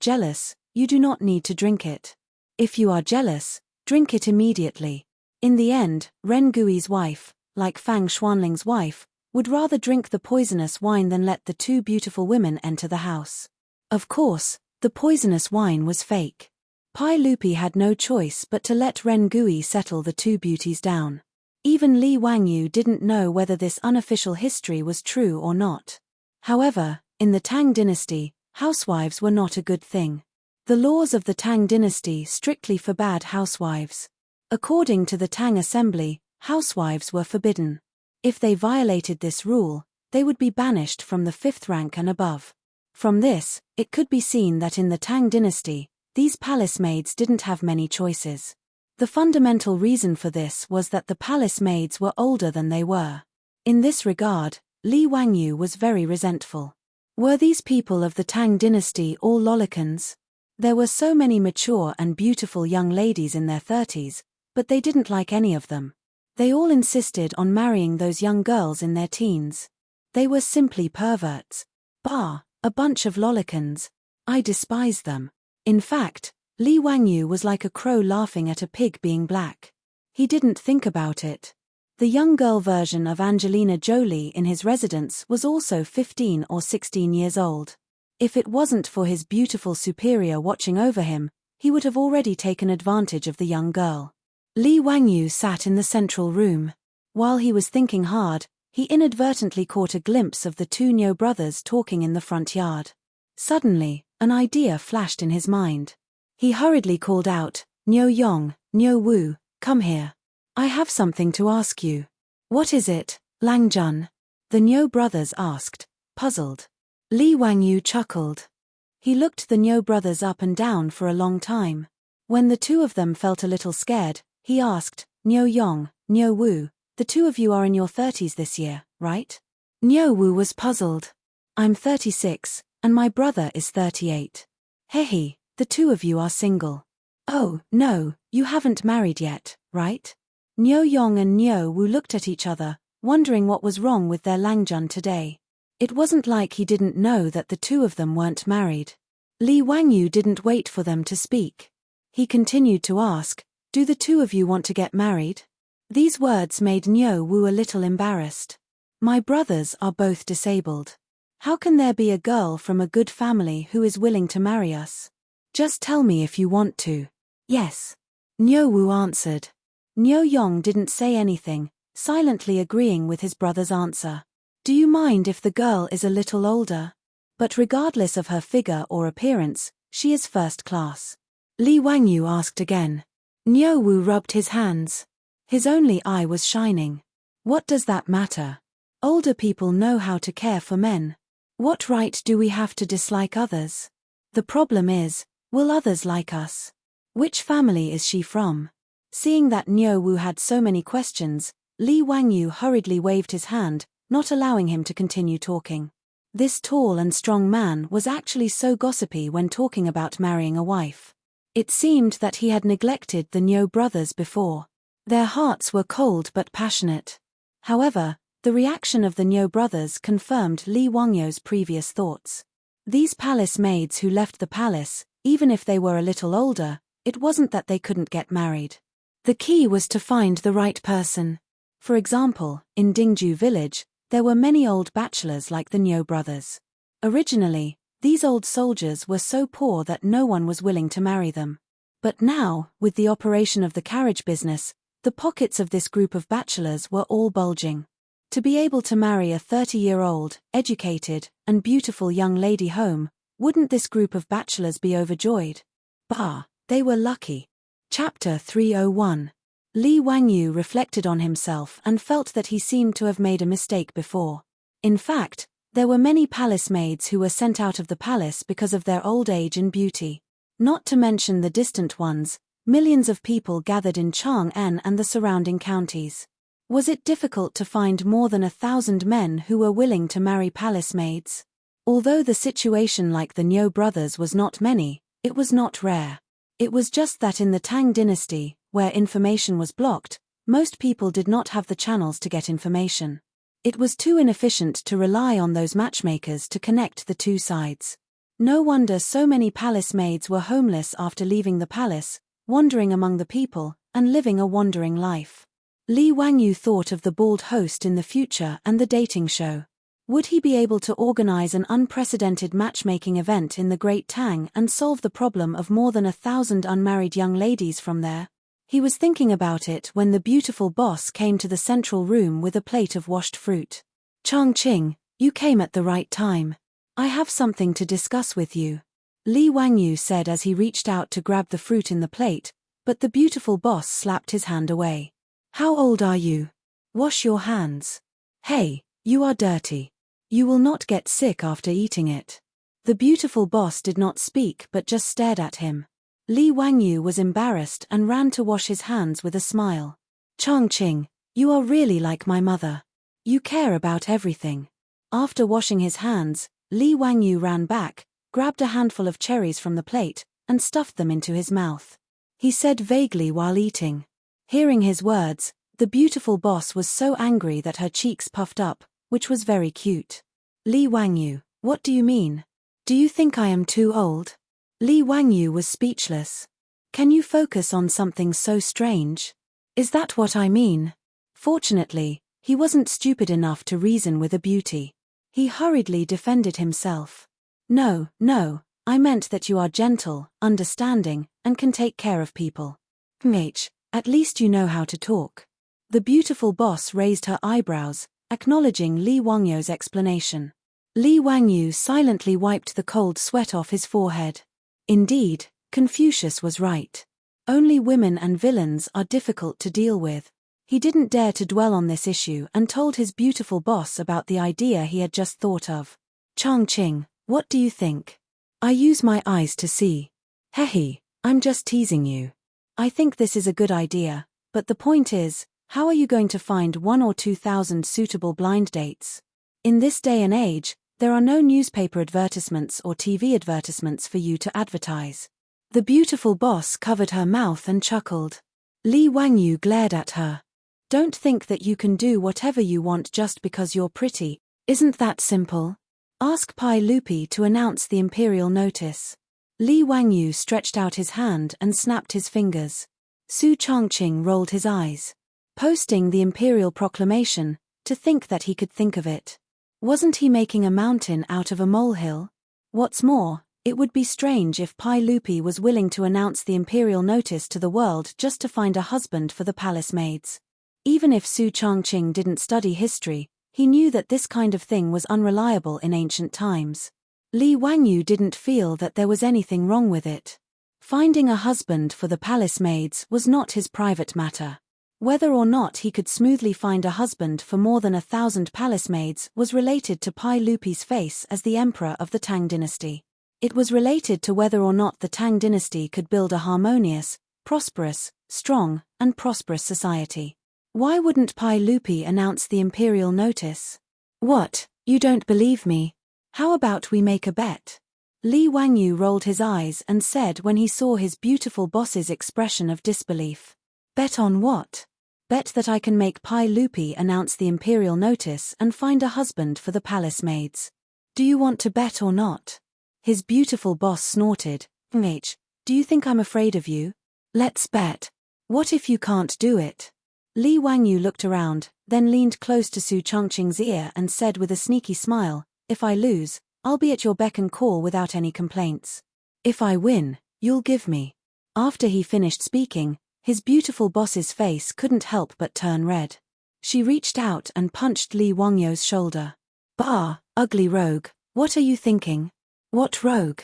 jealous, you do not need to drink it. If you are jealous, drink it immediately." In the end, Ren Gui's wife, like Fang Xuanling's wife, would rather drink the poisonous wine than let the 2 beautiful women enter the house. Of course, the poisonous wine was fake. Pai Lupi had no choice but to let Ren Gui settle the 2 beauties down. Even Li Wangyu didn't know whether this unofficial history was true or not. However, in the Tang dynasty, housewives were not a good thing. The laws of the Tang dynasty strictly forbade housewives. According to the Tang assembly, housewives were forbidden. If they violated this rule, they would be banished from the 5th rank and above. From this, it could be seen that in the Tang dynasty, these palace maids didn't have many choices. The fundamental reason for this was that the palace maids were older than they were. In this regard, Li Wangyu was very resentful. Were these people of the Tang dynasty all lolicans? There were so many mature and beautiful young ladies in their 30s, but they didn't like any of them. They all insisted on marrying those young girls in their teens. They were simply perverts. Bah, a bunch of lolicans. I despise them. In fact, Li Wangyu was like a crow laughing at a pig being black. He didn't think about it. The young girl version of Angelina Jolie in his residence was also 15 or 16 years old. If it wasn't for his beautiful superior watching over him, he would have already taken advantage of the young girl. Li Wangyu sat in the central room. While he was thinking hard, he inadvertently caught a glimpse of the 2 Niu brothers talking in the front yard. Suddenly, an idea flashed in his mind. He hurriedly called out, "Niu Yong, Niu Wu, come here. I have something to ask you." "What is it, Lang Jun?" the Niu brothers asked, puzzled. Li Wangyu chuckled. He looked the Niu brothers up and down for a long time. When the 2 of them felt a little scared, he asked, "Niu Yong, Niu Wu, the 2 of you are in your 30s this year, right?" Niu Wu was puzzled. "I'm 36, and my brother is 38. Hehe, the 2 of you are single." "Oh, no, you haven't married yet, right?" Niu Yong and Niu Wu looked at each other, wondering what was wrong with their Langjun today. It wasn't like he didn't know that the 2 of them weren't married. Li Wangyu didn't wait for them to speak. He continued to ask, "Do the 2 of you want to get married?" These words made Niu Wu a little embarrassed. "My brothers are both disabled. How can there be a girl from a good family who is willing to marry us? Just tell me if you want to." "Yes," Niu Wu answered. Niu Yong didn't say anything, silently agreeing with his brother's answer. "Do you mind if the girl is a little older? But regardless of her figure or appearance, she is first class." Li Wangyu asked again. Niu Wu rubbed his hands. His only eye was shining. "What does that matter? Older people know how to care for men. What right do we have to dislike others? The problem is, will others like us? Which family is she from?" Seeing that Niu Wu had so many questions, Li Wangyu hurriedly waved his hand, not allowing him to continue talking. This tall and strong man was actually so gossipy when talking about marrying a wife. It seemed that he had neglected the Niu brothers before. Their hearts were cold but passionate. However, the reaction of the Niu brothers confirmed Li Wangyu's previous thoughts. These palace maids who left the palace, even if they were a little older, it wasn't that they couldn't get married. The key was to find the right person. For example, in Dingju village, there were many old bachelors like the Niu brothers. Originally, these old soldiers were so poor that no one was willing to marry them. But now, with the operation of the carriage business, the pockets of this group of bachelors were all bulging. To be able to marry a 30-year-old, educated, and beautiful young lady home, wouldn't this group of bachelors be overjoyed? Bah, they were lucky. Chapter 301. Li Wangyu reflected on himself and felt that he seemed to have made a mistake before. In fact, there were many palace maids who were sent out of the palace because of their old age and beauty. Not to mention the distant ones, millions of people gathered in Chang'an and the surrounding counties. Was it difficult to find more than 1,000 men who were willing to marry palace maids? Although the situation like the Niu brothers was not many, it was not rare. It was just that in the Tang dynasty, where information was blocked, most people did not have the channels to get information. It was too inefficient to rely on those matchmakers to connect the two sides. No wonder so many palace maids were homeless after leaving the palace, wandering among the people, and living a wandering life. Li Wangyu thought of the bald host in the future and the dating show. Would he be able to organize an unprecedented matchmaking event in the Great Tang and solve the problem of more than 1,000 unmarried young ladies from there? He was thinking about it when the beautiful boss came to the central room with a plate of washed fruit. Changqing, you came at the right time. I have something to discuss with you. Li Wangyu said as he reached out to grab the fruit in the plate, but the beautiful boss slapped his hand away. How old are you? Wash your hands. Hey, you are dirty. You will not get sick after eating it. The beautiful boss did not speak but just stared at him. Li Wangyu was embarrassed and ran to wash his hands with a smile. Changqing, you are really like my mother. You care about everything. After washing his hands, Li Wangyu ran back, grabbed a handful of cherries from the plate, and stuffed them into his mouth. He said vaguely while eating. Hearing his words, the beautiful boss was so angry that her cheeks puffed up, which was very cute. Li Wangyu, what do you mean? Do you think I am too old? Li Wangyu was speechless. Can you focus on something so strange? Is that what I mean? Fortunately, he wasn't stupid enough to reason with a beauty. He hurriedly defended himself. No, I meant that you are gentle, understanding, and can take care of people. At least you know how to talk. The beautiful boss raised her eyebrows, acknowledging Li Wangyu's explanation. Li Wangyu silently wiped the cold sweat off his forehead. Indeed, Confucius was right. Only women and villains are difficult to deal with. He didn't dare to dwell on this issue and told his beautiful boss about the idea he had just thought of. Changqing, what do you think? I use my eyes to see. Hehe, I'm just teasing you. I think this is a good idea, but the point is, how are you going to find 1,000 or 2,000 suitable blind dates? In this day and age, there are no newspaper advertisements or TV advertisements for you to advertise. The beautiful boss covered her mouth and chuckled. Li Wangyu glared at her. Don't think that you can do whatever you want just because you're pretty, isn't that simple? Ask Pai Lupi to announce the imperial notice. Li Wangyu stretched out his hand and snapped his fingers. Su Changqing rolled his eyes. Posting the imperial proclamation, to think that he could think of it. Wasn't he making a mountain out of a molehill? What's more, it would be strange if Pai Lupi was willing to announce the imperial notice to the world just to find a husband for the palace maids. Even if Su Changqing didn't study history, he knew that this kind of thing was unreliable in ancient times. Li Wangyu didn't feel that there was anything wrong with it. Finding a husband for the palace maids was not his private matter. Whether or not he could smoothly find a husband for more than 1,000 palace maids was related to Pai Lupi's face as the emperor of the Tang dynasty. It was related to whether or not the Tang dynasty could build a harmonious, prosperous, strong, and prosperous society. Why wouldn't Pai Lupi announce the imperial notice? What, you don't believe me? How about we make a bet? Li Wangyu rolled his eyes and said when he saw his beautiful boss's expression of disbelief. Bet on what? Bet that I can make Pai Lupi announce the imperial notice and find a husband for the palace maids. Do you want to bet or not? His beautiful boss snorted. Do you think I'm afraid of you? Let's bet. What if you can't do it? Li Wangyu looked around, then leaned close to Su Changqing's ear and said with a sneaky smile, if I lose, I'll be at your beck and call without any complaints. If I win, you'll give me. After he finished speaking, his beautiful boss's face couldn't help but turn red. She reached out and punched Li Wangyu's shoulder. Bah, ugly rogue, what are you thinking? What rogue?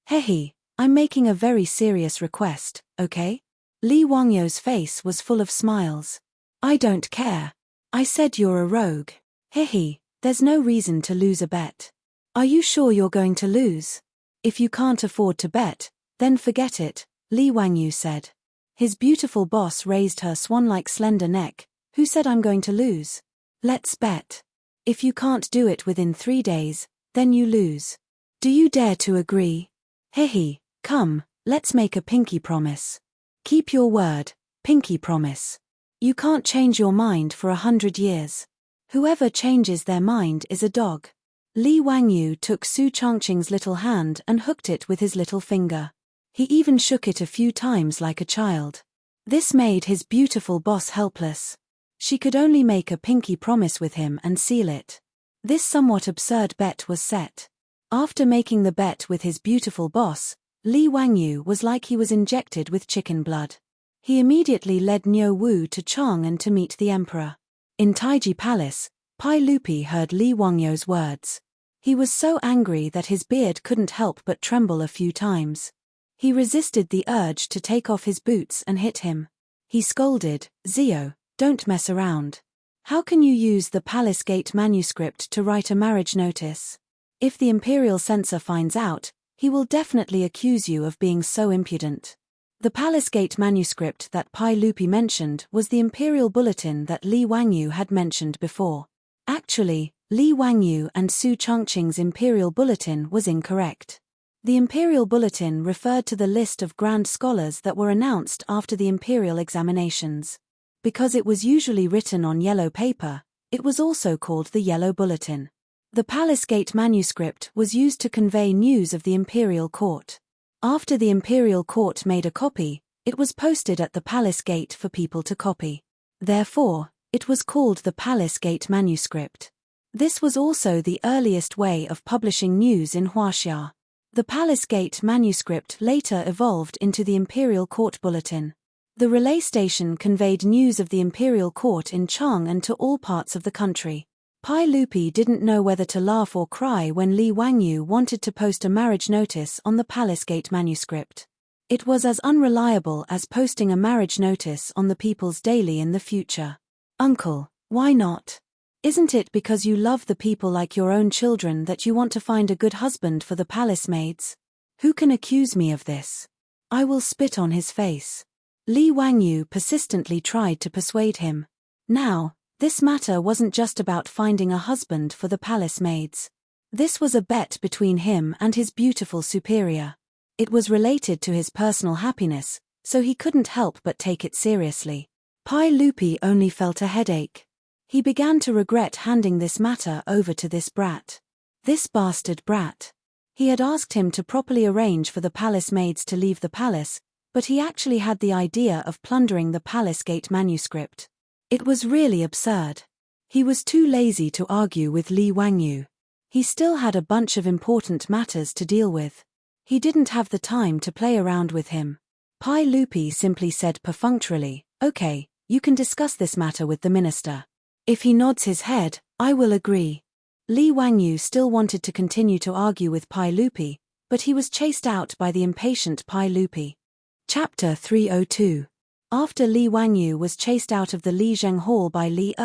Hehe, I'm making a very serious request, okay? Li Wangyou's face was full of smiles. I don't care. I said you're a rogue. Hehe, there's no reason to lose a bet. Are you sure you're going to lose? If you can't afford to bet, then forget it, Li Wangyou said. His beautiful boss raised her swan-like slender neck. Who said I'm going to lose? Let's bet. If you can't do it within 3 days, then you lose. Do you dare to agree? Hehe, come, let's make a pinky promise. Keep your word, pinky promise. You can't change your mind for 100 years. Whoever changes their mind is a dog. Li Wangyou took Su Changqing's little hand and hooked it with his little finger. He even shook it a few times like a child. This made his beautiful boss helpless. She could only make a pinky promise with him and seal it. This somewhat absurd bet was set. After making the bet with his beautiful boss, Li Wangyou was like he was injected with chicken blood. He immediately led Niu Wu to Chang'an to meet the emperor. In Taiji Palace, Pai Lupi heard Li Wangyou's words. He was so angry that his beard couldn't help but tremble a few times. He resisted the urge to take off his boots and hit him. He scolded, Zio, don't mess around. How can you use the Palace Gate manuscript to write a marriage notice? If the imperial censor finds out, he will definitely accuse you of being so impudent. The Palace Gate manuscript that Pai Lupi mentioned was the imperial bulletin that Li Wangyou had mentioned before. Actually, Li Wangyou and Su Changqing's imperial bulletin was incorrect. The imperial bulletin referred to the list of grand scholars that were announced after the imperial examinations. Because it was usually written on yellow paper, it was also called the Yellow Bulletin. The Palace Gate manuscript was used to convey news of the imperial court. After the imperial court made a copy, it was posted at the Palace Gate for people to copy. Therefore, it was called the Palace Gate manuscript. This was also the earliest way of publishing news in Huaxia. The Palace Gate manuscript later evolved into the imperial court bulletin. The relay station conveyed news of the imperial court in Chang'an to all parts of the country. Pai Lupi didn't know whether to laugh or cry when Li Wangyou wanted to post a marriage notice on the Palace Gate manuscript. It was as unreliable as posting a marriage notice on the People's Daily in the future. Uncle, why not? Isn't it because you love the people like your own children that you want to find a good husband for the palace maids? Who can accuse me of this? I will spit on his face. Li Wangyou persistently tried to persuade him. Now, this matter wasn't just about finding a husband for the palace maids. This was a bet between him and his beautiful superior. It was related to his personal happiness, so he couldn't help but take it seriously. Pai Lupi only felt a headache. He began to regret handing this matter over to this brat. This bastard brat. He had asked him to properly arrange for the palace maids to leave the palace, but he actually had the idea of plundering the Palace Gate manuscript. It was really absurd. He was too lazy to argue with Li Wangyou. He still had a bunch of important matters to deal with. He didn't have the time to play around with him. Pai Lupi simply said perfunctorily, "Okay, you can discuss this matter with the minister. If he nods his head, I will agree." Li Wangyou still wanted to continue to argue with Pai Lupi, but he was chased out by the impatient Pai Lupi. Chapter 302. After Li Wangyou was chased out of the Lizheng Hall by Li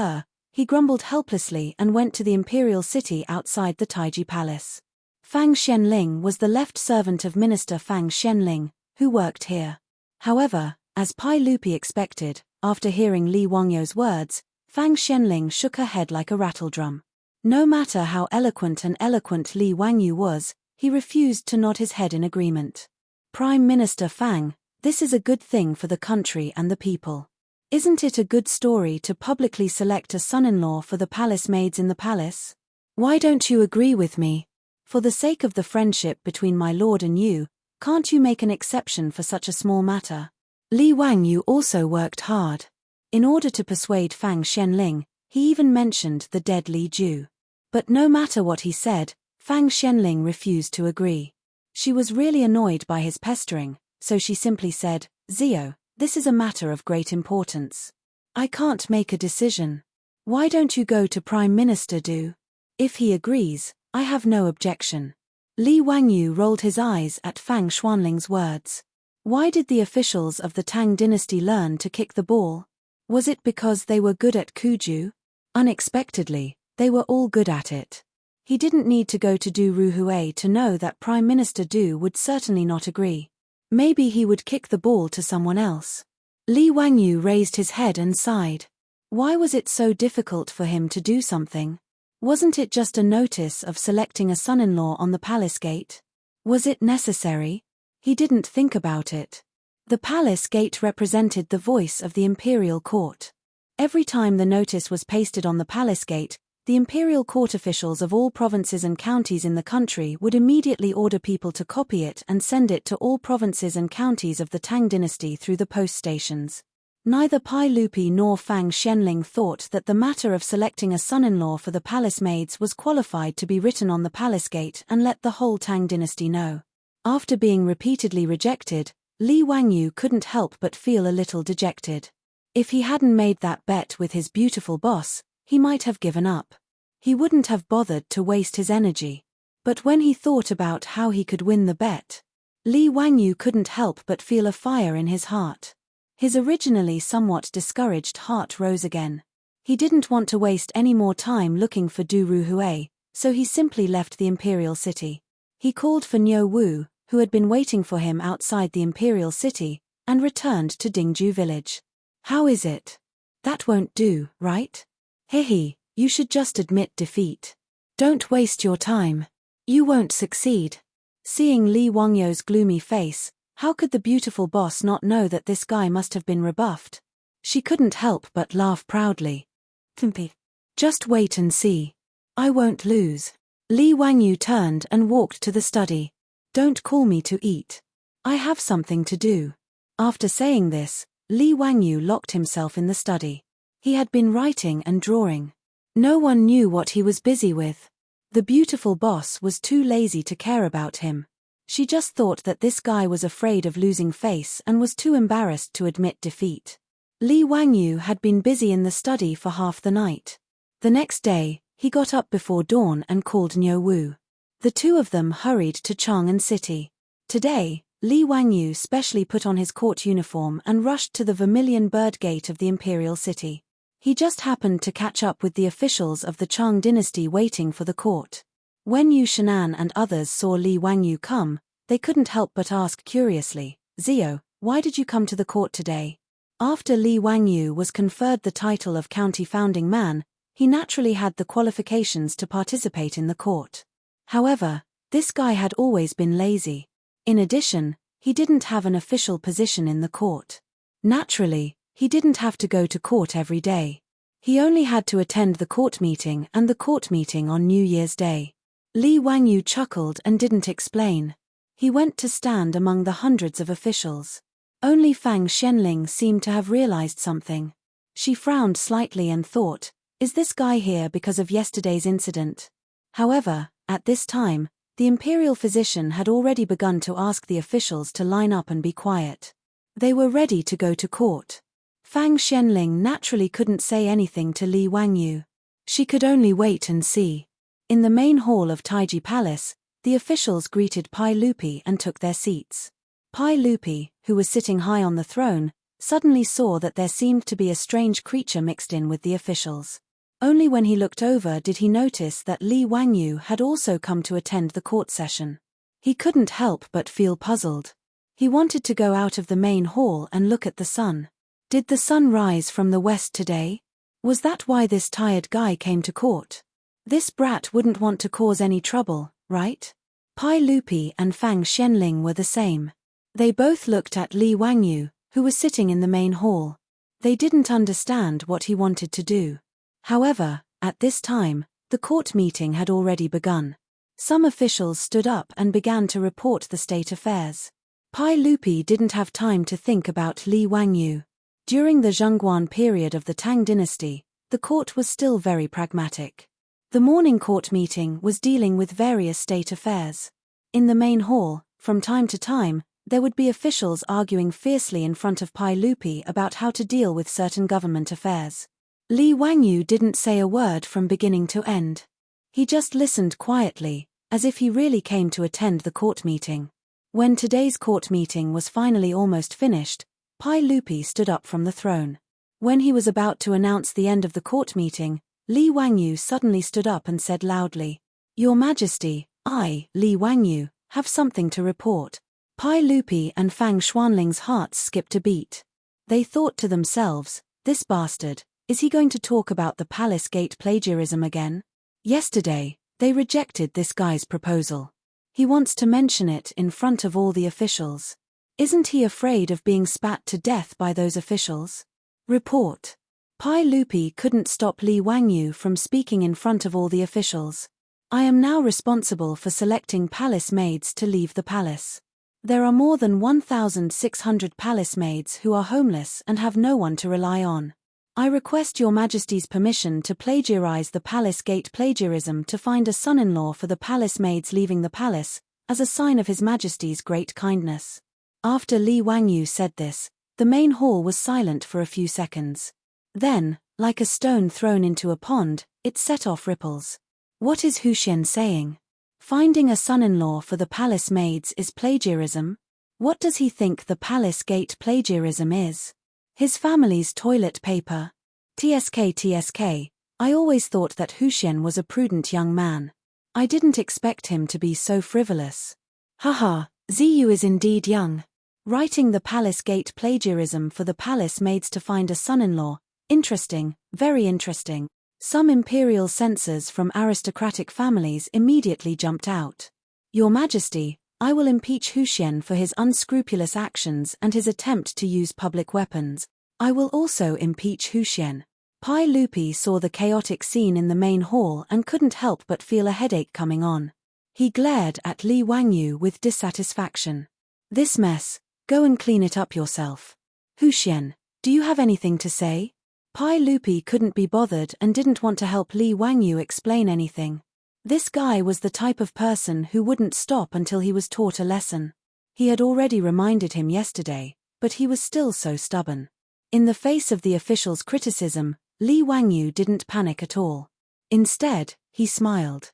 he grumbled helplessly and went to the imperial city outside the Taiji Palace. Fang Xianling was the left servant of Minister Fang Xianling, who worked here. However, as Pai Lupi expected, after hearing Li Wangyou's words, Fang Xianling shook her head like a rattledrum. No matter how eloquent Li Wangyou was, he refused to nod his head in agreement. Prime Minister Fang, this is a good thing for the country and the people. Isn't it a good story to publicly select a son-in-law for the palace maids in the palace? Why don't you agree with me? For the sake of the friendship between my lord and you, can't you make an exception for such a small matter? Li Wangyou also worked hard. In order to persuade Fang Xianling, he even mentioned the dead Li Ju. But no matter what he said, Fang Xianling refused to agree. She was really annoyed by his pestering, so she simply said, "Zio, this is a matter of great importance. I can't make a decision. Why don't you go to Prime Minister Du? If he agrees, I have no objection." Li Wangyou rolled his eyes at Fang Xuanling's words. Why did the officials of the Tang dynasty learn to kick the ball? Was it because they were good at Kuju? Unexpectedly, they were all good at it. He didn't need to go to Du Ruhui to know that Prime Minister Du would certainly not agree. Maybe he would kick the ball to someone else. Li Wangyu raised his head and sighed. Why was it so difficult for him to do something? Wasn't it just a notice of selecting a son-in-law on the palace gate? Was it necessary? He didn't think about it. The palace gate represented the voice of the imperial court. Every time the notice was pasted on the palace gate, the imperial court officials of all provinces and counties in the country would immediately order people to copy it and send it to all provinces and counties of the Tang dynasty through the post stations. Neither Pai Lupi nor Fang Xianling thought that the matter of selecting a son-in-law for the palace maids was qualified to be written on the palace gate and let the whole Tang dynasty know. After being repeatedly rejected, Li Wangyu couldn't help but feel a little dejected. If he hadn't made that bet with his beautiful boss, he might have given up. He wouldn't have bothered to waste his energy. But when he thought about how he could win the bet, Li Wangyu couldn't help but feel a fire in his heart. His originally somewhat discouraged heart rose again. He didn't want to waste any more time looking for Du Ruhui, so he simply left the imperial city. He called for Niu Wu, who had been waiting for him outside the imperial city, and returned to Dingju village. How is it? That won't do, right? Hehe, you should just admit defeat. Don't waste your time. You won't succeed. Seeing Li Wangyu's gloomy face, how could the beautiful boss not know that this guy must have been rebuffed? She couldn't help but laugh proudly. Just wait and see. I won't lose. Li Wangyu turned and walked to the study. Don't call me to eat. I have something to do. After saying this, Li Wangyu locked himself in the study. He had been writing and drawing. No one knew what he was busy with. The beautiful boss was too lazy to care about him. She just thought that this guy was afraid of losing face and was too embarrassed to admit defeat. Li Wangyu had been busy in the study for half the night. The next day, he got up before dawn and called Niu Wu. The two of them hurried to Chang'an City. Today, Li Wangyu specially put on his court uniform and rushed to the Vermilion Bird Gate of the imperial city. He just happened to catch up with the officials of the Chang dynasty waiting for the court. When Yu Shenan and others saw Li Wangyu come, they couldn't help but ask curiously, "Zio, why did you come to the court today?" After Li Wangyu was conferred the title of county founding man, he naturally had the qualifications to participate in the court. However, this guy had always been lazy. In addition, he didn't have an official position in the court. Naturally, he didn't have to go to court every day. He only had to attend the court meeting and the court meeting on New Year's Day. Li Wangyu chuckled and didn't explain. He went to stand among the hundreds of officials. Only Fang Xianling seemed to have realized something. She frowned slightly and thought, is this guy here because of yesterday's incident? However, at this time, the imperial physician had already begun to ask the officials to line up and be quiet. They were ready to go to court. Fang Xianling naturally couldn't say anything to Li Wangyu. She could only wait and see. In the main hall of Taiji Palace, the officials greeted Pai Lupi and took their seats. Pai Lupi, who was sitting high on the throne, suddenly saw that there seemed to be a strange creature mixed in with the officials. Only when he looked over did he notice that Li Wangyu had also come to attend the court session. He couldn't help but feel puzzled. He wanted to go out of the main hall and look at the sun. Did the sun rise from the west today? Was that why this tired guy came to court? This brat wouldn't want to cause any trouble, right? Pai Lupi and Fang Xianling were the same. They both looked at Li Wangyu, who was sitting in the main hall. They didn't understand what he wanted to do. However, at this time, the court meeting had already begun. Some officials stood up and began to report the state affairs. Pai Lupi didn't have time to think about Li Wangyu. During the Zhongguan period of the Tang dynasty, the court was still very pragmatic. The morning court meeting was dealing with various state affairs. In the main hall, from time to time, there would be officials arguing fiercely in front of Pai Lupi about how to deal with certain government affairs. Li Wangyu didn't say a word from beginning to end. He just listened quietly, as if he really came to attend the court meeting. When today's court meeting was finally almost finished, Pai Lupi stood up from the throne. When he was about to announce the end of the court meeting, Li Wangyu suddenly stood up and said loudly, "Your Majesty, I, Li Wangyu, have something to report." Pai Lupi and Fang Xuanling's hearts skipped a beat. They thought to themselves, this bastard, is he going to talk about the palace gate plagiarism again? Yesterday, they rejected this guy's proposal. He wants to mention it in front of all the officials. Isn't he afraid of being spat to death by those officials? Report. Pai Lupi couldn't stop Li Wangyu from speaking in front of all the officials. I am now responsible for selecting palace maids to leave the palace. There are more than 1,600 palace maids who are homeless and have no one to rely on. I request Your Majesty's permission to plagiarize the palace gate plagiarism to find a son-in-law for the palace maids leaving the palace, as a sign of His Majesty's great kindness. After Li Wangyu said this, the main hall was silent for a few seconds. Then, like a stone thrown into a pond, it set off ripples. What is Hu Xian saying? Finding a son-in-law for the palace maids is plagiarism? What does he think the palace gate plagiarism is? His family's toilet paper? TSK, I always thought that Hu Xian was a prudent young man. I didn't expect him to be so frivolous. Haha, Ziyu is indeed young. Writing the palace gate plagiarism for the palace maids to find a son-in-law. Interesting, very interesting. Some imperial censors from aristocratic families immediately jumped out. Your Majesty, I will impeach Hu Xian for his unscrupulous actions and his attempt to use public weapons. I will also impeach Hu Xian. Pai Lupi saw the chaotic scene in the main hall and couldn't help but feel a headache coming on. He glared at Li Wangyu with dissatisfaction. This mess, go and clean it up yourself. Hu Xian, do you have anything to say? Pai Lupi couldn't be bothered and didn't want to help Li Wangyu explain anything. This guy was the type of person who wouldn't stop until he was taught a lesson. He had already reminded him yesterday, but he was still so stubborn. In the face of the official's criticism, Li Wangyu didn't panic at all. Instead, he smiled.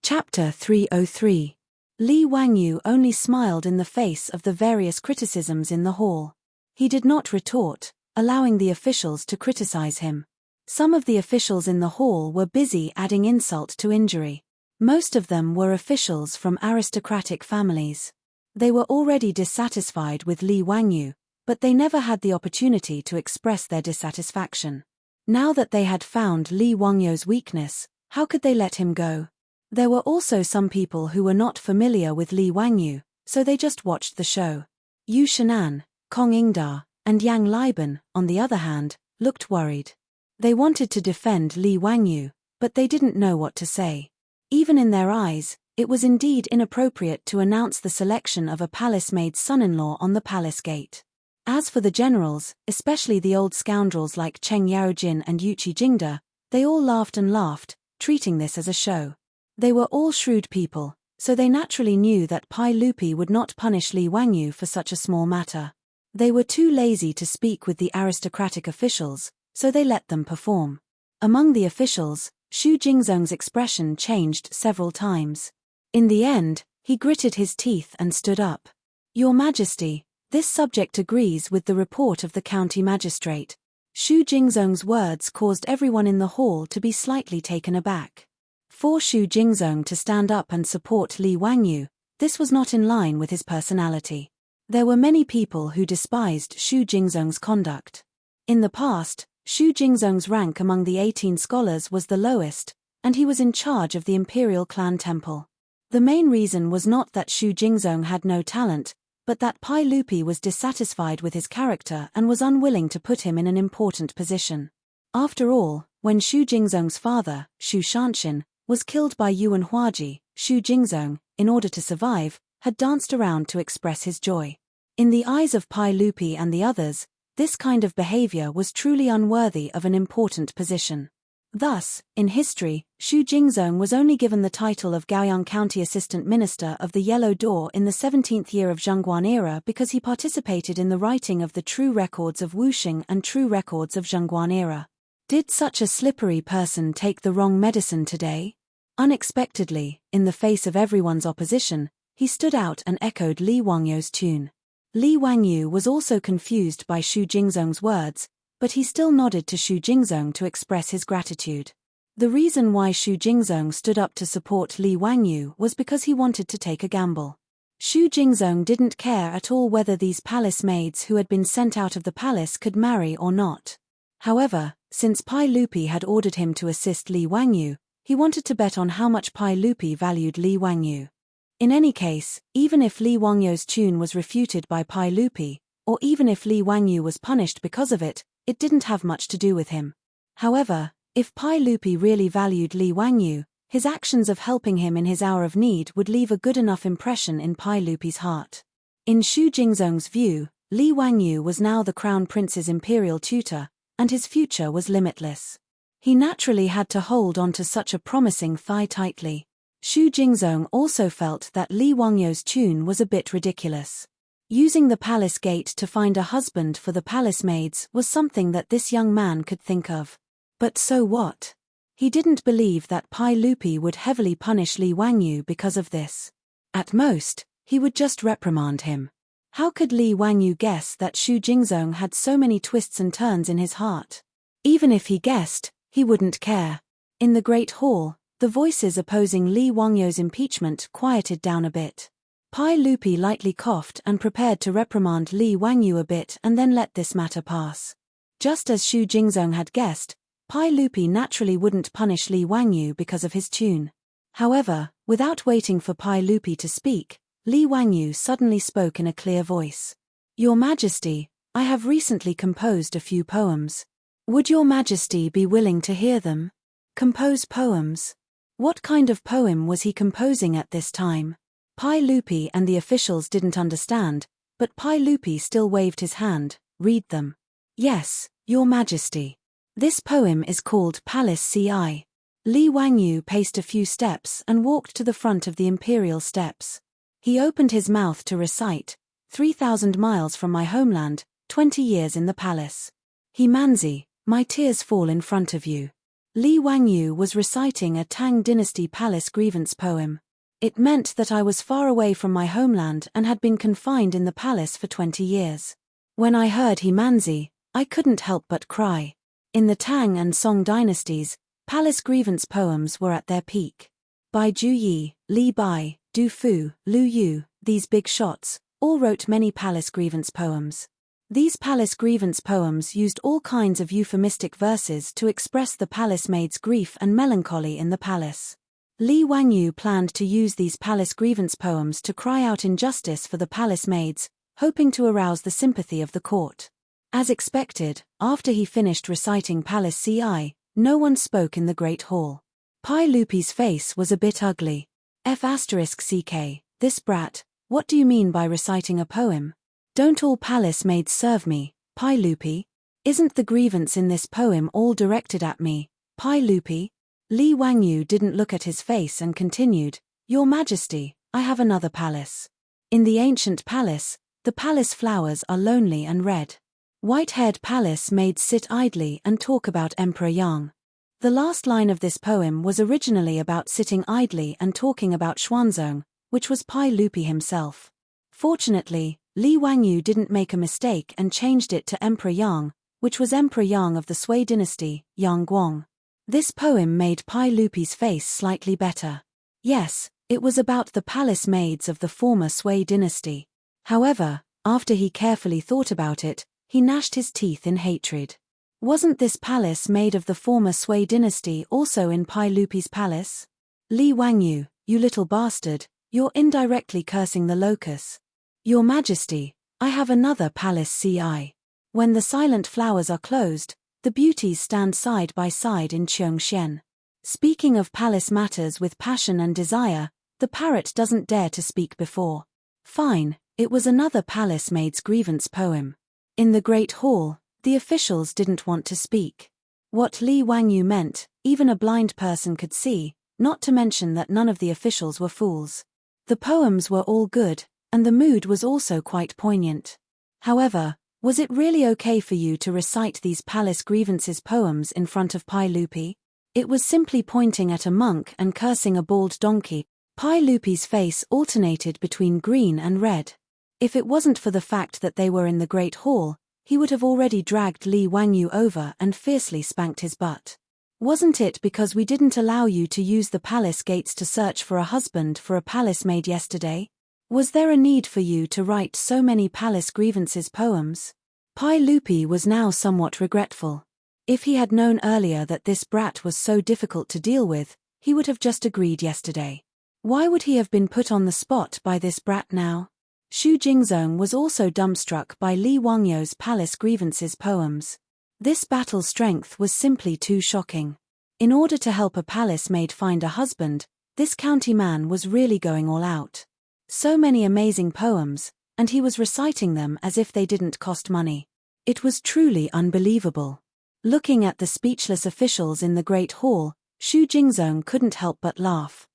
Chapter 303. Li Wangyu only smiled in the face of the various criticisms in the hall. He did not retort, allowing the officials to criticize him. Some of the officials in the hall were busy adding insult to injury. Most of them were officials from aristocratic families. They were already dissatisfied with Li Wangyu, but they never had the opportunity to express their dissatisfaction. Now that they had found Li Wangyu's weakness, how could they let him go? There were also some people who were not familiar with Li Wangyu, so they just watched the show. Yu Shenan, Kong Ingda, and Yang Liban, on the other hand, looked worried. They wanted to defend Li Wangyu, but they didn't know what to say. Even in their eyes, it was indeed inappropriate to announce the selection of a palace maid's son-in-law on the palace gate. As for the generals, especially the old scoundrels like Cheng Yaojin and Yuqi Jingda, they all laughed and laughed, treating this as a show. They were all shrewd people, so they naturally knew that Pai Lupi would not punish Li Wangyu for such a small matter. They were too lazy to speak with the aristocratic officials, so they let them perform. Among the officials, Xu Jingzong's expression changed several times. In the end, he gritted his teeth and stood up. Your Majesty, this subject agrees with the report of the county magistrate. Xu Jingzong's words caused everyone in the hall to be slightly taken aback. For Xu Jingzong to stand up and support Li Wangyu, this was not in line with his personality. There were many people who despised Xu Jingzong's conduct. In the past, Xu Jingzong's rank among the 18 scholars was the lowest, and he was in charge of the imperial clan temple. The main reason was not that Xu Jingzong had no talent, but that Pai Lupi was dissatisfied with his character and was unwilling to put him in an important position. After all, when Xu Jingzong's father, Xu Shanshin, was killed by Yuan Huaji, Xu Jingzong, in order to survive, had danced around to express his joy. In the eyes of Pai Lupi and the others, this kind of behavior was truly unworthy of an important position. Thus, in history, Xu Jingzong was only given the title of Gaoyang County Assistant Minister of the Yellow Door in the 17th year of Zhongguan era because he participated in the writing of the true records of Wuxing and true records of Zhongguan era. Did such a slippery person take the wrong medicine today? Unexpectedly, in the face of everyone's opposition, He stood out and echoed Li Wangyu's tune. Li Wangyu was also confused by Xu Jingzong's words, but he still nodded to Xu Jingzong to express his gratitude. The reason why Xu Jingzong stood up to support Li Wangyu was because he wanted to take a gamble. Xu Jingzong didn't care at all whether these palace maids who had been sent out of the palace could marry or not. However, since Pai Lupi had ordered him to assist Li Wangyu, he wanted to bet on how much Pai Lupi valued Li Wangyu. In any case, even if Li Wangyu's tune was refuted by Pai Lupi, or even if Li Wangyu was punished because of it, it didn't have much to do with him. However, if Pai Lupi really valued Li Wangyu, his actions of helping him in his hour of need would leave a good enough impression in Pai Lupi's heart. In Xu Jingzong's view, Li Wangyu was now the crown prince's imperial tutor, and his future was limitless. He naturally had to hold on to such a promising thigh tightly. Xu Jingzong also felt that Li Wangyu's tune was a bit ridiculous. Using the palace gate to find a husband for the palace maids was something that this young man could think of. But so what? He didn't believe that Pai Lupi would heavily punish Li Wangyu because of this. At most, he would just reprimand him. How could Li Wangyu guess that Xu Jingzong had so many twists and turns in his heart? Even if he guessed, he wouldn't care. In the Great Hall, the voices opposing Li Wangyu's impeachment quieted down a bit. Pai Lupi lightly coughed and prepared to reprimand Li Wangyu a bit and then let this matter pass. Just as Xu Jingzong had guessed, Pai Lupi naturally wouldn't punish Li Wangyu because of his tune. However, without waiting for Pai Lupi to speak, Li Wangyu suddenly spoke in a clear voice. "Your Majesty, I have recently composed a few poems. Would Your Majesty be willing to hear them?" Compose poems? What kind of poem was he composing at this time? Pai Lupi and the officials didn't understand, but Pai Lupi still waved his hand. "Read them." "Yes, Your Majesty. This poem is called Palace Ci." Li Wangyu paced a few steps and walked to the front of the imperial steps. He opened his mouth to recite, 3,000 miles from my homeland, 20 years in the palace. He Manzi, my tears fall in front of you. Li Wangyu was reciting a Tang dynasty palace grievance poem. It meant that I was far away from my homeland and had been confined in the palace for 20 years. When I heard He Manzi, I couldn't help but cry. In the Tang and Song dynasties, palace grievance poems were at their peak. Bai Juyi, Li Bai, Du Fu, Lu Yu, these big shots, all wrote many palace grievance poems. These palace grievance poems used all kinds of euphemistic verses to express the palace maid's grief and melancholy in the palace. Li Wangyu planned to use these palace grievance poems to cry out injustice for the palace maids, hoping to arouse the sympathy of the court. As expected, after he finished reciting Palace Ci, no one spoke in the Great Hall. Pai Lupi's face was a bit ugly. F***ck, this brat, what do you mean by reciting a poem? Don't all palace maids serve me, Pai Lupi? Isn't the grievance in this poem all directed at me, Pai Lupi? Li Wangyu didn't look at his face and continued, "Your Majesty, I have another palace. In the ancient palace, the palace flowers are lonely and red. White-haired palace maids sit idly and talk about Emperor Yang." The last line of this poem was originally about sitting idly and talking about Xuanzong, which was Pai Lupi himself. Fortunately, Li Wangyu didn't make a mistake and changed it to Emperor Yang, which was Emperor Yang of the Sui dynasty, Yang Guang. This poem made Pai Lupi's face slightly better. Yes, it was about the palace maids of the former Sui dynasty. However, after he carefully thought about it, he gnashed his teeth in hatred. Wasn't this palace made of the former Sui dynasty also in Pai Lupi's palace? Li Wangyu, you little bastard, you're indirectly cursing the locus. Your Majesty, I have another Palace Ci. When the silent flowers are closed, the beauties stand side by side in Cheongxian. Speaking of palace matters with passion and desire, the parrot doesn't dare to speak before. Fine, it was another palace maid's grievance poem. In the Great Hall, the officials didn't want to speak. What Li Wangyu meant, even a blind person could see, not to mention that none of the officials were fools. The poems were all good, and the mood was also quite poignant. However, was it really okay for you to recite these palace grievances poems in front of Pai Lupi? It was simply pointing at a monk and cursing a bald donkey. Pai Lupi's face alternated between green and red. If it wasn't for the fact that they were in the Great Hall, he would have already dragged Li Wangyu over and fiercely spanked his butt. Wasn't it because we didn't allow you to use the palace gates to search for a husband for a palace maid yesterday? Was there a need for you to write so many palace grievances poems? Pai Lupi was now somewhat regretful. If he had known earlier that this brat was so difficult to deal with, he would have just agreed yesterday. Why would he have been put on the spot by this brat now? Xu Jingzong was also dumbstruck by Li Wangyu's palace grievances poems. This battle strength was simply too shocking. In order to help a palace maid find a husband, this county man was really going all out. So many amazing poems, and he was reciting them as if they didn't cost money. It was truly unbelievable. Looking at the speechless officials in the Great Hall, Xu Jingzong couldn't help but laugh.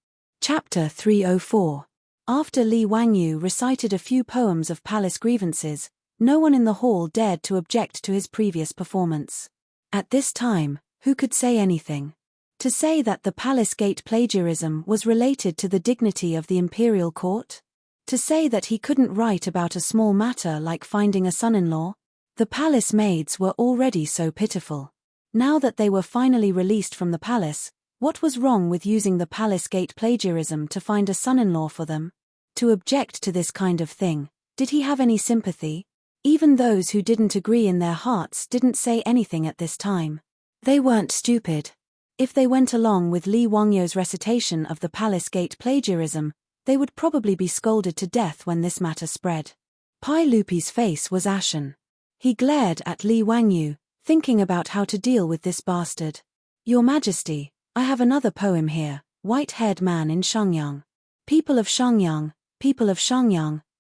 Chapter 304. After Li Wangyu recited a few poems of palace grievances, no one in the hall dared to object to his previous performance. At this time, who could say anything? To say that the palace gate plagiarism was related to the dignity of the imperial court? To say that he couldn't write about a small matter like finding a son-in-law? The palace maids were already so pitiful. Now that they were finally released from the palace, what was wrong with using the palace gate plagiarism to find a son-in-law for them? To object to this kind of thing, did he have any sympathy? Even those who didn't agree in their hearts didn't say anything at this time. They weren't stupid. If they went along with Li Wangyu's recitation of the palace gate plagiarism, they would probably be scolded to death when this matter spread. Pai Lupi's face was ashen. He glared at Li Wangyu, thinking about how to deal with this bastard. Your Majesty, I have another poem here, White-Haired Man in Shengyang. People of Shengyang,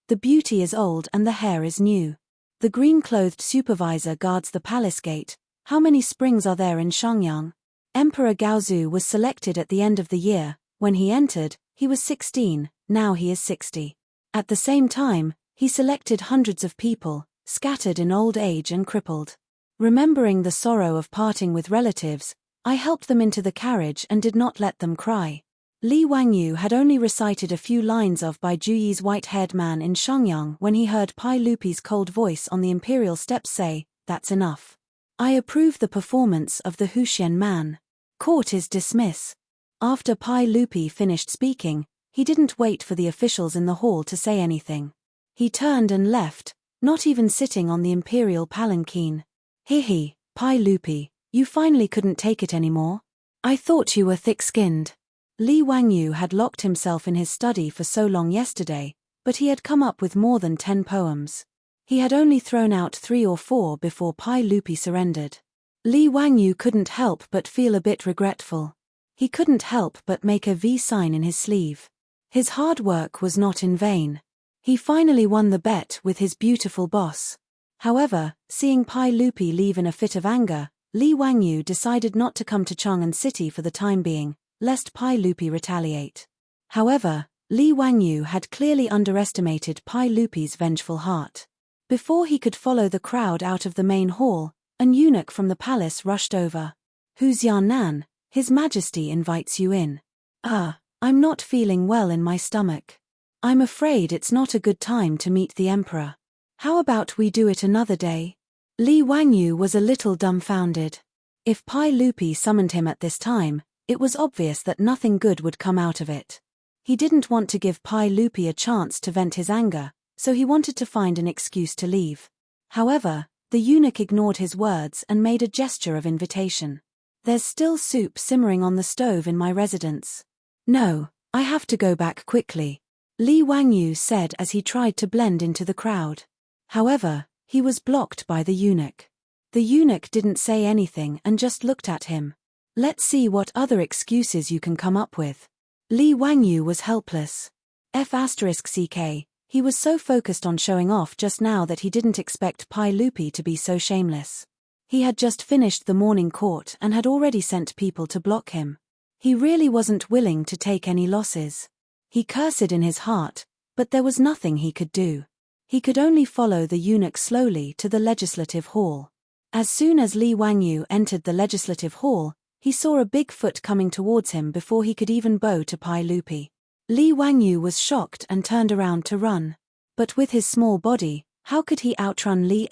the beauty is old and the hair is new. The green-clothed supervisor guards the palace gate. How many springs are there in Shengyang? Emperor Gaozu was selected at the end of the year. When he entered, he was 16, now he is 60. At the same time, he selected hundreds of people, scattered in old age and crippled. Remembering the sorrow of parting with relatives, I helped them into the carriage and did not let them cry. Li Wangyu had only recited a few lines of Bai Juyi's White-Haired Man in Shengyang when he heard Pai Lupi's cold voice on the imperial steps say, "That's enough. I approve the performance of the Huxian Man. Court is dismiss." After Pai Lupi finished speaking, he didn't wait for the officials in the hall to say anything. He turned and left, not even sitting on the imperial palanquin. Hihi, Pai Lupi, you finally couldn't take it anymore? I thought you were thick-skinned. Li Wangyu had locked himself in his study for so long yesterday, but he had come up with more than 10 poems. He had only thrown out 3 or 4 before Pai Lupi surrendered. Li Wangyu couldn't help but feel a bit regretful. He couldn't help but make a V sign in his sleeve. His hard work was not in vain. He finally won the bet with his beautiful boss. However, seeing Pai Lupi leave in a fit of anger, Li Wangyu decided not to come to Chang'an City for the time being, lest Pai Lupi retaliate. However, Li Wangyu had clearly underestimated Pai Lupi's vengeful heart. Before he could follow the crowd out of the main hall, an eunuch from the palace rushed over. "Who's Yan Nan? His Majesty invites you in." I'm not feeling well in my stomach. I'm afraid it's not a good time to meet the emperor. How about we do it another day? Li Wangyu was a little dumbfounded. If Pai Lupi summoned him at this time, it was obvious that nothing good would come out of it. He didn't want to give Pai Lupi a chance to vent his anger, so he wanted to find an excuse to leave. However, the eunuch ignored his words and made a gesture of invitation. "There's still soup simmering on the stove in my residence." "No, I have to go back quickly," Li Wangyu said as he tried to blend into the crowd. However, he was blocked by the eunuch. The eunuch didn't say anything and just looked at him. "Let's see what other excuses you can come up with." Li Wangyu was helpless. F*ck, he was so focused on showing off just now that he didn't expect Pai Lupi to be so shameless. He had just finished the morning court and had already sent people to block him. He really wasn't willing to take any losses. He cursed in his heart, but there was nothing he could do. He could only follow the eunuch slowly to the legislative hall. As soon as Li Wangyu entered the legislative hall, he saw a big foot coming towards him before he could even bow to Pai Lupi. Li Wangyu was shocked and turned around to run. But with his small body, how could he outrun Li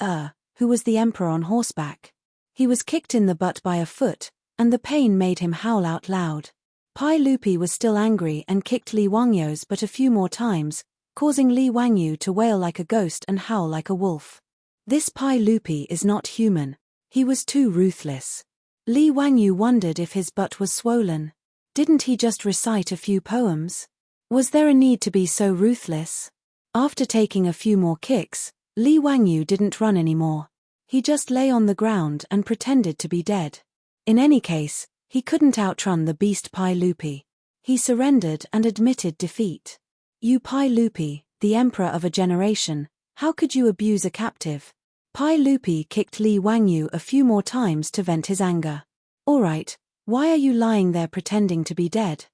who was the emperor on horseback? He was kicked in the butt by a foot, and the pain made him howl out loud. Pai Lupi was still angry and kicked Li Wangyu's but a few more times, causing Li Wangyu to wail like a ghost and howl like a wolf. This Pai Lupi is not human. He was too ruthless. Li Wangyu wondered if his butt was swollen. Didn't he just recite a few poems? Was there a need to be so ruthless? After taking a few more kicks, Li Wangyu didn't run anymore. He just lay on the ground and pretended to be dead. In any case, he couldn't outrun the beast Pai Lupi. He surrendered and admitted defeat. You Pai Lupi, the emperor of a generation, how could you abuse a captive? Pai Lupi kicked Li Wangyu a few more times to vent his anger. Alright, why are you lying there pretending to be dead?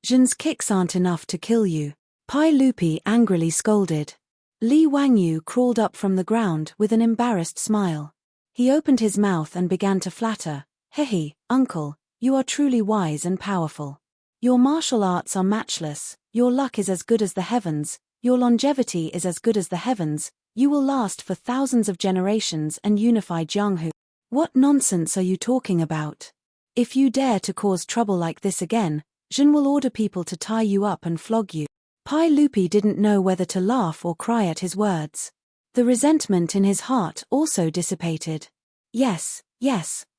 Zhen's kicks aren't enough to kill you. Pai Lupi angrily scolded. Li Wangyu crawled up from the ground with an embarrassed smile. He opened his mouth and began to flatter. Hehe, uncle, you are truly wise and powerful. Your martial arts are matchless, your luck is as good as the heavens, your longevity is as good as the heavens, you will last for thousands of generations and unify Jianghu. What nonsense are you talking about? If you dare to cause trouble like this again, Zhen will order people to tie you up and flog you. Pai Lupi didn't know whether to laugh or cry at his words. The resentment in his heart also dissipated. Yes,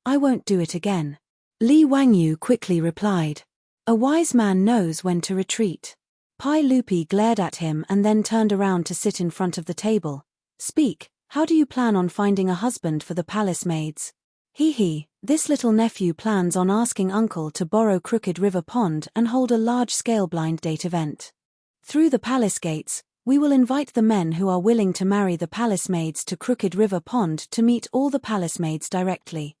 I won't do it again. Li Wangyu quickly replied. A wise man knows when to retreat. Pai Lupi glared at him and then turned around to sit in front of the table. Speak, how do you plan on finding a husband for the palace maids? This little nephew plans on asking uncle to borrow Crooked River Pond and hold a large-scale blind date event. Through the palace gates, we will invite the men who are willing to marry the palace maids to Crooked River Pond to meet all the palace maids directly.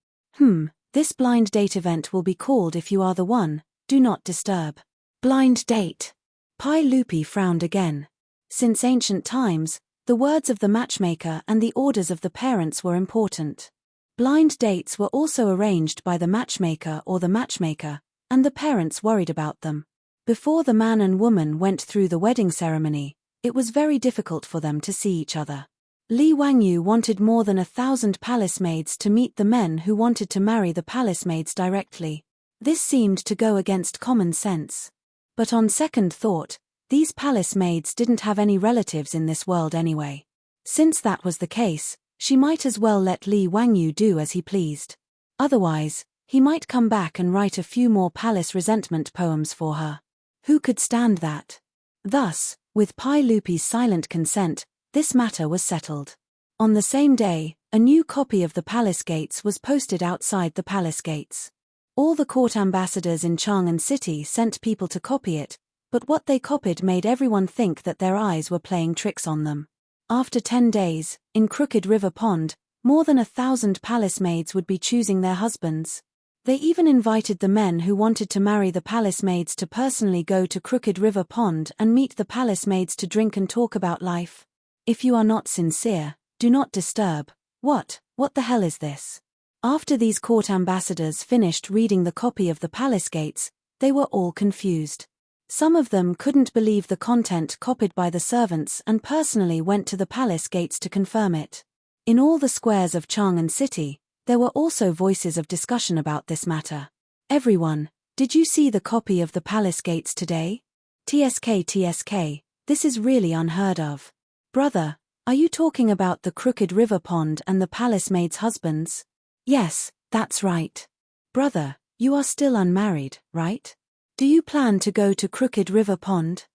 This blind date event will be called If You Are the One, Do Not Disturb. Blind date. Pai Lupi frowned again. Since ancient times, the words of the matchmaker and the orders of the parents were important. Blind dates were also arranged by the matchmaker or the matchmaker, and the parents worried about them. Before the man and woman went through the wedding ceremony, it was very difficult for them to see each other. Li Wangyu wanted more than 1,000 palace maids to meet the men who wanted to marry the palace maids directly. This seemed to go against common sense. But on second thought, these palace maids didn't have any relatives in this world anyway. Since that was the case, she might as well let Li Wangyu do as he pleased. Otherwise, he might come back and write a few more palace resentment poems for her. Who could stand that? Thus, with Pai Lupi's silent consent, this matter was settled. On the same day, a new copy of the palace gates was posted outside the palace gates. All the court ambassadors in Chang'an City sent people to copy it, but what they copied made everyone think that their eyes were playing tricks on them. After 10 days, in Crooked River Pond, more than 1,000 palace maids would be choosing their husbands. They even invited the men who wanted to marry the palace maids to personally go to Crooked River Pond and meet the palace maids to drink and talk about life. If you are not sincere, do not disturb. What the hell is this? After these court ambassadors finished reading the copy of the palace gates, they were all confused. Some of them couldn't believe the content copied by the servants and personally went to the palace gates to confirm it. In all the squares of Chang'an City, there were also voices of discussion about this matter. Everyone, did you see the copy of the palace gates today? TSK, this is really unheard of. Brother, are you talking about the Crooked River Pond and the palace maids' husbands? Yes, that's right. Brother, you are still unmarried, right? Do you plan to go to Crooked River Pond?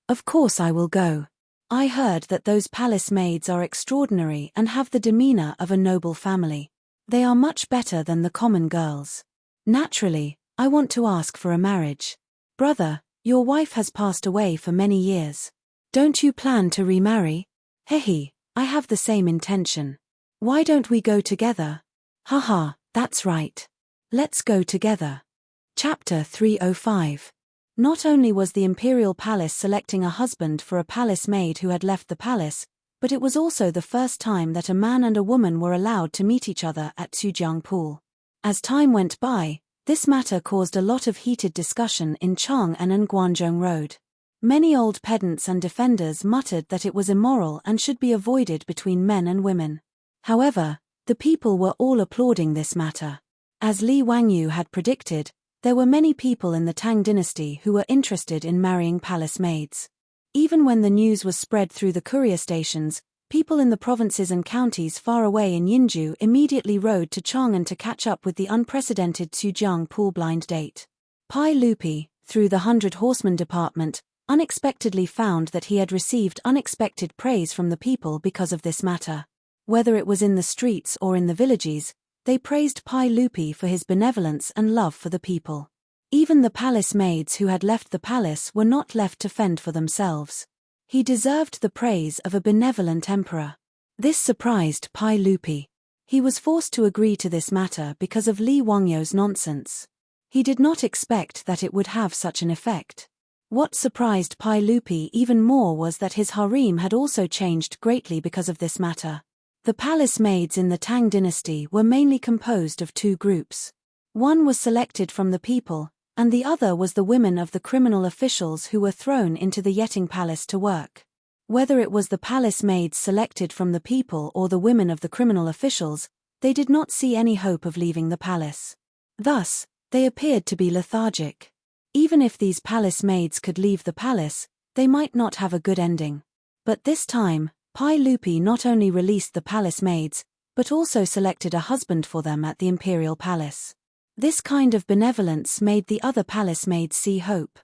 Of course I will go. I heard that those palace maids are extraordinary and have the demeanor of a noble family. They are much better than the common girls. Naturally, I want to ask for a marriage. Brother, your wife has passed away for many years. Don't you plan to remarry? I have the same intention. Why don't we go together? Haha, that's right. Let's go together. Chapter 305. Not only was the imperial palace selecting a husband for a palace maid who had left the palace, but it was also the first time that a man and a woman were allowed to meet each other at Sujiang Pool. As time went by, this matter caused a lot of heated discussion in Chang'an and Guangzhou Road. Many old pedants and defenders muttered that it was immoral and should be avoided between men and women. However, the people were all applauding this matter. As Li Wangyu had predicted, there were many people in the Tang dynasty who were interested in marrying palace maids. Even when the news was spread through the courier stations, people in the provinces and counties far away in Yinju immediately rode to Chang'an to catch up with the unprecedented Sujiang pool blind date. Pai Lupi, through the 100 Horsemen department, unexpectedly found that he had received unexpected praise from the people because of this matter. Whether it was in the streets or in the villages, they praised Pai Lupi for his benevolence and love for the people. Even the palace maids who had left the palace were not left to fend for themselves. He deserved the praise of a benevolent emperor. This surprised Pai Lupi. He was forced to agree to this matter because of Li Wangyu's nonsense. He did not expect that it would have such an effect. What surprised Pai Lupi even more was that his harem had also changed greatly because of this matter. The palace maids in the Tang dynasty were mainly composed of two groups. One was selected from the people, and the other was the women of the criminal officials who were thrown into the Yeting Palace to work. Whether it was the palace maids selected from the people or the women of the criminal officials, they did not see any hope of leaving the palace. Thus, they appeared to be lethargic. Even if these palace maids could leave the palace, they might not have a good ending. But this time, Pai Lupi not only released the palace maids, but also selected a husband for them at the imperial palace. This kind of benevolence made the other palace maids see hope.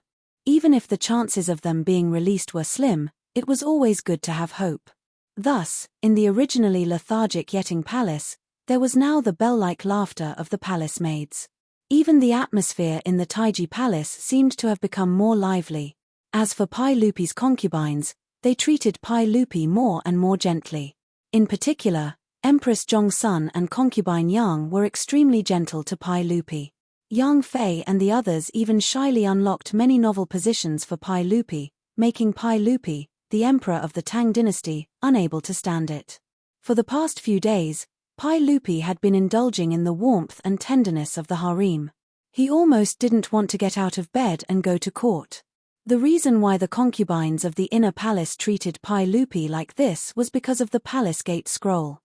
Even if the chances of them being released were slim, it was always good to have hope. Thus, in the originally lethargic Yeting Palace, there was now the bell-like laughter of the palace maids. Even the atmosphere in the Taiji Palace seemed to have become more lively. As for Pai Lupi's concubines, they treated Pai Lupi more and more gently. In particular, Empress Zhongsun and concubine Yang were extremely gentle to Pai Lupi. Yang Fei and the others even shyly unlocked many novel positions for Pai Lupi, making Pai Lupi, the emperor of the Tang dynasty, unable to stand it. For the past few days, Pai Lupi had been indulging in the warmth and tenderness of the harem. He almost didn't want to get out of bed and go to court. The reason why the concubines of the inner palace treated Pai Lupi like this was because of the palace gate scroll.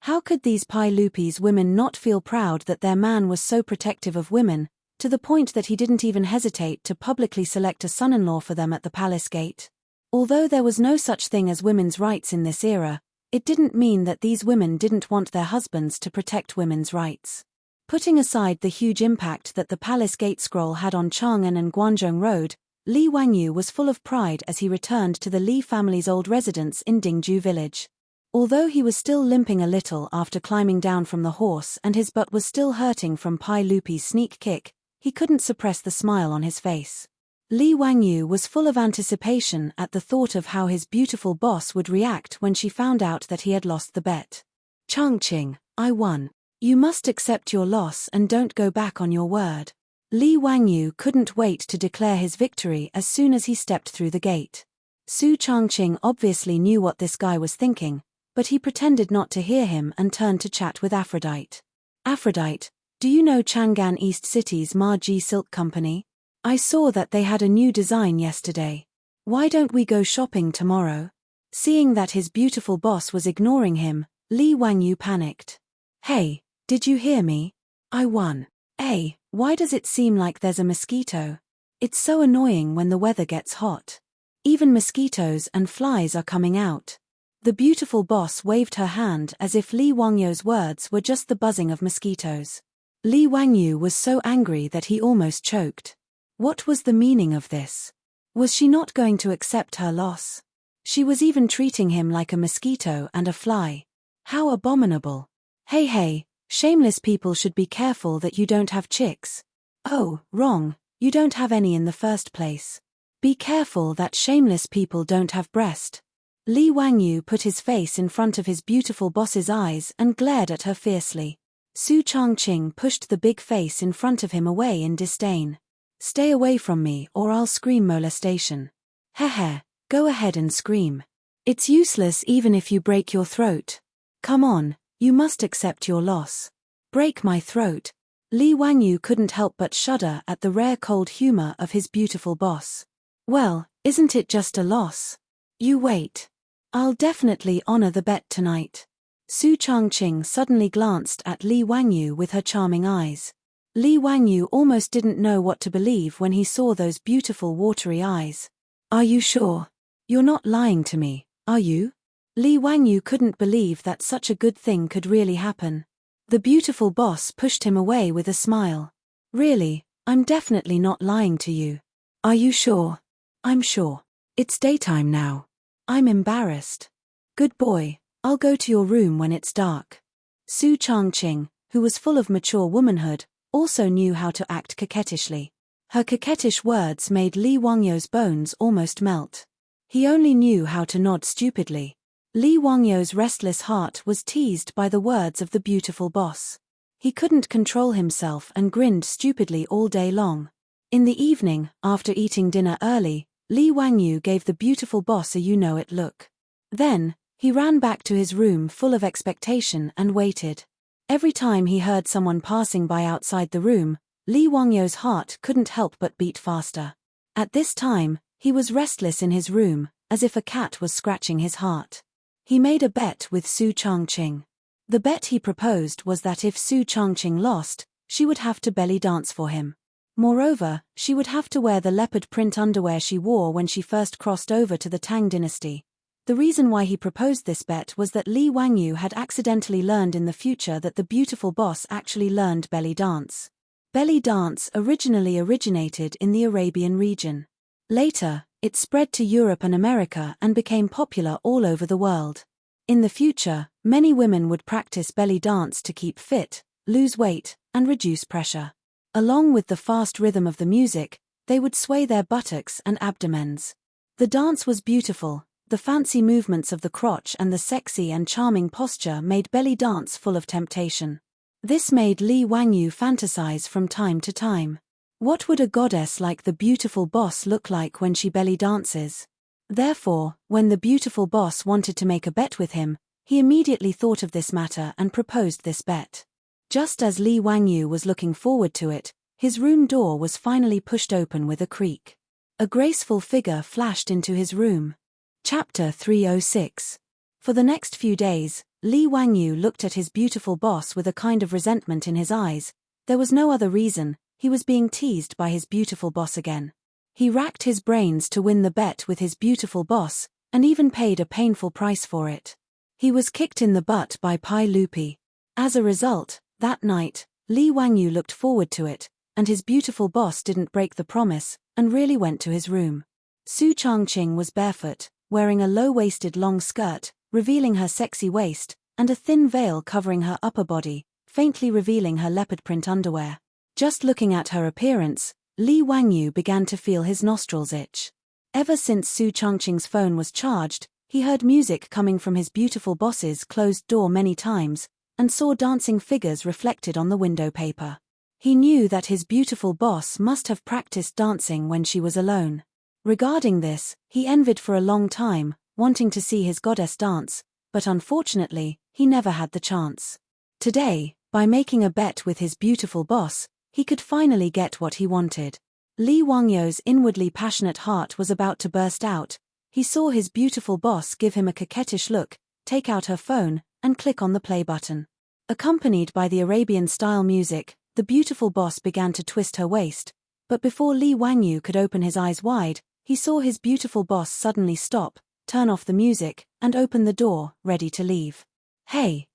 How could these Pai Lupi's women not feel proud that their man was so protective of women, to the point that he didn't even hesitate to publicly select a son-in-law for them at the palace gate? Although there was no such thing as women's rights in this era, it didn't mean that these women didn't want their husbands to protect women's rights. Putting aside the huge impact that the palace gate scroll had on Chang'an and Guanzhong Road, Li Wangyu was full of pride as he returned to the Li family's old residence in Dingju village. Although he was still limping a little after climbing down from the horse and his butt was still hurting from Pai Lupi's sneak kick, he couldn't suppress the smile on his face. Li Wangyu was full of anticipation at the thought of how his beautiful boss would react when she found out that he had lost the bet. Changqing, I won. You must accept your loss and don't go back on your word. Li Wangyu couldn't wait to declare his victory as soon as he stepped through the gate. Su Changqing obviously knew what this guy was thinking, but he pretended not to hear him and turned to chat with Aphrodite. Aphrodite, do you know Chang'an East City's Ma Ji Silk Company? I saw that they had a new design yesterday. Why don't we go shopping tomorrow? Seeing that his beautiful boss was ignoring him, Li Wangyu panicked. Hey, did you hear me? I won. Hey, why does it seem like there's a mosquito? It's so annoying when the weather gets hot. Even mosquitoes and flies are coming out. The beautiful boss waved her hand as if Li Wangyu's words were just the buzzing of mosquitoes. Li Wangyu was so angry that he almost choked. What was the meaning of this? Was she not going to accept her loss? She was even treating him like a mosquito and a fly. How abominable. Hey, shameless people should be careful that you don't have chicks. Oh, wrong, you don't have any in the first place. Be careful that shameless people don't have breast. Li Wangyu put his face in front of his beautiful boss's eyes and glared at her fiercely. Su Changqing pushed the big face in front of him away in disdain. Stay away from me or I'll scream molestation. Heh, go ahead and scream. It's useless even if you break your throat. Come on, you must accept your loss. Break my throat. Li Wangyu couldn't help but shudder at the rare cold humor of his beautiful boss. Well, Isn't it just a loss? You wait. I'll definitely honor the bet tonight. Su Changqing suddenly glanced at Li Wangyu with her charming eyes. Li Wangyu almost didn't know what to believe when he saw those beautiful watery eyes. Are you sure? You're not lying to me, are you? Li Wangyu couldn't believe that such a good thing could really happen. The beautiful boss pushed him away with a smile. Really, I'm definitely not lying to you. Are you sure? I'm sure. It's daytime now. I'm embarrassed. Good boy, I'll go to your room when it's dark. Su Changqing, who was full of mature womanhood, also knew how to act coquettishly. Her coquettish words made Li Wangyu's bones almost melt. He only knew how to nod stupidly. Li Wangyu's restless heart was teased by the words of the beautiful boss. He couldn't control himself and grinned stupidly all day long. In the evening, after eating dinner early, Li Wangyu gave the beautiful boss a you-know-it look. Then, he ran back to his room full of expectation and waited. Every time he heard someone passing by outside the room, Li Wangyu's heart couldn't help but beat faster. At this time, he was restless in his room, as if a cat was scratching his heart. He made a bet with Su Changqing. The bet he proposed was that if Su Changqing lost, she would have to belly dance for him. Moreover, she would have to wear the leopard print underwear she wore when she first crossed over to the Tang dynasty. The reason why he proposed this bet was that Li Wangyu had accidentally learned in the future that the beautiful boss actually learned belly dance. Belly dance originally originated in the Arabian region. Later, it spread to Europe and America and became popular all over the world. In the future, many women would practice belly dance to keep fit, lose weight, and reduce pressure. Along with the fast rhythm of the music, they would sway their buttocks and abdomens. The dance was beautiful. The fancy movements of the crotch and the sexy and charming posture made belly dance full of temptation. This made Li Wangyu fantasize from time to time. What would a goddess like the beautiful boss look like when she belly dances? Therefore, when the beautiful boss wanted to make a bet with him, he immediately thought of this matter and proposed this bet. Just as Li Wangyu was looking forward to it, his room door was finally pushed open with a creak. A graceful figure flashed into his room. Chapter 306. For the next few days, Li Wangyu looked at his beautiful boss with a kind of resentment in his eyes. There was no other reason, he was being teased by his beautiful boss again. He racked his brains to win the bet with his beautiful boss, and even paid a painful price for it. He was kicked in the butt by Pai Lupi. As a result, that night, Li Wangyu looked forward to it, and his beautiful boss didn't break the promise, and really went to his room. Su Changqing was barefoot, wearing a low-waisted long skirt, revealing her sexy waist, and a thin veil covering her upper body, faintly revealing her leopard print underwear. Just looking at her appearance, Li Wangyu began to feel his nostrils itch. Ever since Su Changqing's phone was charged, he heard music coming from his beautiful boss's closed door many times, and saw dancing figures reflected on the window paper. He knew that his beautiful boss must have practiced dancing when she was alone. Regarding this, he envied for a long time, wanting to see his goddess dance, but unfortunately, he never had the chance. Today, by making a bet with his beautiful boss, he could finally get what he wanted. Li Wangyu's inwardly passionate heart was about to burst out. He saw his beautiful boss give him a coquettish look, take out her phone, and click on the play button. Accompanied by the Arabian-style music, the beautiful boss began to twist her waist, but before Li Wangyu could open his eyes wide, he saw his beautiful boss suddenly stop, turn off the music, and open the door, ready to leave. Hey,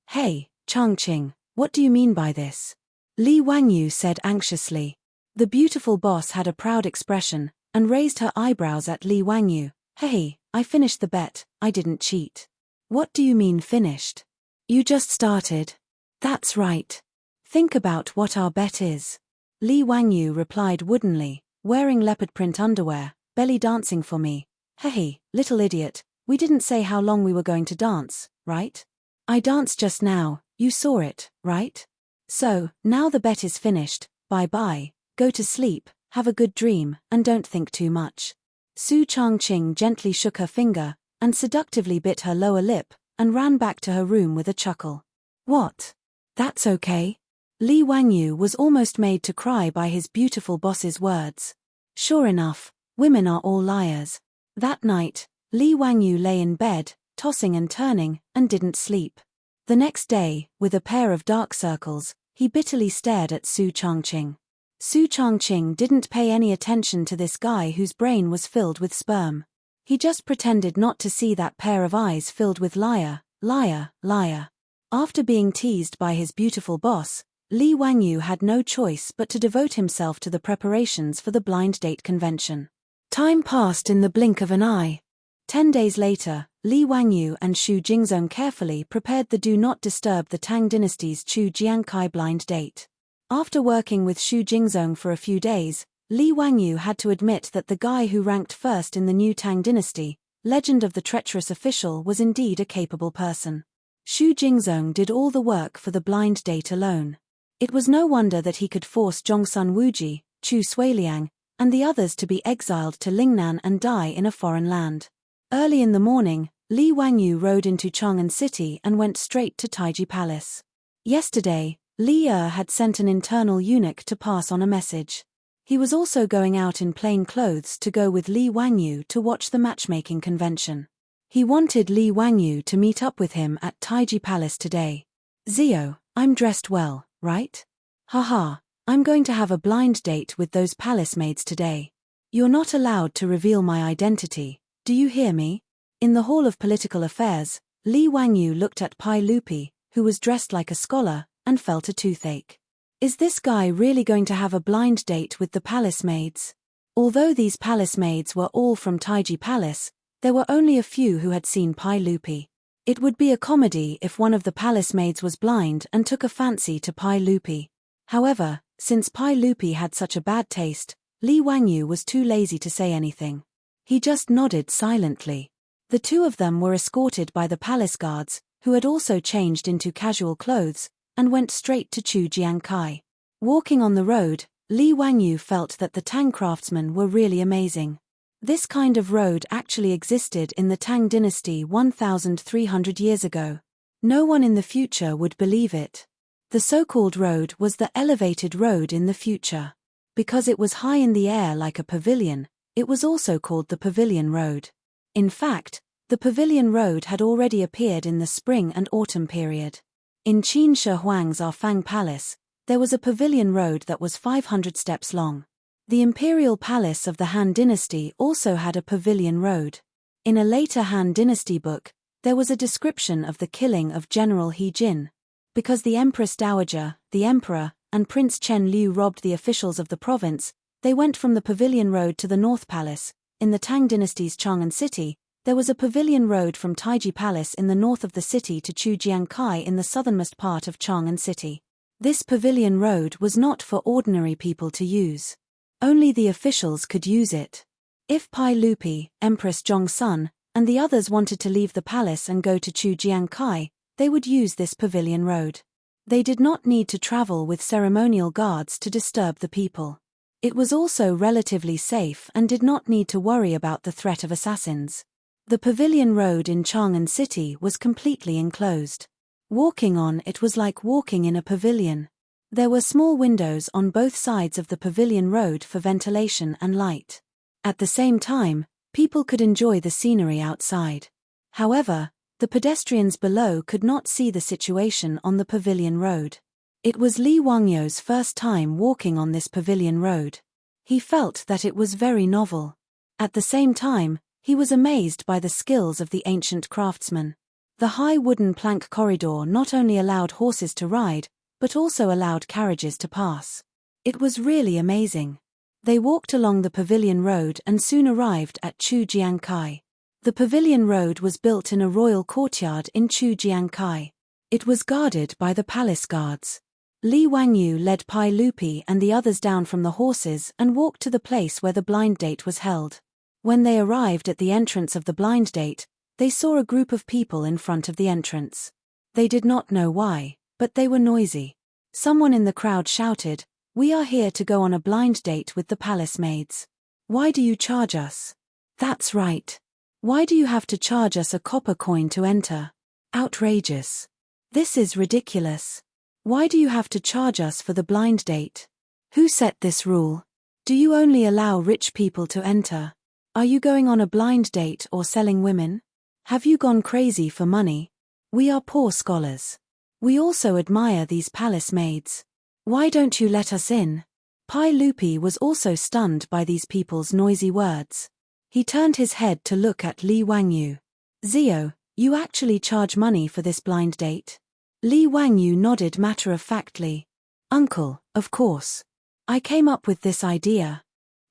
Changqing, what do you mean by this? Li Wangyu said anxiously. The beautiful boss had a proud expression, and raised her eyebrows at Li Wangyu. Hey, I finished the bet, I didn't cheat. What do you mean finished? You just started. That's right. Think about what our bet is. Li Wangyu replied woodenly, wearing leopard print underwear, belly dancing for me. Hey, little idiot, we didn't say how long we were going to dance, right? I danced just now, you saw it, right? So, now the bet is finished, bye-bye, go to sleep, have a good dream, and don't think too much. Su Changqing gently shook her finger, and seductively bit her lower lip, and ran back to her room with a chuckle. What? That's okay. Li Wangyu was almost made to cry by his beautiful boss's words. Sure enough, women are all liars. That night, Li Wangyu lay in bed, tossing and turning, and didn't sleep. The next day, with a pair of dark circles, he bitterly stared at Su Changqing. Su Changqing didn't pay any attention to this guy whose brain was filled with sperm. He just pretended not to see that pair of eyes filled with liar, liar, liar. After being teased by his beautiful boss, Li Wangyu had no choice but to devote himself to the preparations for the blind date convention. Time passed in the blink of an eye. 10 days later, Li Wangyu and Xu Jingzong carefully prepared the Do Not Disturb the Tang Dynasty's Chu Jiankai blind date. After working with Xu Jingzong for a few days, Li Wangyu had to admit that the guy who ranked first in the new Tang dynasty, legend of the treacherous official, was indeed a capable person. Xu Jingzong did all the work for the blind date alone. It was no wonder that he could force Zhongsun Wuji, Chu Suiliang, and the others to be exiled to Lingnan and die in a foreign land. Early in the morning, Li Wangyu rode into Chang'an City and went straight to Taiji Palace. Yesterday, Li had sent an internal eunuch to pass on a message. He was also going out in plain clothes to go with Li Wangyu to watch the matchmaking convention. He wanted Li Wangyu to meet up with him at Taiji Palace today. "Zio, I'm dressed well, right? Haha, I'm going to have a blind date with those palace maids today. You're not allowed to reveal my identity, do you hear me?" In the Hall of Political Affairs, Li Wangyu looked at Pai Lupi, who was dressed like a scholar, and felt a toothache. Is this guy really going to have a blind date with the palace maids? Although these palace maids were all from Taiji Palace, there were only a few who had seen Pai Lupi. It would be a comedy if one of the palace maids was blind and took a fancy to Pai Lupi. However, since Pai Lupi had such a bad taste, Li Wangyu was too lazy to say anything. He just nodded silently. The two of them were escorted by the palace guards, who had also changed into casual clothes, and went straight to Chu Jiankai. Walking on the road, Li Wangyu felt that the Tang craftsmen were really amazing. This kind of road actually existed in the Tang dynasty 1,300 years ago. No one in the future would believe it. The so-called road was the elevated road in the future. Because it was high in the air like a pavilion, it was also called the Pavilion Road. In fact, the Pavilion Road had already appeared in the spring and autumn period. In Qin Shi Huang's Arfang Palace, there was a pavilion road that was 500 steps long. The imperial palace of the Han Dynasty also had a pavilion road. In a later Han Dynasty book, there was a description of the killing of General He Jin. Because the Empress Dowager, the Emperor, and Prince Chen Liu robbed the officials of the province, they went from the pavilion road to the North Palace. In the Tang Dynasty's Chang'an City, there was a pavilion road from Taiji Palace in the north of the city to Chu Jiankai in the southernmost part of Chang'an City. This pavilion road was not for ordinary people to use. Only the officials could use it. If Pai Lupi, Empress Zhongsun, and the others wanted to leave the palace and go to Chu Jiankai, they would use this pavilion road. They did not need to travel with ceremonial guards to disturb the people. It was also relatively safe and did not need to worry about the threat of assassins. The pavilion road in Chang'an City was completely enclosed. Walking on it was like walking in a pavilion. There were small windows on both sides of the pavilion road for ventilation and light. At the same time, people could enjoy the scenery outside. However, the pedestrians below could not see the situation on the pavilion road. It was Li Wangyu's first time walking on this pavilion road. He felt that it was very novel. At the same time, he was amazed by the skills of the ancient craftsmen. The high wooden plank corridor not only allowed horses to ride, but also allowed carriages to pass. It was really amazing. They walked along the pavilion road and soon arrived at Chu Jiankai. The pavilion road was built in a royal courtyard in Chu Jiankai. It was guarded by the palace guards. Li Wangyu led Pai Lupi and the others down from the horses and walked to the place where the blind date was held. When they arrived at the entrance of the blind date, they saw a group of people in front of the entrance. They did not know why, but they were noisy. Someone in the crowd shouted, "We are here to go on a blind date with the palace maids. Why do you charge us?" "That's right. Why do you have to charge us a copper coin to enter? Outrageous. This is ridiculous. Why do you have to charge us for the blind date? Who set this rule? Do you only allow rich people to enter?" Are you going on a blind date or selling women? Have you gone crazy for money? We are poor scholars. We also admire these palace maids. Why don't you let us in? Pai Lupi was also stunned by these people's noisy words. He turned his head to look at Li Wangyu. Zio, you actually charge money for this blind date? Li Wangyu nodded matter-of-factly. Uncle, of course. I came up with this idea.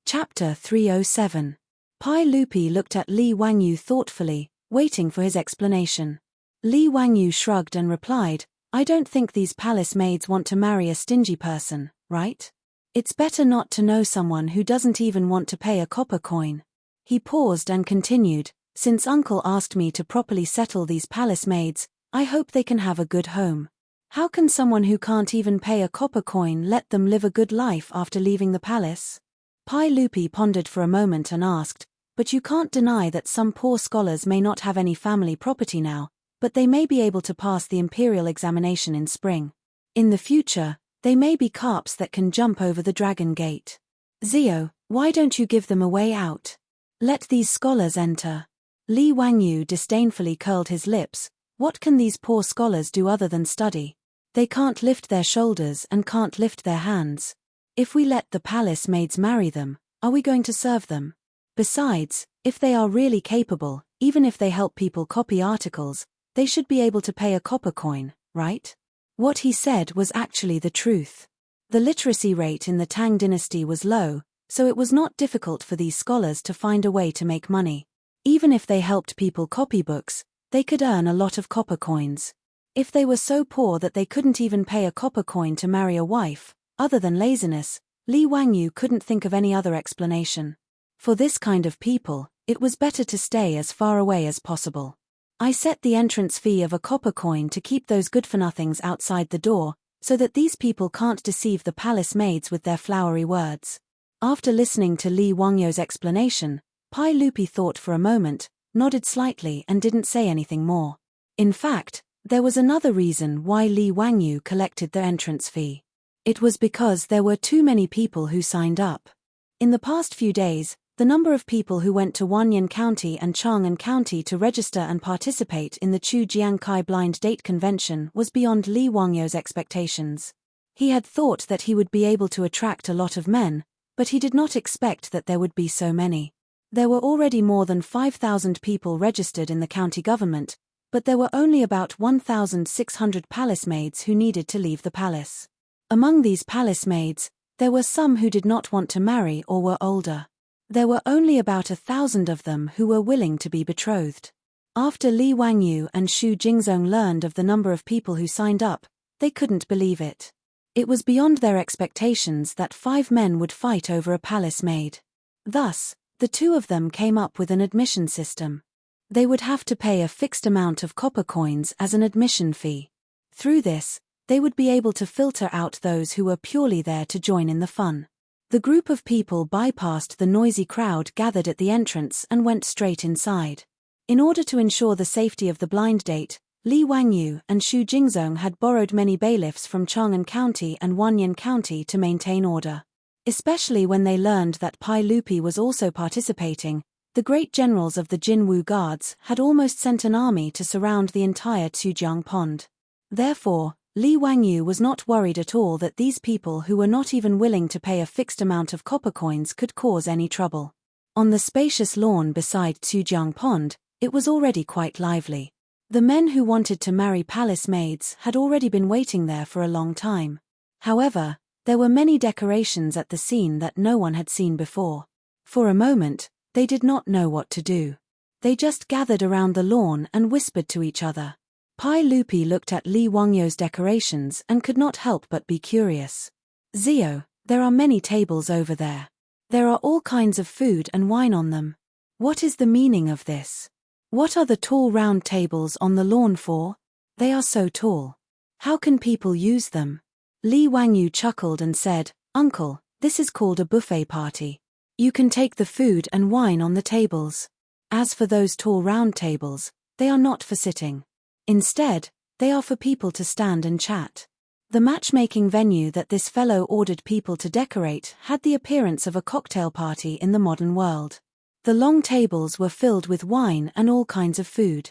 Chapter 307. Pai Lupi looked at Li Wangyu thoughtfully, waiting for his explanation. Li Wangyu shrugged and replied, I don't think these palace maids want to marry a stingy person, right? It's better not to know someone who doesn't even want to pay a copper coin. He paused and continued, since Uncle asked me to properly settle these palace maids, I hope they can have a good home. How can someone who can't even pay a copper coin let them live a good life after leaving the palace? Pai Lupi pondered for a moment and asked, but you can't deny that some poor scholars may not have any family property now, but they may be able to pass the imperial examination in spring. In the future, they may be carps that can jump over the dragon gate. Zio, why don't you give them a way out? Let these scholars enter. Li Wangyu disdainfully curled his lips. What can these poor scholars do other than study? They can't lift their shoulders and can't lift their hands. If we let the palace maids marry them, are we going to serve them? Besides, if they are really capable, even if they help people copy articles, they should be able to pay a copper coin, right? What he said was actually the truth. The literacy rate in the Tang dynasty was low, so it was not difficult for these scholars to find a way to make money. Even if they helped people copy books, they could earn a lot of copper coins. If they were so poor that they couldn't even pay a copper coin to marry a wife, other than laziness, Li Wangyu couldn't think of any other explanation. For this kind of people, it was better to stay as far away as possible. I set the entrance fee of a copper coin to keep those good-for-nothings outside the door, so that these people can't deceive the palace maids with their flowery words. After listening to Li Wangyu's explanation, Pai Lupi thought for a moment, nodded slightly and didn't say anything more. In fact, there was another reason why Li Wangyu collected the entrance fee. It was because there were too many people who signed up. In the past few days, the number of people who went to Wanyan County and Chang'an County to register and participate in the Chu Jiangkai Blind Date Convention was beyond Li Wangyu's expectations. He had thought that he would be able to attract a lot of men, but he did not expect that there would be so many. There were already more than 5,000 people registered in the county government, but there were only about 1,600 palace maids who needed to leave the palace. Among these palace maids, there were some who did not want to marry or were older. There were only about 1,000 of them who were willing to be betrothed. After Li Wangyu and Xu Jingzong learned of the number of people who signed up, they couldn't believe it. It was beyond their expectations that 5 men would fight over a palace maid. Thus, the two of them came up with an admission system. They would have to pay a fixed amount of copper coins as an admission fee. Through this, they would be able to filter out those who were purely there to join in the fun. The group of people bypassed the noisy crowd gathered at the entrance and went straight inside. In order to ensure the safety of the blind date, Li Wangyu and Xu Jingzong had borrowed many bailiffs from Chang'an County and Wanyan County to maintain order. Especially when they learned that Pai Lupi was also participating, the great generals of the Jinwu Guards had almost sent an army to surround the entire Tujiang Pond. Therefore, Li Wangyu was not worried at all that these people who were not even willing to pay a fixed amount of copper coins could cause any trouble. On the spacious lawn beside Tujiang Pond, it was already quite lively. The men who wanted to marry palace maids had already been waiting there for a long time. However, there were many decorations at the scene that no one had seen before. For a moment, they did not know what to do. They just gathered around the lawn and whispered to each other. Pai Lupi looked at Li Wangyu's decorations and could not help but be curious. Zio, there are many tables over there. There are all kinds of food and wine on them. What is the meaning of this? What are the tall round tables on the lawn for? They are so tall. How can people use them? Li Wangyu chuckled and said, Uncle, this is called a buffet party. You can take the food and wine on the tables. As for those tall round tables, they are not for sitting. Instead, they are for people to stand and chat. The matchmaking venue that this fellow ordered people to decorate had the appearance of a cocktail party in the modern world. The long tables were filled with wine and all kinds of food.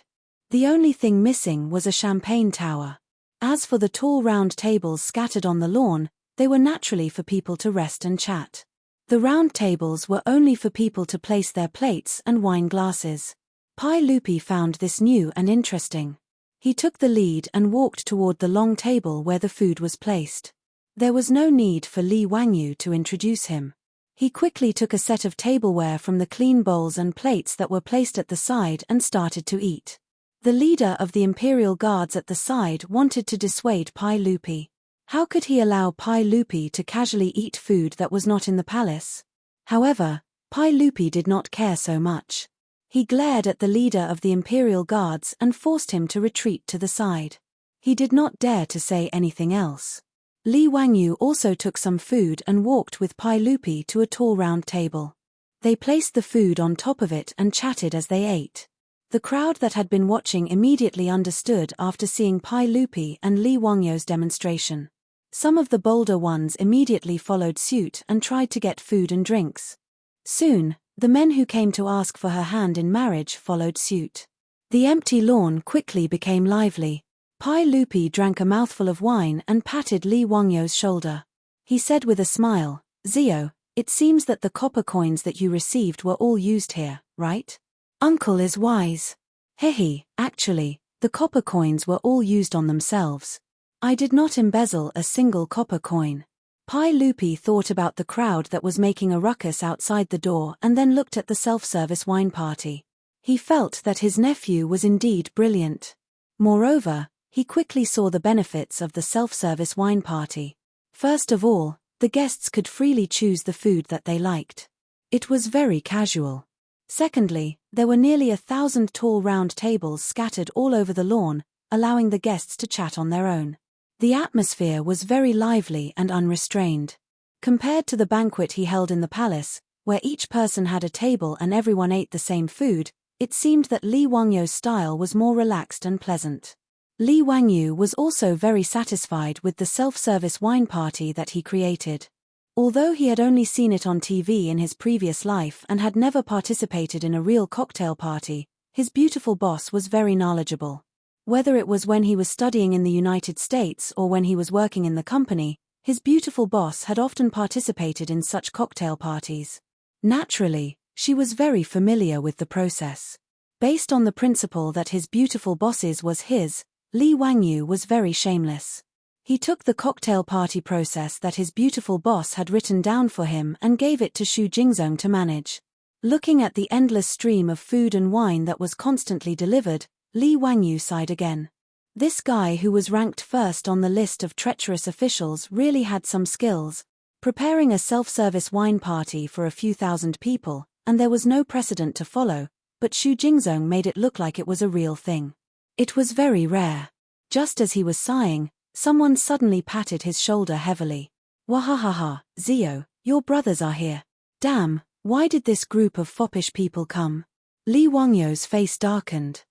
The only thing missing was a champagne tower. As for the tall round tables scattered on the lawn, they were naturally for people to rest and chat. The round tables were only for people to place their plates and wine glasses. Pai Lupi found this new and interesting. He took the lead and walked toward the long table where the food was placed. There was no need for Li Wangyu to introduce him. He quickly took a set of tableware from the clean bowls and plates that were placed at the side and started to eat. The leader of the imperial guards at the side wanted to dissuade Pai Lupi. How could he allow Pai Lupi to casually eat food that was not in the palace? However, Pai Lupi did not care so much. He glared at the leader of the imperial guards and forced him to retreat to the side. He did not dare to say anything else. Li Wangyu also took some food and walked with Pai Lupi to a tall round table. They placed the food on top of it and chatted as they ate. The crowd that had been watching immediately understood after seeing Pai Lupi and Li Wangyu's demonstration. Some of the bolder ones immediately followed suit and tried to get food and drinks. Soon, the men who came to ask for her hand in marriage followed suit. The empty lawn quickly became lively. Pai Lupi drank a mouthful of wine and patted Li Wangyu's shoulder. He said with a smile, "Zio, it seems that the copper coins that you received were all used here, right? Uncle is wise." "Hehe, actually, the copper coins were all used on themselves. I did not embezzle a single copper coin." Pai Lupi thought about the crowd that was making a ruckus outside the door and then looked at the self-service wine party. He felt that his nephew was indeed brilliant. Moreover, he quickly saw the benefits of the self-service wine party. First of all, the guests could freely choose the food that they liked. It was very casual. Secondly, there were nearly 1,000 tall round tables scattered all over the lawn, allowing the guests to chat on their own. The atmosphere was very lively and unrestrained. Compared to the banquet he held in the palace, where each person had a table and everyone ate the same food, it seemed that Li Wangyu's style was more relaxed and pleasant. Li Wangyu was also very satisfied with the self-service wine party that he created. Although he had only seen it on TV in his previous life and had never participated in a real cocktail party, his beautiful boss was very knowledgeable. Whether it was when he was studying in the United States or when he was working in the company, his beautiful boss had often participated in such cocktail parties. Naturally, she was very familiar with the process. Based on the principle that his beautiful boss's was his, Li Wangyu was very shameless. He took the cocktail party process that his beautiful boss had written down for him and gave it to Xu Jingzong to manage. Looking at the endless stream of food and wine that was constantly delivered, Li Wangyu sighed again. This guy who was ranked first on the list of treacherous officials really had some skills, preparing a self-service wine party for a few thousand people, and there was no precedent to follow, but Xu Jingzong made it look like it was a real thing. It was very rare. Just as he was sighing, someone suddenly patted his shoulder heavily. "Wahahaha, Zio, your brothers are here. Damn, why did this group of foppish people come?" Li Wangyu's face darkened.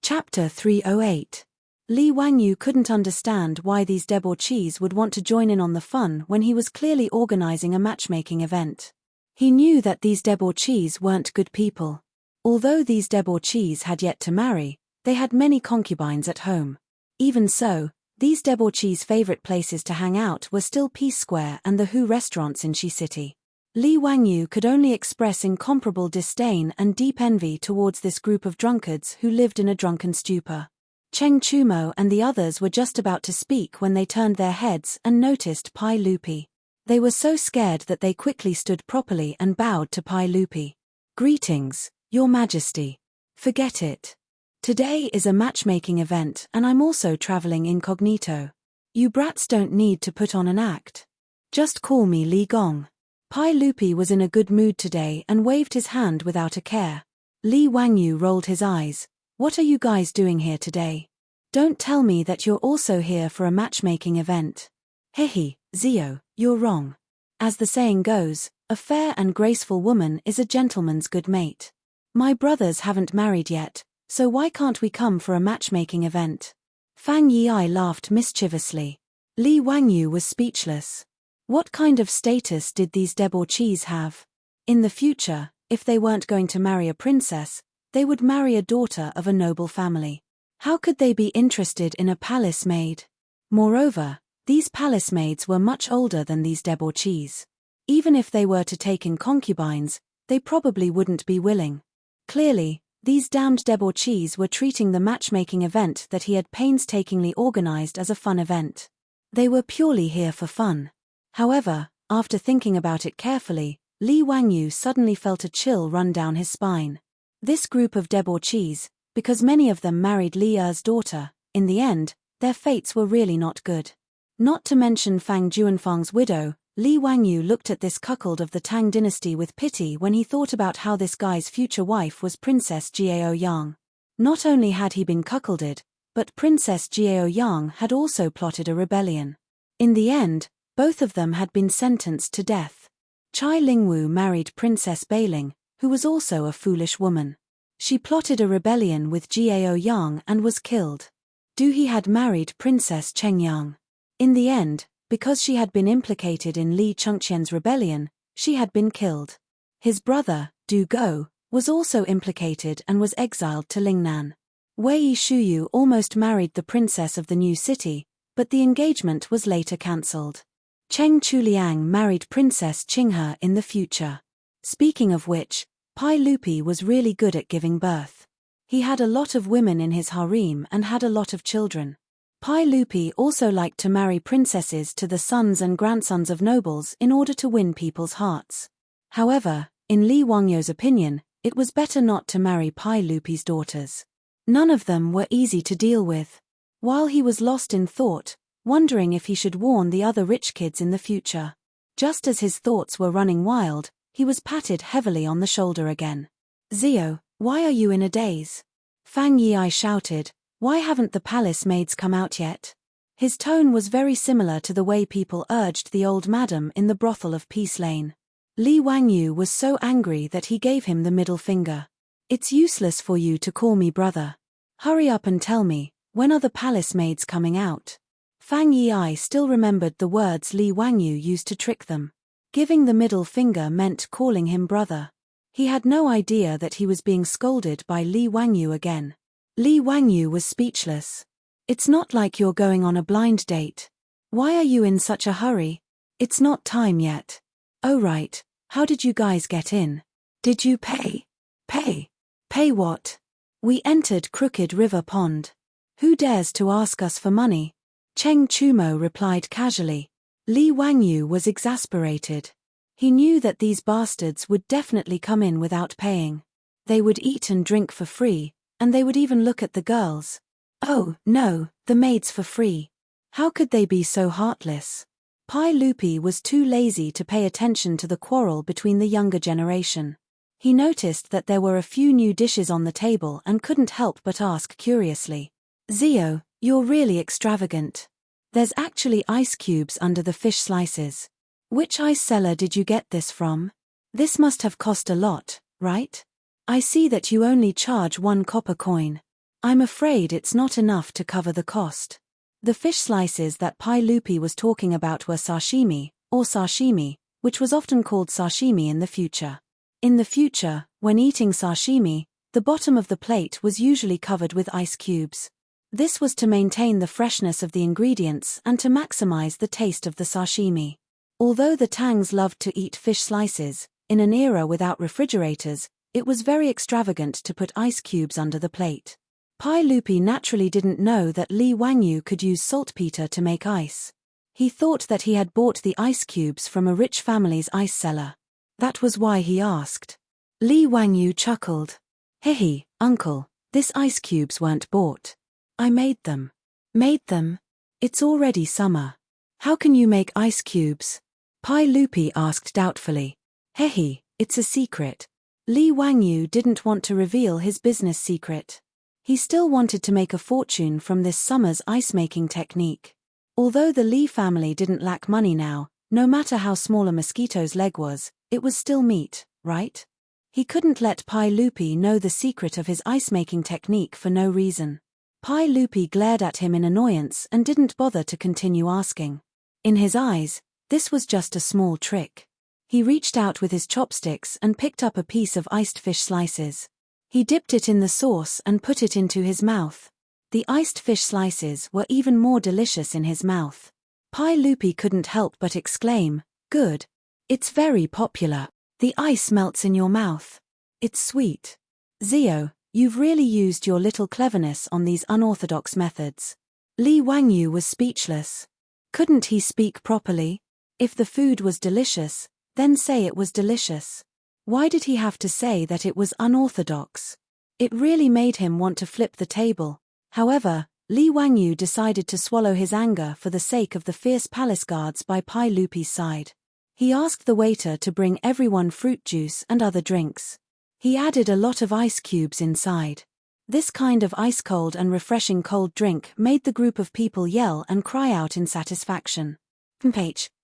Chapter 308. Li Wangyu couldn't understand why these debauchees would want to join in on the fun when he was clearly organizing a matchmaking event. He knew that these debauchees weren't good people. Although these debauchees had yet to marry, they had many concubines at home. Even so, these debauchees' favorite places to hang out were still Peace Square and the Hu restaurants in Shi City. Li Wangyu could only express incomparable disdain and deep envy towards this group of drunkards who lived in a drunken stupor. Cheng Chumo and the others were just about to speak when they turned their heads and noticed Pai Lupi. They were so scared that they quickly stood properly and bowed to Pai Lupi. "Greetings, Your Majesty." "Forget it. Today is a matchmaking event and I'm also traveling incognito. You brats don't need to put on an act. Just call me Li Gong." Pai Lupi was in a good mood today and waved his hand without a care. Li Wangyu rolled his eyes. "What are you guys doing here today? Don't tell me that you're also here for a matchmaking event." "Hehe, Zio, you're wrong. As the saying goes, a fair and graceful woman is a gentleman's good mate. My brothers haven't married yet, so why can't we come for a matchmaking event?" Fang Yi laughed mischievously. Li Wangyu was speechless. What kind of status did these debauchees have? In the future, If they weren't going to marry a princess, they would marry a daughter of a noble family. How could they be interested in a palace maid? Moreover, these palace maids were much older than these debauchees. Even if they were to take in concubines, they probably wouldn't be willing. Clearly, these damned debauchees were treating the matchmaking event that he had painstakingly organized as a fun event. They were purely here for fun. However, after thinking about it carefully, Li Wangyu suddenly felt a chill run down his spine. This group of debauchees, because many of them married Li Er's daughter, in the end, their fates were really not good. Not to mention Fang Juanfang's widow, Li Wangyu looked at this cuckold of the Tang dynasty with pity when he thought about how this guy's future wife was Princess Jiao Yang. Not only had he been cuckolded, but Princess Jiao Yang had also plotted a rebellion. In the end, both of them had been sentenced to death. Chai Lingwu married Princess Beiling, who was also a foolish woman. She plotted a rebellion with Jiao Yang and was killed. Du He had married Princess Cheng Yang. In the end, because she had been implicated in Li Chengqian's rebellion, she had been killed. His brother, Du Go, was also implicated and was exiled to Lingnan. Wei Shuyu almost married the princess of the new city, but the engagement was later cancelled. Cheng Chuliang married Princess Qinghe in the future. Speaking of which, Pai Lupi was really good at giving birth. He had a lot of women in his harem and had a lot of children. Pai Lupi also liked to marry princesses to the sons and grandsons of nobles in order to win people's hearts. However, in Li Wangyu's opinion, it was better not to marry Pai Lupi's daughters. None of them were easy to deal with. While he was lost in thought, wondering if he should warn the other rich kids in the future. Just as his thoughts were running wild, he was patted heavily on the shoulder again. "Zio, why are you in a daze?" Fang Yi shouted. "Why haven't the palace maids come out yet?" His tone was very similar to the way people urged the old madam in the brothel of Peace Lane. Li Wangyu was so angry that he gave him the middle finger. "It's useless for you to call me brother. Hurry up and tell me, when are the palace maids coming out?" Fang Yi still remembered the words Li Wangyu used to trick them. Giving the middle finger meant calling him brother. He had no idea that he was being scolded by Li Wangyu again. Li Wangyu was speechless. "It's not like you're going on a blind date. Why are you in such a hurry? It's not time yet." "Oh right, how did you guys get in? Did you pay?" "Pay? Pay what?" "We entered Crooked River Pond. Who dares to ask us for money?" Cheng Chumo replied casually. Li Wangyu was exasperated. He knew that these bastards would definitely come in without paying. They would eat and drink for free, and they would even look at the girls. Oh, no, the maids for free. How could they be so heartless? Pai Lupi was too lazy to pay attention to the quarrel between the younger generation. He noticed that there were a few new dishes on the table and couldn't help but ask curiously. "Zio, you're really extravagant. There's actually ice cubes under the fish slices. Which ice cellar did you get this from? This must have cost a lot, right? I see that you only charge 1 copper coin. I'm afraid it's not enough to cover the cost." The fish slices that Pai Lupi was talking about were sashimi, or sashimi, which was often called sashimi in the future. In the future, when eating sashimi, the bottom of the plate was usually covered with ice cubes. This was to maintain the freshness of the ingredients and to maximize the taste of the sashimi. Although the Tangs loved to eat fish slices, in an era without refrigerators, it was very extravagant to put ice cubes under the plate. Pai Lupi naturally didn't know that Li Wangyu could use saltpeter to make ice. He thought that he had bought the ice cubes from a rich family's ice cellar. That was why he asked. Li Wangyu chuckled. "Hehe, uncle, these ice cubes weren't bought. I made them." "Made them? It's already summer. How can you make ice cubes?" Pai Lupi asked doubtfully. "Hehe, it's a secret." Li Wangyu didn't want to reveal his business secret. He still wanted to make a fortune from this summer's ice-making technique. Although the Li family didn't lack money now, no matter how small a mosquito's leg was, it was still meat, right? He couldn't let Pai Lupi know the secret of his ice-making technique for no reason. Pai Lupi glared at him in annoyance and didn't bother to continue asking. In his eyes, this was just a small trick. He reached out with his chopsticks and picked up a piece of iced fish slices. He dipped it in the sauce and put it into his mouth. The iced fish slices were even more delicious in his mouth. Pai Lupi couldn't help but exclaim, "Good. It's very popular. The ice melts in your mouth. It's sweet. Zio, you've really used your little cleverness on these unorthodox methods." Li Wangyu was speechless. Couldn't he speak properly? If the food was delicious, then say it was delicious. Why did he have to say that it was unorthodox? It really made him want to flip the table. However, Li Wangyu decided to swallow his anger for the sake of the fierce palace guards by Pai Lupi's side. He asked the waiter to bring everyone fruit juice and other drinks. He added a lot of ice cubes inside. This kind of ice-cold and refreshing cold drink made the group of people yell and cry out in satisfaction.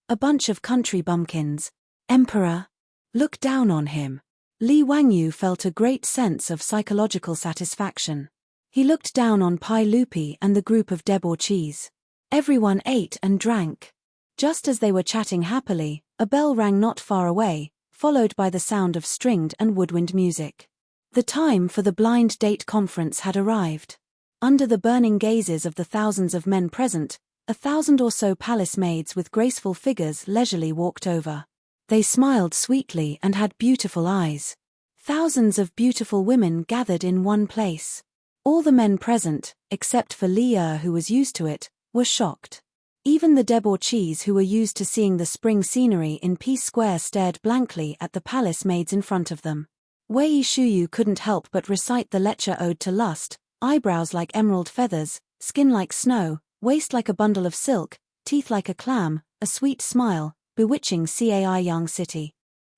A bunch of country bumpkins. Emperor. Look down on him. Li Wangyu felt a great sense of psychological satisfaction. He looked down on Pai Lupi and the group of debauchees. Everyone ate and drank. Just as they were chatting happily, a bell rang not far away, followed by the sound of stringed and woodwind music. The time for the blind date conference had arrived. Under the burning gazes of the thousands of men present, 1,000 or so palace maids with graceful figures leisurely walked over. They smiled sweetly and had beautiful eyes. Thousands of beautiful women gathered in one place. All the men present, except for Li Er who was used to it, were shocked. Even the debauchees who were used to seeing the spring scenery in Peace Square stared blankly at the palace maids in front of them. Wei Shuyu couldn't help but recite the lecture ode to lust: eyebrows like emerald feathers, skin like snow, waist like a bundle of silk, teeth like a clam, a sweet smile, bewitching Cai Yang City.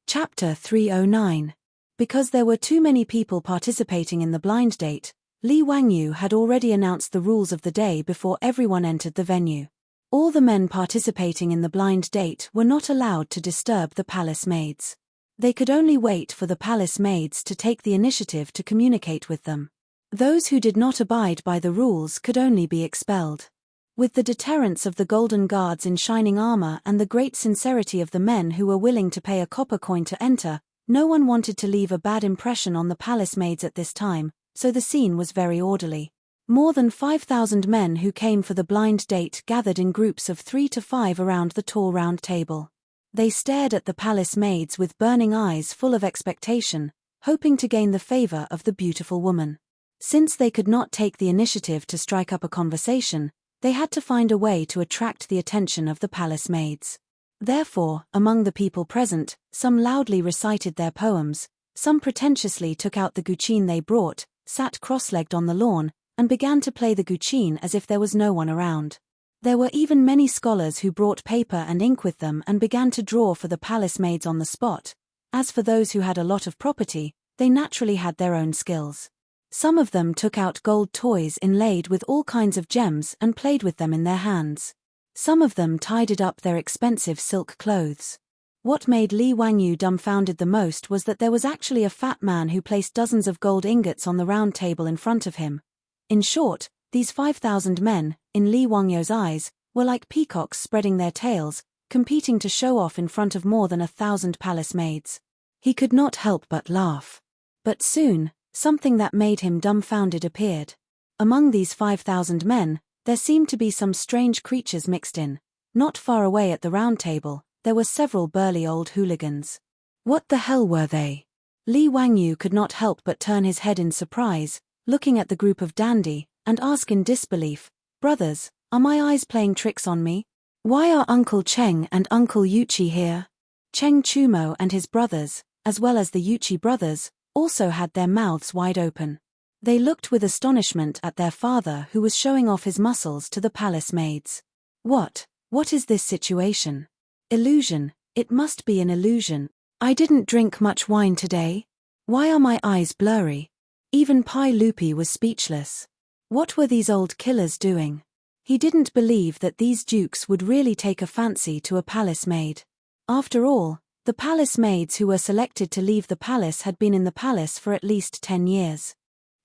Chapter 309. Because there were too many people participating in the blind date, Li Wangyu had already announced the rules of the day before everyone entered the venue. All the men participating in the blind date were not allowed to disturb the palace maids. They could only wait for the palace maids to take the initiative to communicate with them. Those who did not abide by the rules could only be expelled. With the deterrence of the golden guards in shining armor and the great sincerity of the men who were willing to pay a copper coin to enter, no one wanted to leave a bad impression on the palace maids at this time, so the scene was very orderly. More than 5,000 men who came for the blind date gathered in groups of 3 to 5 around the tall round table. They stared at the palace maids with burning eyes full of expectation, hoping to gain the favor of the beautiful woman. Since they could not take the initiative to strike up a conversation, they had to find a way to attract the attention of the palace maids. Therefore, among the people present, some loudly recited their poems, some pretentiously took out the guqin they brought, sat cross-legged on the lawn, and began to play the guqin as if there was no one around. There were even many scholars who brought paper and ink with them and began to draw for the palace maids on the spot. As for those who had a lot of property, they naturally had their own skills. Some of them took out gold toys inlaid with all kinds of gems and played with them in their hands. Some of them tidied up their expensive silk clothes. What made Li Wangyu dumbfounded the most was that there was actually a fat man who placed dozens of gold ingots on the round table in front of him. In short, these 5,000 men, in Li Wangyu's eyes, were like peacocks spreading their tails, competing to show off in front of more than 1,000 palace maids. He could not help but laugh. But soon, something that made him dumbfounded appeared. Among these 5,000 men, there seemed to be some strange creatures mixed in. Not far away at the round table, there were several burly old hooligans. What the hell were they? Li Wangyu could not help but turn his head in surprise, looking at the group of dandy, and ask in disbelief, "Brothers, are my eyes playing tricks on me? Why are Uncle Cheng and Uncle Yuchi here?" Cheng Chumo and his brothers, as well as the Yuchi brothers, also had their mouths wide open. They looked with astonishment at their father who was showing off his muscles to the palace maids. What is this situation? Illusion, it must be an illusion. I didn't drink much wine today. Why are my eyes blurry? Even Pai Lupi was speechless. What were these old killers doing? He didn't believe that these dukes would really take a fancy to a palace maid. After all, the palace maids who were selected to leave the palace had been in the palace for at least 10 years.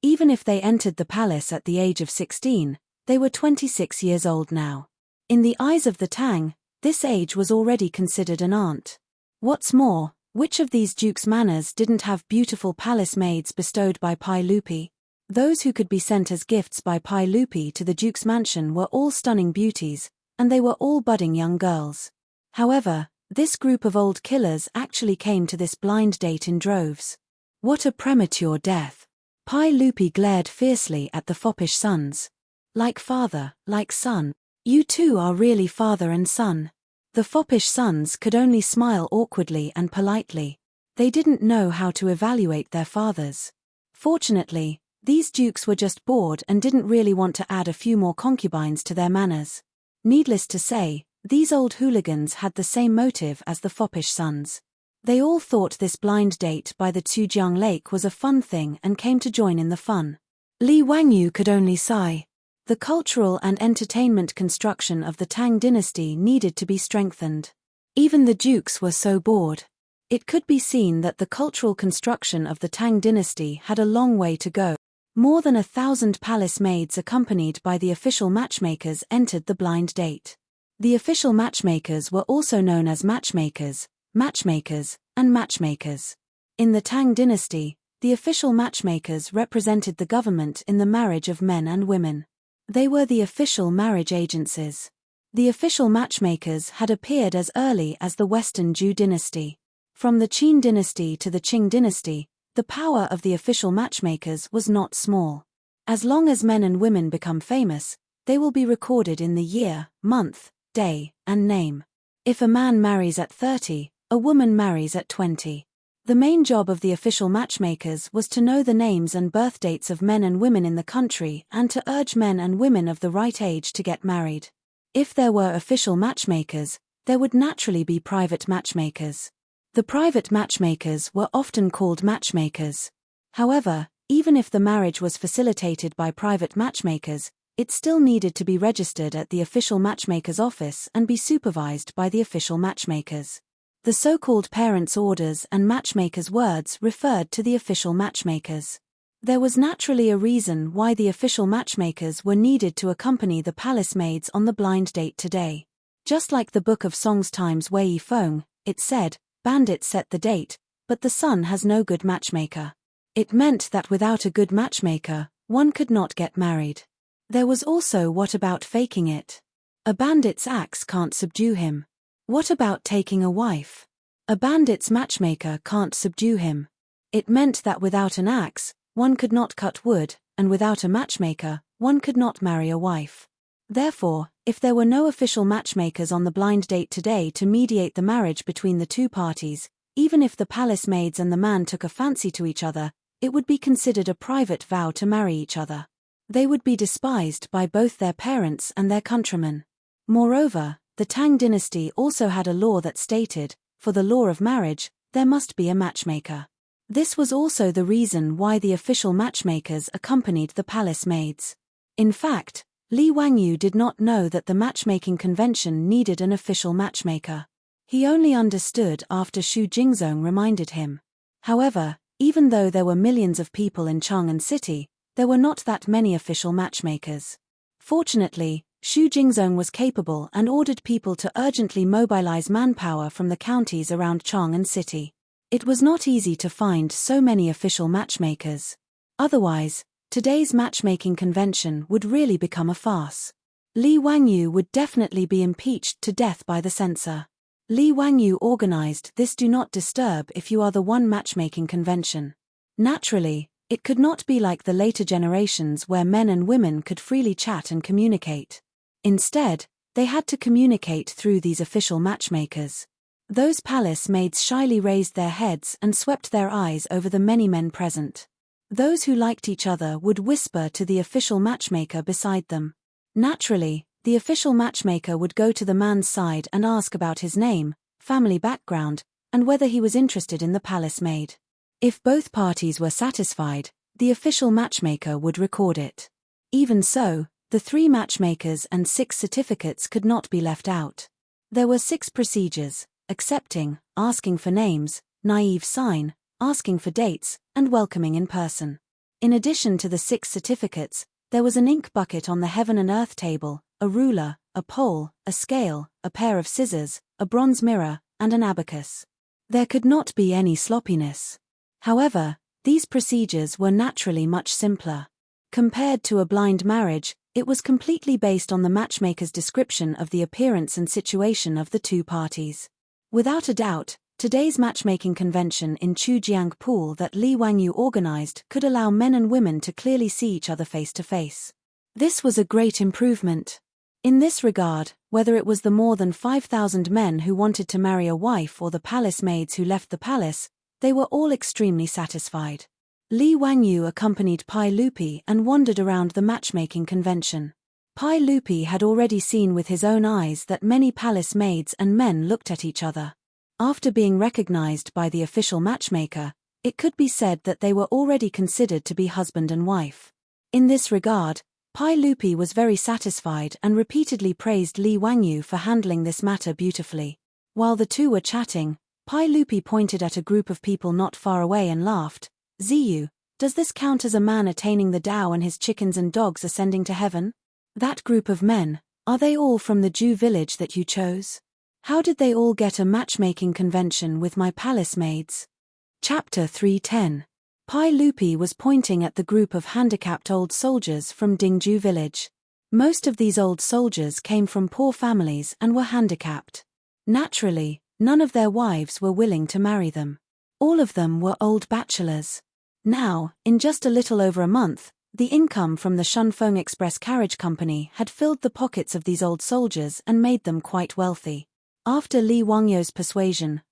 Even if they entered the palace at the age of 16, they were 26 years old now. In the eyes of the Tang, this age was already considered an aunt. What's more, which of these dukes' manors didn't have beautiful palace maids bestowed by Pai Lupi? Those who could be sent as gifts by Pai Lupi to the duke's mansion were all stunning beauties, and they were all budding young girls. However, this group of old killers actually came to this blind date in droves. What a premature death! Pai Lupi glared fiercely at the foppish sons. Like father, like son. You two are really father and son. The foppish sons could only smile awkwardly and politely. They didn't know how to evaluate their fathers. Fortunately, these dukes were just bored and didn't really want to add a few more concubines to their manors. Needless to say, these old hooligans had the same motive as the foppish sons. They all thought this blind date by the Tujiang Lake was a fun thing and came to join in the fun. Li Wangyu could only sigh. The cultural and entertainment construction of the Tang dynasty needed to be strengthened. Even the dukes were so bored. It could be seen that the cultural construction of the Tang dynasty had a long way to go. More than 1,000 palace maids accompanied by the official matchmakers entered the blind date. The official matchmakers were also known as matchmakers, and matchmakers. In the Tang dynasty, the official matchmakers represented the government in the marriage of men and women. They were the official marriage agencies. The official matchmakers had appeared as early as the Western Zhou dynasty. From the Qin dynasty to the Qing dynasty, the power of the official matchmakers was not small. As long as men and women become famous, they will be recorded in the year, month, day, and name. If a man marries at 30, a woman marries at 20. The main job of the official matchmakers was to know the names and birth dates of men and women in the country and to urge men and women of the right age to get married. If there were official matchmakers, there would naturally be private matchmakers. The private matchmakers were often called matchmakers. However, even if the marriage was facilitated by private matchmakers, it still needed to be registered at the official matchmaker's office and be supervised by the official matchmakers. The so-called parents' orders and matchmakers' words referred to the official matchmakers. There was naturally a reason why the official matchmakers were needed to accompany the palace maids on the blind date today. Just like the Book of Songs times Wei Feng, it said, "Bandits set the date, but the sun has no good matchmaker." It meant that without a good matchmaker, one could not get married. There was also what about faking it? A bandit's axe can't subdue him. What about taking a wife? A bandit's matchmaker can't subdue him. It meant that without an axe, one could not cut wood, and without a matchmaker, one could not marry a wife. Therefore, if there were no official matchmakers on the blind date today to mediate the marriage between the two parties, even if the palace maids and the man took a fancy to each other, it would be considered a private vow to marry each other. They would be despised by both their parents and their countrymen. Moreover, the Tang dynasty also had a law that stated, for the law of marriage, there must be a matchmaker. This was also the reason why the official matchmakers accompanied the palace maids. In fact, Li Wangyu did not know that the matchmaking convention needed an official matchmaker. He only understood after Xu Jingzong reminded him. However, even though there were millions of people in Chang'an City, there were not that many official matchmakers. Fortunately, Xu Jingzong was capable and ordered people to urgently mobilize manpower from the counties around Chang'an City. It was not easy to find so many official matchmakers. Otherwise, today's matchmaking convention would really become a farce. Li Wangyu would definitely be impeached to death by the censor. Li Wangyu organized this do not disturb if you are the one matchmaking convention. Naturally, it could not be like the later generations where men and women could freely chat and communicate. Instead, they had to communicate through these official matchmakers. Those palace maids shyly raised their heads and swept their eyes over the many men present. Those who liked each other would whisper to the official matchmaker beside them. Naturally, the official matchmaker would go to the man's side and ask about his name, family background, and whether he was interested in the palace maid. If both parties were satisfied, the official matchmaker would record it. Even so, the 3 matchmakers and 6 certificates could not be left out. There were 6 procedures: accepting, asking for names, naive sign, asking for dates, and welcoming in person. In addition to the 6 certificates, there was an ink bucket on the heaven and earth table, a ruler, a pole, a scale, a pair of scissors, a bronze mirror, and an abacus. There could not be any sloppiness. However, these procedures were naturally much simpler. Compared to a blind marriage, it was completely based on the matchmaker's description of the appearance and situation of the two parties. Without a doubt, today's matchmaking convention in Chujiang Pool that Li Wangyu organized could allow men and women to clearly see each other face to face. This was a great improvement. In this regard, whether it was the more than 5,000 men who wanted to marry a wife or the palace maids who left the palace, they were all extremely satisfied. Li Wangyu accompanied Pai Lupi and wandered around the matchmaking convention. Pai Lupi had already seen with his own eyes that many palace maids and men looked at each other. After being recognized by the official matchmaker, it could be said that they were already considered to be husband and wife. In this regard, Pai Lupi was very satisfied and repeatedly praised Li Wangyu for handling this matter beautifully. While the two were chatting, Pai Lupi pointed at a group of people not far away and laughed. "Ziyu, does this count as a man attaining the Tao and his chickens and dogs ascending to heaven? That group of men, are they all from the Jew village that you chose? How did they all get a matchmaking convention with my palace maids?" Chapter 310. Pai Lupi was pointing at the group of handicapped old soldiers from Dingju village. Most of these old soldiers came from poor families and were handicapped. Naturally, none of their wives were willing to marry them. All of them were old bachelors. Now, in just a little over a month, the income from the Shunfeng Express Carriage Company had filled the pockets of these old soldiers and made them quite wealthy. After Li Wangyu's persuasion,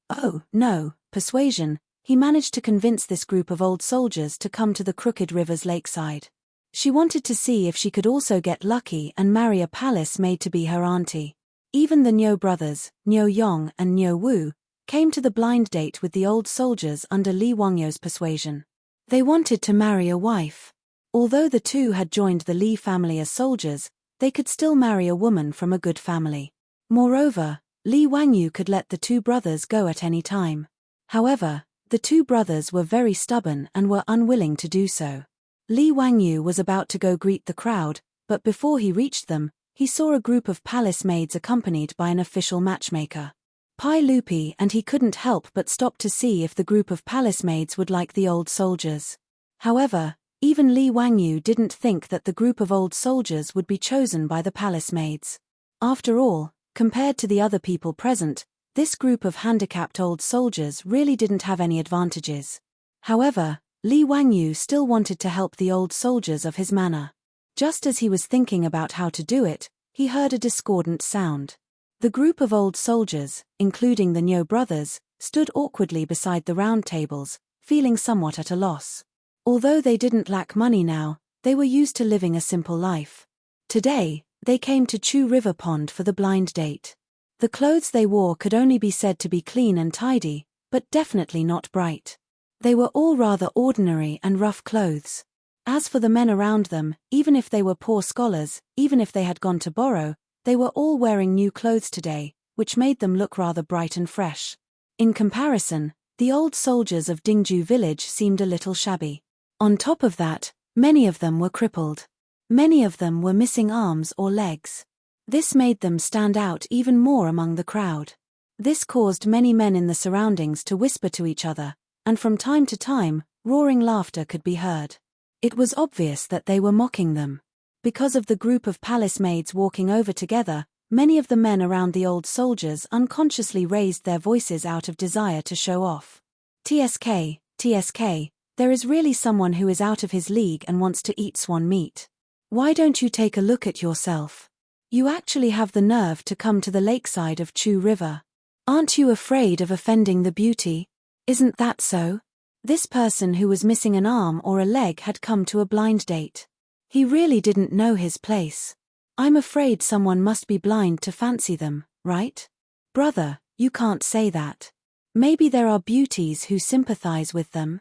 he managed to convince this group of old soldiers to come to the Crooked River's lakeside. She wanted to see if she could also get lucky and marry a palace maid to be her auntie. Even the Niu brothers, Niu Yong and Niu Wu, came to the blind date with the old soldiers under Li Wangyu's persuasion. They wanted to marry a wife. Although the two had joined the Li family as soldiers, they could still marry a woman from a good family. Moreover, Li Wangyu could let the two brothers go at any time. However, the two brothers were very stubborn and were unwilling to do so. Li Wangyu was about to go greet the crowd, but before he reached them, he saw a group of palace maids accompanied by an official matchmaker. Pai Lupi and he couldn't help but stop to see if the group of palace maids would like the old soldiers. However, even Li Wangyu didn't think that the group of old soldiers would be chosen by the palace maids. After all, compared to the other people present, this group of handicapped old soldiers really didn't have any advantages. However, Li Wangyu still wanted to help the old soldiers of his manor. Just as he was thinking about how to do it, he heard a discordant sound. The group of old soldiers, including the Niu brothers, stood awkwardly beside the round tables, feeling somewhat at a loss. Although they didn't lack money now, they were used to living a simple life. Today, they came to Chu River Pond for the blind date. The clothes they wore could only be said to be clean and tidy, but definitely not bright. They were all rather ordinary and rough clothes. As for the men around them, even if they were poor scholars, even if they had gone to borrow, they were all wearing new clothes today, which made them look rather bright and fresh. In comparison, the old soldiers of Dingju village seemed a little shabby. On top of that, many of them were crippled. Many of them were missing arms or legs. This made them stand out even more among the crowd. This caused many men in the surroundings to whisper to each other, and from time to time, roaring laughter could be heard. It was obvious that they were mocking them. Because of the group of palace maids walking over together, many of the men around the old soldiers unconsciously raised their voices out of desire to show off. TSK, there is really someone who is out of his league and wants to eat swan meat. Why don't you take a look at yourself? You actually have the nerve to come to the lakeside of Chu River. Aren't you afraid of offending the beauty? Isn't that so? This person who was missing an arm or a leg had come to a blind date. He really didn't know his place. I'm afraid someone must be blind to fancy them, right? Brother, you can't say that. Maybe there are beauties who sympathize with them.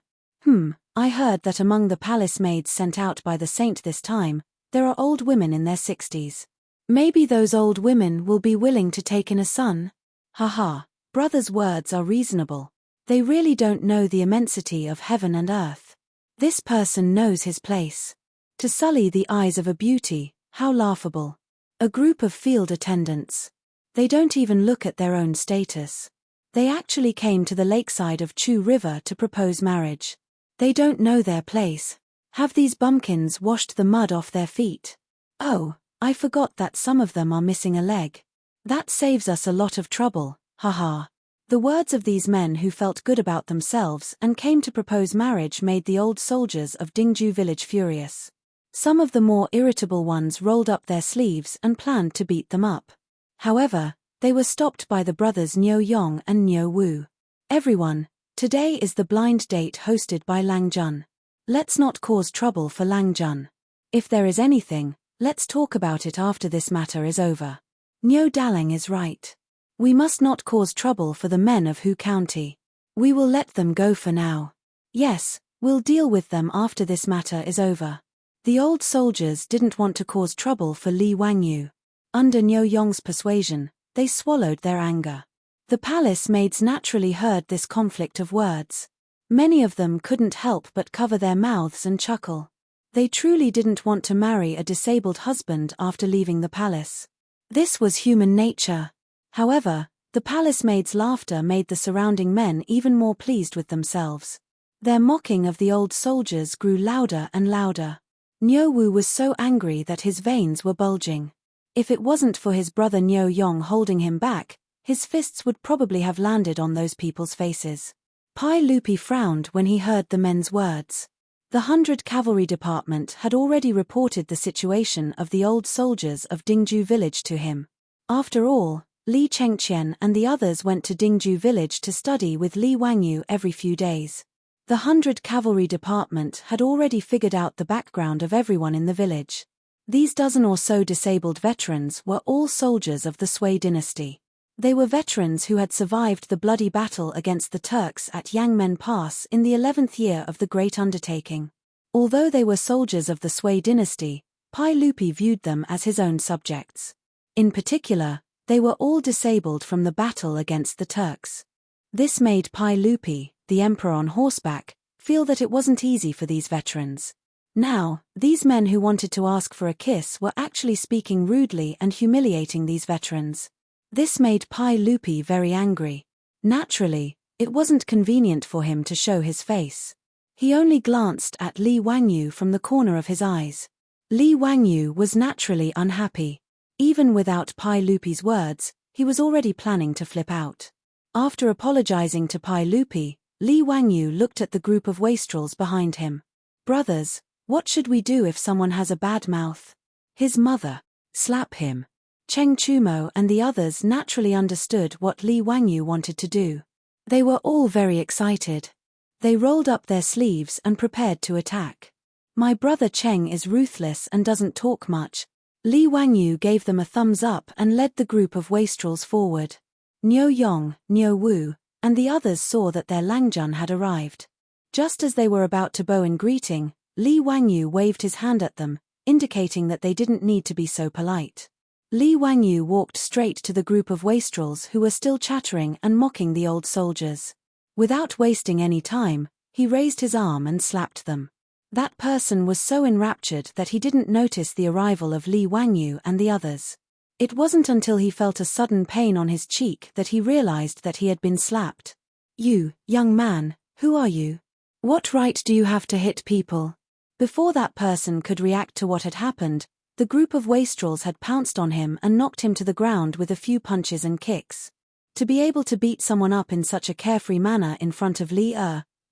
I heard that among the palace maids sent out by the saint this time, there are old women in their 60s. Maybe those old women will be willing to take in a son? Haha, brother's words are reasonable. They really don't know the immensity of heaven and earth. This person knows his place. To sully the eyes of a beauty, how laughable. A group of field attendants. They don't even look at their own status. They actually came to the lakeside of Chu River to propose marriage. They don't know their place. Have these bumpkins washed the mud off their feet? Oh, I forgot that some of them are missing a leg. That saves us a lot of trouble, haha. The words of these men who felt good about themselves and came to propose marriage made the old soldiers of Dingju village furious. Some of the more irritable ones rolled up their sleeves and planned to beat them up. However, they were stopped by the brothers Niu Yong and Niu Wu. Everyone, today is the blind date hosted by Lang Jun. Let's not cause trouble for Lang Jun. If there is anything, let's talk about it after this matter is over. Niu Dalang is right. We must not cause trouble for the men of Hu County. We will let them go for now. Yes, we'll deal with them after this matter is over. The old soldiers didn't want to cause trouble for Li Wangyu. Under Niu Yong's persuasion, they swallowed their anger. The palace maids naturally heard this conflict of words. Many of them couldn't help but cover their mouths and chuckle. They truly didn't want to marry a disabled husband after leaving the palace. This was human nature. However, the palace maids' laughter made the surrounding men even more pleased with themselves. Their mocking of the old soldiers grew louder and louder. Niu Wu was so angry that his veins were bulging. If it wasn't for his brother Niu Yong holding him back, his fists would probably have landed on those people's faces. Pai Lupi frowned when he heard the men's words. The 100 Cavalry Department had already reported the situation of the old soldiers of Dingju village to him. After all, Li Chengqian and the others went to Dingju village to study with Li Wangyu every few days. The 100 Cavalry Department had already figured out the background of everyone in the village. These dozen or so disabled veterans were all soldiers of the Sui dynasty. They were veterans who had survived the bloody battle against the Turks at Yangmen Pass in the 11th year of the Great Undertaking. Although they were soldiers of the Sui dynasty, Pai Lupi viewed them as his own subjects. In particular, they were all disabled from the battle against the Turks. This made Pai Lupi, the emperor on horseback, feel that it wasn't easy for these veterans. Now, these men who wanted to ask for a kiss were actually speaking rudely and humiliating these veterans. This made Pai Lupi very angry. Naturally, it wasn't convenient for him to show his face. He only glanced at Li Wangyu from the corner of his eyes. Li Wangyu was naturally unhappy. Even without Pai Lupi's words, he was already planning to flip out. After apologizing to Pai Lupi, Li Wangyu looked at the group of wastrels behind him. Brothers, what should we do if someone has a bad mouth? His mother. Slap him. Cheng Chumo and the others naturally understood what Li Wangyu wanted to do. They were all very excited. They rolled up their sleeves and prepared to attack. My brother Cheng is ruthless and doesn't talk much. Li Wangyu gave them a thumbs up and led the group of wastrels forward. Niu Yong, Niu Wu, and the others saw that their Langjun had arrived. Just as they were about to bow in greeting, Li Wangyu waved his hand at them, indicating that they didn't need to be so polite. Li Wangyu walked straight to the group of wastrels who were still chattering and mocking the old soldiers. Without wasting any time, he raised his arm and slapped them. That person was so enraptured that he didn't notice the arrival of Li Wangyu and the others. It wasn't until he felt a sudden pain on his cheek that he realized that he had been slapped. You, young man, who are you? What right do you have to hit people? Before that person could react to what had happened, the group of wastrels had pounced on him and knocked him to the ground with a few punches and kicks. To be able to beat someone up in such a carefree manner in front of Li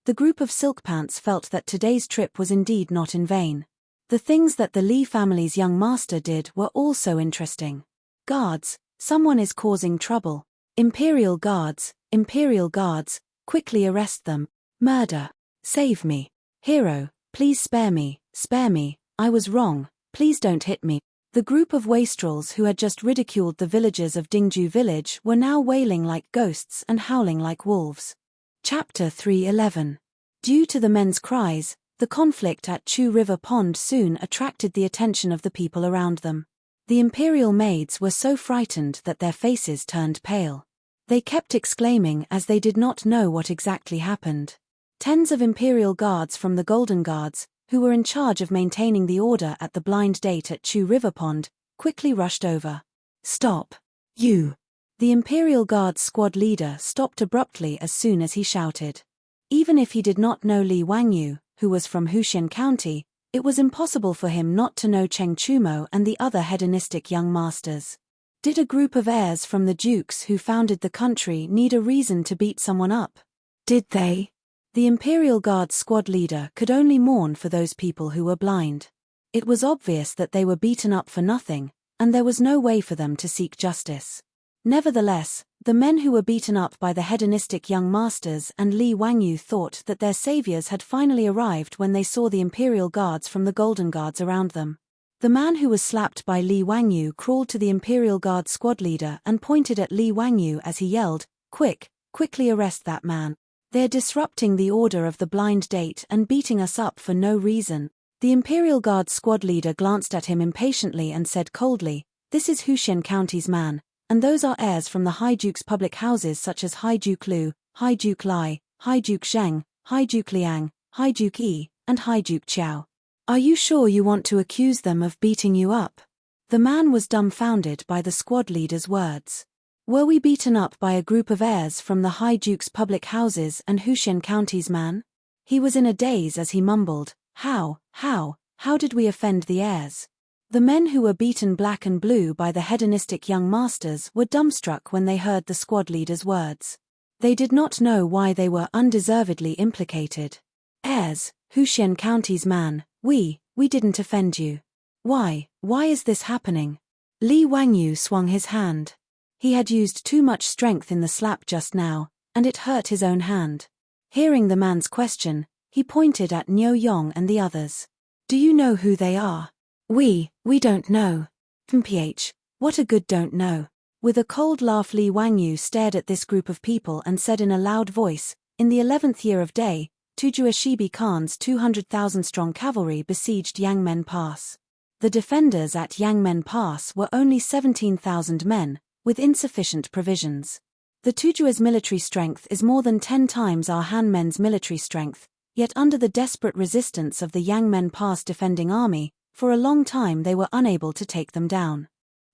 the group of Silkpants felt that today's trip was indeed not in vain. The things that the Li family's young master did were also interesting. Guards, someone is causing trouble. Imperial guards, quickly arrest them. Murder. Save me. Hero, please spare me, I was wrong, please don't hit me. The group of wastrels who had just ridiculed the villagers of Dingju village were now wailing like ghosts and howling like wolves. Chapter 3:11. Due to the men's cries, the conflict at Chu River Pond soon attracted the attention of the people around them. The imperial maids were so frightened that their faces turned pale. They kept exclaiming as they did not know what exactly happened. Tens of imperial guards from the Golden Guards, who were in charge of maintaining the order at the blind date at Chu River Pond, quickly rushed over. Stop. You. The Imperial Guard's squad leader stopped abruptly as soon as he shouted. Even if he did not know Li Wangyu, who was from Huxian County, it was impossible for him not to know Cheng Chumo and the other hedonistic young masters. Did a group of heirs from the dukes who founded the country need a reason to beat someone up? Did they? The Imperial Guard's squad leader could only mourn for those people who were blind. It was obvious that they were beaten up for nothing, and there was no way for them to seek justice. Nevertheless, the men who were beaten up by the hedonistic young masters and Li Wangyu thought that their saviors had finally arrived when they saw the Imperial Guards from the Golden Guards around them. The man who was slapped by Li Wangyu crawled to the Imperial Guard squad leader and pointed at Li Wangyu as he yelled, Quickly arrest that man. They're disrupting the order of the blind date and beating us up for no reason." The Imperial Guard squad leader glanced at him impatiently and said coldly, "This is Huxian County's man, and those are heirs from the High Duke's public houses such as High Duke Lu, High Duke Lai, High Duke Zheng, High Duke Liang, High Duke Yi, and High Duke Qiao. Are you sure you want to accuse them of beating you up?" The man was dumbfounded by the squad leader's words. "Were we beaten up by a group of heirs from the High Duke's public houses and Huxian County's man?" He was in a daze as he mumbled, How did we offend the heirs?" The men who were beaten black and blue by the hedonistic young masters were dumbstruck when they heard the squad leader's words. They did not know why they were undeservedly implicated. "Heirs, Huxian County's man, we didn't offend you. Why is this happening?" Li Wangyu swung his hand. He had used too much strength in the slap just now, and it hurt his own hand. Hearing the man's question, he pointed at Niu Yong and the others. "Do you know who they are?" We don't know." "Mph, what a good don't know." With a cold laugh, Li Wangyu stared at this group of people and said in a loud voice, "In the 11th year of day, Tujua Shibi Khan's 200,000-strong cavalry besieged Yangmen Pass. The defenders at Yangmen Pass were only 17,000 men, with insufficient provisions. The Tujua's military strength is more than 10 times our Han-men's military strength, yet under the desperate resistance of the Yangmen Pass defending army, for a long time they were unable to take them down."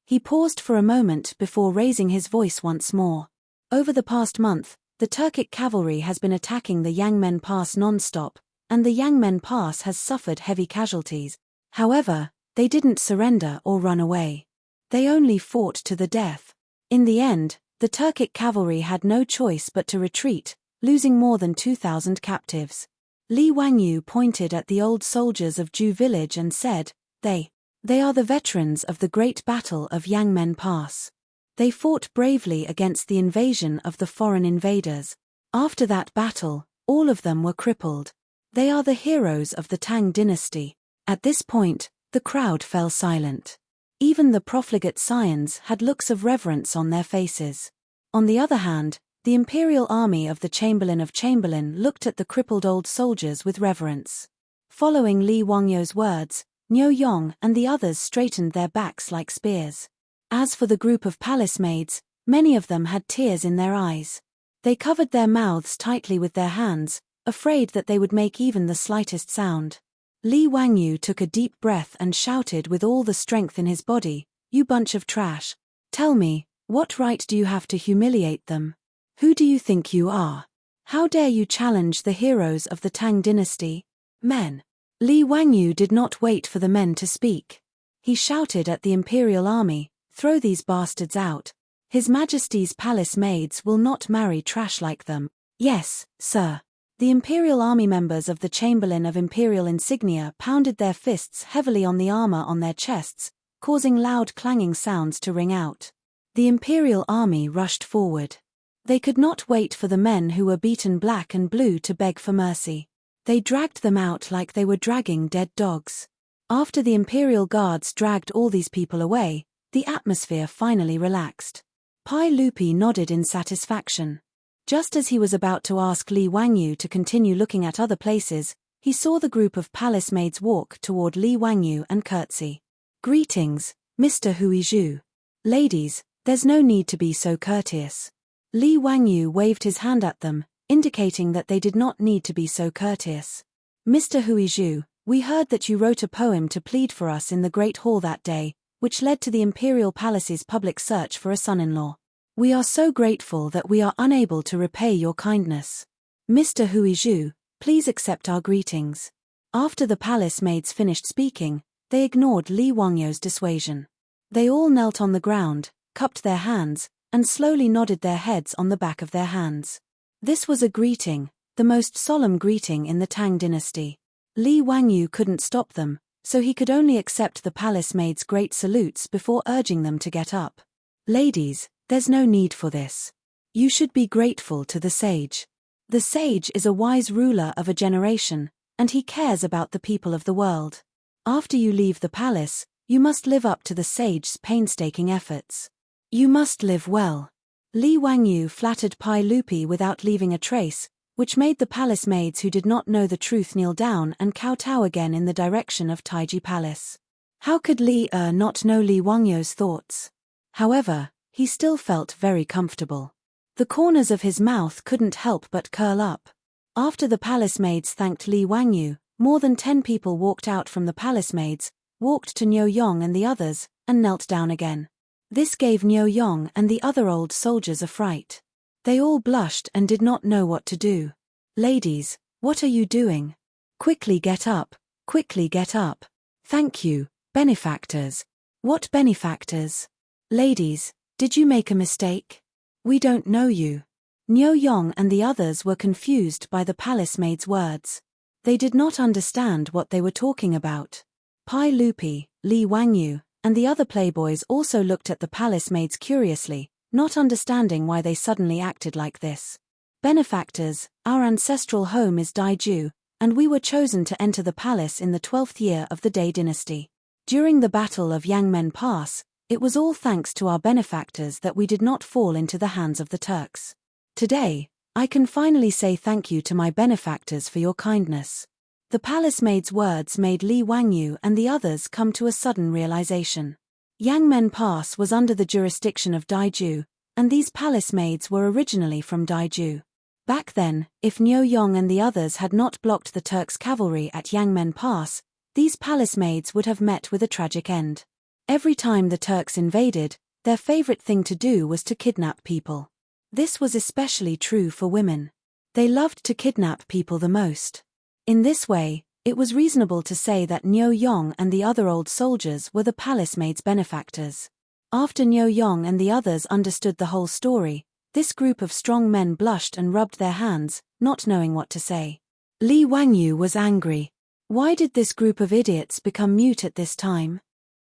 He paused for a moment before raising his voice once more. "Over the past month, the Turkic cavalry has been attacking the Yangmen Pass non-stop, and the Yangmen Pass has suffered heavy casualties. However, they didn't surrender or run away. They only fought to the death. In the end, the Turkic cavalry had no choice but to retreat, losing more than 2,000 captives." Li Wangyu pointed at the old soldiers of Ju village and said, They are the veterans of the great battle of Yangmen Pass. They fought bravely against the invasion of the foreign invaders. After that battle, all of them were crippled. They are the heroes of the Tang dynasty." At this point, the crowd fell silent. Even the profligate scions had looks of reverence on their faces. On the other hand, the imperial army of the Chamberlain of Chamberlain looked at the crippled old soldiers with reverence. Following Li Wangyu's words, Niu Yong and the others straightened their backs like spears. As for the group of palace maids, many of them had tears in their eyes. They covered their mouths tightly with their hands, afraid that they would make even the slightest sound. Li Wangyu took a deep breath and shouted with all the strength in his body, "You bunch of trash. Tell me, what right do you have to humiliate them? Who do you think you are? How dare you challenge the heroes of the Tang dynasty? Men!" Li Wangyu did not wait for the men to speak. He shouted at the imperial army, "Throw these bastards out. His Majesty's palace maids will not marry trash like them." "Yes, sir." The imperial army members of the Chamberlain of Imperial Insignia pounded their fists heavily on the armor on their chests, causing loud clanging sounds to ring out. The imperial army rushed forward. They could not wait for the men who were beaten black and blue to beg for mercy. They dragged them out like they were dragging dead dogs. After the imperial guards dragged all these people away, the atmosphere finally relaxed. Pai Lupi nodded in satisfaction. Just as he was about to ask Li Wangyu to continue looking at other places, he saw the group of palace maids walk toward Li Wangyu and curtsy. "Greetings, Mr. Huizhu. Ladies, there's no need to be so courteous." Li Wangyu waved his hand at them, indicating that they did not need to be so courteous. "Mr. Huizhu, we heard that you wrote a poem to plead for us in the Great Hall that day, which led to the Imperial Palace's public search for a son-in-law. We are so grateful that we are unable to repay your kindness. Mr. Huizhu, please accept our greetings. After the palace maids finished speaking, they ignored Li Wangyu's dissuasion. They all knelt on the ground, cupped their hands, and slowly nodded their heads on the back of their hands. This was a greeting, the most solemn greeting in the Tang dynasty. Li Wangyu couldn't stop them, so he could only accept the palace maids' great salutes before urging them to get up. Ladies, there's no need for this. You should be grateful to the sage. The sage is a wise ruler of a generation, and he cares about the people of the world. After you leave the palace, you must live up to the sage's painstaking efforts. You must live well. Li Wangyu flattered Pai Lupi without leaving a trace, which made the palace maids who did not know the truth kneel down and kowtow again in the direction of Taiji Palace. How could Li not know Li Wangyu's thoughts? However, he still felt very comfortable. The corners of his mouth couldn't help but curl up. After the palace maids thanked Li Wangyu, more than 10 people walked out from the palace maids, walked to Niu Yong and the others, and knelt down again. This gave Niu Yong and the other old soldiers a fright. They all blushed and did not know what to do. Ladies, what are you doing? Quickly get up, quickly get up. Thank you, benefactors. What benefactors? Ladies, did you make a mistake? We don't know you. Niu Yong and the others were confused by the palace maid's words. They did not understand what they were talking about. Pai Lupi, Li Wangyu, and the other playboys also looked at the palace maids curiously, not understanding why they suddenly acted like this. Benefactors, our ancestral home is Daiju, and we were chosen to enter the palace in the 12th year of the Day dynasty. During the Battle of Yangmen Pass, it was all thanks to our benefactors that we did not fall into the hands of the Turks. Today, I can finally say thank you to my benefactors for your kindness. The palace maid's words made Li Wangyu and the others come to a sudden realization. Yangmen Pass was under the jurisdiction of Daiju, and these palace maids were originally from Daiju. Back then, if Niu Yong and the others had not blocked the Turks' cavalry at Yangmen Pass, these palace maids would have met with a tragic end. Every time the Turks invaded, their favorite thing to do was to kidnap people. This was especially true for women. They loved to kidnap people the most. In this way, it was reasonable to say that Niu Yong and the other old soldiers were the palace maids' benefactors. After Niu Yong and the others understood the whole story, this group of strong men blushed and rubbed their hands, not knowing what to say. Li Wangyu was angry. Why did this group of idiots become mute at this time?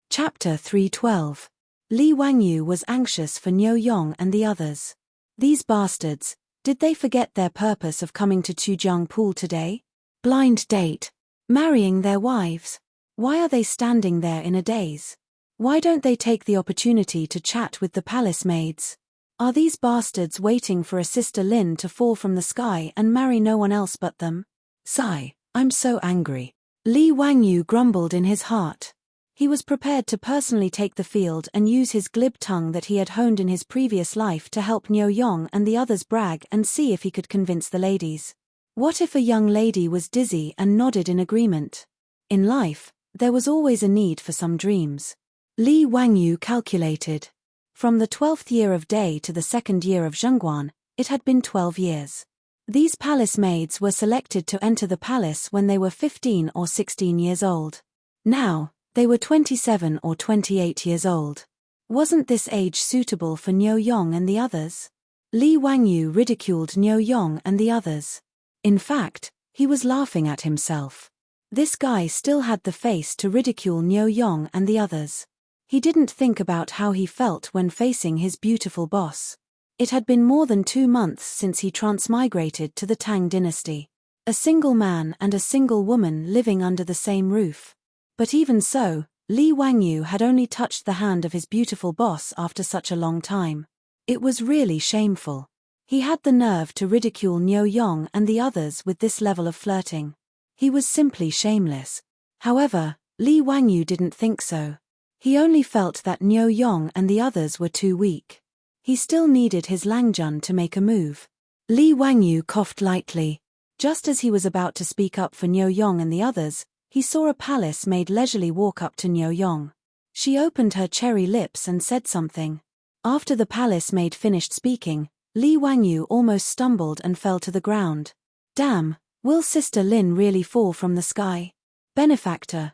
Chapter 312. Li Wangyu was anxious for Niu Yong and the others. These bastards, did they forget their purpose of coming to Tujiang Pool today? Blind date. Marrying their wives. Why are they standing there in a daze? Why don't they take the opportunity to chat with the palace maids? Are these bastards waiting for a sister Lin to fall from the sky and marry no one else but them? Sigh, I'm so angry. Li Wangyu grumbled in his heart. He was prepared to personally take the field and use his glib tongue that he had honed in his previous life to help Niu Yong and the others brag and see if he could convince the ladies. What if a young lady was dizzy and nodded in agreement? In life, there was always a need for some dreams. Li Wangyu calculated. From the 12th year of Day to the 2nd year of Zhengguan, it had been 12 years. These palace maids were selected to enter the palace when they were 15 or 16 years old. Now, they were 27 or 28 years old. Wasn't this age suitable for Niu Yong and the others? Li Wangyu ridiculed Niu Yong and the others. In fact, he was laughing at himself. This guy still had the face to ridicule Niu Yong and the others. He didn't think about how he felt when facing his beautiful boss. It had been more than 2 months since he transmigrated to the Tang dynasty. A single man and a single woman living under the same roof. But even so, Li Wangyu had only touched the hand of his beautiful boss after such a long time. It was really shameful. He had the nerve to ridicule Niu Yong and the others with this level of flirting. He was simply shameless. However, Li Wangyu didn't think so. He only felt that Niu Yong and the others were too weak. He still needed his Langjun to make a move. Li Wangyu coughed lightly. Just as he was about to speak up for Niu Yong and the others, he saw a palace maid leisurely walk up to Niu Yong. She opened her cherry lips and said something. After the palace maid finished speaking, Li Wangyu almost stumbled and fell to the ground. Damn, will Sister Lin really fall from the sky? Benefactor,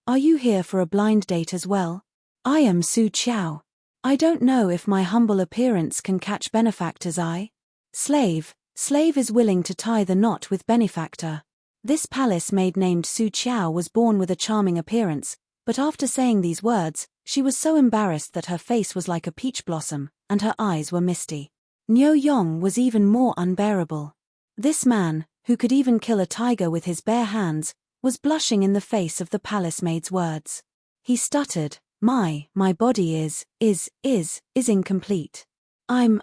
are you here for a blind date as well? I am Su Qiao. I don't know if my humble appearance can catch Benefactor's eye. Slave is willing to tie the knot with Benefactor. This palace maid named Su Qiao was born with a charming appearance, but after saying these words, she was so embarrassed that her face was like a peach blossom, and her eyes were misty. Niu Yong was even more unbearable. This man, who could even kill a tiger with his bare hands, was blushing in the face of the palace maid's words. He stuttered, My body is incomplete. I'm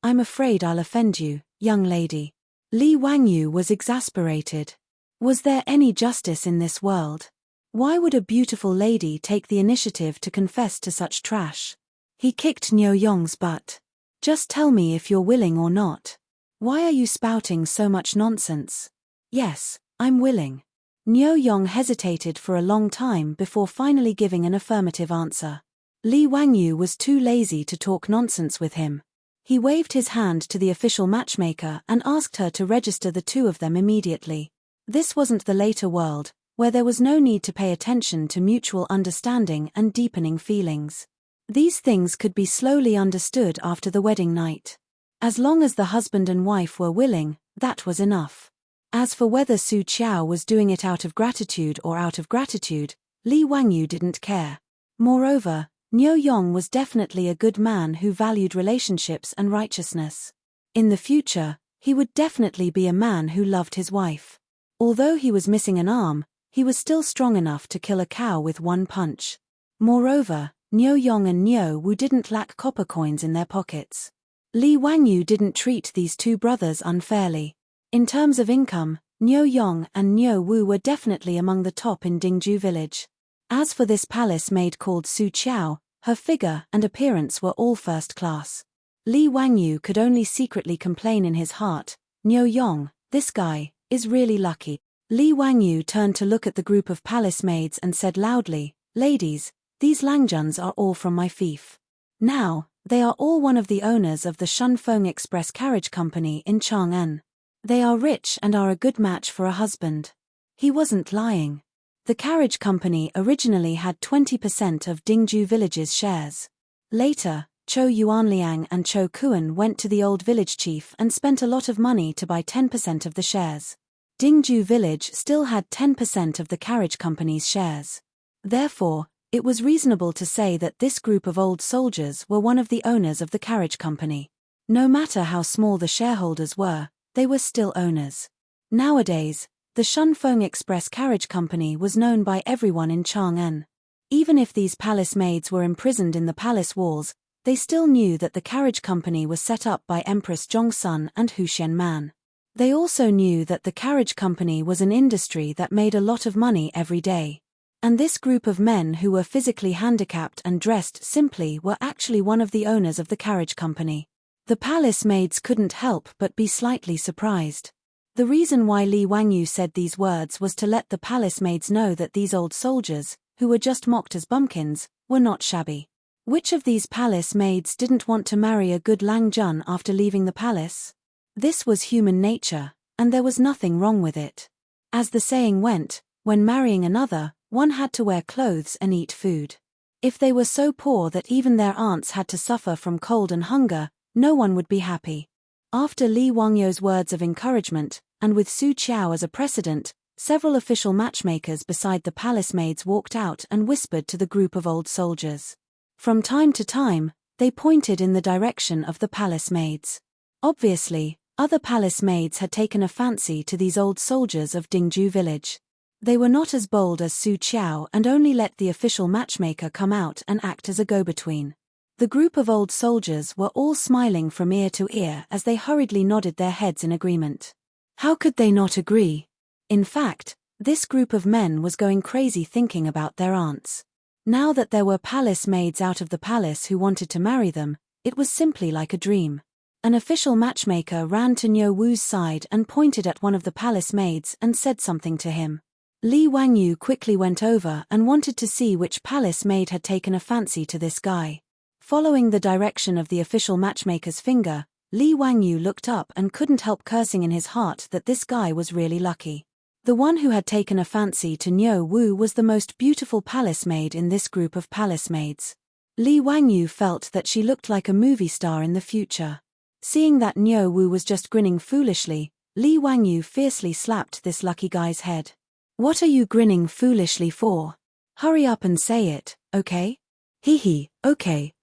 afraid I'll offend you, young lady. Li Wangyu was exasperated. Was there any justice in this world? Why would a beautiful lady take the initiative to confess to such trash? He kicked Niu Yong's butt. Just tell me if you're willing or not. Why are you spouting so much nonsense? Yes, I'm willing. Niu Yong hesitated for a long time before finally giving an affirmative answer. Li Wangyu was too lazy to talk nonsense with him. He waved his hand to the official matchmaker and asked her to register the two of them immediately. This wasn't the later world, where there was no need to pay attention to mutual understanding and deepening feelings. These things could be slowly understood after the wedding night. As long as the husband and wife were willing, that was enough. As for whether Su Qiao was doing it out of gratitude or out of gratitude, Li Wangyu didn't care. Moreover, Niu Yong was definitely a good man who valued relationships and righteousness. In the future, he would definitely be a man who loved his wife. Although he was missing an arm, he was still strong enough to kill a cow with one punch. Moreover, Niu Yong and Niu Wu didn't lack copper coins in their pockets. Li Wangyu didn't treat these two brothers unfairly. In terms of income, Niu Yong and Niu Wu were definitely among the top in Dingju village. As for this palace maid called Su Qiao, her figure and appearance were all first class. Li Wangyu could only secretly complain in his heart, Niu Yong, this guy, is really lucky. Li Wangyu turned to look at the group of palace maids and said loudly, Ladies, these Langjuns are all from my fief. Now, they are all one of the owners of the Shunfeng Express Carriage Company in Chang'an. They are rich and are a good match for a husband. He wasn't lying. The carriage company originally had 20% of Dingju village's shares. Later, Chou Yuanliang and Chou Kuan went to the old village chief and spent a lot of money to buy 10% of the shares. Dingju village still had 10% of the carriage company's shares. Therefore, it was reasonable to say that this group of old soldiers were one of the owners of the carriage company. No matter how small the shareholders were, they were still owners. Nowadays, the Shunfeng Express Carriage Company was known by everyone in Chang'an. Even if these palace maids were imprisoned in the palace walls, they still knew that the carriage company was set up by Empress Zhongsun and Huxian Man. They also knew that the carriage company was an industry that made a lot of money every day. And this group of men who were physically handicapped and dressed simply were actually one of the owners of the carriage company. The palace maids couldn't help but be slightly surprised. The reason why Li Wangyu said these words was to let the palace maids know that these old soldiers, who were just mocked as bumpkins, were not shabby. Which of these palace maids didn't want to marry a good Langjun after leaving the palace? This was human nature, and there was nothing wrong with it. As the saying went, when marrying another, one had to wear clothes and eat food. If they were so poor that even their aunts had to suffer from cold and hunger, no one would be happy. After Li Wangyu's words of encouragement, and with Su Qiao as a precedent, several official matchmakers beside the palace maids walked out and whispered to the group of old soldiers. From time to time, they pointed in the direction of the palace maids. Obviously, other palace maids had taken a fancy to these old soldiers of Dingju village. They were not as bold as Su Qiao and only let the official matchmaker come out and act as a go-between. The group of old soldiers were all smiling from ear to ear as they hurriedly nodded their heads in agreement. How could they not agree? In fact, this group of men was going crazy thinking about their aunts. Now that there were palace maids out of the palace who wanted to marry them, it was simply like a dream. An official matchmaker ran to Niu Wu's side and pointed at one of the palace maids and said something to him. Li Wangyu quickly went over and wanted to see which palace maid had taken a fancy to this guy. Following the direction of the official matchmaker's finger, Li Wangyu looked up and couldn't help cursing in his heart that this guy was really lucky. The one who had taken a fancy to Niu Wu was the most beautiful palace maid in this group of palace maids. Li Wangyu felt that she looked like a movie star in the future. Seeing that Niu Wu was just grinning foolishly, Li Wangyu fiercely slapped this lucky guy's head. "What are you grinning foolishly for? Hurry up and say it, okay?" "Hee, okay.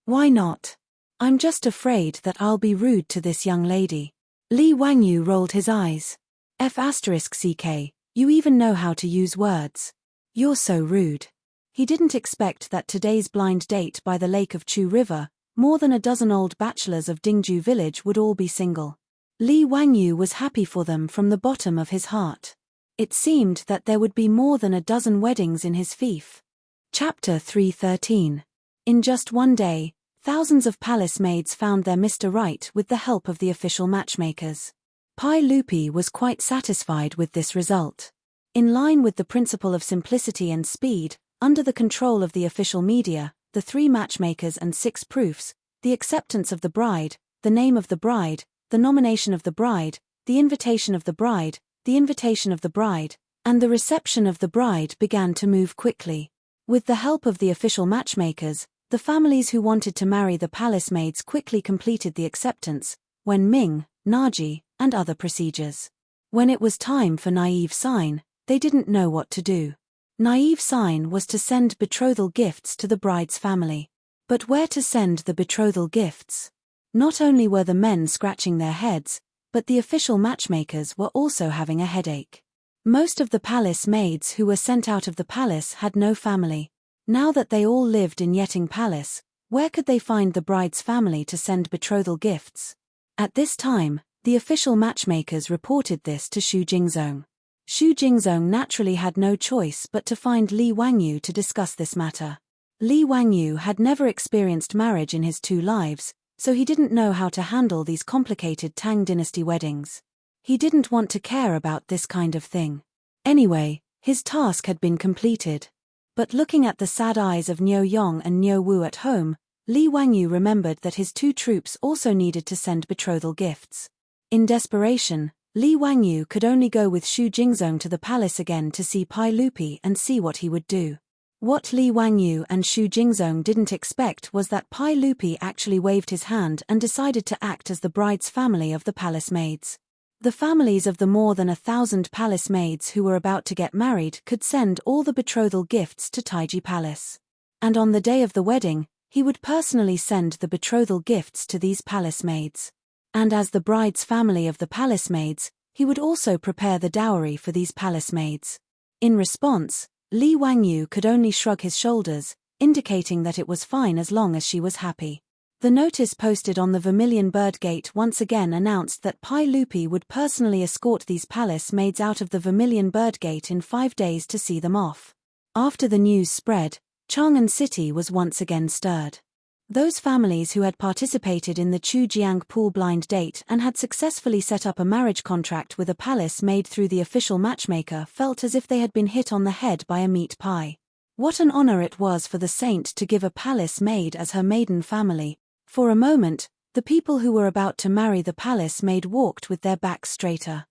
Why not? I'm just afraid that I'll be rude to this young lady." Li Wangyu rolled his eyes. "CK, you even know how to use words. You're so rude." He didn't expect that today's blind date by the lake of Chu River, more than a dozen old bachelors of Dingju village would all be single. Li Wangyu was happy for them from the bottom of his heart. It seemed that there would be more than a dozen weddings in his fief. Chapter 313. In just one day, thousands of palace maids found their Mr. Right with the help of the official matchmakers. Pai Lupi was quite satisfied with this result. In line with the principle of simplicity and speed, under the control of the official media, the 3 matchmakers and 6 proofs, the acceptance of the bride, the name of the bride, the nomination of the bride, the invitation of the bride, the invitation of the bride, and the reception of the bride began to move quickly. With the help of the official matchmakers, the families who wanted to marry the palace maids quickly completed the acceptance, Wen Ming, Naji, and other procedures. When it was time for naive sign, they didn't know what to do. Naive sign was to send betrothal gifts to the bride's family. But where to send the betrothal gifts? Not only were the men scratching their heads, but the official matchmakers were also having a headache. Most of the palace maids who were sent out of the palace had no family. Now that they all lived in Yeting Palace, where could they find the bride's family to send betrothal gifts? At this time, the official matchmakers reported this to Xu Jingzong. Xu Jingzong naturally had no choice but to find Li Wangyu to discuss this matter. Li Wangyu had never experienced marriage in his 2 lives, so he didn't know how to handle these complicated Tang dynasty weddings. He didn't want to care about this kind of thing. Anyway, his task had been completed. But looking at the sad eyes of Niu Yong and Niu Wu at home, Li Wangyu remembered that his 2 troops also needed to send betrothal gifts. In desperation, Li Wangyu could only go with Xu Jingzong to the palace again to see Pai Lupi and see what he would do. What Li Wangyu and Xu Jingzong didn't expect was that Pai Lupi actually waved his hand and decided to act as the bride's family of the palace maids. The families of the more than 1,000 palace maids who were about to get married could send all the betrothal gifts to Taiji Palace. And on the day of the wedding, he would personally send the betrothal gifts to these palace maids. And as the bride's family of the palace maids, he would also prepare the dowry for these palace maids. In response, Li Wangyu could only shrug his shoulders, indicating that it was fine as long as she was happy. The notice posted on the Vermilion Bird Gate once again announced that Pai Lupi would personally escort these palace maids out of the Vermilion Bird Gate in 5 days to see them off. After the news spread, Chang'an City was once again stirred. Those families who had participated in the Chujiang pool blind date and had successfully set up a marriage contract with a palace maid through the official matchmaker felt as if they had been hit on the head by a meat pie. What an honor it was for the saint to give a palace maid as her maiden family. For a moment, the people who were about to marry the palace maid walked with their backs straighter.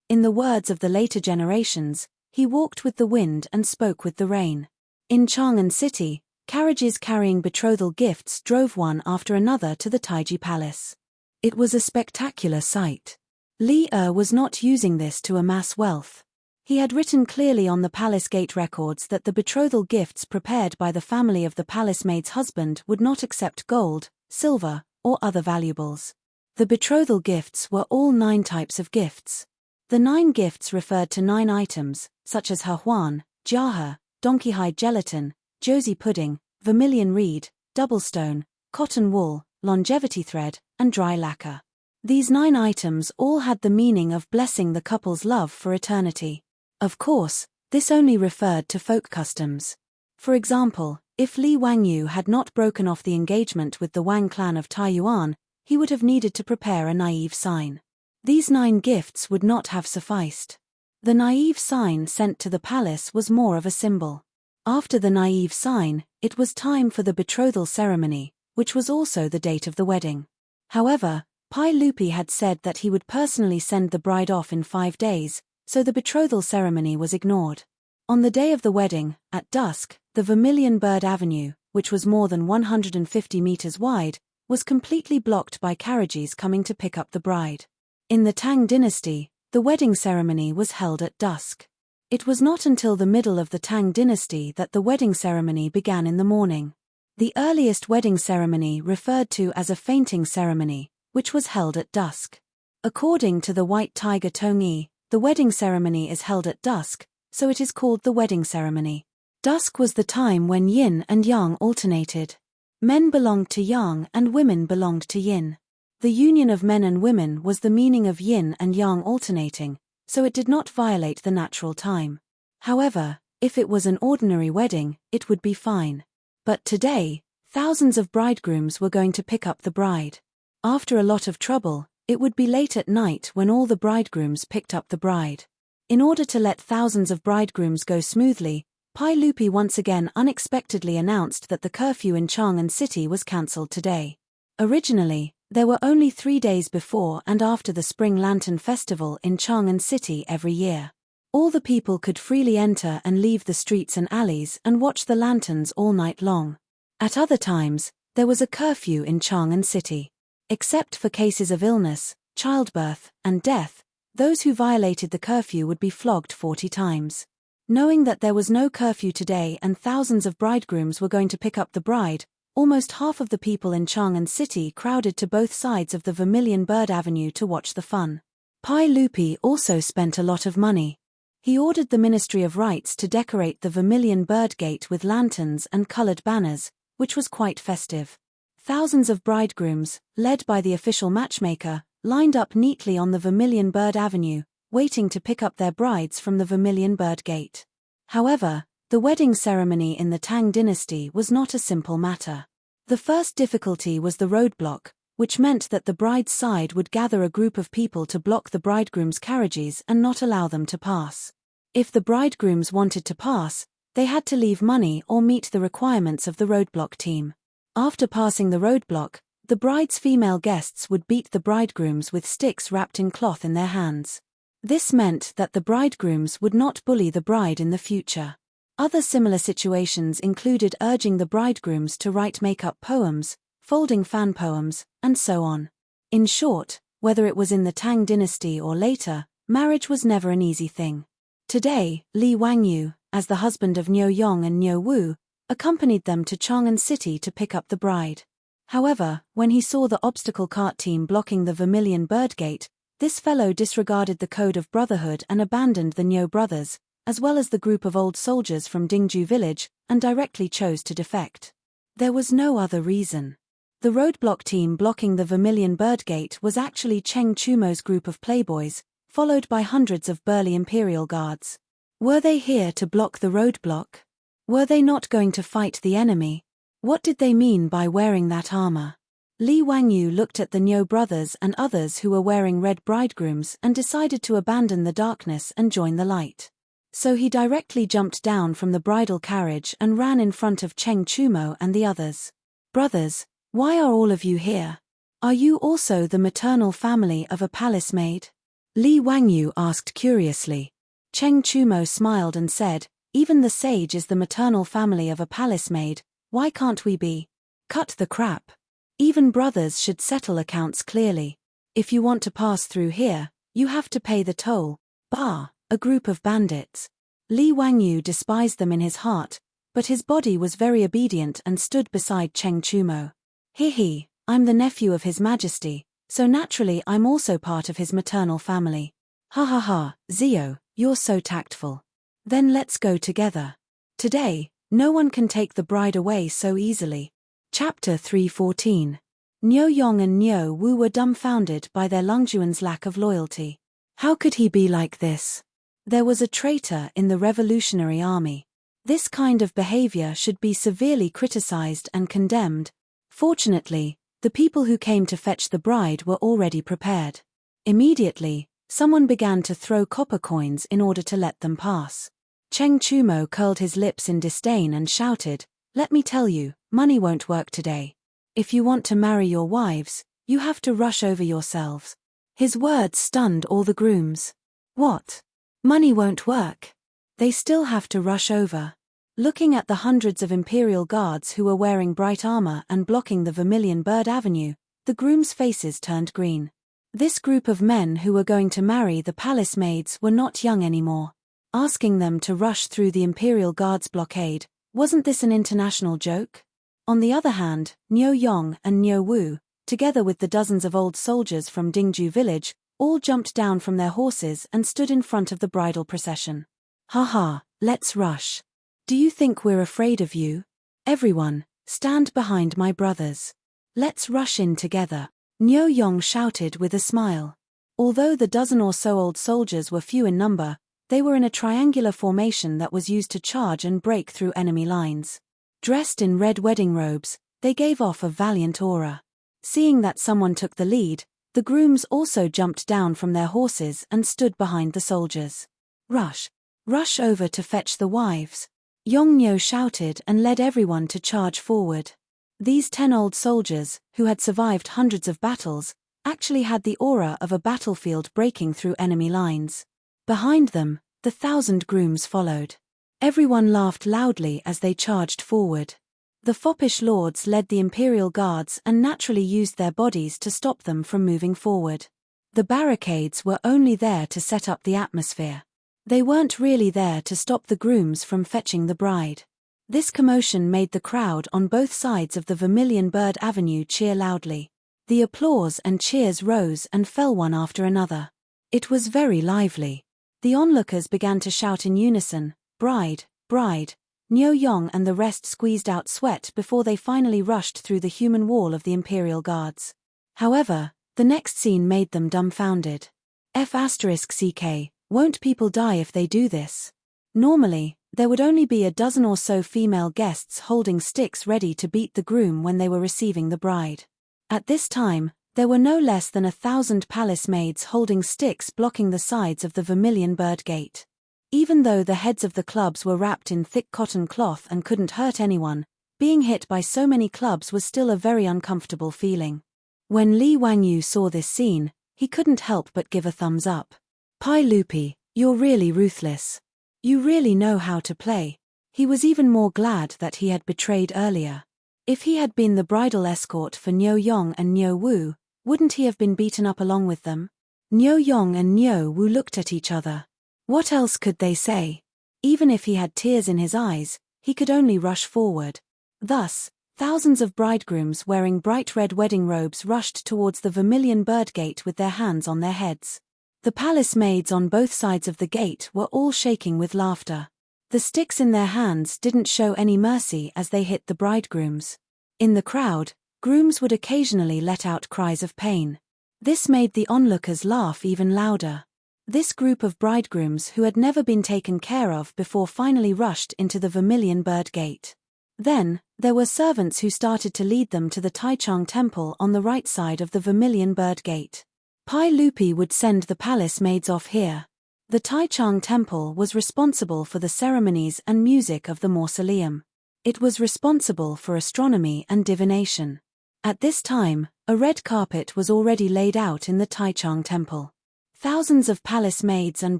In the words of the later generations, he walked with the wind and spoke with the rain. In Chang'an City, carriages carrying betrothal gifts drove one after another to the Taiji Palace. It was a spectacular sight. Li was not using this to amass wealth. He had written clearly on the palace gate records that the betrothal gifts prepared by the family of the palace maid's husband would not accept gold, silver, or other valuables. The betrothal gifts were all 9 types of gifts. The 9 gifts referred to 9 items, such as Huan, Jiahe, donkey hide gelatin, Josie pudding, vermilion reed, doublestone, cotton wool, longevity thread, and dry lacquer. These 9 items all had the meaning of blessing the couple's love for eternity. Of course, this only referred to folk customs. For example, if Li Wangyu had not broken off the engagement with the Wang clan of Taiyuan, he would have needed to prepare a naive sign. These 9 gifts would not have sufficed. The naive sign sent to the palace was more of a symbol. After the naive sign, it was time for the betrothal ceremony, which was also the date of the wedding. However, Pai Lupi had said that he would personally send the bride off in 5 days, so the betrothal ceremony was ignored. On the day of the wedding, at dusk, the Vermilion Bird Avenue, which was more than 150 meters wide, was completely blocked by carriages coming to pick up the bride. In the Tang dynasty, the wedding ceremony was held at dusk. It was not until the middle of the Tang dynasty that the wedding ceremony began in the morning. The earliest wedding ceremony referred to as a fainting ceremony, which was held at dusk. According to the White Tiger Tongyi, the wedding ceremony is held at dusk, so it is called the wedding ceremony. Dusk was the time when yin and yang alternated. Men belonged to yang and women belonged to yin. The union of men and women was the meaning of yin and yang alternating, so it did not violate the natural time. However, if it was an ordinary wedding, it would be fine. But today, thousands of bridegrooms were going to pick up the bride. After a lot of trouble, it would be late at night when all the bridegrooms picked up the bride. In order to let thousands of bridegrooms go smoothly, Pai Lupi once again unexpectedly announced that the curfew in Chang'an City was cancelled today. Originally, there were only 3 days before and after the Spring Lantern Festival in Chang'an City every year. All the people could freely enter and leave the streets and alleys and watch the lanterns all night long. At other times, there was a curfew in Chang'an City. Except for cases of illness, childbirth, and death, those who violated the curfew would be flogged 40 times. Knowing that there was no curfew today and thousands of bridegrooms were going to pick up the bride, almost half of the people in Chang'an City crowded to both sides of the Vermilion Bird Avenue to watch the fun. Pai Lupi also spent a lot of money. He ordered the Ministry of Rites to decorate the Vermilion Bird Gate with lanterns and colored banners, which was quite festive. Thousands of bridegrooms, led by the official matchmaker, lined up neatly on the Vermilion Bird Avenue, waiting to pick up their brides from the Vermilion Bird Gate. However, the wedding ceremony in the Tang dynasty was not a simple matter. The first difficulty was the roadblock, which meant that the bride's side would gather a group of people to block the bridegroom's carriages and not allow them to pass. If the bridegrooms wanted to pass, they had to leave money or meet the requirements of the roadblock team. After passing the roadblock, the bride's female guests would beat the bridegrooms with sticks wrapped in cloth in their hands. This meant that the bridegrooms would not bully the bride in the future. Other similar situations included urging the bridegrooms to write make-up poems, folding fan poems, and so on. In short, whether it was in the Tang dynasty or later, marriage was never an easy thing. Today, Li Wangyu, as the husband of Niu Yong and Niu Wu, accompanied them to Chang'an City to pick up the bride. However, when he saw the obstacle cart team blocking the Vermilion Bird Gate, this fellow disregarded the code of brotherhood and abandoned the Niu brothers, as well as the group of old soldiers from Dingju village, and directly chose to defect. There was no other reason. The roadblock team blocking the Vermilion Bird Gate was actually Cheng Chumo's group of playboys, followed by hundreds of burly imperial guards. Were they here to block the roadblock? Were they not going to fight the enemy? What did they mean by wearing that armor? Li Wangyu looked at the Niu brothers and others who were wearing red bridegrooms and decided to abandon the darkness and join the light. So he directly jumped down from the bridal carriage and ran in front of Cheng Chumo and the others. Brothers, why are all of you here? Are you also the maternal family of a palace maid? Li Wangyu asked curiously. Cheng Chumo smiled and said, even the sage is the maternal family of a palace maid, why can't we be? Cut the crap. Even brothers should settle accounts clearly. If you want to pass through here, you have to pay the toll. Bah, a group of bandits. Li Wangyu despised them in his heart, but his body was very obedient and stood beside Cheng Chumo. He, I'm the nephew of His Majesty, so naturally I'm also part of his maternal family. Ha ha ha, Zio, you're so tactful. Then let's go together. Today, no one can take the bride away so easily. Chapter 314. Niu Yong and Niu Wu were dumbfounded by their Longjuan's lack of loyalty. How could he be like this? There was a traitor in the Revolutionary Army. This kind of behavior should be severely criticized and condemned. Fortunately, the people who came to fetch the bride were already prepared. Immediately, someone began to throw copper coins in order to let them pass. Cheng Chumo curled his lips in disdain and shouted, "Let me tell you, money won't work today. If you want to marry your wives, you have to rush over yourselves." His words stunned all the grooms. What? Money won't work? They still have to rush over. Looking at the hundreds of Imperial guards who were wearing bright armor and blocking the Vermilion Bird Avenue, the grooms' faces turned green. This group of men who were going to marry the palace maids were not young anymore. Asking them to rush through the Imperial Guards' blockade, wasn't this an international joke? On the other hand, Niu Yong and Niu Wu, together with the dozens of old soldiers from Dingju village, all jumped down from their horses and stood in front of the bridal procession. "Haha, let's rush. Do you think we're afraid of you? Everyone, stand behind my brothers. Let's rush in together," Niu Yong shouted with a smile. Although the dozen or so old soldiers were few in number, they were in a triangular formation that was used to charge and break through enemy lines. Dressed in red wedding robes, they gave off a valiant aura. Seeing that someone took the lead, the grooms also jumped down from their horses and stood behind the soldiers. "Rush! Rush over to fetch the wives!" Yongnyo shouted and led everyone to charge forward. These 10 old soldiers, who had survived hundreds of battles, actually had the aura of a battlefield breaking through enemy lines. Behind them, the 1,000 grooms followed. Everyone laughed loudly as they charged forward. The foppish lords led the Imperial Guards and naturally used their bodies to stop them from moving forward. The barricades were only there to set up the atmosphere. They weren't really there to stop the grooms from fetching the bride. This commotion made the crowd on both sides of the Vermilion Bird Avenue cheer loudly. The applause and cheers rose and fell one after another. It was very lively. The onlookers began to shout in unison, "Bride, bride." Niu Yong and the rest squeezed out sweat before they finally rushed through the human wall of the Imperial Guards. However, the next scene made them dumbfounded. F***ck, won't people die if they do this? Normally, there would only be a dozen or so female guests holding sticks ready to beat the groom when they were receiving the bride. At this time, there were no less than 1,000 palace maids holding sticks blocking the sides of the Vermilion Bird Gate. Even though the heads of the clubs were wrapped in thick cotton cloth and couldn't hurt anyone, being hit by so many clubs was still a very uncomfortable feeling. When Li Wangyu saw this scene, he couldn't help but give a thumbs up. "Pai Lupi, you're really ruthless. You really know how to play." He was even more glad that he had betrayed earlier. If he had been the bridal escort for Niu Yong and Niu Wu, wouldn't he have been beaten up along with them? Niu Yong and Niu Wu looked at each other. What else could they say? Even if he had tears in his eyes, he could only rush forward. Thus, thousands of bridegrooms wearing bright red wedding robes rushed towards the Vermilion Bird Gate with their hands on their heads. The palace maids on both sides of the gate were all shaking with laughter. The sticks in their hands didn't show any mercy as they hit the bridegrooms. In the crowd, grooms would occasionally let out cries of pain. This made the onlookers laugh even louder. This group of bridegrooms who had never been taken care of before finally rushed into the Vermilion Bird Gate. Then, there were servants who started to lead them to the Taichung Temple on the right side of the Vermilion Bird Gate. Pai Lupi would send the palace maids off here. The Taichung Temple was responsible for the ceremonies and music of the mausoleum. It was responsible for astronomy and divination. At this time, a red carpet was already laid out in the Taichung Temple. Thousands of palace maids and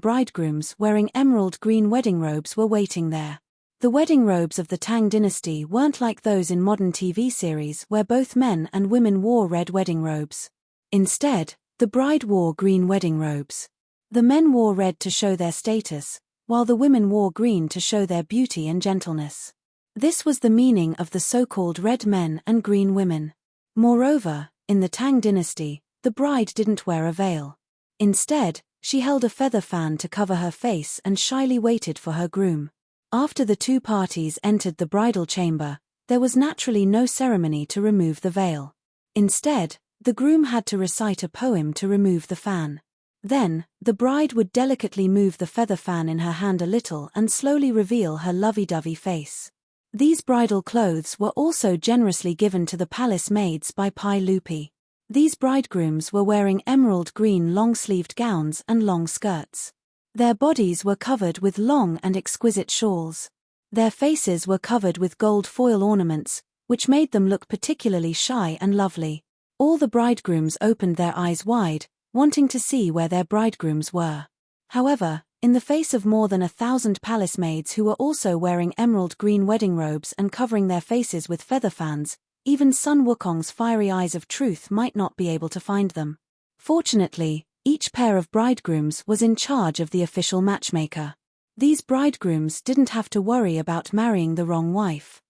bridegrooms wearing emerald green wedding robes were waiting there. The wedding robes of the Tang dynasty weren't like those in modern TV series where both men and women wore red wedding robes. Instead, the bride wore green wedding robes. The men wore red to show their status, while the women wore green to show their beauty and gentleness. This was the meaning of the so-called red men and green women. Moreover, in the Tang dynasty, the bride didn't wear a veil. Instead, she held a feather fan to cover her face and shyly waited for her groom. After the two parties entered the bridal chamber, there was naturally no ceremony to remove the veil. Instead, the groom had to recite a poem to remove the fan. Then, the bride would delicately move the feather fan in her hand a little and slowly reveal her lovey-dovey face. These bridal clothes were also generously given to the palace maids by Pai Lupi. These bridegrooms were wearing emerald green long-sleeved gowns and long skirts. Their bodies were covered with long and exquisite shawls. Their faces were covered with gold foil ornaments, which made them look particularly shy and lovely. All the bridegrooms opened their eyes wide, wanting to see where their bridegrooms were. However, in the face of more than 1,000 palace maids who were also wearing emerald green wedding robes and covering their faces with feather fans, even Sun Wukong's fiery eyes of truth might not be able to find them. Fortunately, each pair of bridegrooms was in charge of the official matchmaker. These bridegrooms didn't have to worry about marrying the wrong wife.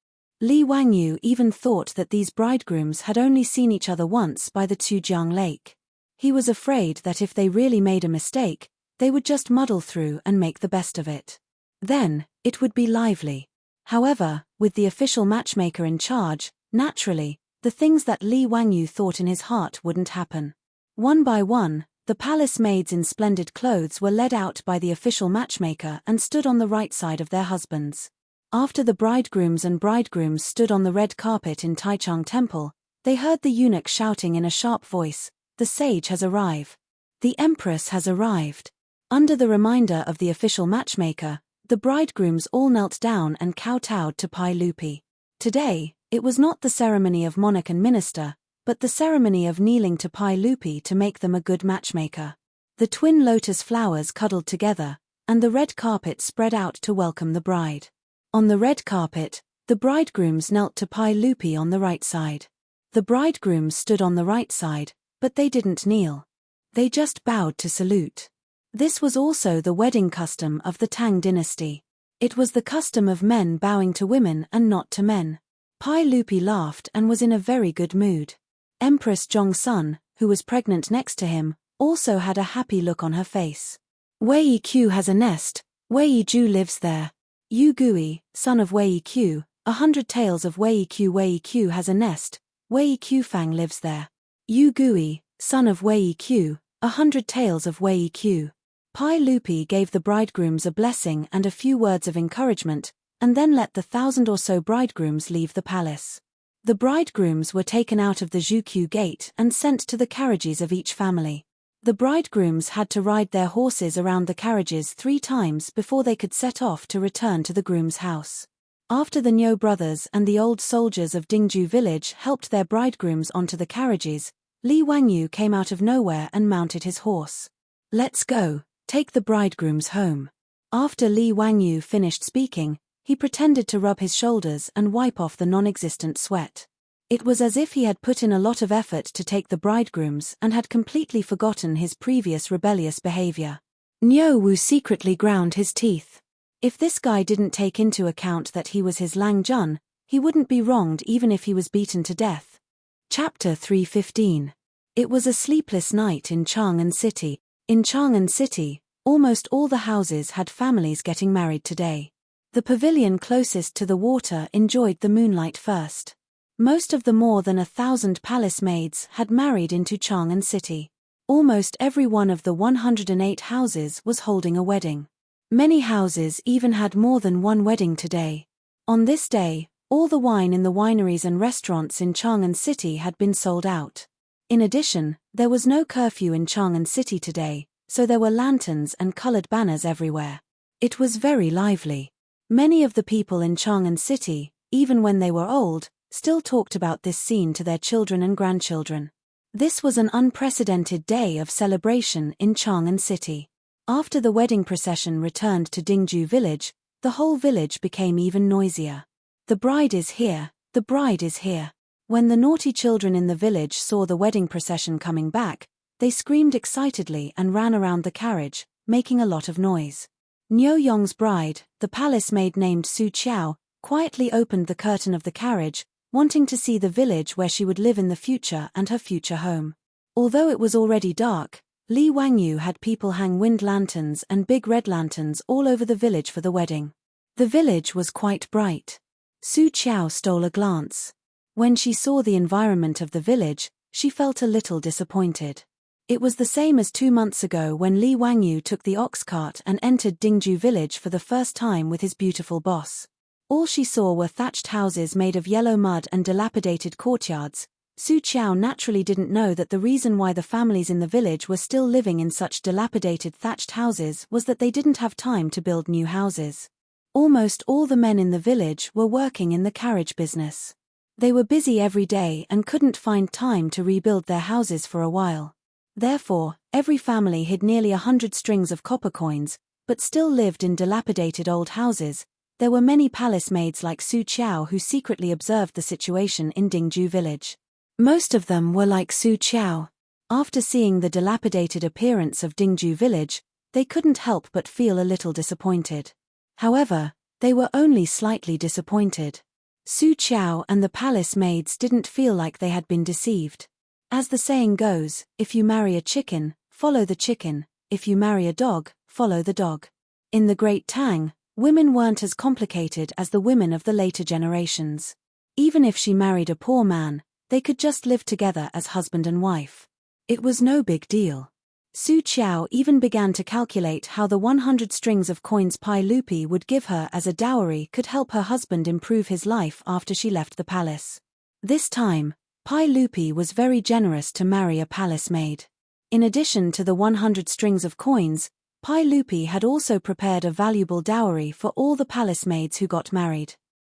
Li Wangyu even thought that these bridegrooms had only seen each other once by the Tujiang Lake. He was afraid that if they really made a mistake, they would just muddle through and make the best of it. Then, it would be lively. However, with the official matchmaker in charge, naturally, the things that Li Wangyu thought in his heart wouldn't happen. One by one, the palace maids in splendid clothes were led out by the official matchmaker and stood on the right side of their husbands. After the bridegrooms and bridegrooms stood on the red carpet in Taichung Temple, they heard the eunuch shouting in a sharp voice, "The sage has arrived. The empress has arrived." Under the reminder of the official matchmaker, the bridegrooms all knelt down and kowtowed to Pai Lupi. Today, it was not the ceremony of monarch and minister, but the ceremony of kneeling to Pai Lupi to make them a good matchmaker. The twin lotus flowers cuddled together, and the red carpet spread out to welcome the bride. On the red carpet, the bridegrooms knelt to Pai Lupi on the right side. The bridegrooms stood on the right side, but they didn't kneel. They just bowed to salute. This was also the wedding custom of the Tang dynasty. It was the custom of men bowing to women and not to men. Pai Lupi laughed and was in a very good mood. Empress Zhongsun, who was pregnant next to him, also had a happy look on her face. Wei Qiu has a nest, Wei Ju lives there. Yu Gui, son of Wei Qiu, 100 tales of Wei Qiu has a nest, Wei Qiufang lives there. Yu Gui, son of Wei Qiu, 100 tales of Wei Qiu. Pai Lupi gave the bridegrooms a blessing and a few words of encouragement, and then let the 1,000 or so bridegrooms leave the palace. The bridegrooms were taken out of the Zhuqiu gate and sent to the carriages of each family. The bridegrooms had to ride their horses around the carriages 3 times before they could set off to return to the groom's house. After the Niu brothers and the old soldiers of Dingju village helped their bridegrooms onto the carriages, Li Wangyu came out of nowhere and mounted his horse. "Let's go, take the bridegrooms home." After Li Wangyu finished speaking, he pretended to rub his shoulders and wipe off the non-existent sweat. It was as if he had put in a lot of effort to take the bridegrooms and had completely forgotten his previous rebellious behavior. Niu Wu secretly ground his teeth. If this guy didn't take into account that he was his Lang Jun, he wouldn't be wronged even if he was beaten to death. Chapter 315. It was a sleepless night in Chang'an City. In Chang'an City, almost all the houses had families getting married today. The pavilion closest to the water enjoyed the moonlight first. Most of the more than 1,000 palace maids had married into Chang'an City. Almost every one of the 108 houses was holding a wedding. Many houses even had more than one wedding today. On this day, all the wine in the wineries and restaurants in Chang'an City had been sold out. In addition, there was no curfew in Chang'an City today, so there were lanterns and colored banners everywhere. It was very lively. Many of the people in Chang'an City, even when they were old, still talked about this scene to their children and grandchildren. This was an unprecedented day of celebration in Chang'an City. After the wedding procession returned to Dingju village, the whole village became even noisier. "The bride is here, the bride is here." When the naughty children in the village saw the wedding procession coming back, they screamed excitedly and ran around the carriage, making a lot of noise. Niu Yong's bride, the palace maid named Su Qiao, quietly opened the curtain of the carriage, wanting to see the village where she would live in the future and her future home. Although it was already dark, Li Wangyu had people hang wind lanterns and big red lanterns all over the village for the wedding. The village was quite bright. Su Qiao stole a glance. When she saw the environment of the village, she felt a little disappointed. It was the same as 2 months ago when Li Wangyu took the ox cart and entered Dingju village for the first time with his beautiful boss. All she saw were thatched houses made of yellow mud and dilapidated courtyards, Su Qiao naturally didn't know that the reason why the families in the village were still living in such dilapidated thatched houses was that they didn't have time to build new houses. Almost all the men in the village were working in the carriage business. They were busy every day and couldn't find time to rebuild their houses for a while. Therefore, every family hid nearly 100 strings of copper coins, but still lived in dilapidated old houses. There were many palace maids like Su Qiao who secretly observed the situation in Dingju village. Most of them were like Su Qiao. After seeing the dilapidated appearance of Dingju village, they couldn't help but feel a little disappointed. However, they were only slightly disappointed. Su Qiao and the palace maids didn't feel like they had been deceived. As the saying goes, if you marry a chicken, follow the chicken, if you marry a dog, follow the dog. In the Great Tang, women weren't as complicated as the women of the later generations. Even if she married a poor man, they could just live together as husband and wife. It was no big deal. Su Qiao even began to calculate how the 100 strings of coins Pai Lupi would give her as a dowry could help her husband improve his life after she left the palace. This time, Pai Lupi was very generous to marry a palace maid. In addition to the 100 strings of coins, Pai Lupi had also prepared a valuable dowry for all the palace maids who got married.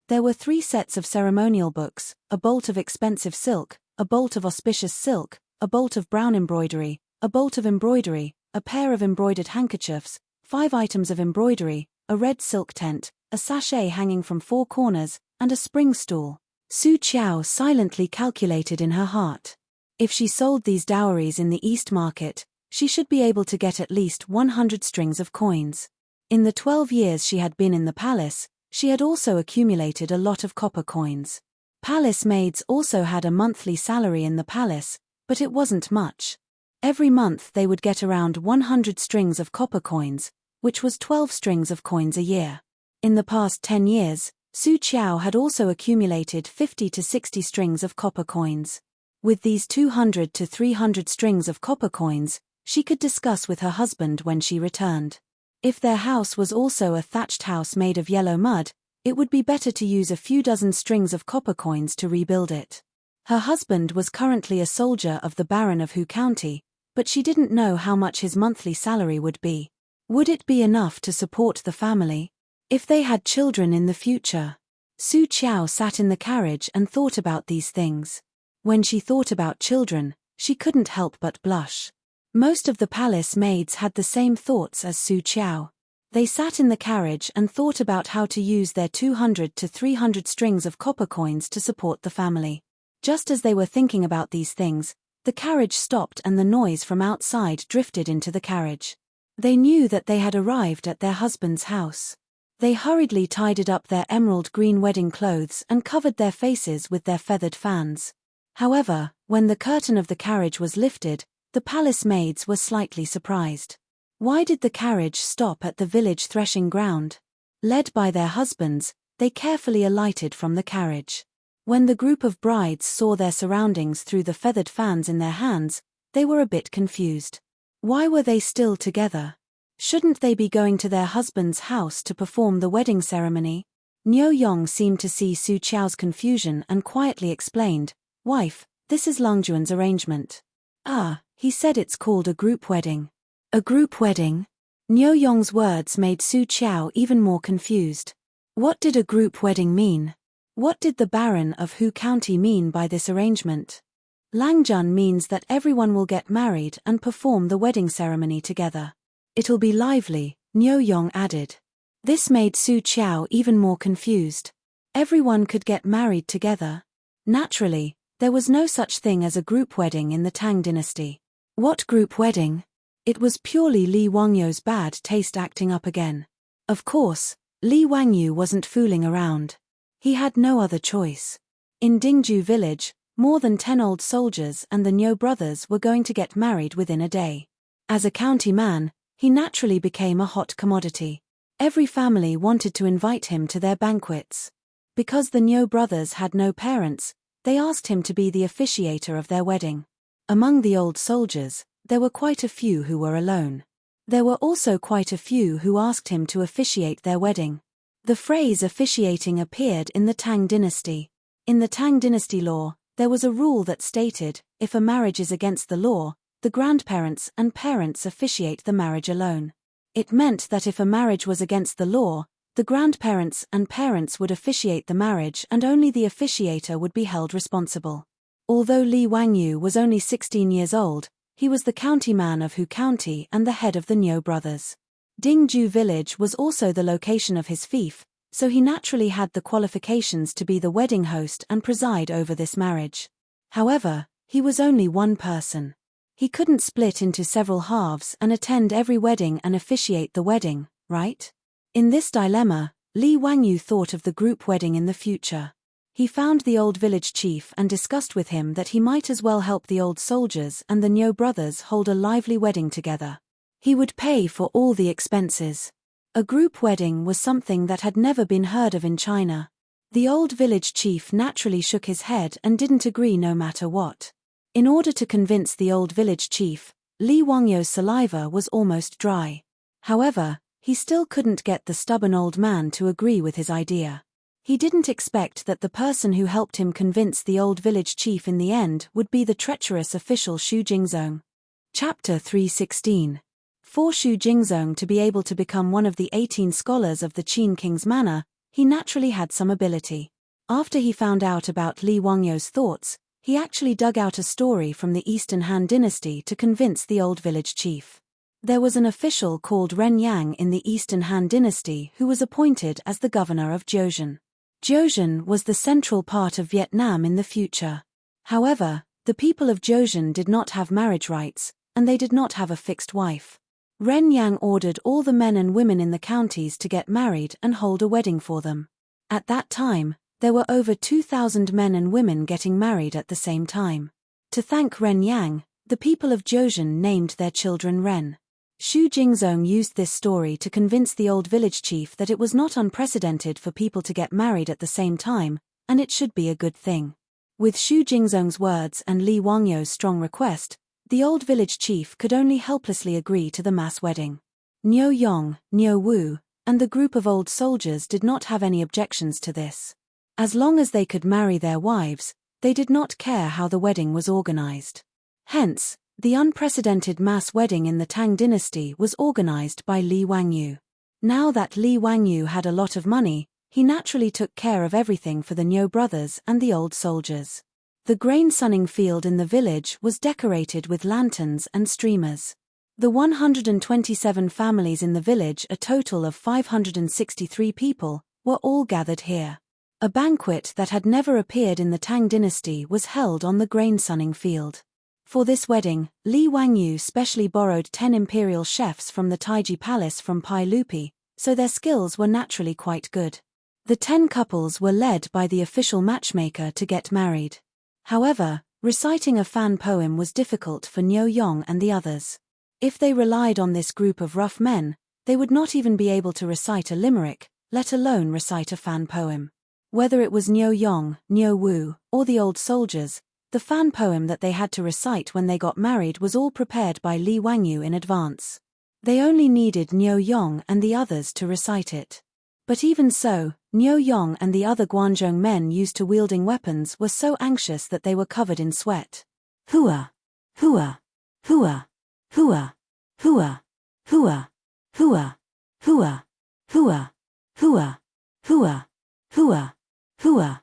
There were 3 sets of ceremonial books, a bolt of expensive silk, a bolt of auspicious silk, a bolt of brown embroidery, a bolt of embroidery, a pair of embroidered handkerchiefs, 5 items of embroidery, a red silk tent, a sachet hanging from 4 corners, and a spring stool. Su Qiao silently calculated in her heart. If she sold these dowries in the East Market, she should be able to get at least 100 strings of coins. In the 12 years she had been in the palace, she had also accumulated a lot of copper coins. Palace maids also had a monthly salary in the palace, but it wasn't much. Every month they would get around 100 strings of copper coins, which was 12 strings of coins a year. In the past 10 years, Su Qiao had also accumulated 50 to 60 strings of copper coins. With these 200 to 300 strings of copper coins, she could discuss with her husband when she returned. If their house was also a thatched house made of yellow mud, it would be better to use a few dozen strings of copper coins to rebuild it. Her husband was currently a soldier of the Baron of Hu County, but she didn't know how much his monthly salary would be. Would it be enough to support the family? If they had children in the future? Su Qiao sat in the carriage and thought about these things. When she thought about children, she couldn't help but blush. Most of the palace maids had the same thoughts as Su Qiao. They sat in the carriage and thought about how to use their 200 to 300 strings of copper coins to support the family. Just as they were thinking about these things, the carriage stopped and the noise from outside drifted into the carriage. They knew that they had arrived at their husband's house. They hurriedly tidied up their emerald green wedding clothes and covered their faces with their feathered fans. However, when the curtain of the carriage was lifted, the palace maids were slightly surprised. Why did the carriage stop at the village threshing ground? Led by their husbands, they carefully alighted from the carriage. When the group of brides saw their surroundings through the feathered fans in their hands, they were a bit confused. Why were they still together? Shouldn't they be going to their husband's house to perform the wedding ceremony? Niu Yong seemed to see Su Qiao's confusion and quietly explained, "Wife, this is Lang Juan's arrangement." "Ah," he said, "it's called a group wedding." A group wedding? Niu Yong's words made Su Qiao even more confused. What did a group wedding mean? What did the Baron of Hu County mean by this arrangement? Langjun means that everyone will get married and perform the wedding ceremony together. It'll be lively, Niu Yong added. This made Su Qiao even more confused. Everyone could get married together. Naturally, there was no such thing as a group wedding in the Tang dynasty. What group wedding? It was purely Li Wangyu's bad taste acting up again. Of course, Li Wangyu wasn't fooling around. He had no other choice. In Dingju village, more than 10 old soldiers and the Niu brothers were going to get married within a day. As a county man, he naturally became a hot commodity. Every family wanted to invite him to their banquets. Because the Niu brothers had no parents, they asked him to be the officiator of their wedding. Among the old soldiers, there were quite a few who were alone. There were also quite a few who asked him to officiate their wedding. The phrase officiating appeared in the Tang dynasty. In the Tang dynasty law, There was a rule that stated, if a marriage is against the law, the grandparents and parents officiate the marriage alone. It meant that if a marriage was against the law, the grandparents and parents would officiate the marriage and only the officiator would be held responsible. Although Li Wangyu was only 16 years old, he was the county man of Hu County and the head of the Niu brothers. Dingju village was also the location of his fief, so he naturally had the qualifications to be the wedding host and preside over this marriage. However, he was only one person. He couldn't split into several halves and attend every wedding and officiate the wedding, right? In this dilemma, Li Wangyu thought of the group wedding in the future. He found the old village chief and discussed with him that he might as well help the old soldiers and the Niu brothers hold a lively wedding together. He would pay for all the expenses. A group wedding was something that had never been heard of in China. The old village chief naturally shook his head and didn't agree no matter what. In order to convince the old village chief, Li Wangyu's saliva was almost dry. However, he still couldn't get the stubborn old man to agree with his idea. He didn't expect that the person who helped him convince the old village chief in the end would be the treacherous official Xu Jingzong. Chapter 316. For Xu Jingzong to be able to become one of the 18 scholars of the Qin king's manor, he naturally had some ability. After he found out about Li Wangyu's thoughts, he actually dug out a story from the Eastern Han dynasty to convince the old village chief. There was an official called Ren Yang in the Eastern Han dynasty who was appointed as the governor of Jiuzhen. Jiuzhen was the central part of Vietnam in the future. However, the people of Jiuzhen did not have marriage rights, and they did not have a fixed wife. Ren Yang ordered all the men and women in the counties to get married and hold a wedding for them. At that time, there were over 2,000 men and women getting married at the same time. To thank Ren Yang, the people of Jiuzhen named their children Ren. Xu Jingzong used this story to convince the old village chief that it was not unprecedented for people to get married at the same time, and it should be a good thing. With Xu Jingzong's words and Li Wangyu's strong request, the old village chief could only helplessly agree to the mass wedding. Niu Yong, Niu Wu, and the group of old soldiers did not have any objections to this. As long as they could marry their wives, they did not care how the wedding was organized. Hence, the unprecedented mass wedding in the Tang dynasty was organized by Li Wangyu. Now that Li Wangyu had a lot of money, he naturally took care of everything for the Niu brothers and the old soldiers. The grain sunning field in the village was decorated with lanterns and streamers. The 127 families in the village, a total of 563 people, were all gathered here. A banquet that had never appeared in the Tang dynasty was held on the grain sunning field. For this wedding, Li Wangyu specially borrowed 10 imperial chefs from the Taiji Palace from Pai Lupi, so their skills were naturally quite good. The 10 couples were led by the official matchmaker to get married. However, reciting a fan poem was difficult for Niu Yong and the others. If they relied on this group of rough men, they would not even be able to recite a limerick, let alone recite a fan poem. Whether it was Niu Yong, Niu Wu, or the old soldiers, the fan poem that they had to recite when they got married was all prepared by Li Wangyu in advance. They only needed Niu Yong and the others to recite it. But even so, Niu Yong and the other Guanzhong men used to wielding weapons were so anxious that they were covered in sweat. Hua! Hua! Hua! Hua! Hua! Hua! Hua! Hua! Hua! Hua! Hua! Hua! Hua!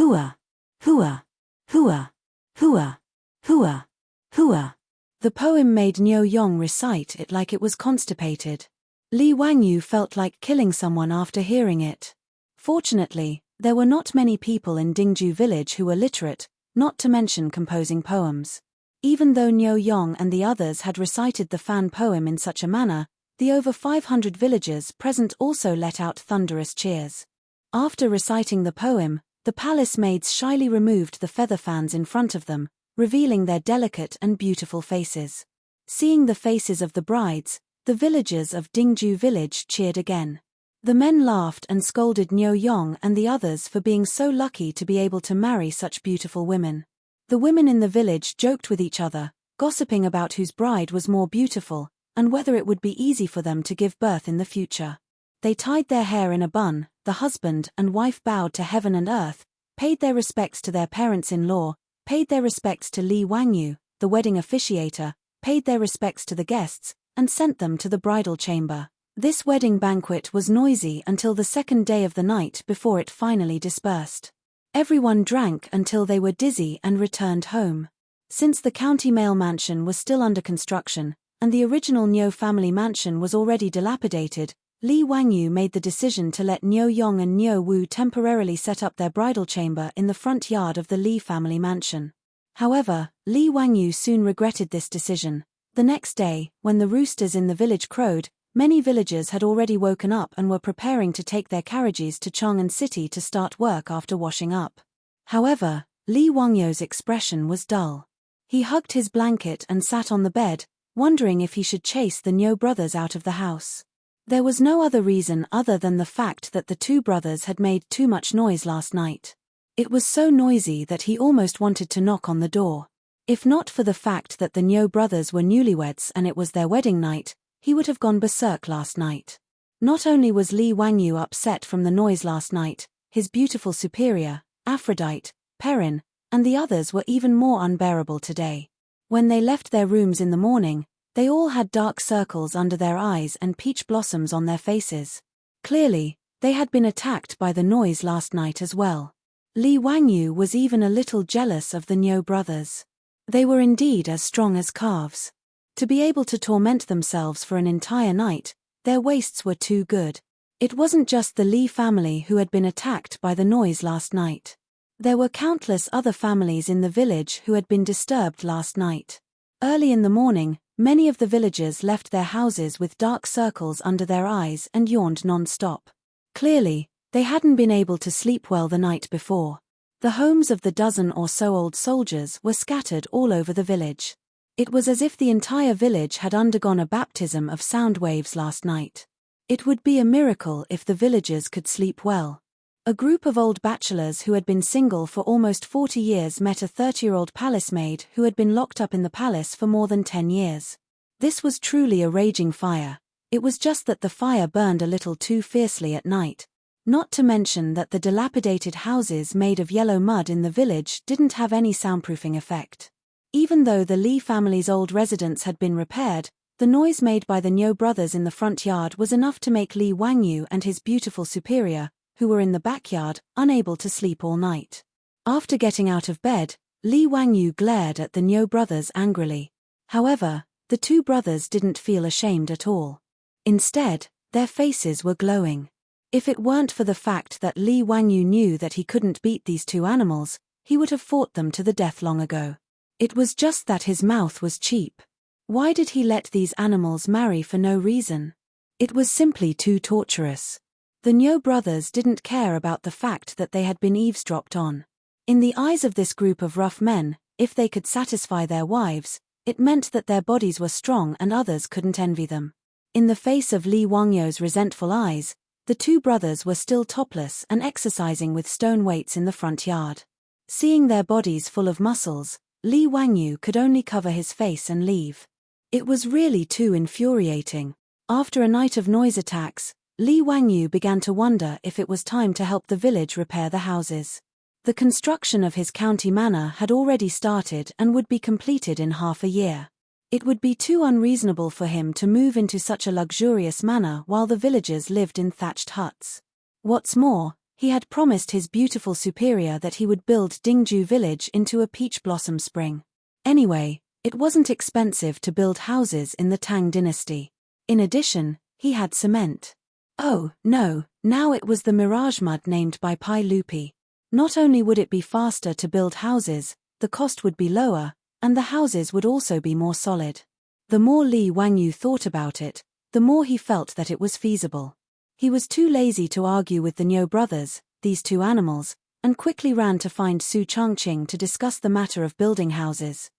Hua! Hua! Hua! Hua! Hua! Hua! The poem made Niu Yong recite it like it was constipated. Li Wangyu felt like killing someone after hearing it. Fortunately, there were not many people in Dingju village who were literate, not to mention composing poems. Even though Niu Yong and the others had recited the fan poem in such a manner, the over 500 villagers present also let out thunderous cheers. After reciting the poem, the palace maids shyly removed the feather fans in front of them, revealing their delicate and beautiful faces. Seeing the faces of the brides, the villagers of Dingju village cheered again. The men laughed and scolded Niu Yong and the others for being so lucky to be able to marry such beautiful women. The women in the village joked with each other, gossiping about whose bride was more beautiful, and whether it would be easy for them to give birth in the future. They tied their hair in a bun, the husband and wife bowed to heaven and earth, paid their respects to their parents-in-law, paid their respects to Li Wangyu, the wedding officiator, paid their respects to the guests, and sent them to the bridal chamber. This wedding banquet was noisy until the second day of the night before it finally dispersed. Everyone drank until they were dizzy and returned home. Since the county mail mansion was still under construction, and the original Niu family mansion was already dilapidated, Li Wangyu made the decision to let Niu Yong and Niu Wu temporarily set up their bridal chamber in the front yard of the Li family mansion. However, Li Wangyu soon regretted this decision. The next day, when the roosters in the village crowed, many villagers had already woken up and were preparing to take their carriages to Chang'an City to start work after washing up. However, Li Wangyu's expression was dull. He hugged his blanket and sat on the bed, wondering if he should chase the Niu brothers out of the house. There was no other reason other than the fact that the two brothers had made too much noise last night. It was so noisy that he almost wanted to knock on the door. If not for the fact that the Niu brothers were newlyweds and it was their wedding night, he would have gone berserk last night. Not only was Li Wangyu upset from the noise last night, his beautiful superior, Aphrodite, Perrin, and the others were even more unbearable today. When they left their rooms in the morning, they all had dark circles under their eyes and peach blossoms on their faces. Clearly, they had been attacked by the noise last night as well. Li Wangyu was even a little jealous of the Niu brothers. They were indeed as strong as calves. To be able to torment themselves for an entire night, their waists were too good. It wasn't just the Li family who had been attacked by the noise last night. There were countless other families in the village who had been disturbed last night. Early in the morning, many of the villagers left their houses with dark circles under their eyes and yawned non-stop. Clearly, they hadn't been able to sleep well the night before. The homes of the dozen or so old soldiers were scattered all over the village. It was as if the entire village had undergone a baptism of sound waves last night. It would be a miracle if the villagers could sleep well. A group of old bachelors who had been single for almost 40 years met a 30-year-old palace maid who had been locked up in the palace for more than 10 years. This was truly a raging fire. It was just that the fire burned a little too fiercely at night. Not to mention that the dilapidated houses made of yellow mud in the village didn't have any soundproofing effect. Even though the Li family's old residence had been repaired, the noise made by the Niu brothers in the front yard was enough to make Li Wangyu and his beautiful superior, who were in the backyard, unable to sleep all night. After getting out of bed, Li Wangyu glared at the Niu brothers angrily. However, the two brothers didn't feel ashamed at all. Instead, their faces were glowing. If it weren't for the fact that Li Wangyu knew that he couldn't beat these two animals, he would have fought them to the death long ago. It was just that his mouth was cheap. Why did he let these animals marry for no reason? It was simply too torturous. The Niu brothers didn't care about the fact that they had been eavesdropped on. In the eyes of this group of rough men, if they could satisfy their wives, it meant that their bodies were strong and others couldn't envy them. In the face of Li Wangyu's resentful eyes, the two brothers were still topless and exercising with stone weights in the front yard. Seeing their bodies full of muscles, Li Wangyu could only cover his face and leave. It was really too infuriating. After a night of noise attacks, Li Wangyu began to wonder if it was time to help the village repair the houses. The construction of his county manor had already started and would be completed in half a year. It would be too unreasonable for him to move into such a luxurious manor while the villagers lived in thatched huts. What's more, he had promised his beautiful superior that he would build Dingju village into a peach blossom spring. Anyway, it wasn't expensive to build houses in the Tang dynasty. In addition, he had cement. Oh, no, now it was the mirage mud named by Pai Lupi. Not only would it be faster to build houses, the cost would be lower, and the houses would also be more solid. The more Li Wangyu thought about it, the more he felt that it was feasible. He was too lazy to argue with the Niu brothers, these two animals, and quickly ran to find Su Changqing to discuss the matter of building houses.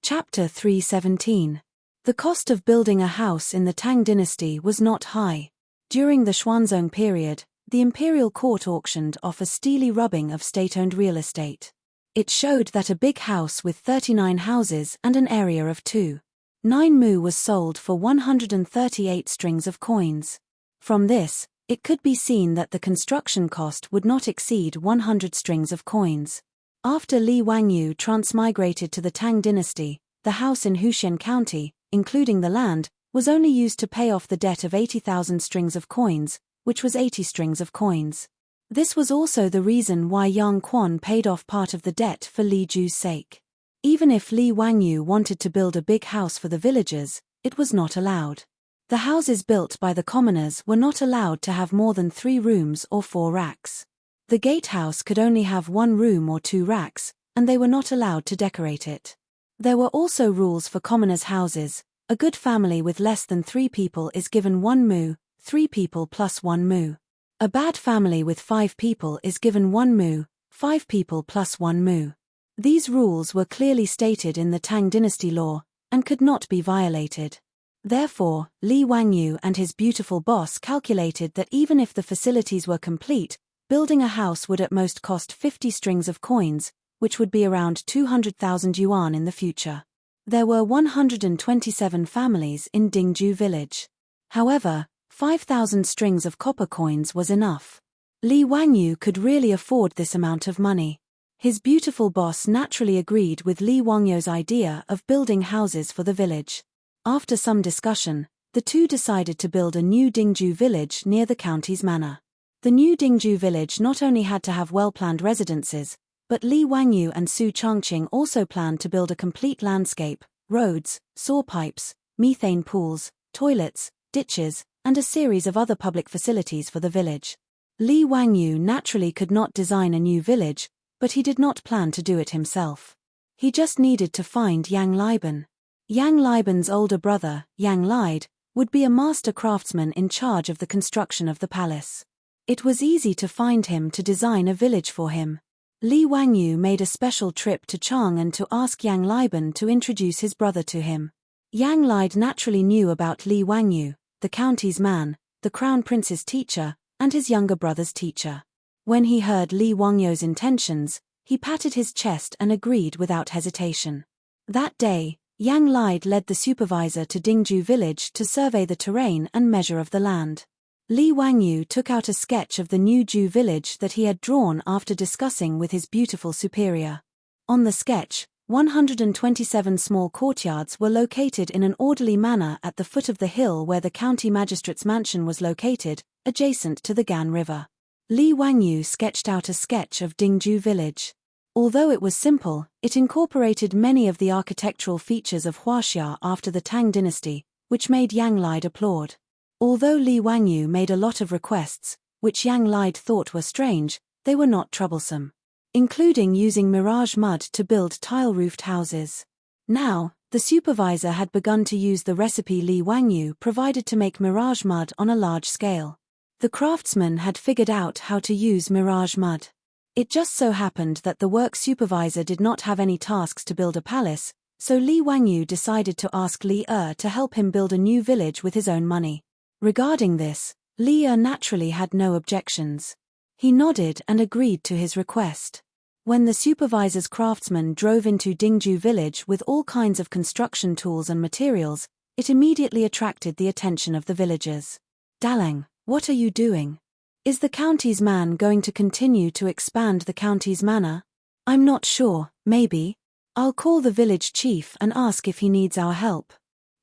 Chapter 317. The cost of building a house in the Tang dynasty was not high. During the Xuanzong period, the imperial court auctioned off a steely rubbing of state-owned real estate. It showed that a big house with 39 houses and an area of 2.9 mu was sold for 138 strings of coins. From this, it could be seen that the construction cost would not exceed 100 strings of coins. After Li Wangyu transmigrated to the Tang dynasty, the house in Huxian County, including the land, was only used to pay off the debt of 80,000 strings of coins, which was 80 strings of coins. This was also the reason why Yang Quan paid off part of the debt for Li Ju's sake. Even if Li Wangyu wanted to build a big house for the villagers, it was not allowed. The houses built by the commoners were not allowed to have more than 3 rooms or 4 racks. The gatehouse could only have 1 room or 2 racks, and they were not allowed to decorate it. There were also rules for commoners' houses. A good family with less than 3 people is given 1 mu, 3 people plus 1 mu. A bad family with 5 people is given 1 mu, 5 people plus 1 mu. These rules were clearly stated in the Tang dynasty law, and could not be violated. Therefore, Li Wangyu and his beautiful boss calculated that even if the facilities were complete, building a house would at most cost 50 strings of coins, which would be around 200,000 yuan in the future. There were 127 families in Dingju village. However, 5,000 strings of copper coins was enough. Li Wangyu could really afford this amount of money. His beautiful boss naturally agreed with Li Wangyu's idea of building houses for the village. After some discussion, the two decided to build a new Dingju village near the county's manor. The new Dingju village not only had to have well-planned residences, but Li Wangyu and Su Chongqing also planned to build a complete landscape, roads, saw pipes, methane pools, toilets, ditches, and a series of other public facilities for the village. Li Wangyu naturally could not design a new village, but he did not plan to do it himself. He just needed to find Yang Liban. Yang Liban's older brother, Yang Lide, would be a master craftsman in charge of the construction of the palace. It was easy to find him to design a village for him. Li Wangyu made a special trip to Chang'an to ask Yang Liban to introduce his brother to him. Yang Lide naturally knew about Li Wangyu, the county's man, the crown prince's teacher, and his younger brother's teacher. When he heard Li Wangyu's intentions, he patted his chest and agreed without hesitation. That day, Yang Lide led the supervisor to Dingju village to survey the terrain and measure of the land. Li Wangyu took out a sketch of the new Ju village that he had drawn after discussing with his beautiful superior. On the sketch, 127 small courtyards were located in an orderly manner at the foot of the hill where the county magistrate's mansion was located, adjacent to the Gan River. Li Wangyu sketched out a sketch of Dingju village. Although it was simple, it incorporated many of the architectural features of Huaxia after the Tang dynasty, which made Yang Lide applaud. Although Li Wangyu made a lot of requests, which Yang Lide thought were strange, they were not troublesome, including using mirage mud to build tile-roofed houses. Now, the supervisor had begun to use the recipe Li Wangyu provided to make mirage mud on a large scale. The craftsman had figured out how to use mirage mud. It just so happened that the work supervisor did not have any tasks to build a palace, so Li Wangyu decided to ask Li to help him build a new village with his own money. Regarding this, Li naturally had no objections. He nodded and agreed to his request. When the supervisor's craftsman drove into Dingju village with all kinds of construction tools and materials, it immediately attracted the attention of the villagers. "Dalang, what are you doing? Is the county's man going to continue to expand the county's manor?" "I'm not sure, maybe. I'll call the village chief and ask if he needs our help."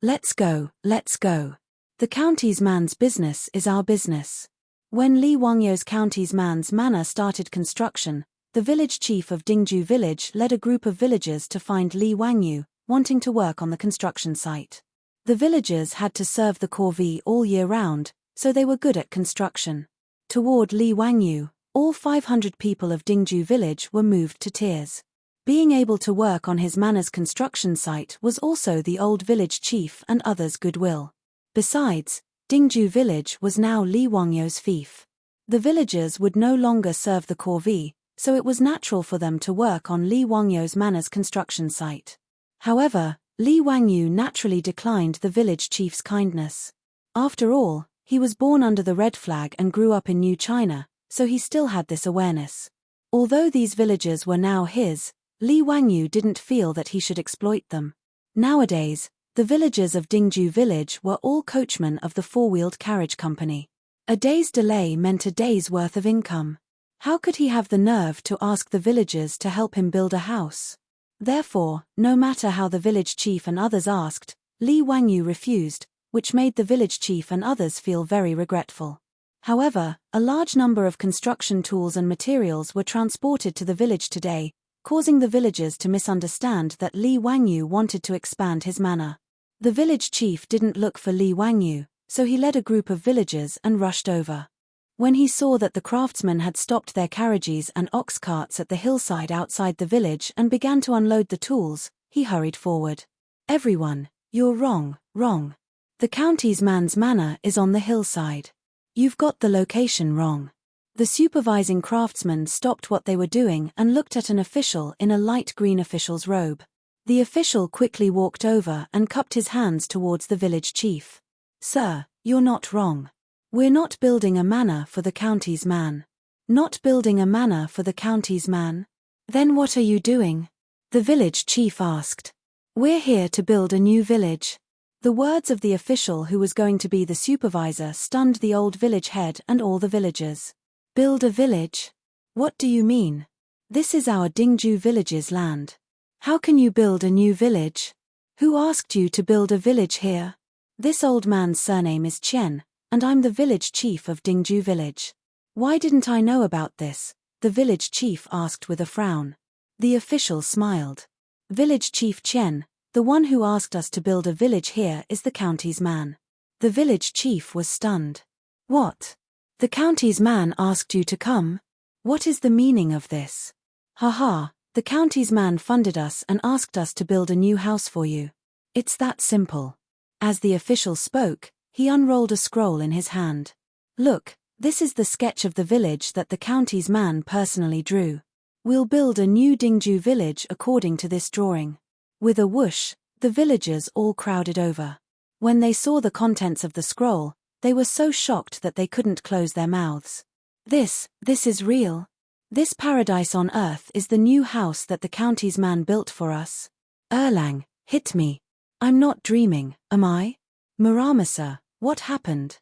Let's go. The county's man's business is our business." When Li Wangyu's county's man's manor started construction, the village chief of Dingju village led a group of villagers to find Li Wangyu, wanting to work on the construction site. The villagers had to serve the corvée all year round, so they were good at construction. Toward Li Wangyu, all 500 people of Dingju village were moved to tears. Being able to work on his manor's construction site was also the old village chief and others' goodwill. Besides, Dingju village was now Li Wangyu's fief. The villagers would no longer serve the corvée, so it was natural for them to work on Li Wangyu's manor's construction site. However, Li Wangyu naturally declined the village chief's kindness. After all, he was born under the red flag and grew up in New China, so he still had this awareness. Although these villagers were now his, Li Wangyu didn't feel that he should exploit them. Nowadays, the villagers of Dingju village were all coachmen of the four-wheeled carriage company. A day's delay meant a day's worth of income. How could he have the nerve to ask the villagers to help him build a house? Therefore, no matter how the village chief and others asked, Li Wangyu refused, which made the village chief and others feel very regretful. However, a large number of construction tools and materials were transported to the village today, causing the villagers to misunderstand that Li Wangyu wanted to expand his manor. The village chief didn't look for Li Wangyu, so he led a group of villagers and rushed over. When he saw that the craftsmen had stopped their carriages and ox carts at the hillside outside the village and began to unload the tools, he hurried forward. Everyone, you're wrong, wrong. The county's man's manor is on the hillside. You've got the location wrong. The supervising craftsmen stopped what they were doing and looked at an official in a light green official's robe. The official quickly walked over and cupped his hands towards the village chief. Sir, you're not wrong. We're not building a manor for the county's man. Not building a manor for the county's man? Then what are you doing? The village chief asked. We're here to build a new village. The words of the official who was going to be the supervisor stunned the old village head and all the villagers. Build a village? What do you mean? This is our Dingju village's land. How can you build a new village? Who asked you to build a village here? This old man's surname is Chen, and I'm the village chief of Dingju village. Why didn't I know about this? The village chief asked with a frown. The official smiled. Village chief Chen, the one who asked us to build a village here is the county's man. The village chief was stunned. What? The county's man asked you to come? What is the meaning of this? Haha, the county's man funded us and asked us to build a new house for you. It's that simple. As the official spoke, he unrolled a scroll in his hand. Look, this is the sketch of the village that the county's man personally drew. We'll build a new Dingju village according to this drawing. With a whoosh, the villagers all crowded over. When they saw the contents of the scroll, they were so shocked that they couldn't close their mouths. This is real. This paradise on earth is the new house that the county's man built for us. Erlang, hit me. I'm not dreaming, am I? Muramasa, what happened?